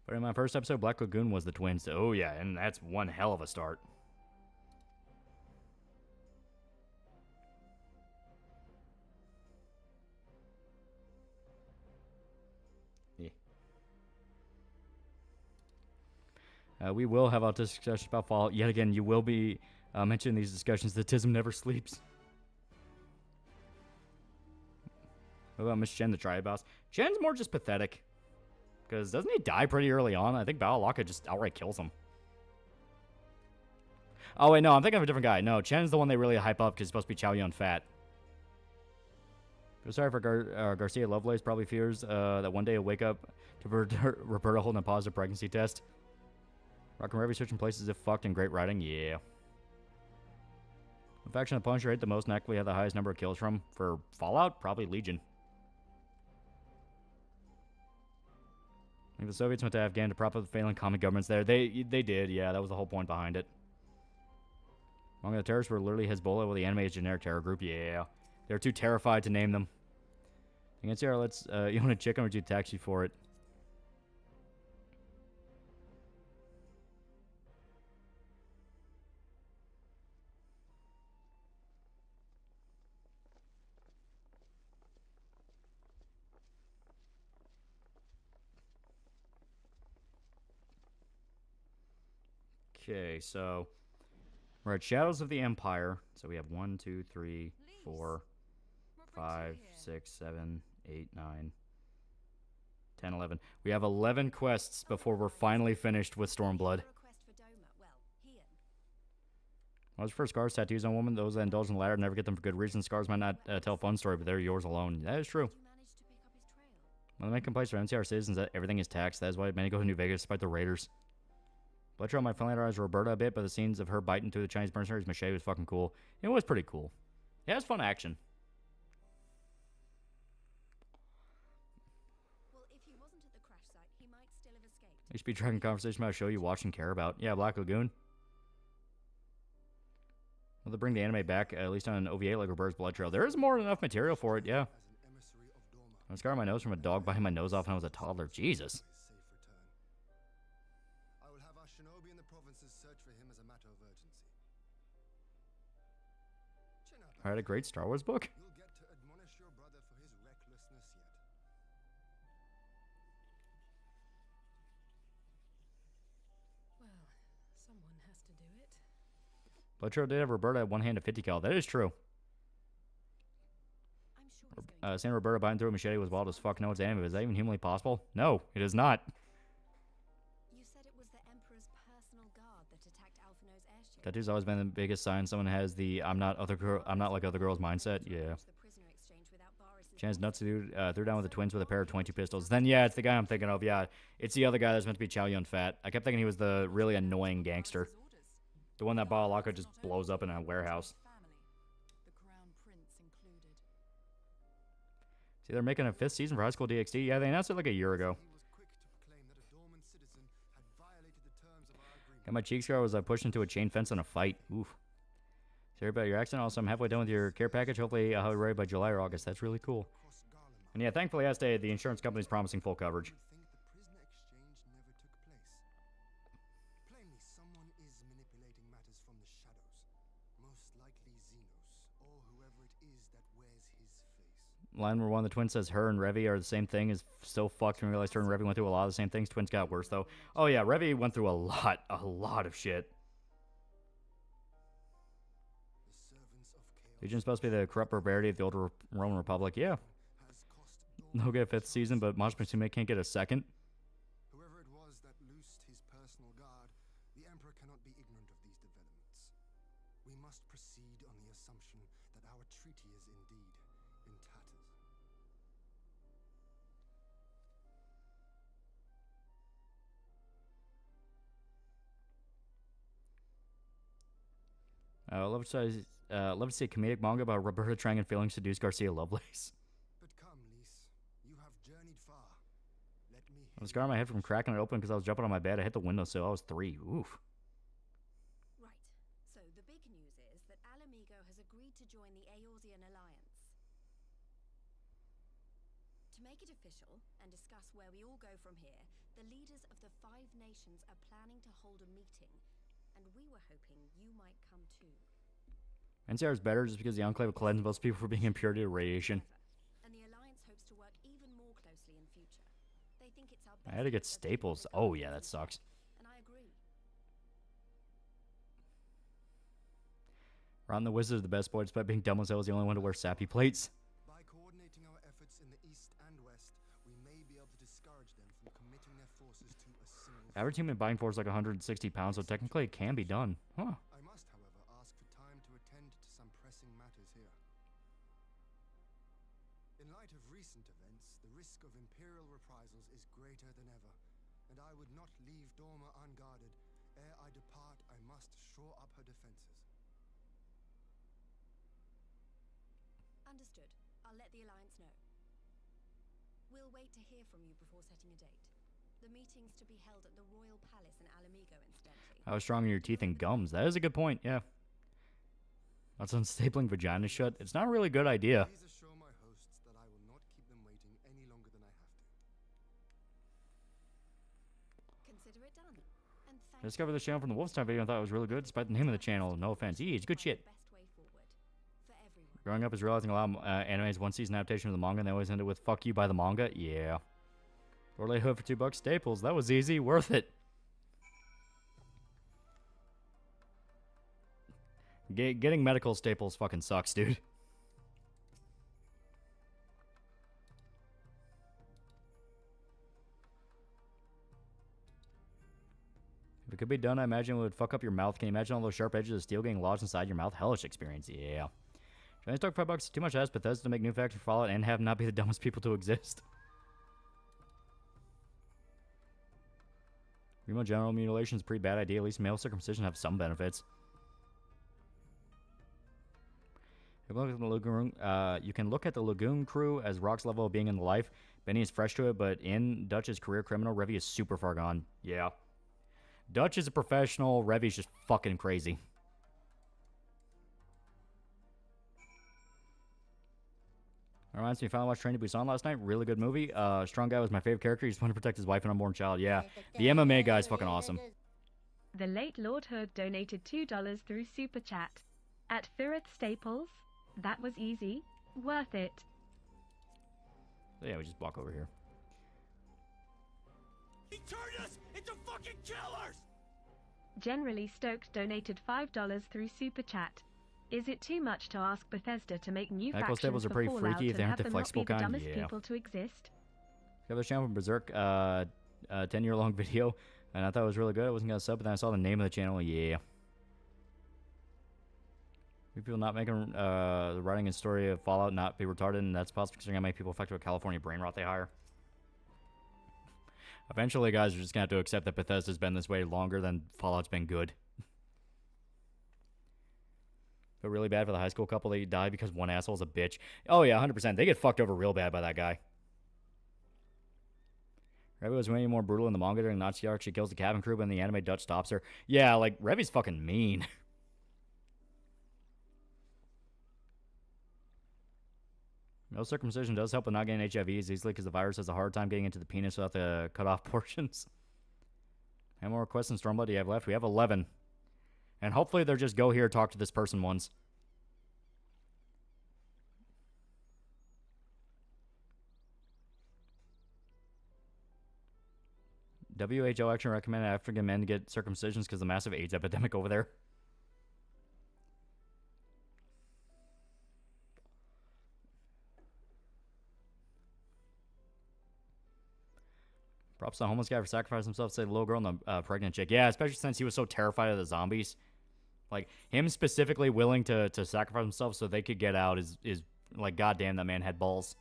But in my first episode, Black Lagoon was the twins. Oh, yeah, and that's one hell of a start. Yeah. We will have our discussions about Fallout. Yet again, you will be mentioning these discussions. The Tism never sleeps. What about Miss Chen, the Triad Boss? Chen's more just pathetic. Because doesn't he die pretty early on? I think Balaka just outright kills him. Oh, wait, no, I'm thinking of a different guy. No, Chen's the one they really hype up because he's supposed to be Chow Yun Fat. Feel sorry for Garcia Lovelace. Probably fears that one day he'll wake up to Roberta holding a positive pregnancy test. Rock and Revy switching places if fucked and great writing. Yeah. The faction of the Punisher hate the most and actually have the highest number of kills from. For Fallout, probably Legion. I think the Soviets went to Afghan to prop up the failing common governments there. They did, yeah. That was the whole point behind it. Among the terrorists were literally Hezbollah, well, the animated generic terror group. Yeah. They were too terrified to name them. Against here, let's, you want a chicken or do you taxi for it? Okay, so we're at Shadows of the Empire. So we have 1, 2, 3, 4, 5, 6, 7, 8, 9. 10, 11. We have 11 quests before we're finally finished with Stormblood. As for scars, tattoos on women, those that indulge in the latter never get them for good reason. Scars might not tell a fun story, but they're yours alone. That is true. One of the main complaints from NCR citizens is that everything is taxed. That is why many go to New Vegas despite the raiders. Bloodtrail might familiarize Roberta a bit, but the scenes of her biting through the Chinese mercenaries' machete was fucking cool. It was pretty cool. Yeah, it was fun action. Well, if he wasn't at the crash site, he might still have escaped. HB Dragon conversation about a show you watch and care about. Yeah, Black Lagoon. Well, they bring the anime back, at least on an OVA like Roberta's Blood Trail. There is more than enough material for it, yeah. I scarred my nose from a dog biting my nose off when I was a toddler. Jesus. I will have our shinobi in the provinces search for him as a matter of urgency. I read a great Star Wars book. You'll get to admonish your brother for his recklessness yet. Well, someone has to do it. Blood Trail did have Roberta at one hand at 50 cal. That is true. Seeing Roberta biting through a machete was wild as fuck. No, it's anime. Is that even humanly possible? No, it is not. You said it was the Emperor's personal guard that attacked Alphino's airship. Tattoo's always been the biggest sign someone has the I'm not like other girls mindset. Yeah. Chance nuts dude threw down with the twins with a pair of 22 pistols. Then yeah, it's the guy I'm thinking of. Yeah, it's the other guy that's meant to be Chow Yun Fat. I kept thinking he was the really annoying gangster. The one that Baalaka just blows up in a warehouse. See, they're making a 5th season for High School DxD. Yeah, they announced it like a year ago. Got my cheeks scar was pushed into a chain fence in a fight. Oof. Sorry about your accident. Also, I'm halfway done with your care package. Hopefully, I'll have it ready by July or August. That's really cool. And yeah, thankfully, as stated, the insurance company's promising full coverage. Plainly, someone is manipulating matters from the shadows. Most likely Xenos, or whoever it is that wears his face. Line where one of the twins says her and Revy are the same thing is so fucked when we realized her and Revy went through a lot of the same things. Twins got worse, though. Oh, yeah, Revy went through a lot of shit. Legion's supposed to be the corrupt barbarity of the old Roman Republic. Yeah. They'll get a 5th season, but Maj Musume can't get a 2nd. Whoever it was that loosed his personal guard, the Emperor cannot be ignorant of these developments. We must proceed on the assumption that our treaty is indeed in tatters. Love to see a comedic manga about Roberta trying and failing to seduce Garcia Lovelace. But come, Lise, you have journeyed far. Let me I was scarring my head from cracking it open because I was jumping on my bed. I hit the windowsill. I was 3. Oof. Right. So the big news is that Alamigo has agreed to join the Eorzean Alliance. To make it official and discuss where we all go from here, the leaders of the 5 nations are planning to hold a meeting, and we were hoping you might come too. NCR is better just because the Enclave cleanses most people for being impurity to radiation. And the Alliance hopes to work even more closely in future. They think it's our I had to get staples. Oh, yeah, that sucks. And I agree. Ron the Wizard is the best boy, despite being dumb as hell, is the only one to wear sappy plates. By coordinating our efforts in the east and west, we may be able to discourage them from committing their forces to a single. Average human buying force is like 160 pounds, so technically it can be done. Huh. I must, however, ask for time to attend to some pressing matters here. In light of recent events, the risk of Imperial reprisals is greater than ever, and I would not leave Dorma unguarded. Ere I depart, I must shore up her defenses. Understood. I'll let the Alliance know. We'll wait to hear from you before setting a date. The meeting's to be held at the Royal Palace in Alamigo, incidentally. How strong are your teeth and gums? That is a good point, yeah. That's unstapling vagina shut. It's not a really good idea. Please assure my hosts that I will not keep them waiting any longer than I have to. Consider it done. And I discovered this channel from the Wolfenstein video and thought it was really good, despite the name of the channel. No offense. It's good shit. Growing up is realizing a lot of anime is one season adaptation of the manga, and they always end it with "fuck you" by the manga. Yeah. Orlay Hood for $2. Staples. That was easy. Worth it. Getting medical staples fucking sucks, dude. it could be done, I imagine it would fuck up your mouth. Can you imagine all those sharp edges of steel getting lodged inside your mouth? Hellish experience, yeah. Should I stock $5? Too much to ask Bethesda to make new facts for Fallout and have not be the dumbest people to exist. Remote genital mutilation is a pretty bad idea. At least male circumcision have some benefits. You can look at the Lagoon crew as Rock's level of being in the life. Benny is fresh to it, but in Dutch's career criminal, Revy is super far gone. Yeah. Dutch is a professional. Revy's just fucking crazy. That reminds me, I finally watched Train to Busan last night. Really good movie. Strong guy was my favorite character. He just wanted to protect his wife and unborn child. Yeah. The MMA guy is fucking awesome. The late Lord Hood donated $2 through Super Chat. At Firth Staples. That was easy. Worth it. So yeah, we just walk over here. He turned us into fucking killers! Generally Stoked donated $5 through Super Chat. Is it too much to ask Bethesda to make new Medical factions stables are for pretty Fallout freaky if and they have aren't the them not be flexible the kind? dumbest Yeah. people to exist? I have this channel from Berserk, 10-year-long video, and I thought it was really good. I wasn't going to sub, but then I saw the name of the channel. Yeah. People not making the writing and story of Fallout not be retarded, and that's possible considering how many people affected with California brain rot they hire. Eventually, guys are just going to have to accept that Bethesda's been this way longer than Fallout's been good. But really bad for the high school couple that died because one asshole's a bitch. Oh yeah, 100%. They get fucked over real bad by that guy. Revy was way more brutal in the manga during the Nazi arc. She kills the cabin crew, but in the anime Dutch stops her. Yeah, like, Revy's fucking mean. No circumcision does help with not getting HIV as easily because the virus has a hard time getting into the penis without the cut off portions. How more requests and Stormblood do you have left? We have 11. And hopefully they'll just go here, talk to this person once. WHO actually recommended African men to get circumcisions because of the massive AIDS epidemic over there. Props to the homeless guy for sacrificing himself to save the little girl and the pregnant chick. Yeah, especially since he was so terrified of the zombies. Like, him specifically willing to sacrifice himself so they could get out is like, goddamn, that man had balls.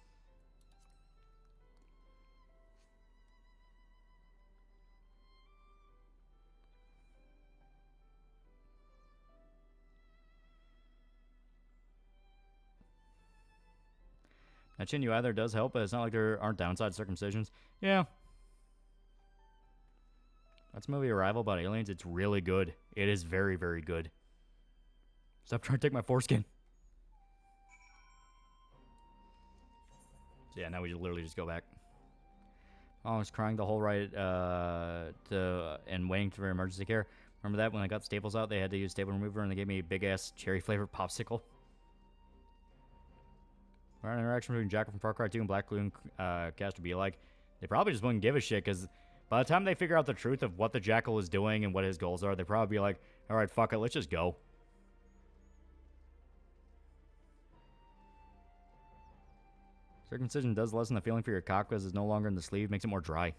That Chin you either does help, but it's not like there aren't downside circumcisions. Yeah. That's a movie Arrival about aliens. It's really good. It is very, very good. Stop trying to take my foreskin. So yeah, now we literally just go back. Oh, I was crying the whole ride and waiting for emergency care. Remember that when I got staples out, they had to use staple remover and they gave me a big-ass cherry-flavored popsicle. What an interaction between Jackal from Far Cry 2 and Black Loon cast would be like. They probably just wouldn't give a shit because by the time they figure out the truth of what the Jackal is doing and what his goals are, they'd probably be like, alright, fuck it, let's just go. Circumcision does lessen the feeling for your cock because it's no longer in the sleeve, makes it more dry.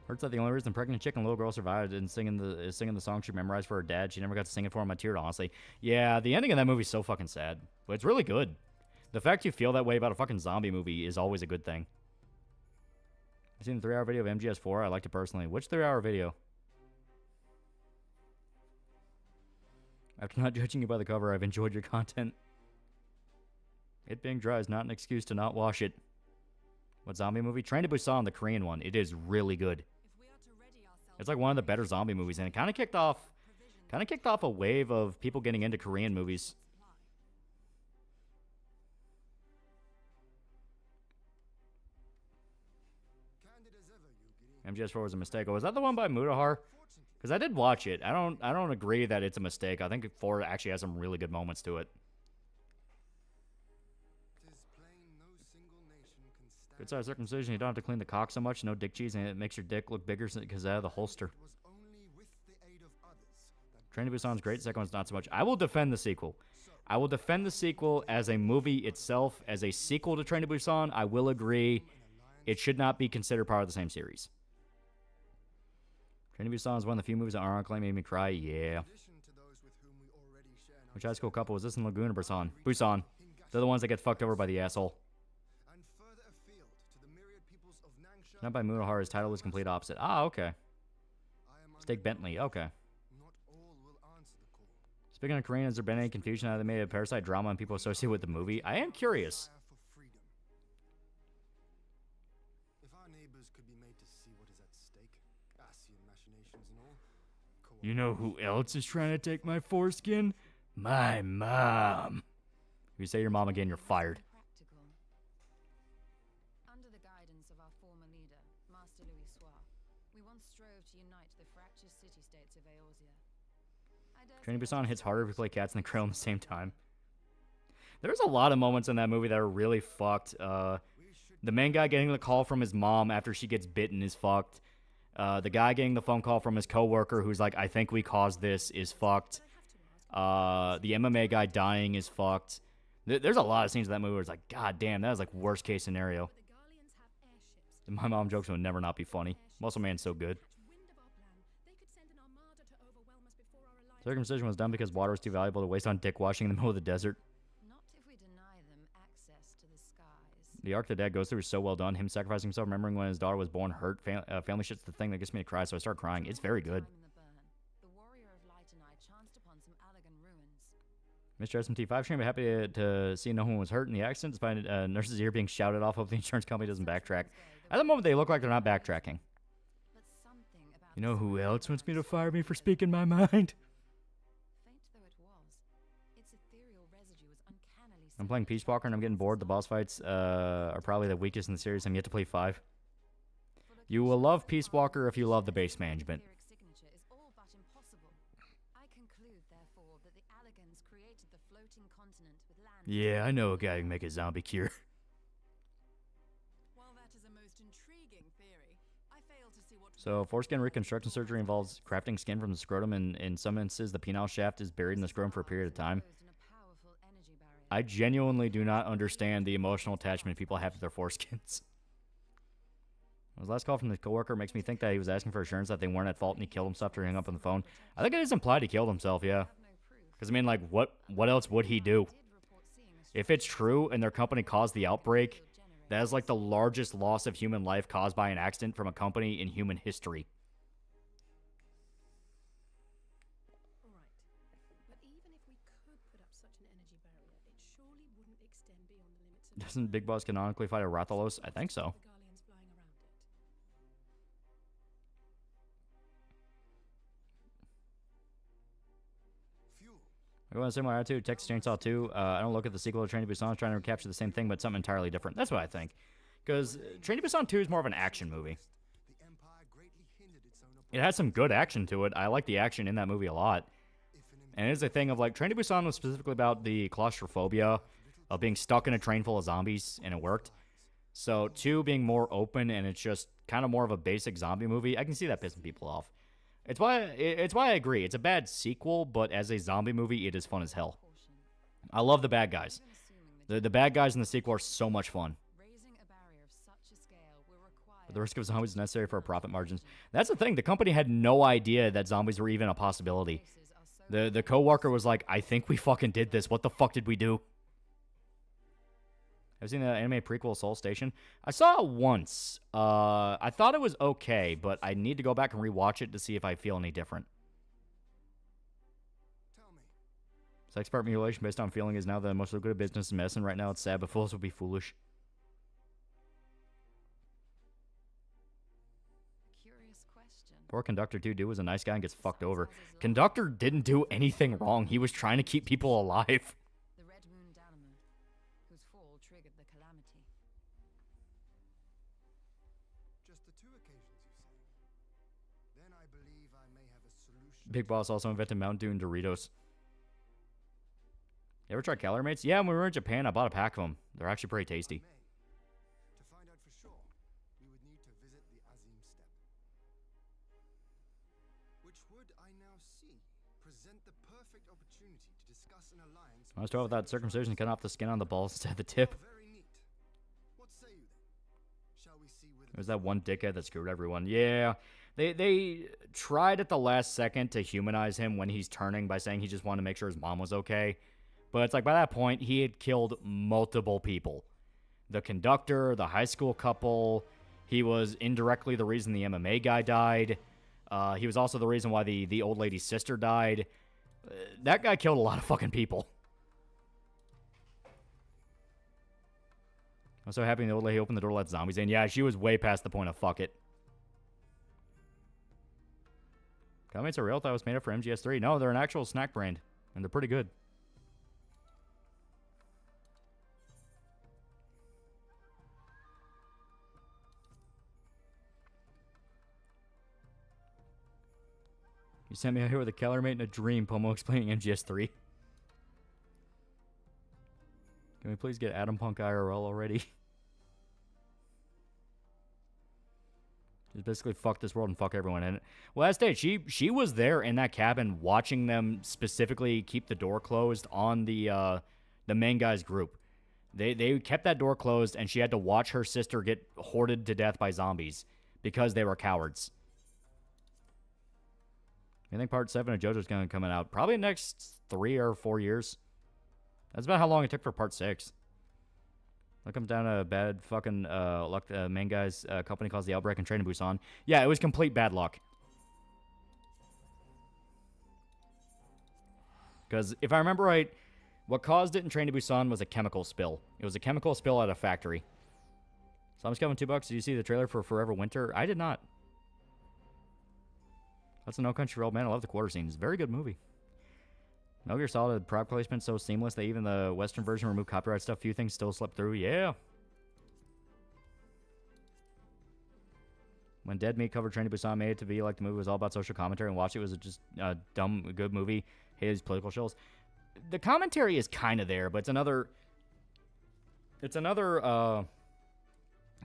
Hurts that the only reason the pregnant chick and little girl survived and singing the song she memorized for her dad. She never got to sing it for him. I teared, honestly. Yeah, the ending of that movie is so fucking sad. But it's really good. The fact you feel that way about a fucking zombie movie is always a good thing. I've seen the 3-hour video of MGS4. I liked it personally. Which 3-hour video? After not judging you by the cover, I've enjoyed your content. It being dry is not an excuse to not watch it. What zombie movie? Train to Busan, the Korean one. It is really good. It's like one of the better zombie movies, and it kind of kicked off a wave of people getting into Korean movies. MGS4 was a mistake. Oh, was that the one by Mutahar? Because I did watch it. I don't agree that it's a mistake. I think 4 actually has some really good moments to it. Good size circumcision. You don't have to clean the cock so much. No dick cheese, and it makes your dick look bigger because out of the holster. Train to Busan's great. Second one's not so much. I will defend the sequel. I will defend the sequel as a movie itself. As a sequel to Train to Busan, I will agree it should not be considered part of the same series. Train to Busan is one of the few movies that ironically made me cry. Yeah. Which high school couple was this in Lagoon or Busan? Busan. They're the ones that get fucked over by the asshole. Not by Munohara, his title was complete opposite. Ah, okay. Steak Bentley, okay. Speaking of Korean, has there been any confusion how they made a parasite drama and people associated with the movie? I am curious. You know who else is trying to take my foreskin? My mom. If you say your mom again, you're fired. Under the guidance of our former leader, Master Louis Soir, we once strove to unite the fractious city-states of Eorzea. Train to Busan hits harder if we play Cats in the Cradle at the same time. There's a lot of moments in that movie that are really fucked. The main guy getting the call from his mom after she gets bitten is fucked. The guy getting the phone call from his coworker who's like, I think we caused this, is fucked. The MMA guy dying is fucked. There's a lot of scenes in that movie where it's like, God damn, that was like worst case scenario. My mom jokes would never not be funny. Muscle Man's so good. Circumcision was done because water was too valuable to waste on dick washing in the middle of the desert. Not if we deny them access to the skies. The arc that Dad goes through is so well done. Him sacrificing himself, remembering when his daughter was born, hurt. Family shit's the thing that gets me to cry, so I start crying. It's very good. The warrior of light and I chanced upon some Allegan ruins. Mr. SMT5 stream, happy to see no one was hurt in the accident, despite nurse's ear being shouted off. Hope the insurance company doesn't backtrack. At the moment, they look like they're not backtracking. You know who else wants me to fire me for speaking my mind? I'm playing Peace Walker and I'm getting bored. The boss fights are probably the weakest in the series. I'm yet to play 5. You will love Peace Walker if you love the base management. Yeah, I know a guy who can make a zombie cure. So, foreskin reconstruction surgery involves crafting skin from the scrotum, and in some instances, the penile shaft is buried in the scrotum for a period of time. I genuinely do not understand the emotional attachment people have to their foreskins. His last call from the coworker makes me think that he was asking for assurance that they weren't at fault and he killed himself after hanging up on the phone. I think it is implied he killed himself, yeah. Because, I mean, like, what else would he do? If it's true and their company caused the outbreak, that is like the largest loss of human life caused by an accident from a company in human history. Doesn't Big Boss canonically fight a Rathalos? I think so. I go on a similar attitude. Texas Chainsaw 2. I don't look at the sequel to Train to Busan trying to capture the same thing, but something entirely different. That's what I think. Because Train to Busan 2 is more of an action movie. It has some good action to it. I like the action in that movie a lot. And it is a thing of, like, Train to Busan was specifically about the claustrophobia of being stuck in a train full of zombies, and it worked. So 2 being more open, and it's just kind of more of a basic zombie movie, I can see that pissing people off. It's why I agree. It's a bad sequel, but as a zombie movie, it is fun as hell. I love the bad guys. The bad guys in the sequel are so much fun. But the risk of zombies is necessary for profit margins. That's the thing. The company had no idea that zombies were even a possibility. The co-worker was like, I think we fucking did this. What the fuck did we do? I've seen the anime prequel Soul Station. I saw it once. I thought it was okay, but I need to go back and rewatch it to see if I feel any different. Sex part mutilation based on feeling is now the most lucrative business in medicine. Right now it's sad, but fools would be foolish. Curious question. Poor Conductor 2 dude was a nice guy and gets fucked over. Conductor didn't do anything wrong. He was trying to keep people alive. Triggered the calamity. Just the 2 occasions, you say? Then I believe I may have a solution. Big Boss also invented Mountain Dew and Doritos. You ever tried Calorie Mates? Yeah, when we were in Japan, I bought a pack of them. They're actually pretty tasty. To find out for sure, we would need to visit the Azim Steppe. Which would, I now see, present the perfect opportunity to discuss an alliance. I was told with that circumcision, cut off the skin on the balls instead of the tip. Very neat. What say you then? Shall we see whether It was that one dickhead that screwed everyone. Yeah. They tried at the last second to humanize him when he's turning by saying he just wanted to make sure his mom was okay. But it's like by that point, he had killed multiple people. The conductor, the high school couple. He was indirectly the reason the MMA guy died. He was also the reason why the old lady's sister died. That guy killed a lot of fucking people. I'm so happy the old lady opened the door to let zombies in. Yeah, she was way past the point of fuck it. Comments are real. Thought it was made up for MGS3. No, they're an actual snack brand. And they're pretty good. You sent me out here with a Keller mate in a dream, Pomo explaining MGS3. Can we please get Adam Punk IRL already? Just basically fuck this world and fuck everyone in it. Well, that stage, she was there in that cabin watching them specifically keep the door closed on the main guy's group. They kept that door closed, and she had to watch her sister get hoarded to death by zombies because they were cowards. I think part 7 of JoJo's going to come out probably next 3 or 4 years. That's about how long it took for part 6. That comes down to bad fucking luck. The main guy's company calls the Outbreak and Train in Busan. Yeah, it was complete bad luck. Because if I remember right, what caused it in Train to Busan was a chemical spill. It was a chemical spill at a factory. So I'm just giving $2. Did you see the trailer for Forever Winter? I did not. That's a No Country for Old Men. I love the quarter scene. It's a very good movie. Metal Gear Solid product placement so seamless that even the Western version removed copyright stuff. Few things still slip through. Yeah. When Dead Meat covered Train to Busan, made it to be like the movie was all about social commentary, and watch it was just a dumb, good movie. Hated these political shows. The commentary is kind of there, but it's another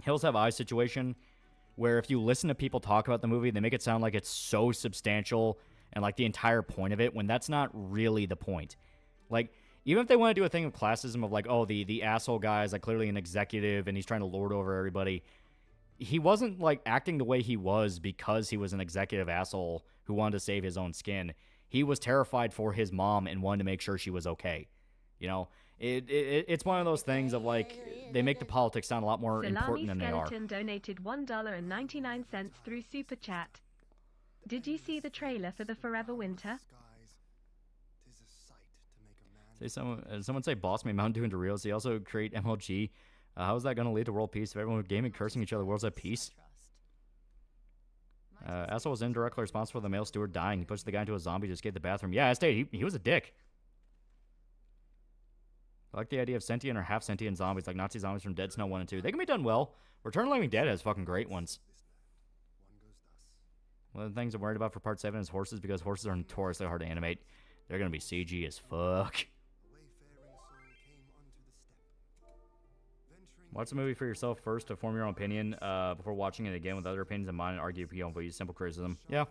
Hills Have Eyes situation where if you listen to people talk about the movie, they make it sound like it's so substantial and like the entire point of it, when that's not really the point. Like, even if they want to do a thing of classism of like, oh, the asshole guy is like clearly an executive and he's trying to lord over everybody, he wasn't like acting the way he was because he was an executive asshole who wanted to save his own skin. He was terrified for his mom and wanted to make sure she was okay. You know, it's one of those things of like, they make the politics sound a lot more important than they are. Skeleton donated $1.99 through Super Chat. Did you see the trailer for the Forever Winter? Say someone say boss made Mountain Dew into Reels. He also create MLG. How is that going to lead to world peace? If everyone with gaming cursing each other, world's at peace? Asshole was indirectly responsible for the male steward dying. He pushed the guy into a zombie to escape the bathroom. Yeah, I stayed. He was a dick. I like the idea of sentient or half sentient zombies, like Nazi zombies from Dead Snow 1 and 2. They can be done well. Return of the Living Dead has fucking great ones. One of the things I'm worried about for part 7 is horses, because horses are notoriously hard to animate. They're going to be CG as fuck. Watch the movie for yourself first to form your own opinion before watching it again with other opinions in mind and argue if you don't use simple criticism. Yeah.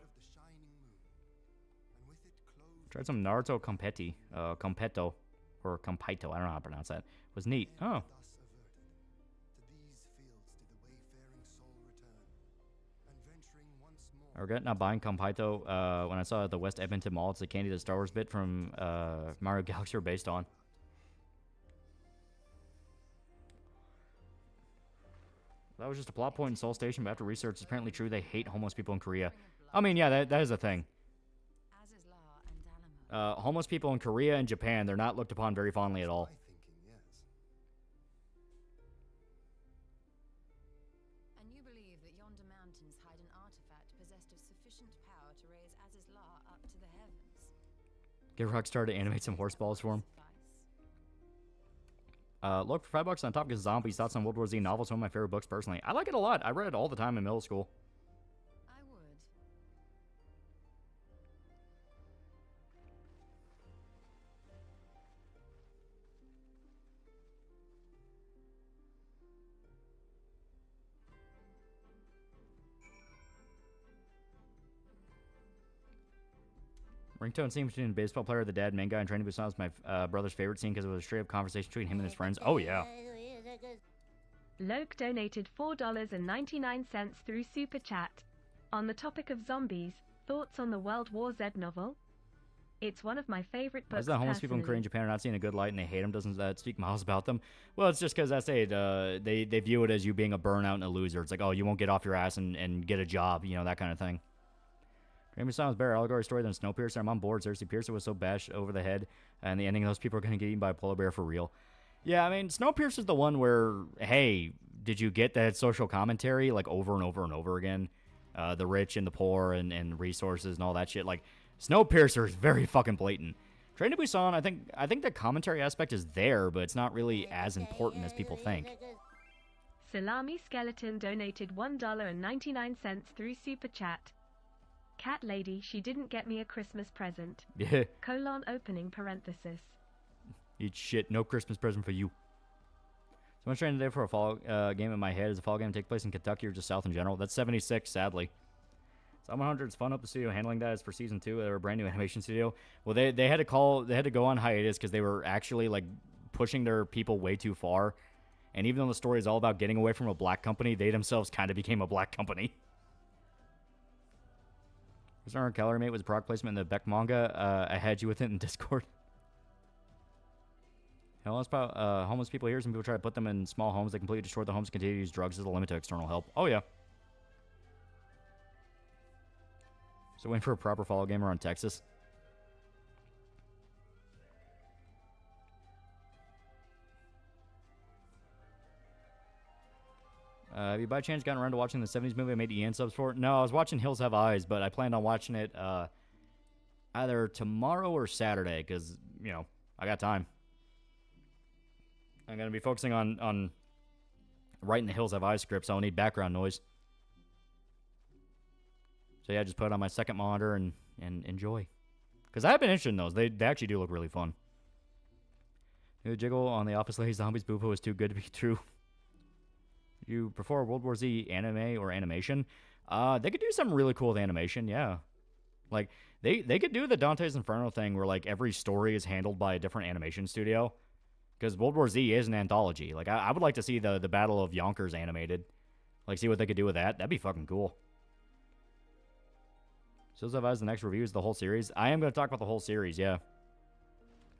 Tried some Naruto Competo, or Compito, I don't know how to pronounce that. It was neat. Oh. I regret not buying Compito when I saw it at the West Edmonton Mall. It's the candy that Star Wars bit from Mario Galaxy are based on. That was just a plot point in Seoul Station, but after research, it's apparently true they hate homeless people in Korea. I mean, yeah, that is a thing. Homeless people in Korea and Japan, they're not looked upon very fondly at all. And you believe that yonder mountains hide an artifact possessed of sufficient power to raise Azizlar up to the heavens. Get Rockstar to animate some horse balls for him. Look, for $5 on top, because zombies. Thoughts on World War Z novels, one of my favorite books personally. I like it a lot. I read it all the time in middle school. I would. Ringtone scene between the baseball player, the dad, main guy, and Train to Busan was my brother's favorite scene because it was a straight-up conversation between him and his friends. Oh, yeah. Loke donated $4.99 through Super Chat. On the topic of zombies, thoughts on the World War Z novel? It's one of my favorite Why books. is that homeless people in Korea and Japan are not seeing a good light and they hate them? Doesn't that speak miles about them? Well, it's just because that's it. They view it as you being a burnout and a loser. It's like, oh, you won't get off your ass and get a job, you know, that kind of thing. Rainbow Song was better allegory story than Snowpiercer. I'm on board. Seriously, Piercer was so bashed over the head, and the ending, those people are going to get eaten by a polar bear for real. Yeah, I mean, Snowpiercer's the one where, hey, did you get that social commentary, like, over and over and over again? The rich and the poor and resources and all that shit. Like, Snowpiercer is very fucking blatant. Train to Busan, I think the commentary aspect is there, but it's not really as important as people think. Salami Skeleton donated $1.99 through Super Chat. Cat lady, she didn't get me a Christmas present. Yeah. Colon opening parenthesis. Eat shit. No Christmas present for you. Someone's trying today for a fall game in my head. Does a fall game take place in Kentucky or just South in general? That's 76, sadly. Some 100's fun up the studio handling that is for season 2. They're a brand new animation studio. Well, they had to go on hiatus because they were actually like pushing their people way too far. And even though the story is all about getting away from a black company, they themselves kind of became a black company. Our calorie mate was a product placement in the Beck manga. I had you with it in Discord. Homeless people here. Some people try to put them in small homes. They completely destroy the homes and continue to use drugs as a limit to external help. Oh, yeah. So waiting for a proper follow gamer on Texas. Have you by chance gotten around to watching the 70s movie I made EN subs for? No, I was watching Hills Have Eyes, but I planned on watching it either tomorrow or Saturday because, you know, I got time. I'm going to be focusing on writing the Hills Have Eyes script, so I'll need background noise. So yeah, just put it on my second monitor and enjoy. Because I have been interested in those. They actually do look really fun. The jiggle on the Office Lady Zombies Boo is too good to be true. You prefer World War Z anime or animation? They could do something really cool with animation, yeah. Like, they could do the Dante's Inferno thing where, like, every story is handled by a different animation studio. Because World War Z is an anthology. Like, I would like to see the Battle of Yonkers animated. Like, see what they could do with that. That'd be fucking cool. So, as the next review is the whole series. I am going to talk about the whole series, yeah.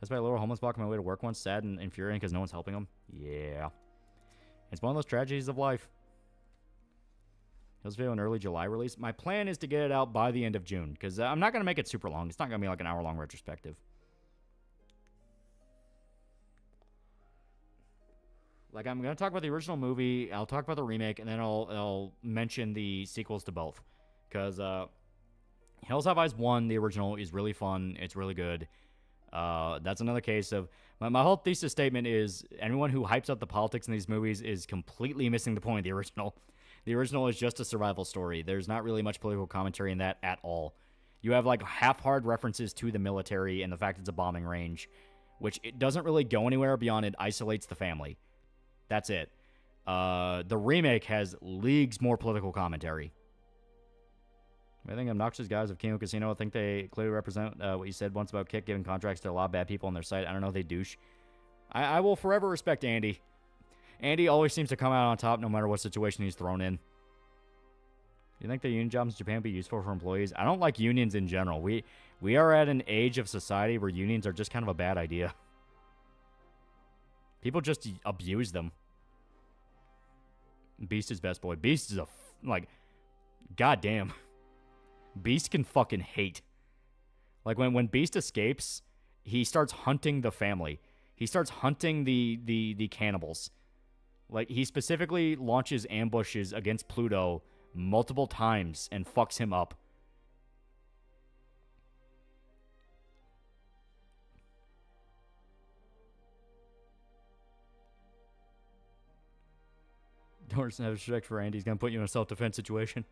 That's by a little homeless block on my way to work once. Sad and infuriating because no one's helping them. Yeah. It's one of those tragedies of life. Hills video an early July release. My plan is to get it out by the end of June, because I'm not going to make it super long. It's not going to be like an hour-long retrospective. Like, I'm going to talk about the original movie, I'll talk about the remake, and then I'll mention the sequels to both. Because Hills Have Eyes 1, the original, is really fun. It's really good. That's another case of... My whole thesis statement is anyone who hypes up the politics in these movies is completely missing the point of the original. The original is just a survival story. There's not really much political commentary in that at all. You have, like, half-hard references to the military and the fact it's a bombing range, which it doesn't really go anywhere beyond it isolates the family. That's it. The remake has leagues more political commentary. I think obnoxious guys of Kino Casino think they clearly represent what you said once about Kick giving contracts to a lot of bad people on their site. I don't know, they douche. I will forever respect Andy. Andy always seems to come out on top no matter what situation he's thrown in. You think the union jobs in Japan would be useful for employees? I don't like unions in general. We are at an age of society where unions are just kind of a bad idea. People just abuse them. Beast is best boy. Beast is goddamn. Beast can fucking hate. Like, when Beast escapes, he starts hunting the family. He starts hunting the cannibals. Like, he specifically launches ambushes against Pluto multiple times and fucks him up. Don't have respect for Andy. He's going to put you in a self-defense situation.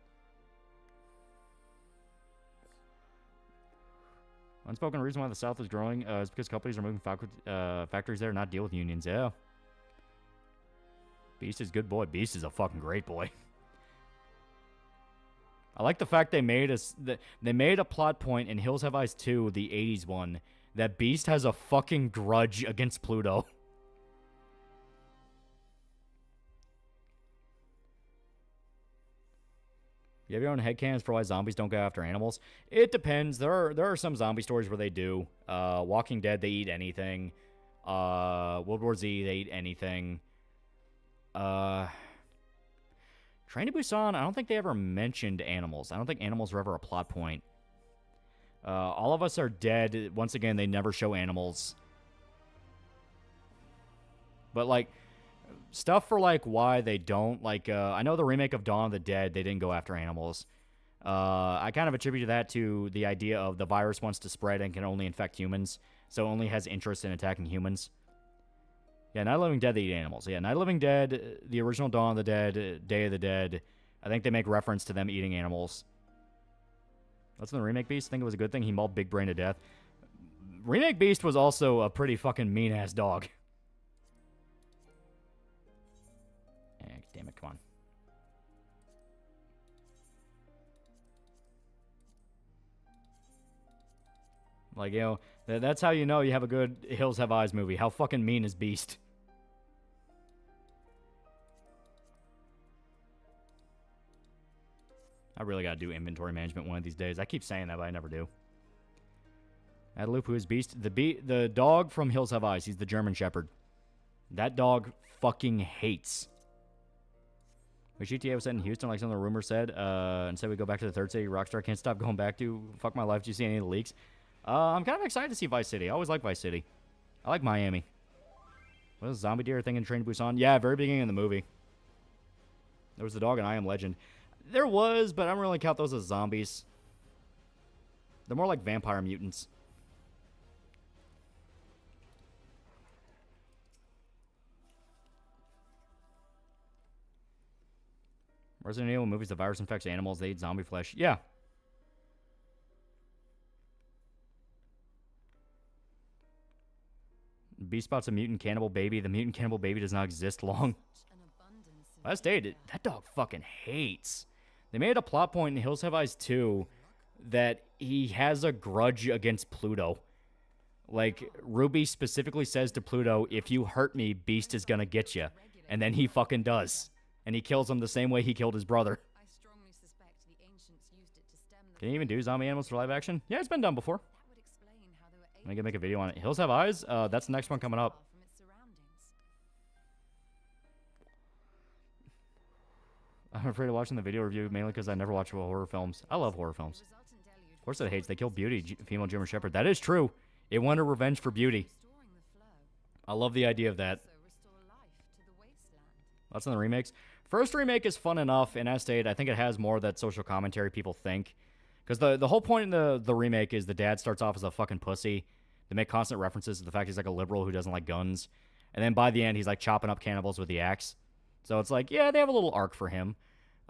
Unspoken reason why the South is growing is because companies are moving factories there, not deal with unions. Yeah. Beast is good boy. Beast is a fucking great boy. I like the fact they made a plot point in Hills Have Eyes 2, the 80s one, that Beast has a fucking grudge against Pluto. You have your own headcanons for why zombies don't go after animals? It depends. There are some zombie stories where they do. Walking Dead, they eat anything. World War Z, they eat anything. Train to Busan, I don't think they ever mentioned animals. I don't think animals were ever a plot point. All of Us Are Dead, once again, they never show animals. But, like, stuff for, like, why they don't, like, I know the remake of Dawn of the Dead, they didn't go after animals. I kind of attribute that to the idea of the virus wants to spread and can only infect humans, so only has interest in attacking humans. Yeah, Night of the Living Dead, they eat animals. Yeah, Night of the Living Dead, the original Dawn of the Dead, Day of the Dead, I think they make reference to them eating animals. That's in the remake Beast. I think it was a good thing he mauled Big Brain to death. Remake Beast was also a pretty fucking mean-ass dog. Damn it, come on. Like, you know, that's how you know you have a good Hills Have Eyes movie. How fucking mean is Beast? I really gotta do inventory management one of these days. I keep saying that, but I never do. Adeloop, who is Beast? The dog from Hills Have Eyes. He's the German Shepherd. That dog fucking hates. When GTA was set in Houston, like some of the rumors said, and said we go back to the third city Rockstar can't stop going back to. Fuck my life. Did you see any of the leaks? I'm kind of excited to see Vice City. I always like Vice City. I like Miami. What is Zombie Deer thing in Train to Busan? Yeah, very beginning of the movie. There was the dog in I Am Legend. There was, but I don't really count those as zombies. They're more like vampire mutants. Resident Evil movies, the virus infects animals, they eat zombie flesh. Yeah. Beast spots a mutant cannibal baby. The mutant cannibal baby does not exist long. Last day, that dog fucking hates. They made a plot point in Hills Have Eyes 2 that he has a grudge against Pluto. Like, Ruby specifically says to Pluto, if you hurt me, Beast is gonna get you. And then he fucking does. And he kills him the same way he killed his brother. Can you even do zombie animals for live action? Yeah, it's been done before. I'm gonna make a video on it. Hills Have Eyes? That's the next one coming up. I'm afraid of watching the video review, mainly because I never watch horror films. I love horror films. Of course it hates. They killed Beauty, female German Shepherd. That is true. It wanted revenge for Beauty. I love the idea of that. That's in the remakes. First remake is fun enough, and as stated, I think it has more of that social commentary people think. Because the whole point in the remake is the dad starts off as a fucking pussy. They make constant references to the fact he's like a liberal who doesn't like guns. And then by the end, he's like chopping up cannibals with the axe. So it's like, yeah, they have a little arc for him.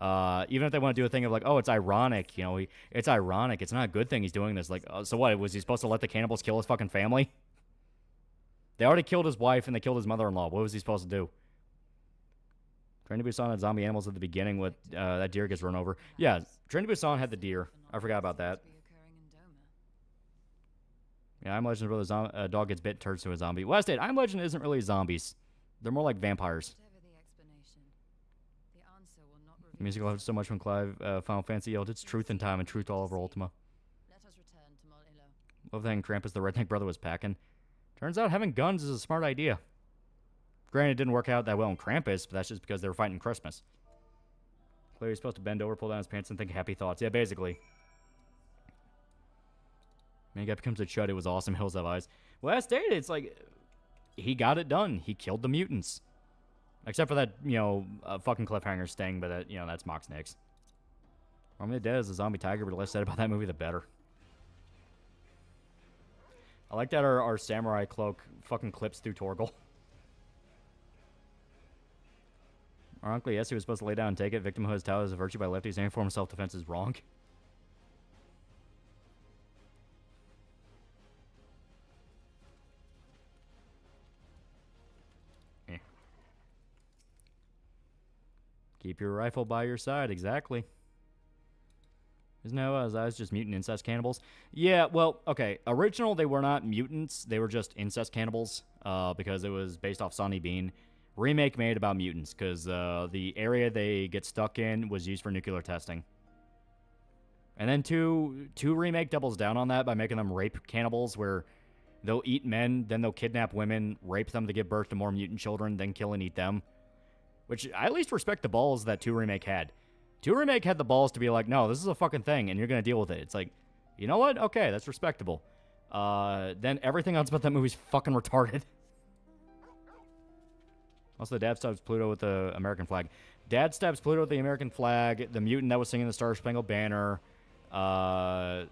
Even if they want to do a thing of like, oh, it's ironic. You know, it's ironic. It's not a good thing he's doing this. Like, so what? Was he supposed to let the cannibals kill his fucking family? They already killed his wife and they killed his mother-in-law. What was he supposed to do? Train to Busan had zombie animals at the beginning with that deer gets run over. Yeah, Train to Busan had the deer. I forgot about that. Yeah, I'm Legend where the dog gets bit, turns to a zombie. Well, I stated, I'm Legend isn't really zombies. They're more like vampires. The music I loved so much when Clive Final Fantasy yelled, it's truth in time and truth all over Ultima. Love that Krampus the redneck brother was packing. Turns out having guns is a smart idea. Granted, it didn't work out that well in Krampus, but that's just because they were fighting Christmas. Clearly, supposed to bend over, pull down his pants, and think happy thoughts. Yeah, basically. Man, guy becomes a chud. It was awesome. Hills Have Eyes. Well, as stated, it's like he got it done. He killed the mutants, except for that, you know, fucking cliffhanger sting. But you know, that's Mox Nix. Army of the Dead is a zombie tiger, but the less said about that movie, the better. I like that our samurai cloak fucking clips through Torgal. Our uncle, yes, he was supposed to lay down and take it. Victimhood is touted as a virtue by lefties. Any form of self-defense is wrong. Eh. Keep your rifle by your side, exactly. Isn't that Zai's just mutant incest cannibals? Yeah, well, okay. Original, they were not mutants. They were just incest cannibals because it was based off Sonny Bean. Remake made about mutants because the area they get stuck in was used for nuclear testing. And then two remake doubles down on that by making them rape cannibals where they'll eat men, then they'll kidnap women, rape them to give birth to more mutant children, then kill and eat them. Which I at least respect the balls that 2 Remake had. 2 Remake had the balls to be like, no, this is a fucking thing, and you're going to deal with it. It's like, you know what? Okay, that's respectable. Then everything else about that movie's fucking retarded. Also, the dad stabs Pluto with the American flag. Dad stabs Pluto with the American flag. The mutant that was singing the Star Spangled Banner. The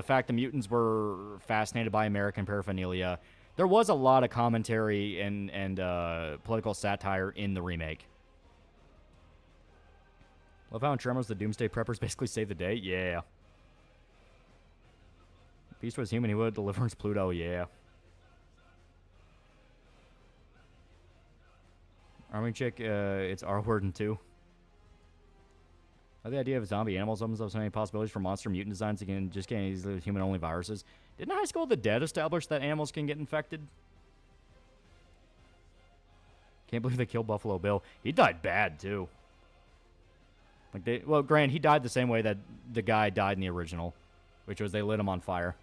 fact the mutants were fascinated by American paraphernalia. There was a lot of commentary and political satire in the remake. Love how in Tremors the Doomsday Preppers basically saved the day. Yeah. Beast was human. He would. Deliverance Pluto. Yeah. Army Chick, it's R-word in 2. I like the idea of zombie animals opens up so many possibilities for monster mutant designs again, just getting these human-only viruses. Didn't High School of the Dead establish that animals can get infected? Can't believe they killed Buffalo Bill. He died bad, too. Like well, Grant, he died the same way that the guy died in the original, which was they lit him on fire.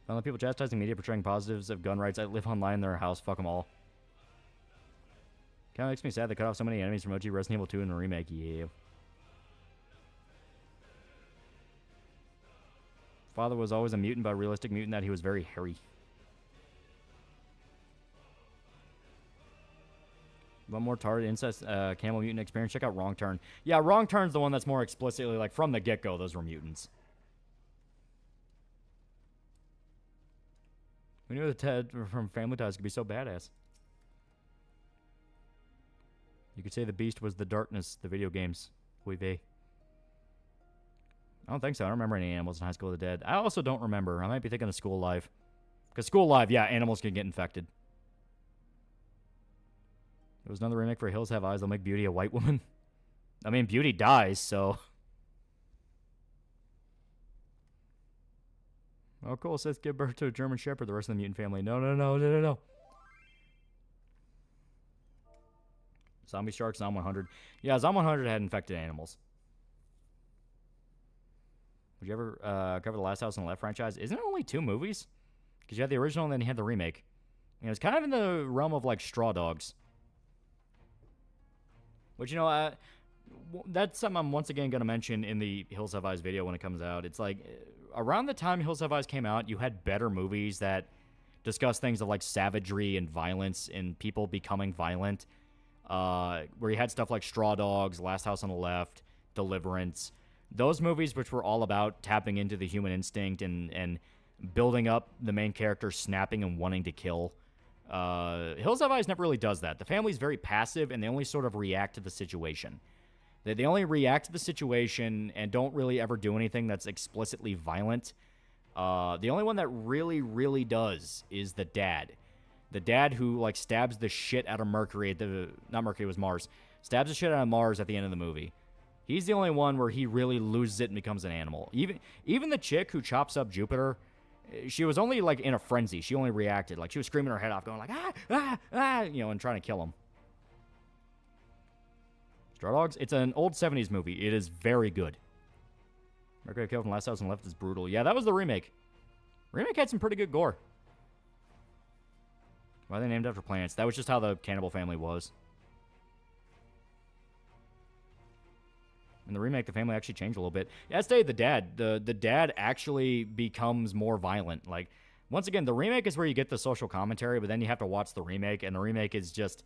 Don't let people chastising media portraying positives of gun rights. I live online in their house. Fuck them all. Kind of makes me sad they cut off so many enemies from OG Resident Evil 2 in the remake. Yeah. Father was always a mutant, but a realistic mutant that he was very hairy. One more target incest camel mutant experience. Check out Wrong Turn. Yeah, Wrong Turn's the one that's more explicitly like from the get-go. Those were mutants. We knew that Ted from Family Ties could be so badass. You could say the Beast was the darkness, the video games. Oui, I don't think so. I don't remember any animals in High School of the Dead. I also don't remember. I might be thinking of School Live. Because School Live, yeah, animals can get infected. There was another remake for Hills Have Eyes. They'll make Beauty a white woman. I mean, Beauty dies, so... Oh, cool. It says give birth to a German Shepherd, the rest of the mutant family. No. Zombie Shark, Zom 100. Yeah, Zom 100 had infected animals. Would you ever cover the Last House on the Left franchise? Isn't it only 2 movies? Because you had the original and then you had the remake. And it was kind of in the realm of like Straw Dogs. Which, you know, that's something I'm once again going to mention in the Hills Have Eyes video when it comes out. It's like, around the time Hills Have Eyes came out, you had better movies that discuss things of like savagery and violence and people becoming violent. Where you had stuff like Straw Dogs, Last House on the Left, Deliverance. Those movies which were all about tapping into the human instinct and building up the main character snapping and wanting to kill. Hills Have Eyes never really does that. The family's very passive, and they only sort of react to the situation. They only react to the situation and don't really ever do anything that's explicitly violent. The only one that really, really does is the dad. The dad who, like, stabs the shit out of Mercury at the... Not Mercury, it was Mars. Stabs the shit out of Mars at the end of the movie. He's the only one where he really loses it and becomes an animal. Even the chick who chops up Jupiter, she was only, like, in a frenzy. She only reacted. Like, she was screaming her head off, going like, you know, and trying to kill him. Straw Dogs? It's an old 70s movie. It is very good. Mercury Kill from Last House on the Left is brutal. Yeah, that was the remake. Remake had some pretty good gore. Why are they named after planets? That was just how the cannibal family was. In the remake, the family actually changed a little bit. Yeah, I stayed the dad. The dad actually becomes more violent. Like, once again, the remake is where you get the social commentary, but then you have to watch the remake, and the remake is just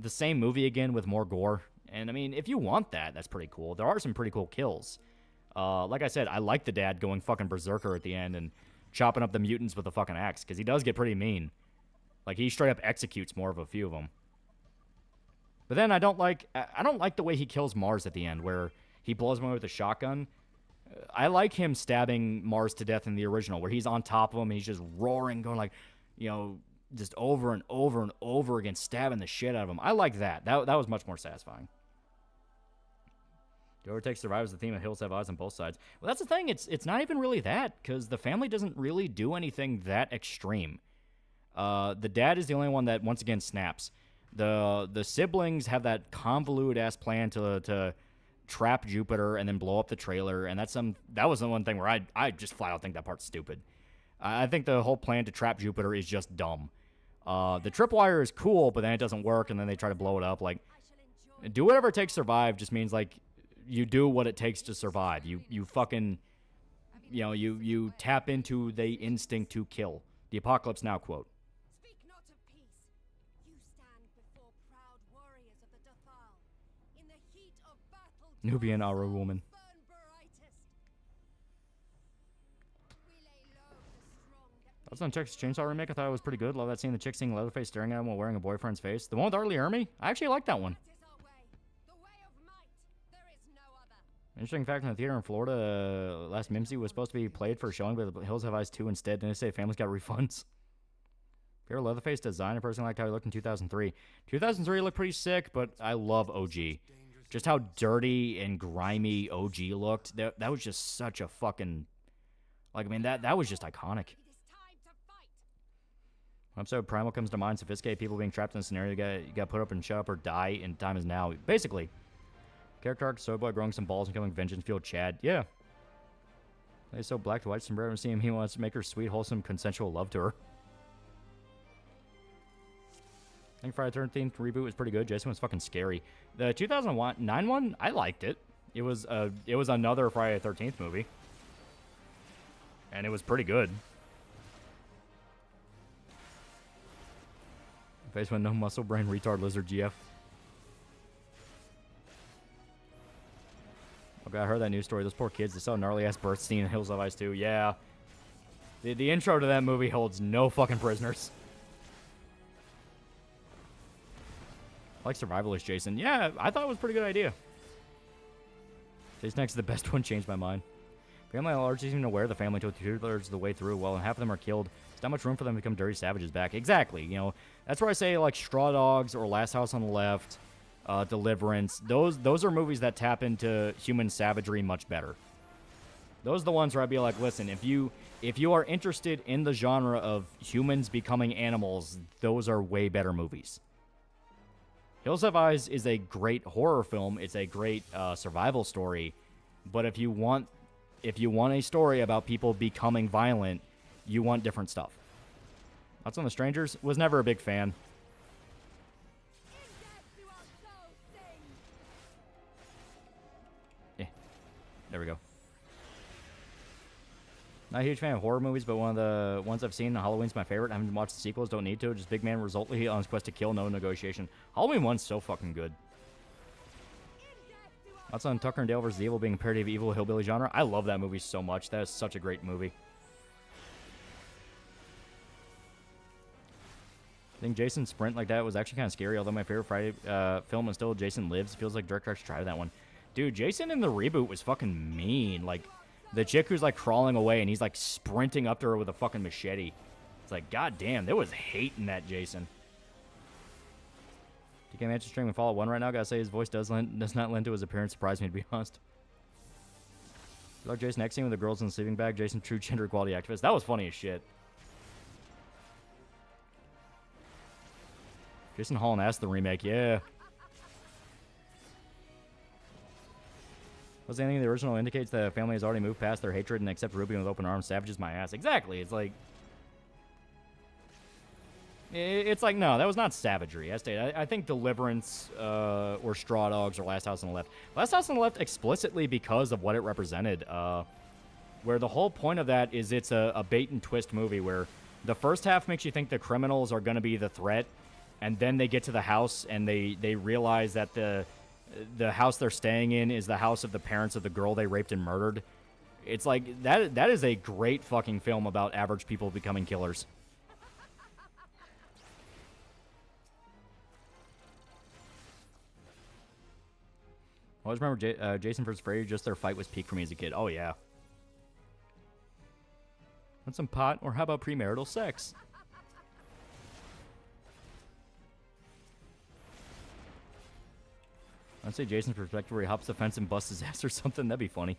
the same movie again with more gore. And, I mean, if you want that, that's pretty cool. There are some pretty cool kills. Like I said, I like the dad going fucking berserker at the end and chopping up the mutants with a fucking axe, because he does get pretty mean. Like, he straight up executes more of a few of them. But then I don't like the way he kills Mars at the end, where he blows him away with a shotgun. I like him stabbing Mars to death in the original, where he's on top of him, and he's just roaring, going like, you know, just over and over and over again, stabbing the shit out of him. I like that. That was much more satisfying. Whoever takes survives the theme of Hills Have Eyes on both sides. Well, that's the thing. It's not even really that, because the family doesn't really do anything that extreme. The dad is the only one that, once again, snaps. The siblings have that convoluted-ass plan to trap Jupiter and then blow up the trailer, and that was the one thing where I just flat out think that part's stupid. I think the whole plan to trap Jupiter is just dumb. The tripwire is cool, but then it doesn't work, and then they try to blow it up. Like, do whatever it takes to survive just means, like, you do what it takes to survive. You fucking, you tap into the instinct to kill. The Apocalypse Now quote. Speak not of peace. You stand before proud warriors of the Dathal. In the heat of battle, Nubian Aru woman. burn brightest. We lay low the strong that That's on Texas Chainsaw remake. I thought it was pretty good. Love that scene. The chick seeing Leatherface staring at him while wearing a boyfriend's face. The one with Arlie Ermy? I actually like that one. is our way. The way of might. There is no other. Interesting fact, in the theater in Florida, last Mimsy was supposed to be played for a showing, but Hills Have Eyes 2 instead. Didn't say families got refunds. Favorite Leatherface design? I personally liked how he looked in 2003. 2003 looked pretty sick, but I love OG. Just how dirty and grimy OG looked. That was just such a fucking... Like, I mean, that was just iconic. It is time to fight. Episode Primal comes to mind. Sophisticated people being trapped in a scenario. You got put up and shut up or die, and time is now. Basically. Character arc, Soy Boy growing some balls and becoming vengeance-fueled Chad. Yeah. He's so black to white sombrero and see him. He wants to make her sweet, wholesome, consensual love to her. I think Friday the 13th reboot was pretty good. Jason was fucking scary. The 2009 one, I liked it. It was another Friday the 13th movie. And it was pretty good. Face went no muscle brain retard lizard GF. Okay, I heard that news story. Those poor kids, they saw a gnarly-ass birth scene in Hills Have Eyes 2. Yeah. The intro to that movie holds no fucking prisoners. I like Survivalist Jason. Yeah, I thought it was a pretty good idea. Jason X is the best one, changed my mind. Family at large isn't even aware of the family until two-thirds of the way through. Well, and half of them are killed. There's not much room for them to become dirty savages back. Exactly. That's where I say, like, Straw Dogs or Last House on the Left... Deliverance. Those are movies that tap into human savagery much better. Those are the ones where I'd be like, listen, if you are interested in the genre of humans becoming animals, those are way better movies. Hills Have Eyes is a great horror film. It's a great survival story. But if you want a story about people becoming violent, you want different stuff. Thoughts on The Strangers? Was never a big fan. There we go. Not a huge fan of horror movies, but one of the ones I've seen, Halloween's my favorite. I haven't watched the sequels, don't need to. Just big man resolutely on his quest to kill, no negotiation. Halloween 1's so fucking good. That's on Tucker and Dale vs. Evil being a parody of evil hillbilly genre. I love that movie so much. That is such a great movie. I think Jason's sprint like that was actually kind of scary, although my favorite Friday film is still Jason Lives. It feels like director actually tried that one. Dude, Jason in the reboot was fucking mean. Like, the chick who's, like, crawling away, and he's, like, sprinting up to her with a fucking machete. It's like, goddamn, there was hate in that Jason. DK Mansion streaming Fallout 1 right now. Gotta say, his voice does not lend to his appearance. Surprised me, to be honest. You like Jason X scene with the girls in the sleeping bag? Jason, true gender equality activist. That was funny as shit. Jason Hall and Ass, the remake, yeah. Was anything in the original indicates that the family has already moved past their hatred and accept Ruby with open arms? Savages my ass. Exactly. It's like... It's like, no, that was not savagery. I think Deliverance or Straw Dogs or Last House on the Left. Last House on the Left explicitly because of what it represented. Where the whole point of that is it's a bait and twist movie where the first half makes you think the criminals are going to be the threat, and then they get to the house and they realize that the house they're staying in is the house of the parents of the girl they raped and murdered. It's like, that is a great fucking film about average people becoming killers. I always remember Jason vs. Freddy, just their fight was peak for me as a kid. Oh, yeah. Want some pot? Or how about premarital sex? I'd say Jason's perspective where he hops the fence and busts his ass or something. That'd be funny.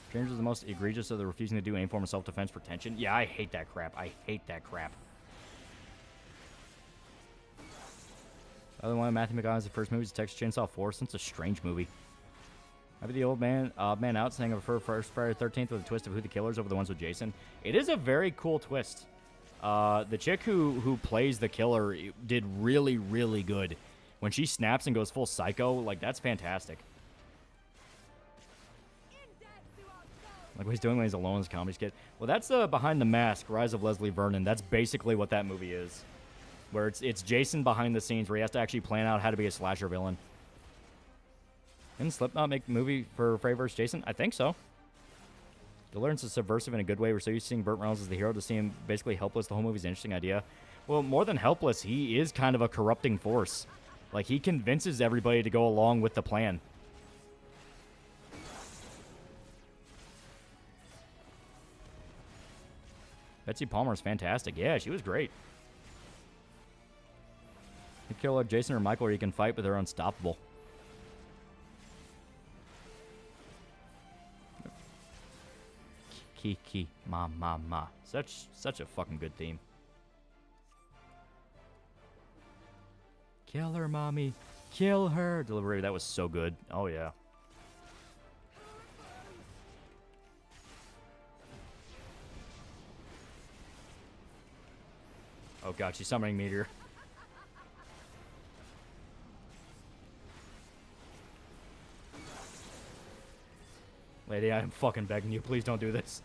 Strangers is the most egregious of the refusing to do any form of self-defense for tension. Yeah, I hate that crap. I hate that crap. Other one, Matthew McConaughey's first movie is Texas Chainsaw 4. Since a strange movie. Maybe the old man out saying of her first Friday the 13th with a twist of who the killers over the ones with Jason. It is a very cool twist. The chick who plays the killer did really, really good. When she snaps and goes full psycho, like, that's fantastic. Like what he's doing when he's alone as a comedy skit. Well, that's Behind the Mask, Rise of Leslie Vernon. That's basically what that movie is. Where it's Jason behind the scenes, where he has to actually plan out how to be a slasher villain. Didn't Slipknot make the movie for Freddy vs. Jason? I think so. Deliverance is subversive in a good way. We're so used to seeing Burt Reynolds as the hero to see him basically helpless. The whole movie's an interesting idea. Well, more than helpless, he is kind of a corrupting force. Like, he convinces everybody to go along with the plan. Betsy Palmer's fantastic. Yeah, she was great. You kill Jason or Michael, or you can fight, but they're unstoppable. Kiki, ma, ma, ma. Such a fucking good theme. Kill her, mommy. Kill her. Delivery, that was so good. Oh, yeah. Oh, God, she's summoning Meteor. Lady, I am fucking begging you. Please don't do this.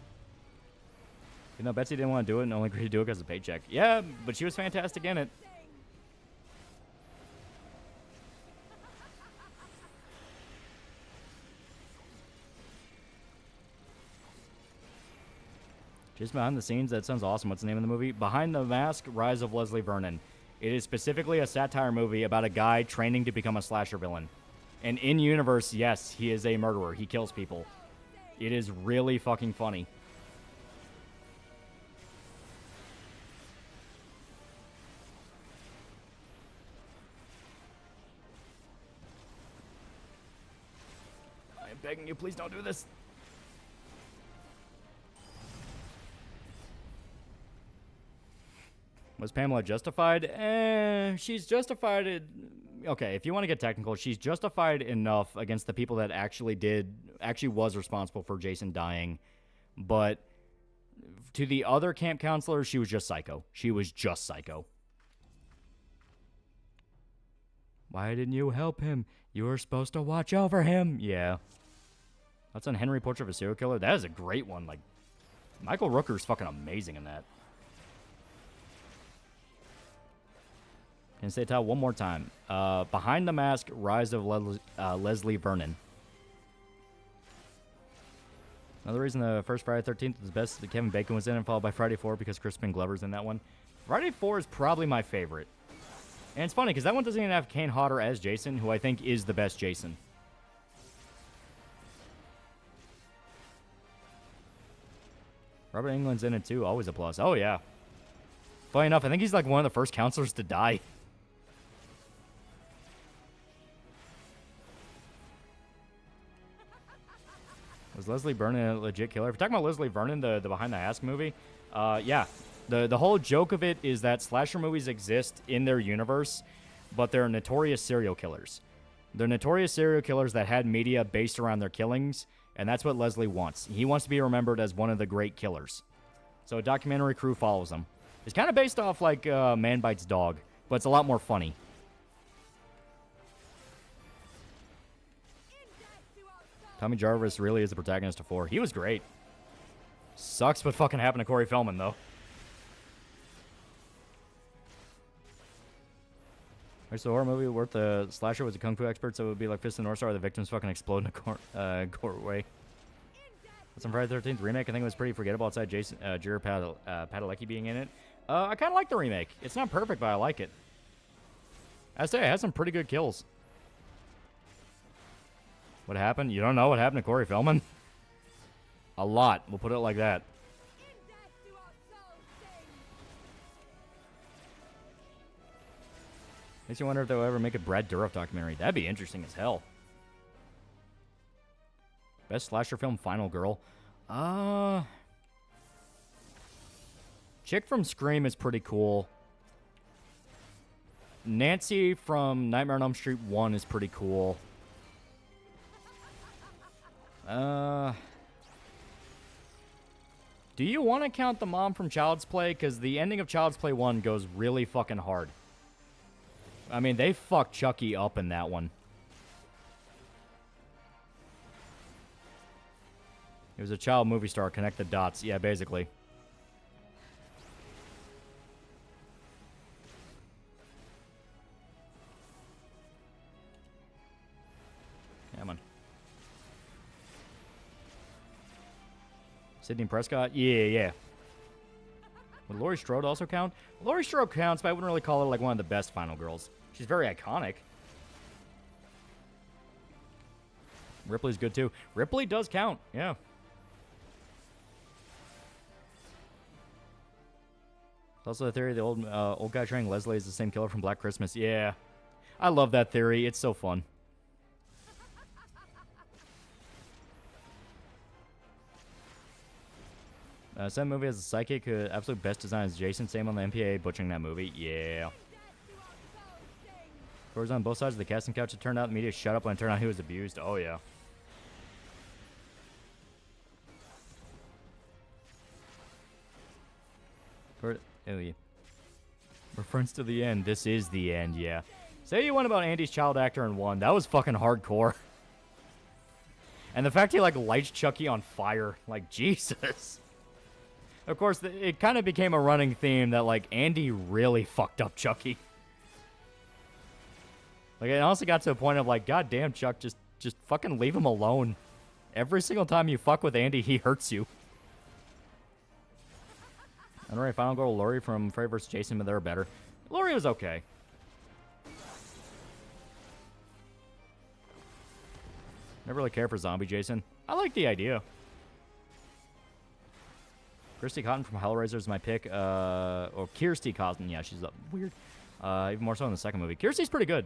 You know, Betsy didn't want to do it and only agreed to do it because of the paycheck. Yeah, but she was fantastic in it. Just behind the scenes, that sounds awesome. What's the name of the movie? Behind the Mask, Rise of Leslie Vernon. It is specifically a satire movie about a guy training to become a slasher villain. And in universe, yes, he is a murderer. He kills people. It is really fucking funny. I am begging you, please don't do this. Was Pamela justified? She's justified. Okay, if you want to get technical, she's justified enough against the people that actually was responsible for Jason dying. But to the other camp counselors, she was just psycho. She was just psycho. Why didn't you help him? You were supposed to watch over him. Yeah. That's on Henry Portrait of a Serial Killer. That is a great one. Like, Michael Rooker's fucking amazing in that. Can say title one more time. Behind the Mask, Rise of Leslie Vernon. Another reason the first Friday the 13th was best that Kevin Bacon was in, and followed by Friday 4 because Crispin Glover's in that one. Friday 4 is probably my favorite. And it's funny because that one doesn't even have Kane Hodder as Jason, who I think is the best Jason. Robert Englund's in it too. Always a plus. Oh, yeah. Funny enough, I think he's like one of the first counselors to die. Was Leslie Vernon a legit killer? If you're talking about Leslie Vernon, the Behind the Mask movie, yeah. The whole joke of it is that slasher movies exist in their universe, but they're notorious serial killers. They're notorious serial killers that had media based around their killings, and that's what Leslie wants. He wants to be remembered as one of the great killers. So a documentary crew follows him. It's kind of based off like Man Bites Dog, but it's a lot more funny. Tommy Jarvis really is the protagonist of 4. He was great. Sucks what fucking happened to Corey Feldman, though. There's a horror movie where the slasher was a kung fu expert, so it would be like Fist of the North Star, where the victims fucking explode in a courtway. That's on Friday the 13th remake. I think it was pretty forgettable outside Jason Jared Padalecki being in it. I kind of like the remake. It's not perfect, but I like it. I say it has some pretty good kills. What happened? You don't know what happened to Corey Feldman? A lot. We'll put it like that. Makes you wonder if they'll ever make a Brad Dourif documentary. That'd be interesting as hell. Best slasher film, Final Girl. Chick from Scream is pretty cool. Nancy from Nightmare on Elm Street 1 is pretty cool. Do you want to count the mom from Child's Play? Because the ending of Child's Play 1 goes really fucking hard. I mean, they fucked Chucky up in that one. He was a child movie star. Connect the dots. Yeah, basically. Come on. Sidney Prescott? Yeah. Would Laurie Strode also count? Laurie Strode counts, but I wouldn't really call her like one of the best Final Girls. She's very iconic. Ripley's good too. Ripley does count, yeah. Also the theory the old guy training Leslie is the same killer from Black Christmas. Yeah. I love that theory. It's so fun. Same movie as a psychic. Absolute best design is Jason. Same on the MPA. Butchering that movie. Yeah. Scores on both sides of the casting couch. It turned out the media shut up when it turned out he was abused. Oh, yeah. Oh, yeah. Reference to the end. This is the end, yeah. Say you went about Andy's child actor in 1. That was fucking hardcore. And the fact he, like, lights Chucky on fire. Like, Jesus. Of course, it kind of became a running theme that, like, Andy really fucked up Chucky. Like, it honestly got to a point of, like, God damn, Chuck, just fucking leave him alone. Every single time you fuck with Andy, he hurts you. Alright, Final Girl, Laurie from Freddy vs. Jason, but they're better. Laurie was okay. Never really cared for Zombie Jason. I like the idea. Kirsty Cotton from Hellraiser is my pick. Or Kirsty Cotton, yeah, she's weird. Even more so in the second movie. Kirsty's pretty good.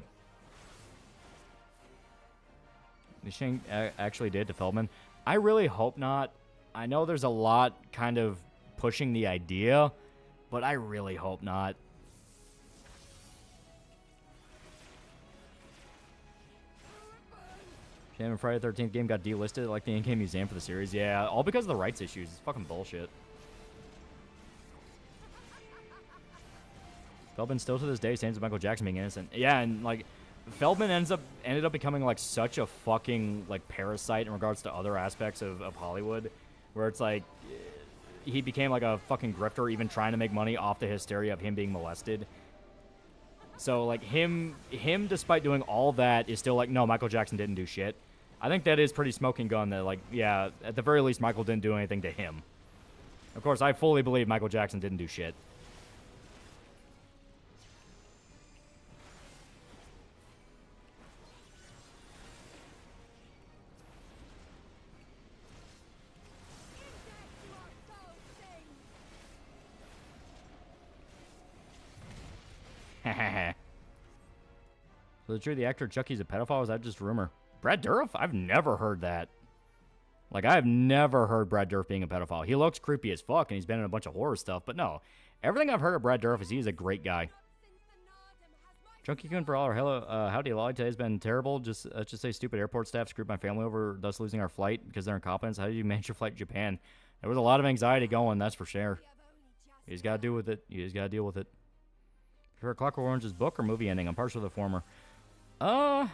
Shane actually did to Feldman. I really hope not. I know there's a lot kind of pushing the idea, but I really hope not. Shane Friday the 13th game got delisted like the in-game museum for the series. Yeah, all because of the rights issues. It's fucking bullshit. Feldman still to this day stands with Michael Jackson being innocent. Yeah, and like Feldman ended up becoming like such a fucking like parasite in regards to other aspects of Hollywood, where it's like he became like a fucking grifter, even trying to make money off the hysteria of him being molested. So like him despite doing all that is still like, no, Michael Jackson didn't do shit. I think that is pretty smoking gun that like, yeah, at the very least Michael didn't do anything to him. Of course, I fully believe Michael Jackson didn't do shit. So the truth, the actor Chucky's a pedophile? Is that just rumor? Brad Dourif? I've never heard that. Like, I've never heard Brad Dourif being a pedophile. He looks creepy as fuck, and he's been in a bunch of horror stuff, but no. Everything I've heard of Brad Dourif is he's a great guy. Chunky Kun for all our hello. Howdy, Lolly. Today's been terrible. Just say stupid airport staff screwed my family over, thus losing our flight because they're incompetence. How did you manage your flight to Japan? There was a lot of anxiety going, that's for sure. You just gotta deal with it. You just gotta deal with it. For Clockwork Orange's book or movie ending? I'm partial to the former. The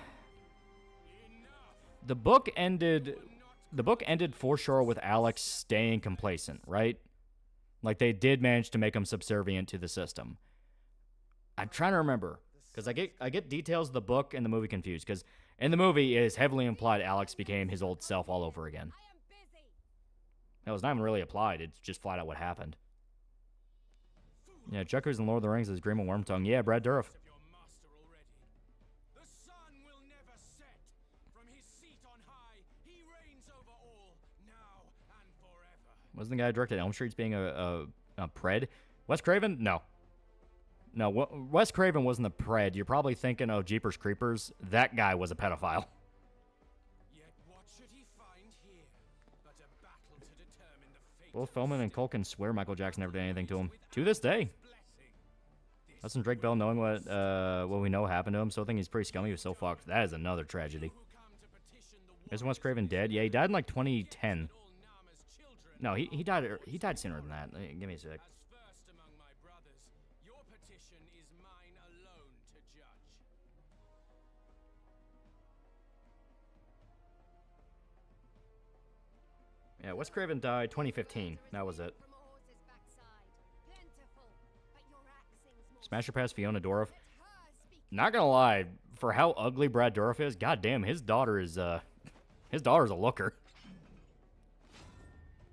book ended for sure with Alex staying complacent, right? Like they did manage to make him subservient to the system. I'm trying to remember because I get details of the book and the movie confused because in the movie it is heavily implied Alex became his old self all over again. That was not even really applied. It's just flat out what happened. Yeah, Chuck who's in Lord of the Rings is Green Wormtongue. Yeah, Brad Dourif. Wasn't the guy who directed Elm Street's being a pred? Wes Craven? No. No, Wes Craven wasn't the pred. You're probably thinking, oh, Jeepers Creepers. That guy was a pedophile. Yet what should he find here but a battle to determine the fate Both Feldman and Culkin swear Michael Jackson never did anything to him. To this day. Doesn't Drake Bell, knowing what we know happened to him, still think he's pretty scummy? He was so fucked. That is another tragedy. Isn't Wes Craven dead? Yeah, he died in like 2010. No, he died sooner than that. Give me a sec. Yeah, Wes Craven died 2015. That was it. Smasher Pass Fiona Dourif. Not gonna lie, for how ugly Brad Dourif is, goddamn, his daughter's a looker.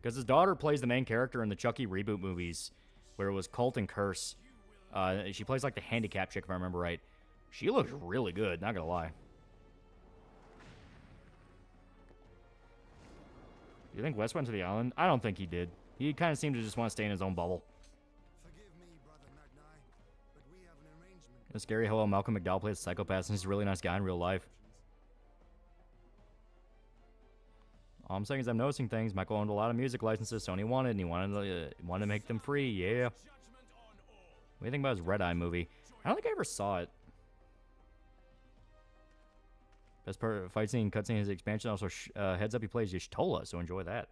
Because his daughter plays the main character in the Chucky reboot movies, where it was Cult and Curse. She plays like the handicap chick, if I remember right. She looks really good, not gonna lie. Do you think Wes went to the island? I don't think he did. He kind of seemed to just want to stay in his own bubble. It's scary how well Malcolm McDowell plays a psychopath, and he's a really nice guy in real life. All I'm saying is I'm noticing things. Michael owned a lot of music licenses Sony wanted, and he wanted to make them free. Yeah. What do you think about his Red Eye movie? I don't think I ever saw it. Best part of fight scene, cutscene, his expansion. Also, heads up, he plays Y'shtola, so enjoy that.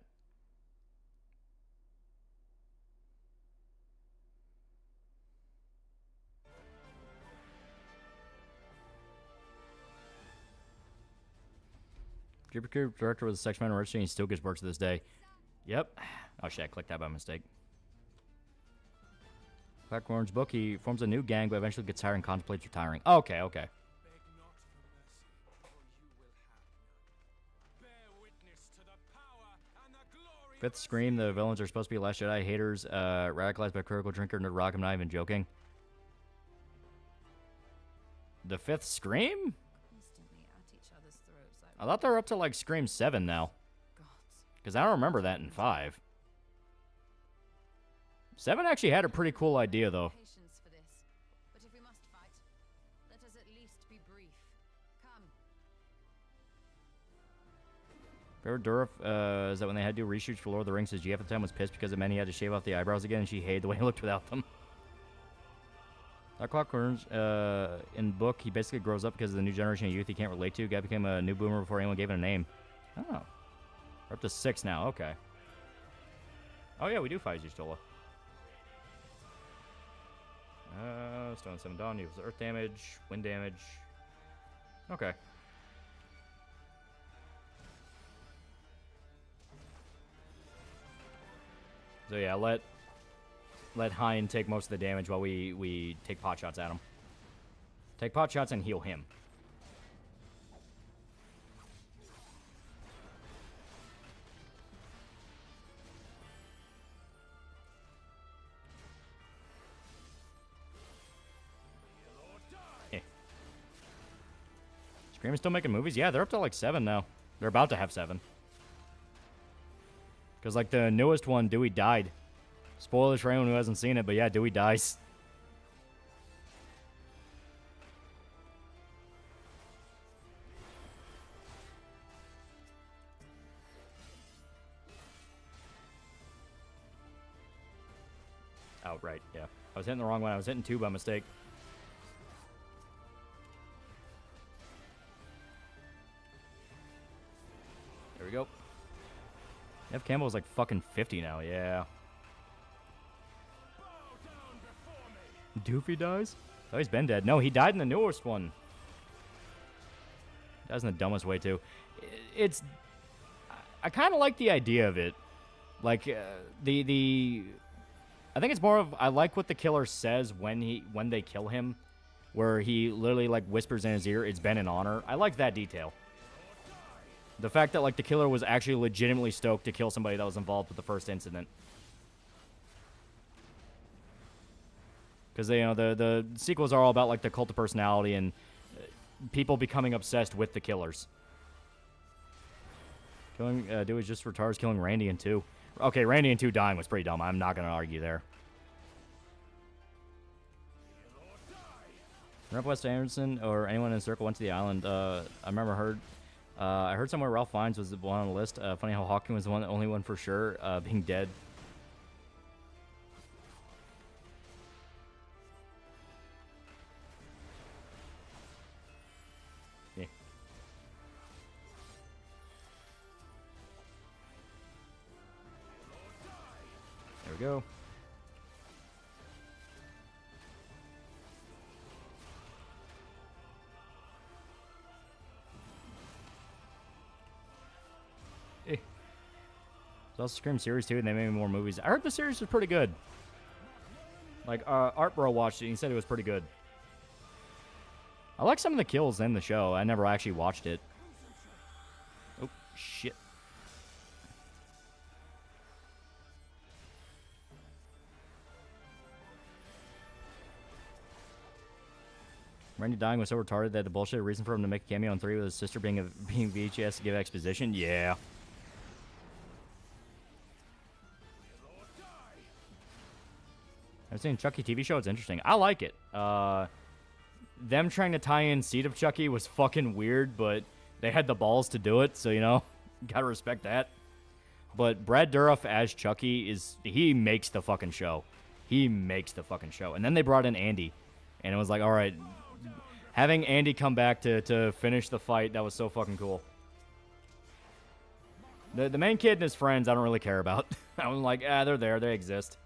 Jeepers Creepers director was a sex man registry, and he still gets work to this day. Yep. Oh shit, I clicked that by mistake. Blackthorn's book, he forms a new gang, but eventually gets tired and contemplates retiring. Okay, okay. Fifth Scream, the villains are supposed to be Last Jedi haters, radicalized by critical drinker nerd rock. I'm not even joking. The fifth Scream? I thought they're up to like Scream 7 now. Because I don't remember that in 5. 7 actually had a pretty cool idea though. Favorite Dourif, is that when they had to do reshoots for Lord of the Rings, his GF at the time was pissed because it meant he had to shave off the eyebrows again, and she hated the way he looked without them. That Clock Orange, in book, he basically grows up because of the new generation of youth he can't relate to. Guy became a new boomer before anyone gave it a name. Oh. We're up to 6 now, okay. Oh yeah, we do fight Y'shtola. Stone 7 Dawn, he was earth damage, wind damage. Okay. So yeah, let Hein take most of the damage while we take pot shots at him. Take pot shots and heal him. Eh. Scream is still making movies? Yeah, they're up to like 7 now. They're about to have 7. Because, like, the newest one, Dewey died. Spoilers for anyone who hasn't seen it, but yeah, Dewey dies. Oh, right, yeah. I was hitting the wrong one. I was hitting 2 by mistake. There we go. Nev Campbell is like fucking 50 now, yeah. Doofy dies? Oh, he's been dead. No, he died in the newest one. Dies in the dumbest way, too. It's... I kind of like the idea of it. Like, I think it's more of... I like what the killer says when they kill him. Where he literally, like, whispers in his ear, "It's been an honor." I like that detail. The fact that, like, the killer was actually legitimately stoked to kill somebody that was involved with the first incident. Because, you know, the sequels are all about, like, the cult of personality and people becoming obsessed with the killers. Killing Dewey's just for Tars killing Randy in 2. Okay, Randy in 2 dying was pretty dumb. I'm not going to argue there. Remember Wes Anderson or anyone in the circle went to the island. I heard somewhere Ralph Fiennes was the one on the list. Funny how Hawking was the only one for sure, being dead. Yeah. There we go. There's also Scream series too, and they made more movies. I heard the series was pretty good. Like, Art Bro watched it, and he said it was pretty good. I like some of the kills in the show. I never actually watched it. Oh, shit. Randy dying was so retarded that the bullshit reason for him to make a cameo in 3 with his sister being VHS to give exposition? Yeah. I've seen Chucky TV show. It's interesting. I like it. Them trying to tie in Seed of Chucky was fucking weird, but they had the balls to do it, so, you know, gotta respect that. But Brad Dourif as Chucky he makes the fucking show. He makes the fucking show. And then they brought in Andy, and it was like, all right, having Andy come back to finish the fight, that was so fucking cool. The main kid and his friends, I don't really care about. I was like, they're there, they exist.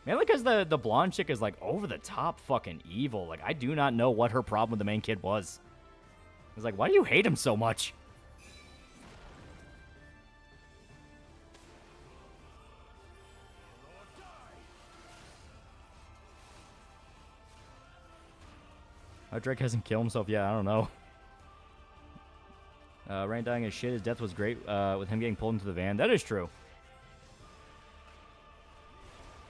Mainly because the blonde chick is, like, over-the-top fucking evil. Like, I do not know what her problem with the main kid was. I was like, why do you hate him so much? Oh, Drake hasn't killed himself yet. I don't know. Rain dying as shit. His death was great with him getting pulled into the van. That is true.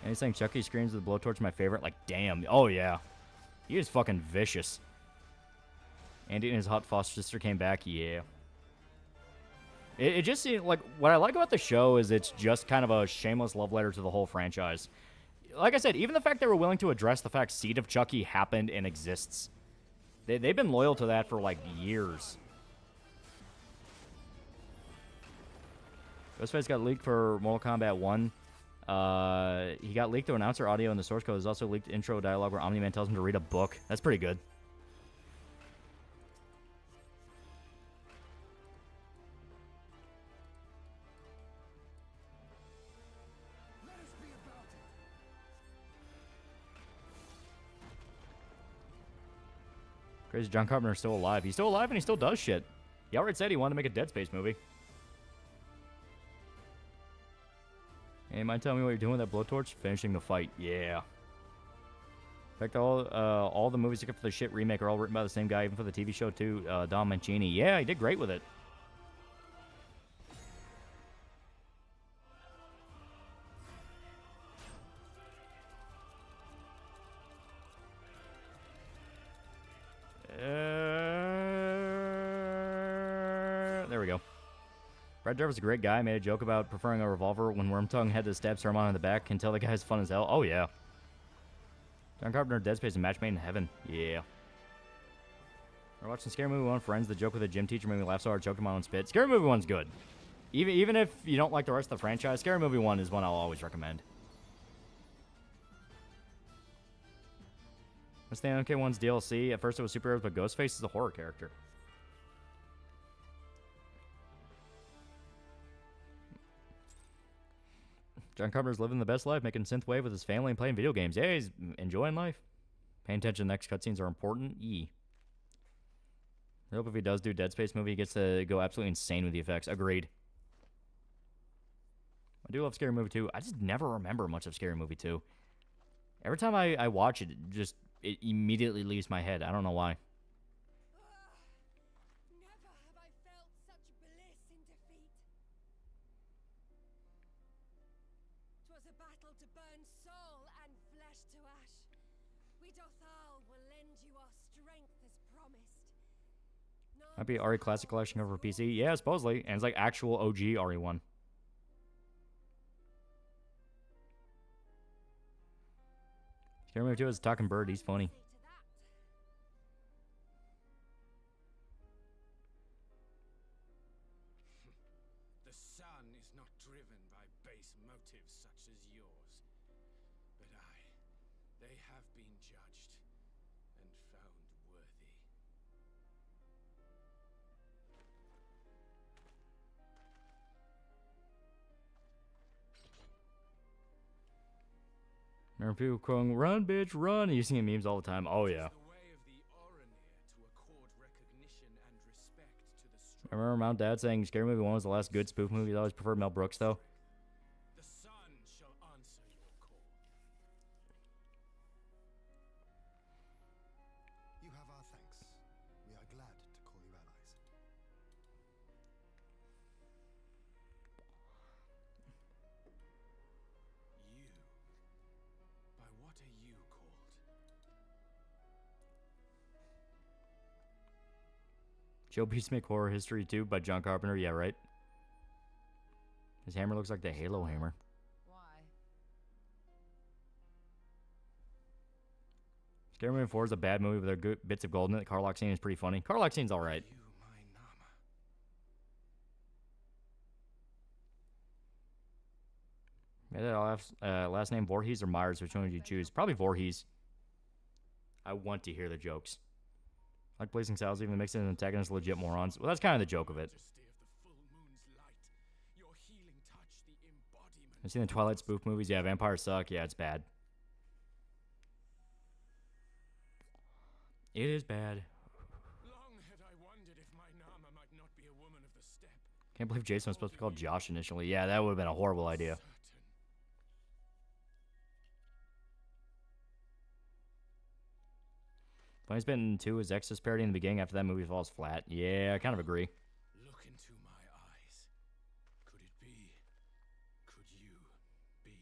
And he's saying Chucky screams with the blowtorch my favorite. Like, damn. Oh, yeah. He is fucking vicious. Andy and his hot foster sister came back. Yeah. It just seems like what I like about the show is it's just kind of a shameless love letter to the whole franchise. Like I said, even the fact they were willing to address the fact Seed of Chucky happened and exists. They've been loyal to that for, like, years. Ghostface got leaked for Mortal Kombat 1. He got leaked through announcer audio in the source code. There's also leaked intro dialogue where Omni-Man tells him to read a book. That's pretty good. Crazy John Carpenter's still alive. He's still alive and he still does shit. He already said he wanted to make a Dead Space movie. Hey, mind telling me what you're doing with that blowtorch? Finishing the fight. Yeah. In fact, all the movies except for the shit remake are all written by the same guy, even for the TV show too, Don Mancini. Yeah, he did great with it. There we go. Brad Dourif was a great guy. Made a joke about preferring a revolver when Wormtongue had to stab Saruman in the back. Can tell the guy's fun as hell. Oh, yeah. John Carpenter, Dead Space, and Match Made in Heaven. Yeah. We're watching Scary Movie 1, Friends. The joke with the gym teacher made me laugh so hard, choked him on spit. Scary Movie 1's good. Even if you don't like the rest of the franchise, Scary Movie 1 is one I'll always recommend. What's the MK1's DLC? At first it was superheroes, but Ghostface is a horror character. John Carpenter's living the best life, making synthwave with his family and playing video games. Yeah, he's enjoying life. Paying attention to the next cutscenes are important. I hope if he does do Dead Space movie, he gets to go absolutely insane with the effects. Agreed. I do love Scary Movie 2. I just never remember much of Scary Movie 2. Every time I watch it, it immediately leaves my head. I don't know why. Never have I felt such bliss in defeat. 'Twas a battle to burn soul and flesh to ash. We Dothal will lend you our strength as promised. Might be RE Classic Collection over PC. Yeah, supposedly. And it's like actual OG RE1. Scary Movie 2 is a talking bird. He's funny. judged and found worthy. Remember people quoting, "Run, bitch, run." You see memes all the time. Oh yeah. I remember Mount Dad saying Scary Movie 1 was the last good spoof movie. I always preferred Mel Brooks though. The sun shall answer your call. You have our thanks. We are glad to call you allies. You? By what are you called? Joe Beats Make Horror History 2 by John Carpenter. Yeah, right. His hammer looks like the Halo hammer. Why? Scary Movie 4 is a bad movie with their good bits of gold in it. The Carlock scene is pretty funny. Carlock scene's alright. Yeah, I'll have last name Voorhees or Myers. Which one would you choose? Probably Voorhees. I want to hear the jokes. Like Blazing Saddles, even mixing in antagonists, legit morons. Well, that's kind of the joke of it. I've seen the Twilight spoof movies. Yeah, vampires suck. Yeah, it's bad. It is bad. Long had I wondered if my Nama might not be a woman of the steppe. Can't believe Jason was supposed to be called Josh initially. Yeah, that would have been a horrible idea. Funny's Been 2 is Exorcist parody in the beginning. After that movie falls flat. Yeah, I kind of agree. Look into my eyes. Could it be? Could you be?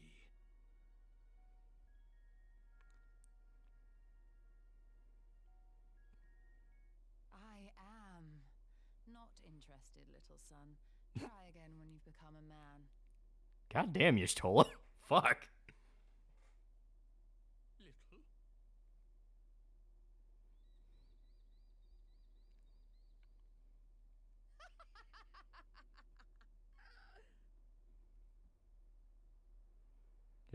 I am not interested, little son. Try again when you've become a man. God damn you, Stola. Fuck. Little?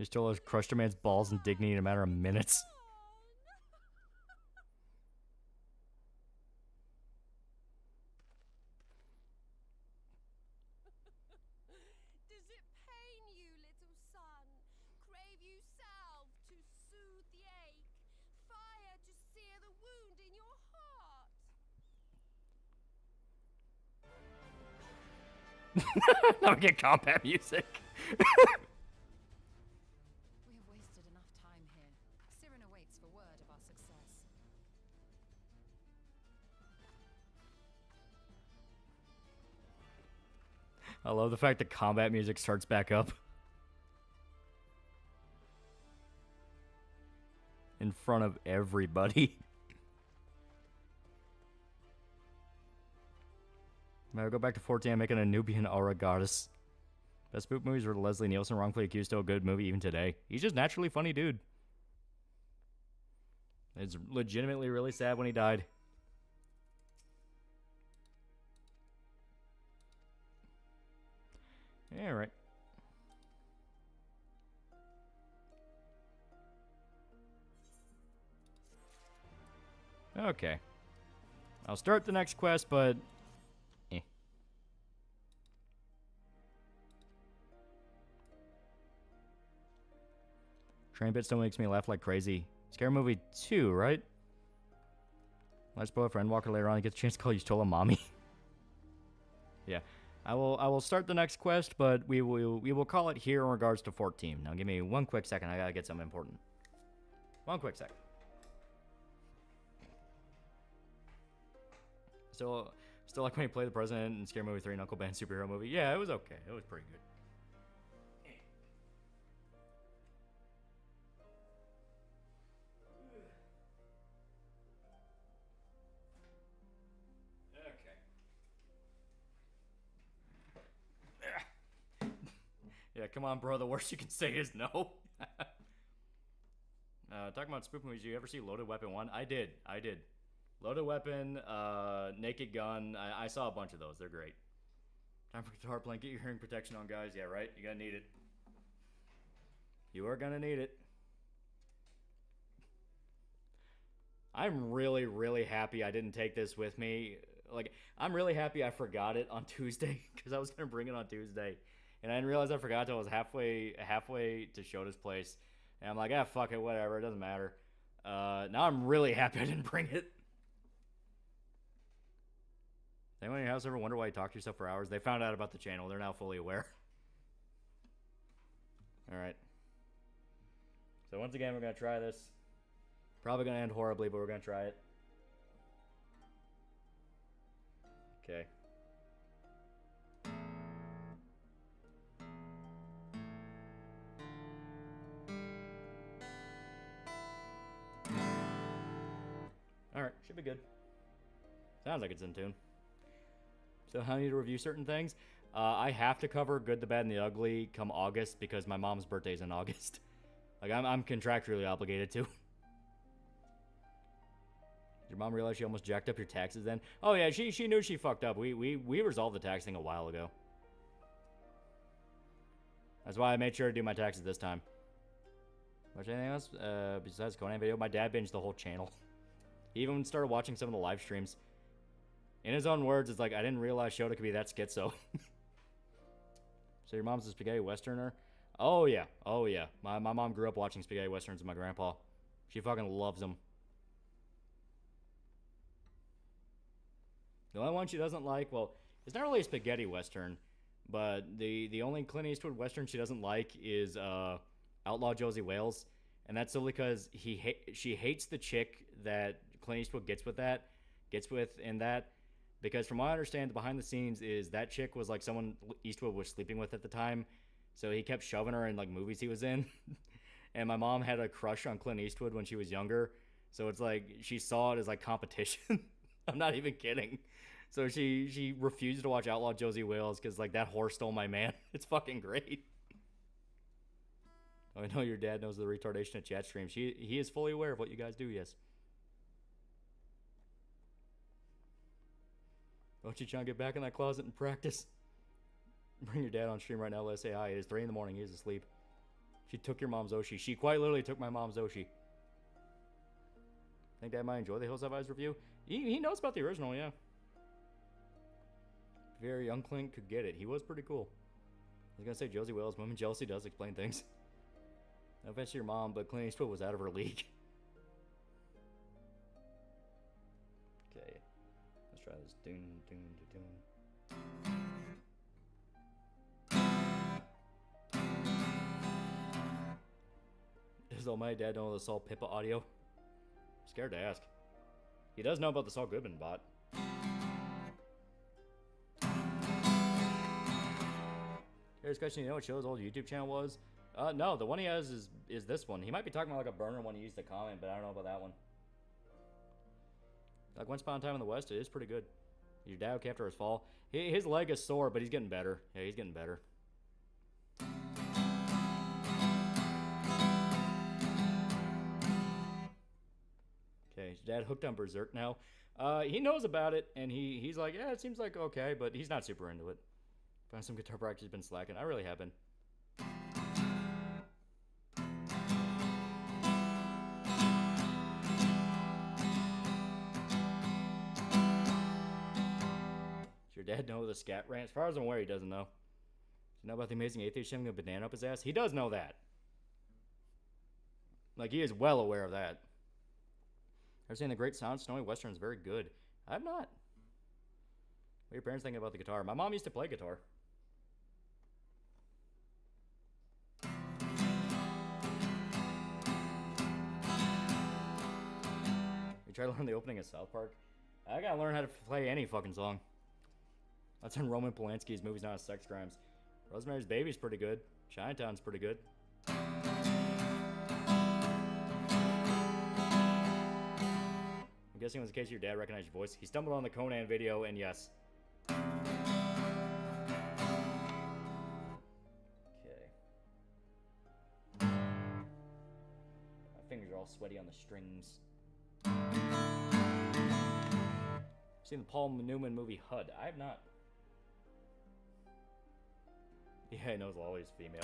Stola crushed a man's balls and dignity in a matter of minutes. Does it pain you, little son? Crave you salve to soothe the ache? Fire to sear the wound in your heart? Now we get combat music. We have wasted enough time here. Siren awaits for word of our success. I love the fact that combat music starts back up. In front of everybody. Now go back to 14, I'm making a Nubian aura goddess. Best spook movies were Leslie Nielsen wrongfully accused, still a good movie even today. He's just naturally funny dude. It's legitimately really sad when he died. Yeah, right. Okay. I'll start the next quest, but... Train Bit still makes me laugh like crazy. Scary Movie 2, right? Let's boyfriend Walker later on. He gets a chance to call you Stola mommy. Yeah. I will start the next quest, but we will call it here in regards to 14. Now give me one quick second. I gotta get something important. One quick second. Still like when you play the president in Scary Movie 3 and Uncle Ben superhero movie. Yeah, it was okay. It was pretty good. Yeah, come on, bro. The worst you can say is no. Talking about spook movies, you ever see Loaded Weapon 1? I did. Loaded Weapon, Naked Gun. I saw a bunch of those. They're great. Time for guitar playing. Get your hearing protection on, guys. Yeah, right? You're going to need it. You are going to need it. I'm really, really happy I didn't take this with me. Like, I'm really happy I forgot it on Tuesday because I was gonna bring it on Tuesday, and I didn't realize I forgot till I was halfway to Shota's place, and I'm like, ah, fuck it, whatever, it doesn't matter. Now I'm really happy I didn't bring it. Anyone in your house ever wonder why you talk to yourself for hours? They found out about the channel. They're now fully aware. Alright. So once again, we're going to try this. Probably going to end horribly, but we're going to try it. Okay. Alright, should be good. Sounds like it's in tune. So how I need to review certain things? I have to cover Good, the Bad, and the Ugly come August because my mom's birthday's in August. Like, I'm contractually obligated to. Did your mom realize she almost jacked up your taxes then? Oh yeah, she knew she fucked up. We resolved the tax thing a while ago. That's why I made sure to do my taxes this time. Watch anything else? Besides Conan video, my dad binged the whole channel. He even started watching some of the live streams. In his own words, it's like, I didn't realize Shota could be that schizo. So your mom's a spaghetti westerner? Oh yeah, oh yeah. My mom grew up watching spaghetti westerns with my grandpa. She fucking loves them. The only one she doesn't like, well, it's not really a spaghetti western, but the only Clint Eastwood western she doesn't like is Outlaw Josie Wales, and that's simply because she hates the chick that Clint Eastwood gets with in that, because from what I understand, the behind the scenes is that chick was like someone Eastwood was sleeping with at the time, so he kept shoving her in like movies he was in, and my mom had a crush on Clint Eastwood when she was younger, so it's like she saw it as like competition. I'm not even kidding. So she refused to watch Outlaw Josie Wales because like that whore stole my man. It's fucking great. Oh, I know your dad knows the retardation at chat streams. He is fully aware of what you guys do, yes. Don't you try and get back in that closet and practice? Bring your dad on stream right now. Let's say hi. It is 3 in the morning. He is asleep. She took your mom's Oshi. She quite literally took my mom's Oshi. Think Dad might enjoy the Hills Have Eyes review? He knows about the original, yeah. Very young Clint could get it. He was pretty cool. I was gonna say Josie Wales. Women jealousy does explain things. No offense to your mom, but Clint Eastwood was out of her league. Okay. Let's try this. Dun, dun, dun, dun. Does Almighty Dad know the Saul Pippa audio? I'm scared to ask. He does know about the Saul Goodman bot. Here's a question. You know what Show's old YouTube channel was? No, the one he has is this one. He might be talking about like a burner one he used to comment, but I don't know about that one. Like Once Upon a Time in the West, it is pretty good. Your dad okay after his fall. His leg is sore, but he's getting better. Yeah, he's getting better. Okay, his dad hooked on Berserk now. He knows about it, and he's like, yeah, it seems like okay, but he's not super into it. Found some guitar practice, been slacking. I really have been. Does your dad know the scat rant? As far as I'm aware, he doesn't know. Does he know about the amazing atheist shoving a banana up his ass? He does know that. Like, he is well aware of that. Ever seen The Great Sound? Snowy Western is very good. I have not. What are your parents thinking about the guitar? My mom used to play guitar. You try to learn the opening of South Park? I gotta learn how to play any fucking song. That's in Roman Polanski's Movies Not as Sex Crimes. Rosemary's Baby's pretty good. Chinatown's pretty good. I'm guessing it was the case your dad recognized your voice. He stumbled on the Conan video, and yes. Okay. My fingers are all sweaty on the strings. Seen the Paul Newman movie HUD? I have not. Yeah, he knows Lolly's female.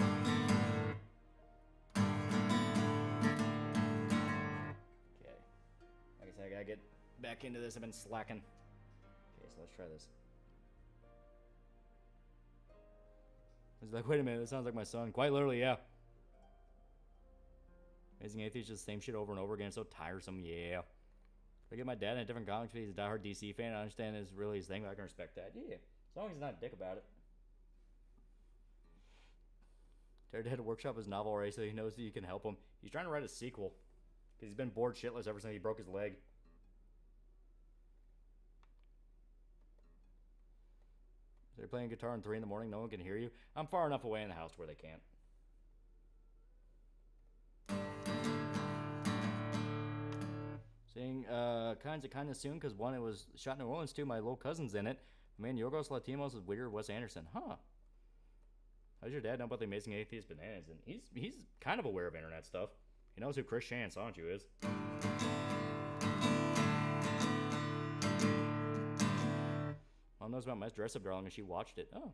Okay. Like I said, I gotta get back into this. I've been slacking. Okay, so let's try this. He's like, wait a minute, that sounds like my son. Quite literally, yeah. Amazing Atheist, just the same shit over and over again. It's so tiresome, yeah. I get my dad in a different comics, but he's a diehard DC fan. I understand it's really his thing, but I can respect that. Yeah, as long as he's not a dick about it. Jared had to workshop his novel already, so he knows that you can help him. He's trying to write a sequel, because he's been bored shitless ever since he broke his leg. They're playing guitar at 3 in the morning. No one can hear you. I'm far enough away in the house where they can't. Saying kind of soon, because one, it was shot in New Orleans, two, my little cousin's in it. Man, Yorgos Lanthimos is weird. Wes Anderson, huh? How does your dad know about the Amazing Atheist Bananas? And he's kind of aware of internet stuff. He knows who Chris Chan Sanju is. Mom knows about my dress up darling, and she watched it. Oh,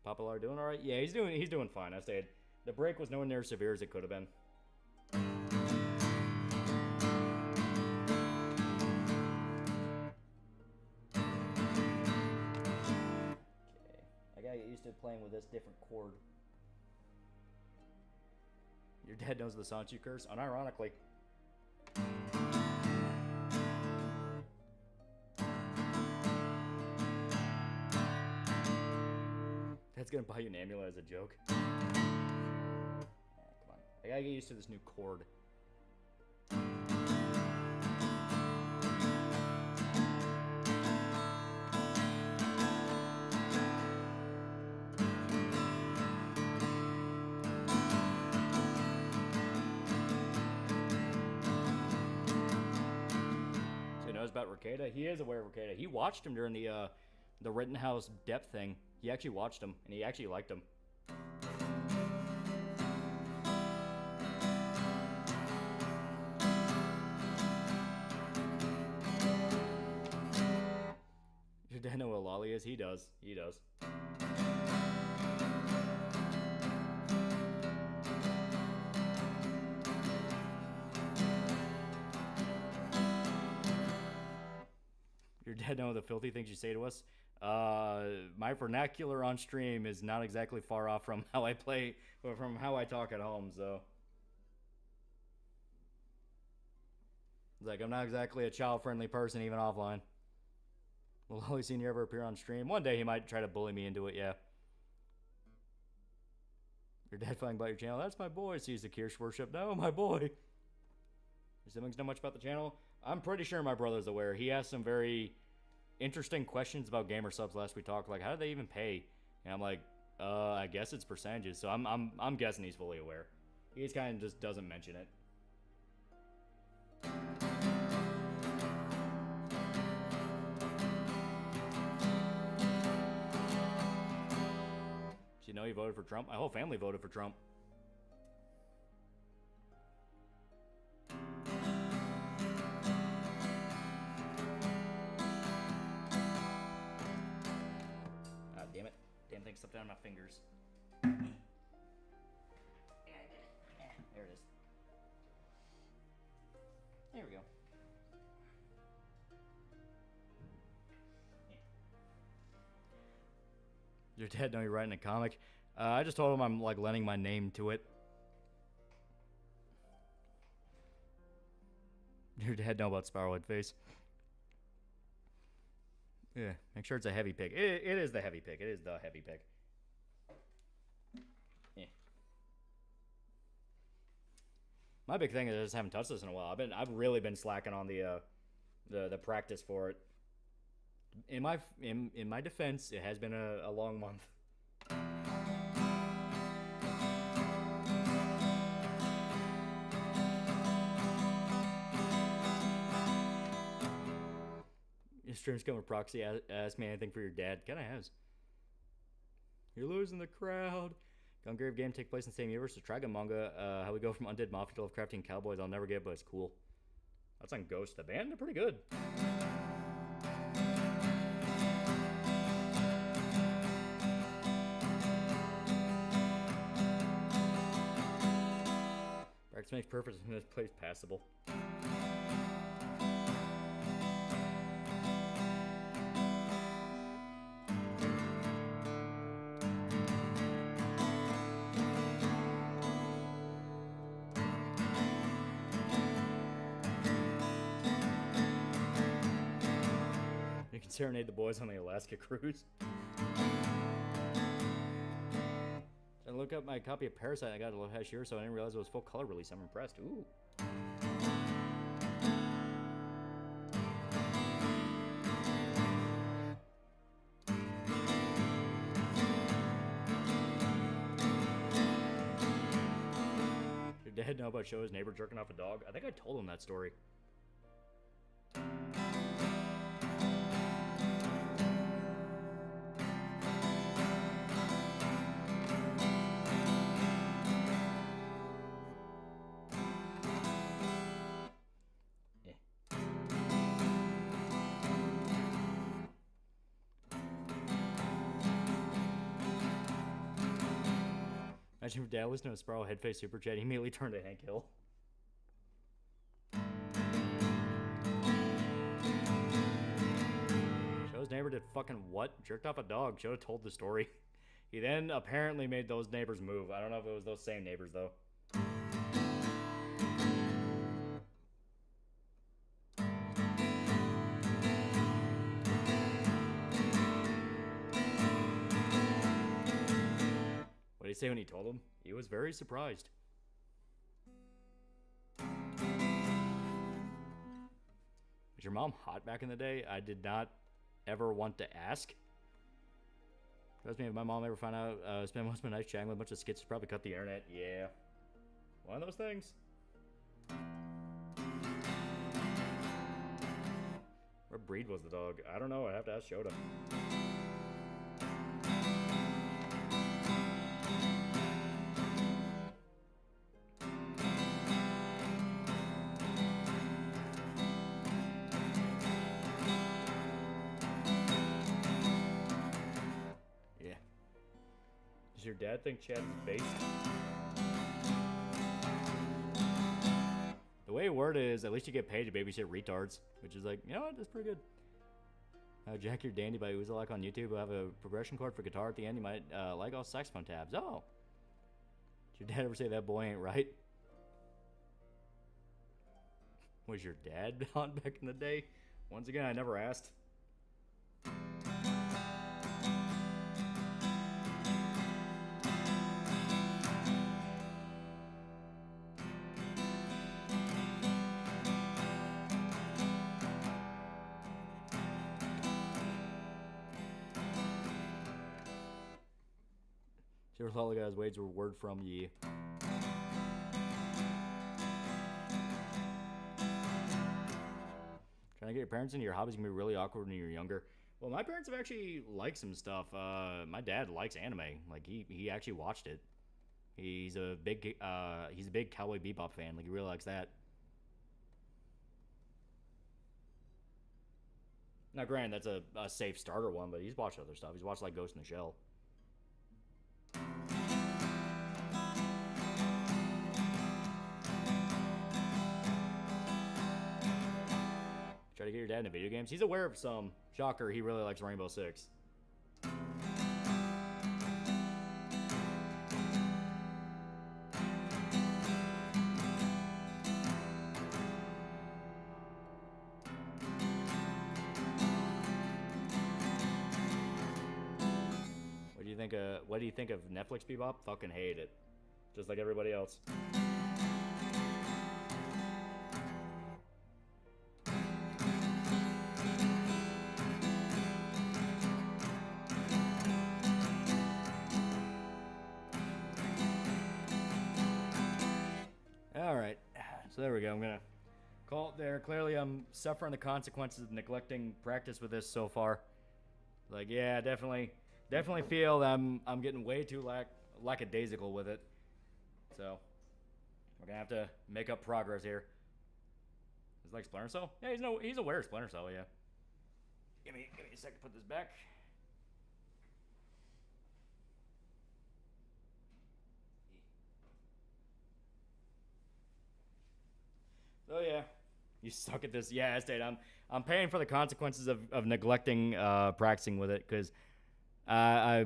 Papa Lar doing all right? Yeah, he's doing fine. I said the break was nowhere near as severe as it could have been. I gotta get used to playing with this different chord. Your dad knows the Sanchu curse, unironically. Dad's gonna buy you an amulet as a joke. Come on. I gotta get used to this new chord. About Ricada. He is aware of Ricada. He watched him during the Rittenhouse Depp thing. He actually watched him, and he actually liked him. Your dad know what Loli is? He does. He does. Your dad know the filthy things you say to us? My vernacular on stream is not exactly far off from how I play, or from how I talk at home, so. It's like, I'm not exactly a child-friendly person, even offline. Will Loli Sr. ever appear on stream? One day he might try to bully me into it, yeah. Your dad finding about your channel? That's my boy. Sees the Kirsch worship. No, my boy. Your siblings know much about the channel? I'm pretty sure my brother's aware. He asked some very interesting questions about gamer subs last we talked. Like, how do they even pay? And I'm like, I guess it's percentages. So I'm guessing he's fully aware. He just kind of just doesn't mention it. Did you know you voted for Trump? My whole family voted for Trump. Slipped down my fingers. Yeah, I did it. Yeah, there it is. There we go. Yeah. Your dad know you're writing a comic? I just told him I'm like lending my name to it. Your dad know about Sparrowhead Face? Yeah, make sure it's a heavy pick. It is the heavy pick. It is the heavy pick. Yeah. My big thing is I just haven't touched this in a while. I've really been slacking on the practice for it. In my defense, it has been a long month. Your stream's coming proxy. Ask me anything for your dad. Kinda has. You're losing the crowd. Gungrave game take place in the same universe. The Trigun manga. How we go from undead mafia to Lovecraftian cowboys. I'll never get, but it's cool. That's on Ghost. The band, they're pretty good. Practice makes perfect and this place passable. Serenade the boys on the Alaska cruise. I look up my copy of Parasite I got a little last year, so I didn't realize it was full color release. I'm impressed. Ooh. Your dad know about show his neighbor jerking off a dog? I think I told him that story. Imagine if Dad listened to a Sparrow Headface Super Chat, he immediately turned to Hank Hill. Show's neighbor did fucking what? Jerked off a dog. Should have told the story. He then apparently made those neighbors move. I don't know if it was those same neighbors, though. What did he say when he told him? He was very surprised. Was your mom hot back in the day? I did not ever want to ask. Trust me, if my mom ever found out, spent most of my nights chatting with a bunch of skits, probably cut the internet. Yeah. One of those things. What breed was the dog? I don't know. I have to ask Shota. Does your dad think Chad is based? The way it word is, at least you get paid to babysit retards, which is like, you know what, that's pretty good. Jack Your Dandy by Oozalak on YouTube. We'll have a progression chord for guitar at the end. You might like all saxophone tabs. Oh. Did your dad ever say that boy ain't right? Was your dad on back in the day? Once again, I never asked. All the guys' ways were word from ye. Trying to get your parents into your hobbies can be really awkward when you're younger. Well, my parents have actually liked some stuff. My dad likes anime. Like he actually watched it. He's a big Cowboy Bebop fan. Like he really likes that. Now, granted, that's a safe starter one, but he's watched other stuff. He's watched like Ghost in the Shell. Try to get your dad into video games. He's aware of some. Shocker, he really likes Rainbow Six. What do you think of Netflix Bebop? Fucking hate it. Just like everybody else. Alright, so there we go. I'm gonna call it there. Clearly I'm suffering the consequences of neglecting practice with this so far. Like, yeah, definitely feel that I'm getting way too lackadaisical with it. So we're gonna have to make up progress here. Is it like Splinter Cell? Yeah, he's aware of Splinter Cell, yeah. Give me a sec to put this back. Oh yeah. You suck at this. Yeah, Estate. I'm paying for the consequences of neglecting practicing with it, because I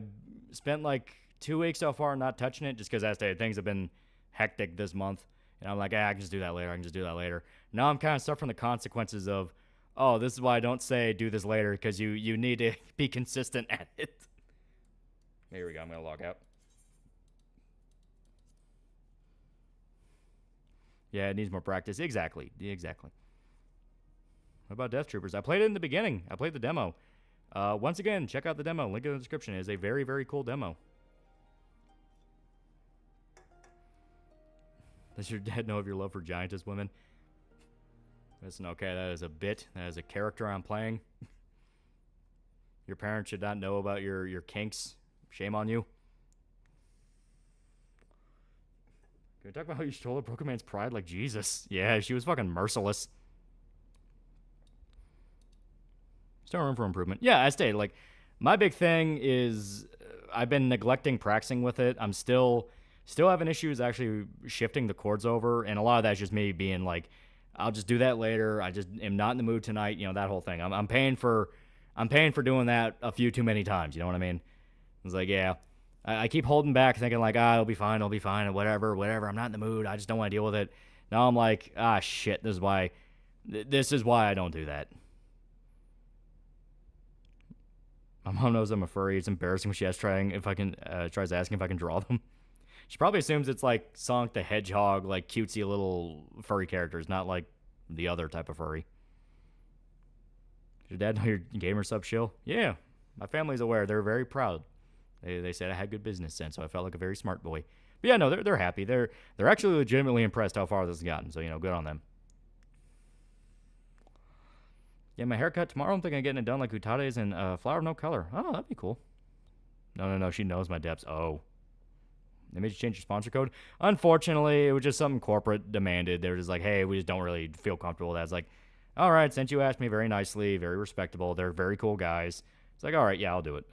spent like 2 weeks so far not touching it just because Estate things have been hectic this month. And I'm like, I can just do that later. Now I'm kind of suffering the consequences of Oh, this is why I don't say do this later, because you need to be consistent at it. Here we go. I'm going to log out. Yeah, it needs more practice. Exactly. Exactly. What about Deathtroopers? I played it in the beginning. I played the demo. Once again, check out the demo. Link in the description. It is a very, very cool demo. Does your dad know of your love for giantess women? Listen, okay, that is a bit. That is a character I'm playing. Your parents should not know about your kinks. Shame on you. Can we talk about how you stole a broken man's pride like Jesus? Yeah, she was fucking merciless. Still room for improvement. Yeah, I stated, like, my big thing is I've been neglecting practicing with it. I'm still having issues actually shifting the chords over, and a lot of that's just me being like, I'll just do that later. I just am not in the mood tonight. You know, that whole thing. I'm paying for doing that a few too many times. You know what I mean? It's like, yeah, I keep holding back, thinking like, it'll be fine, and whatever. I'm not in the mood. I just don't want to deal with it. Now I'm like, shit. This is why I don't do that. My mom knows I'm a furry. It's embarrassing when she asks tries asking if I can draw them. She probably assumes it's like Sonic the Hedgehog, like cutesy little furry characters, not like the other type of furry. Does your dad know your gamer sub shill? Yeah, my family's aware. They're very proud. They said I had good business sense, so I felt like a very smart boy. But yeah, no, they're happy. They're actually legitimately impressed how far this has gotten. So good on them. Yeah, my haircut tomorrow. I'm thinking of getting it done like Utade's and Flower of No Color. Oh, that'd be cool. No. She knows my depths. Oh. They made you change your sponsor code? Unfortunately, it was just something corporate demanded. They were just like, hey, we just don't really feel comfortable with that. It's like, all right, since you asked me very nicely, very respectable, they're very cool guys. It's like, all right, yeah, I'll do it.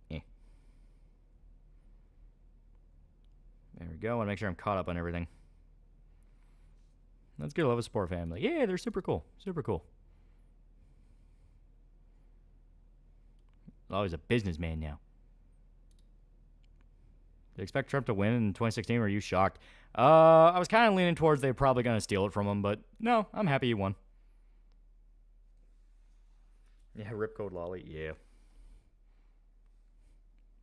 Yeah. There we go. I want to make sure I'm caught up on everything. That's good. Love a sport family. Yeah, they're super cool. Oh, he's a businessman now. Did you expect Trump to win in 2016, or are you shocked? I was kind of leaning towards they're probably going to steal it from him, but no, I'm happy he won. Yeah, rip code lolly, yeah.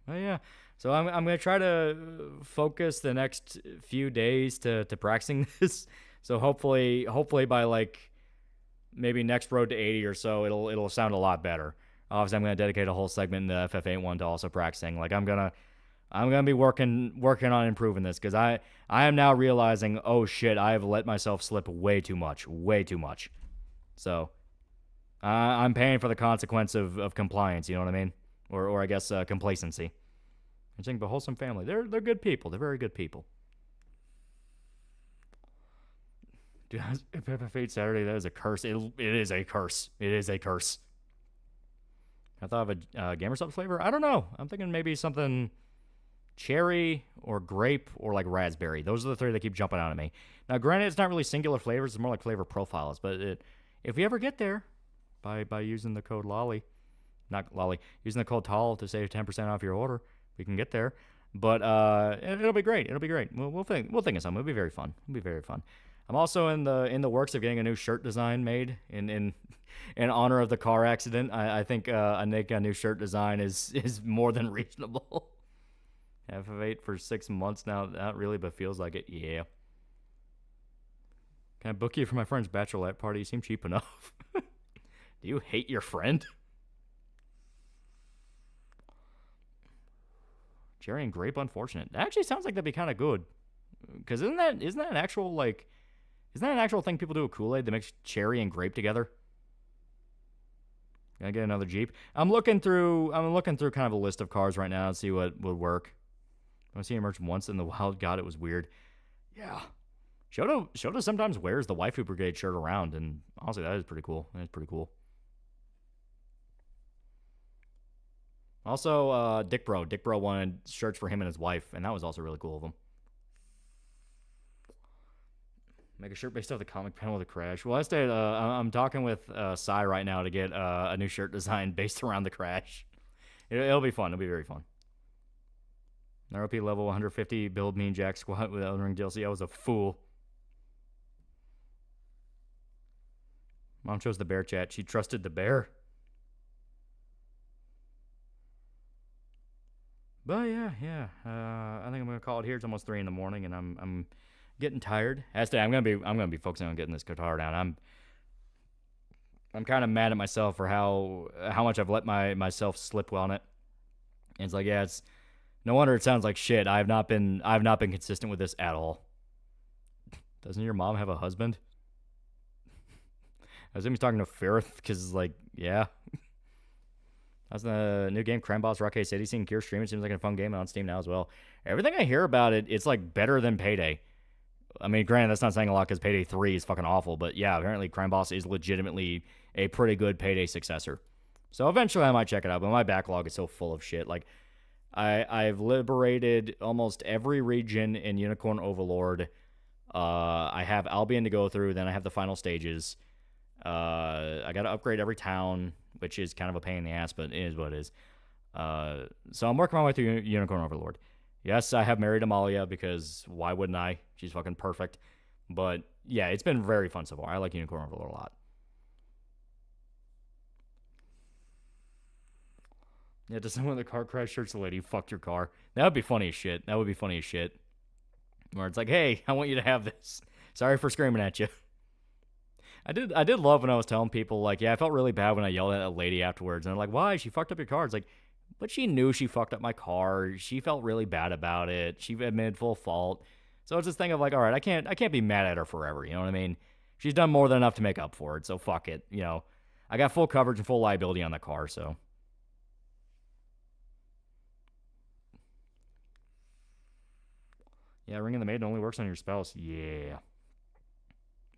Oh, yeah. So I'm going to try to focus the next few days to practicing this. So hopefully by like maybe next road to 80 or so, it'll sound a lot better. Obviously, I'm going to dedicate a whole segment in the FF8 one to also practicing. Like I'm gonna be working on improving this, because I am now realizing, oh shit, I have let myself slip way too much. So I'm paying for the consequence of compliance. You know what I mean? Or I guess complacency. I'm saying, but wholesome family. They're good people. They're very good people. Dude, if FF8 Saturday, that is a curse. It is a curse. It is a curse. I thought of a gamer sub flavor. I don't know. I'm thinking maybe something cherry or grape or like raspberry. Those are the three that keep jumping out at me. Now, granted, it's not really singular flavors. It's more like flavor profiles. But if we ever get there by using the code LOLI, not LOLI, using the code TAL to save 10% off your order, we can get there. But it'll be great. We'll think of something. It'll be very fun. I'm also in the works of getting a new shirt design made in honor of the car accident. I think a new shirt design is more than reasonable. FF8 for 6 months now. Not really, but feels like it. Yeah. Can I book you for my friend's bachelorette party? You seem cheap enough. Do you hate your friend? Cherry and grape, unfortunate. That actually sounds like that'd be kind of good. Because isn't that an actual thing people do with Kool-Aid that makes cherry and grape together? Can I get another Jeep? I'm looking through kind of a list of cars right now to see what would work. I've seen it emerge once in the wild. God, it was weird. Yeah. Shoto sometimes wears the Waifu Brigade shirt around, and honestly, that is pretty cool. Also, Dick Bro wanted shirts for him and his wife, and that was also really cool of him. Make a shirt based off the comic panel of the crash. Well, I'm talking with Sai right now to get a new shirt design based around the crash. It'll be fun. It'll be very fun. ROP level 150, build me and Jack squat with Elden Ring DLC. I was a fool. Mom chose the bear chat. She trusted the bear. But yeah. I think I'm gonna call it here. It's almost 3 in the morning, and I'm getting tired. As to, I'm gonna be focusing on getting this guitar down. I'm kind of mad at myself for how much I've let myself slip on it. And it's like, yeah, it's no wonder it sounds like shit. I've not been consistent with this at all. Doesn't your mom have a husband? I was even talking to Ferrith because, like, yeah. That's the new game, Crime Boss Rocket City. Seeing Kier stream, it seems like a fun game on Steam now as well. Everything I hear about it, it's like better than Payday. I mean, granted, that's not saying a lot because Payday 3 is fucking awful, but yeah, apparently Crime Boss is legitimately a pretty good Payday successor. So eventually I might check it out, but my backlog is so full of shit. Like, I've liberated almost every region in Unicorn Overlord. I have Albion to go through, then I have the final stages. I got to upgrade every town, which is kind of a pain in the ass, but it is what it is. So I'm working my way through Unicorn Overlord. Yes, I have married Amalia because why wouldn't I? She's fucking perfect. But yeah, it's been very fun so far. I like Unicorn Overlord a lot. Yeah, does someone in the car crash search the lady who fucked your car? That would be funny as shit. That would be funny as shit. Where it's like, hey, I want you to have this. Sorry for screaming at you. I did love when I was telling people, like, yeah, I felt really bad when I yelled at a lady afterwards. And they're like, why? She fucked up your car. It's like, but she knew she fucked up my car. She felt really bad about it. She admitted full fault. So it's this thing of like, all right, I can't be mad at her forever. You know what I mean? She's done more than enough to make up for it. So fuck it. You know, I got full coverage and full liability on the car. So. Yeah, ringing the maid only works on your spouse. Yeah.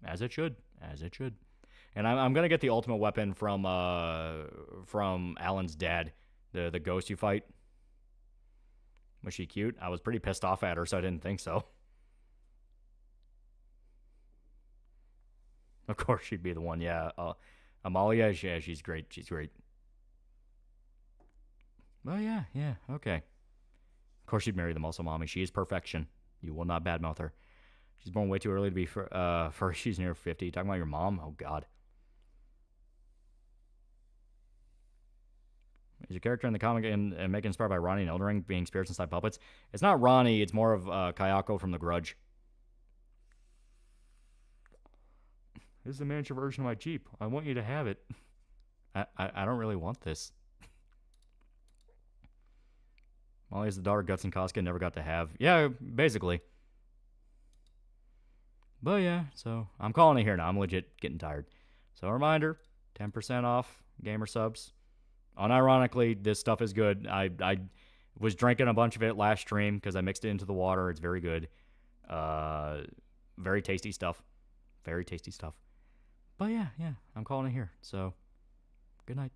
As it should. As it should. And I'm going to get the ultimate weapon from Alan's dad. The ghost you fight. Was she cute? I was pretty pissed off at her, so I didn't think so. Of course she'd be the one, yeah. Amalia, yeah, she's great. She's great. Oh, yeah, okay. Of course she'd marry the muscle mommy. She is perfection. You will not badmouth her. She's born way too early to be for she's near 50. Talking about your mom? Oh, God. Is your character in the comic and make inspired by Ronnie and Elden Ring being spirits inside puppets? It's not Ronnie. It's more of Kayako from The Grudge. This is the miniature version of my Jeep. I want you to have it. I don't really want this. Molly's the daughter Guts and Koska never got to have. Yeah, basically. But yeah, so I'm calling it here now. I'm legit getting tired. So a reminder, 10% off gamer subs. Unironically, this stuff is good. I was drinking a bunch of it last stream because I mixed it into the water. It's very good. Very tasty stuff. Very tasty stuff. But yeah, I'm calling it here. So, good night.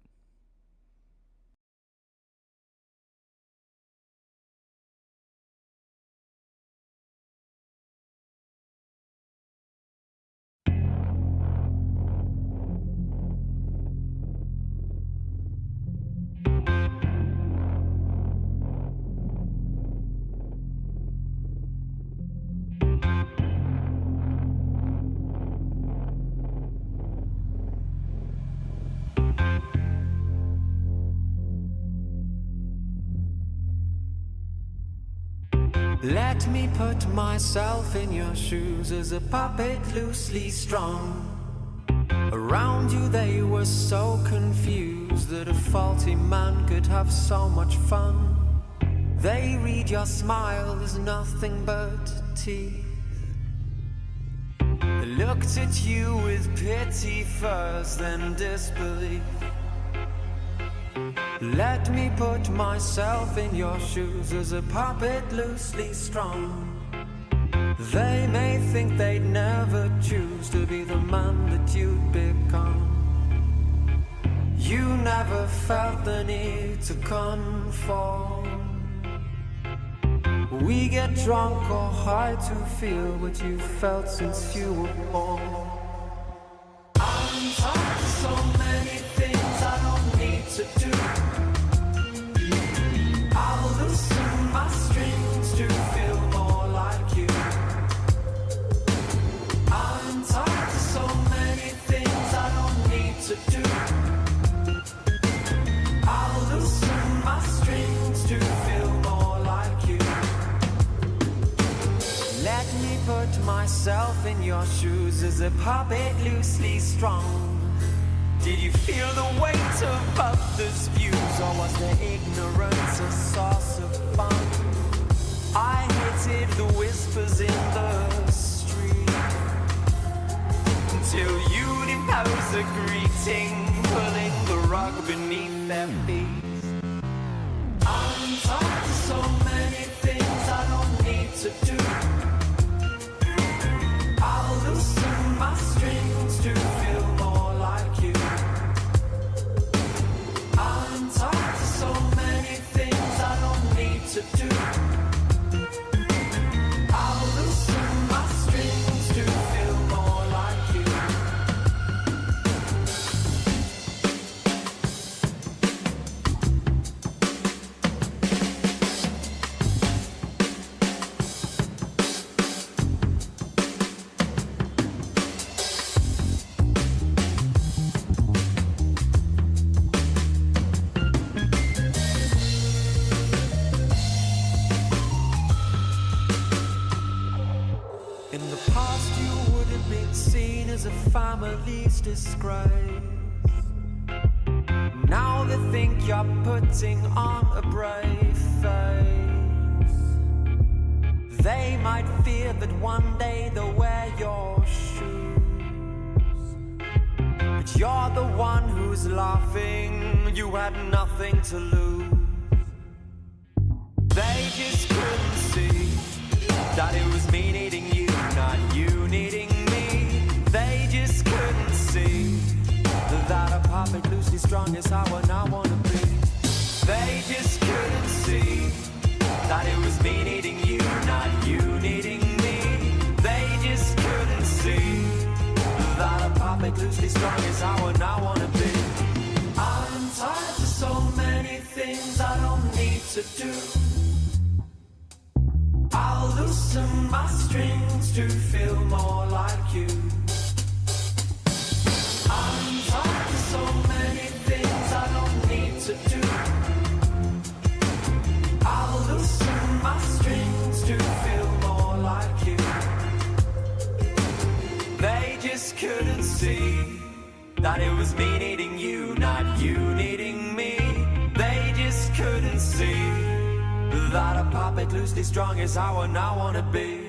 Let me put myself in your shoes as a puppet loosely strung. Around you they were so confused that a faulty man could have so much fun. They read your smile as nothing but teeth. They looked at you with pity first, then disbelief. Let me put myself in your shoes as a puppet loosely strung. They may think they'd never choose to be the man that you'd become. You never felt the need to conform. We get drunk or high to feel what you felt since you were born. I'm tired of so many things I don't need to do. I'll loosen my strings to feel more like you. I'm tired of so many things I don't to do. I'll loosen my strings to feel more like you. Let me put myself in your shoes as a puppet loosely strung. Did you feel the weight of others' views, or was their ignorance a source of fun? I hated the whispers in the street until you'd impose a greeting, pulling the rug beneath their feet. I'm tired of so many things I don't need to do. I'll loosen my strings to feel more like you. I'm tired of so many things I don't need to do. I'll loosen my strings to feel more like you. In the past you would have been seen as a family's disgrace. Now they think you're putting on a brave face. They might fear that one day they'll wear your shoes, but you're the one who's laughing. You had nothing to lose. They just couldn't see that it was me needing you, not you needing me. They just couldn't see that a puppet loosely strung is how I wanna be. They just couldn't see that it was me needing you, not you needing me. They just couldn't see that a puppet loosely strung is how I wanna be. I'm tired of so many things I don't need to do. I'll loosen my strings to feel more like you. I'm tired of so many things I don't need to do. I'll loosen my strings to feel more like you. They just couldn't see that it was me needing you, not you needing me. They just couldn't see that a puppet loosely strung is how I now wanna be.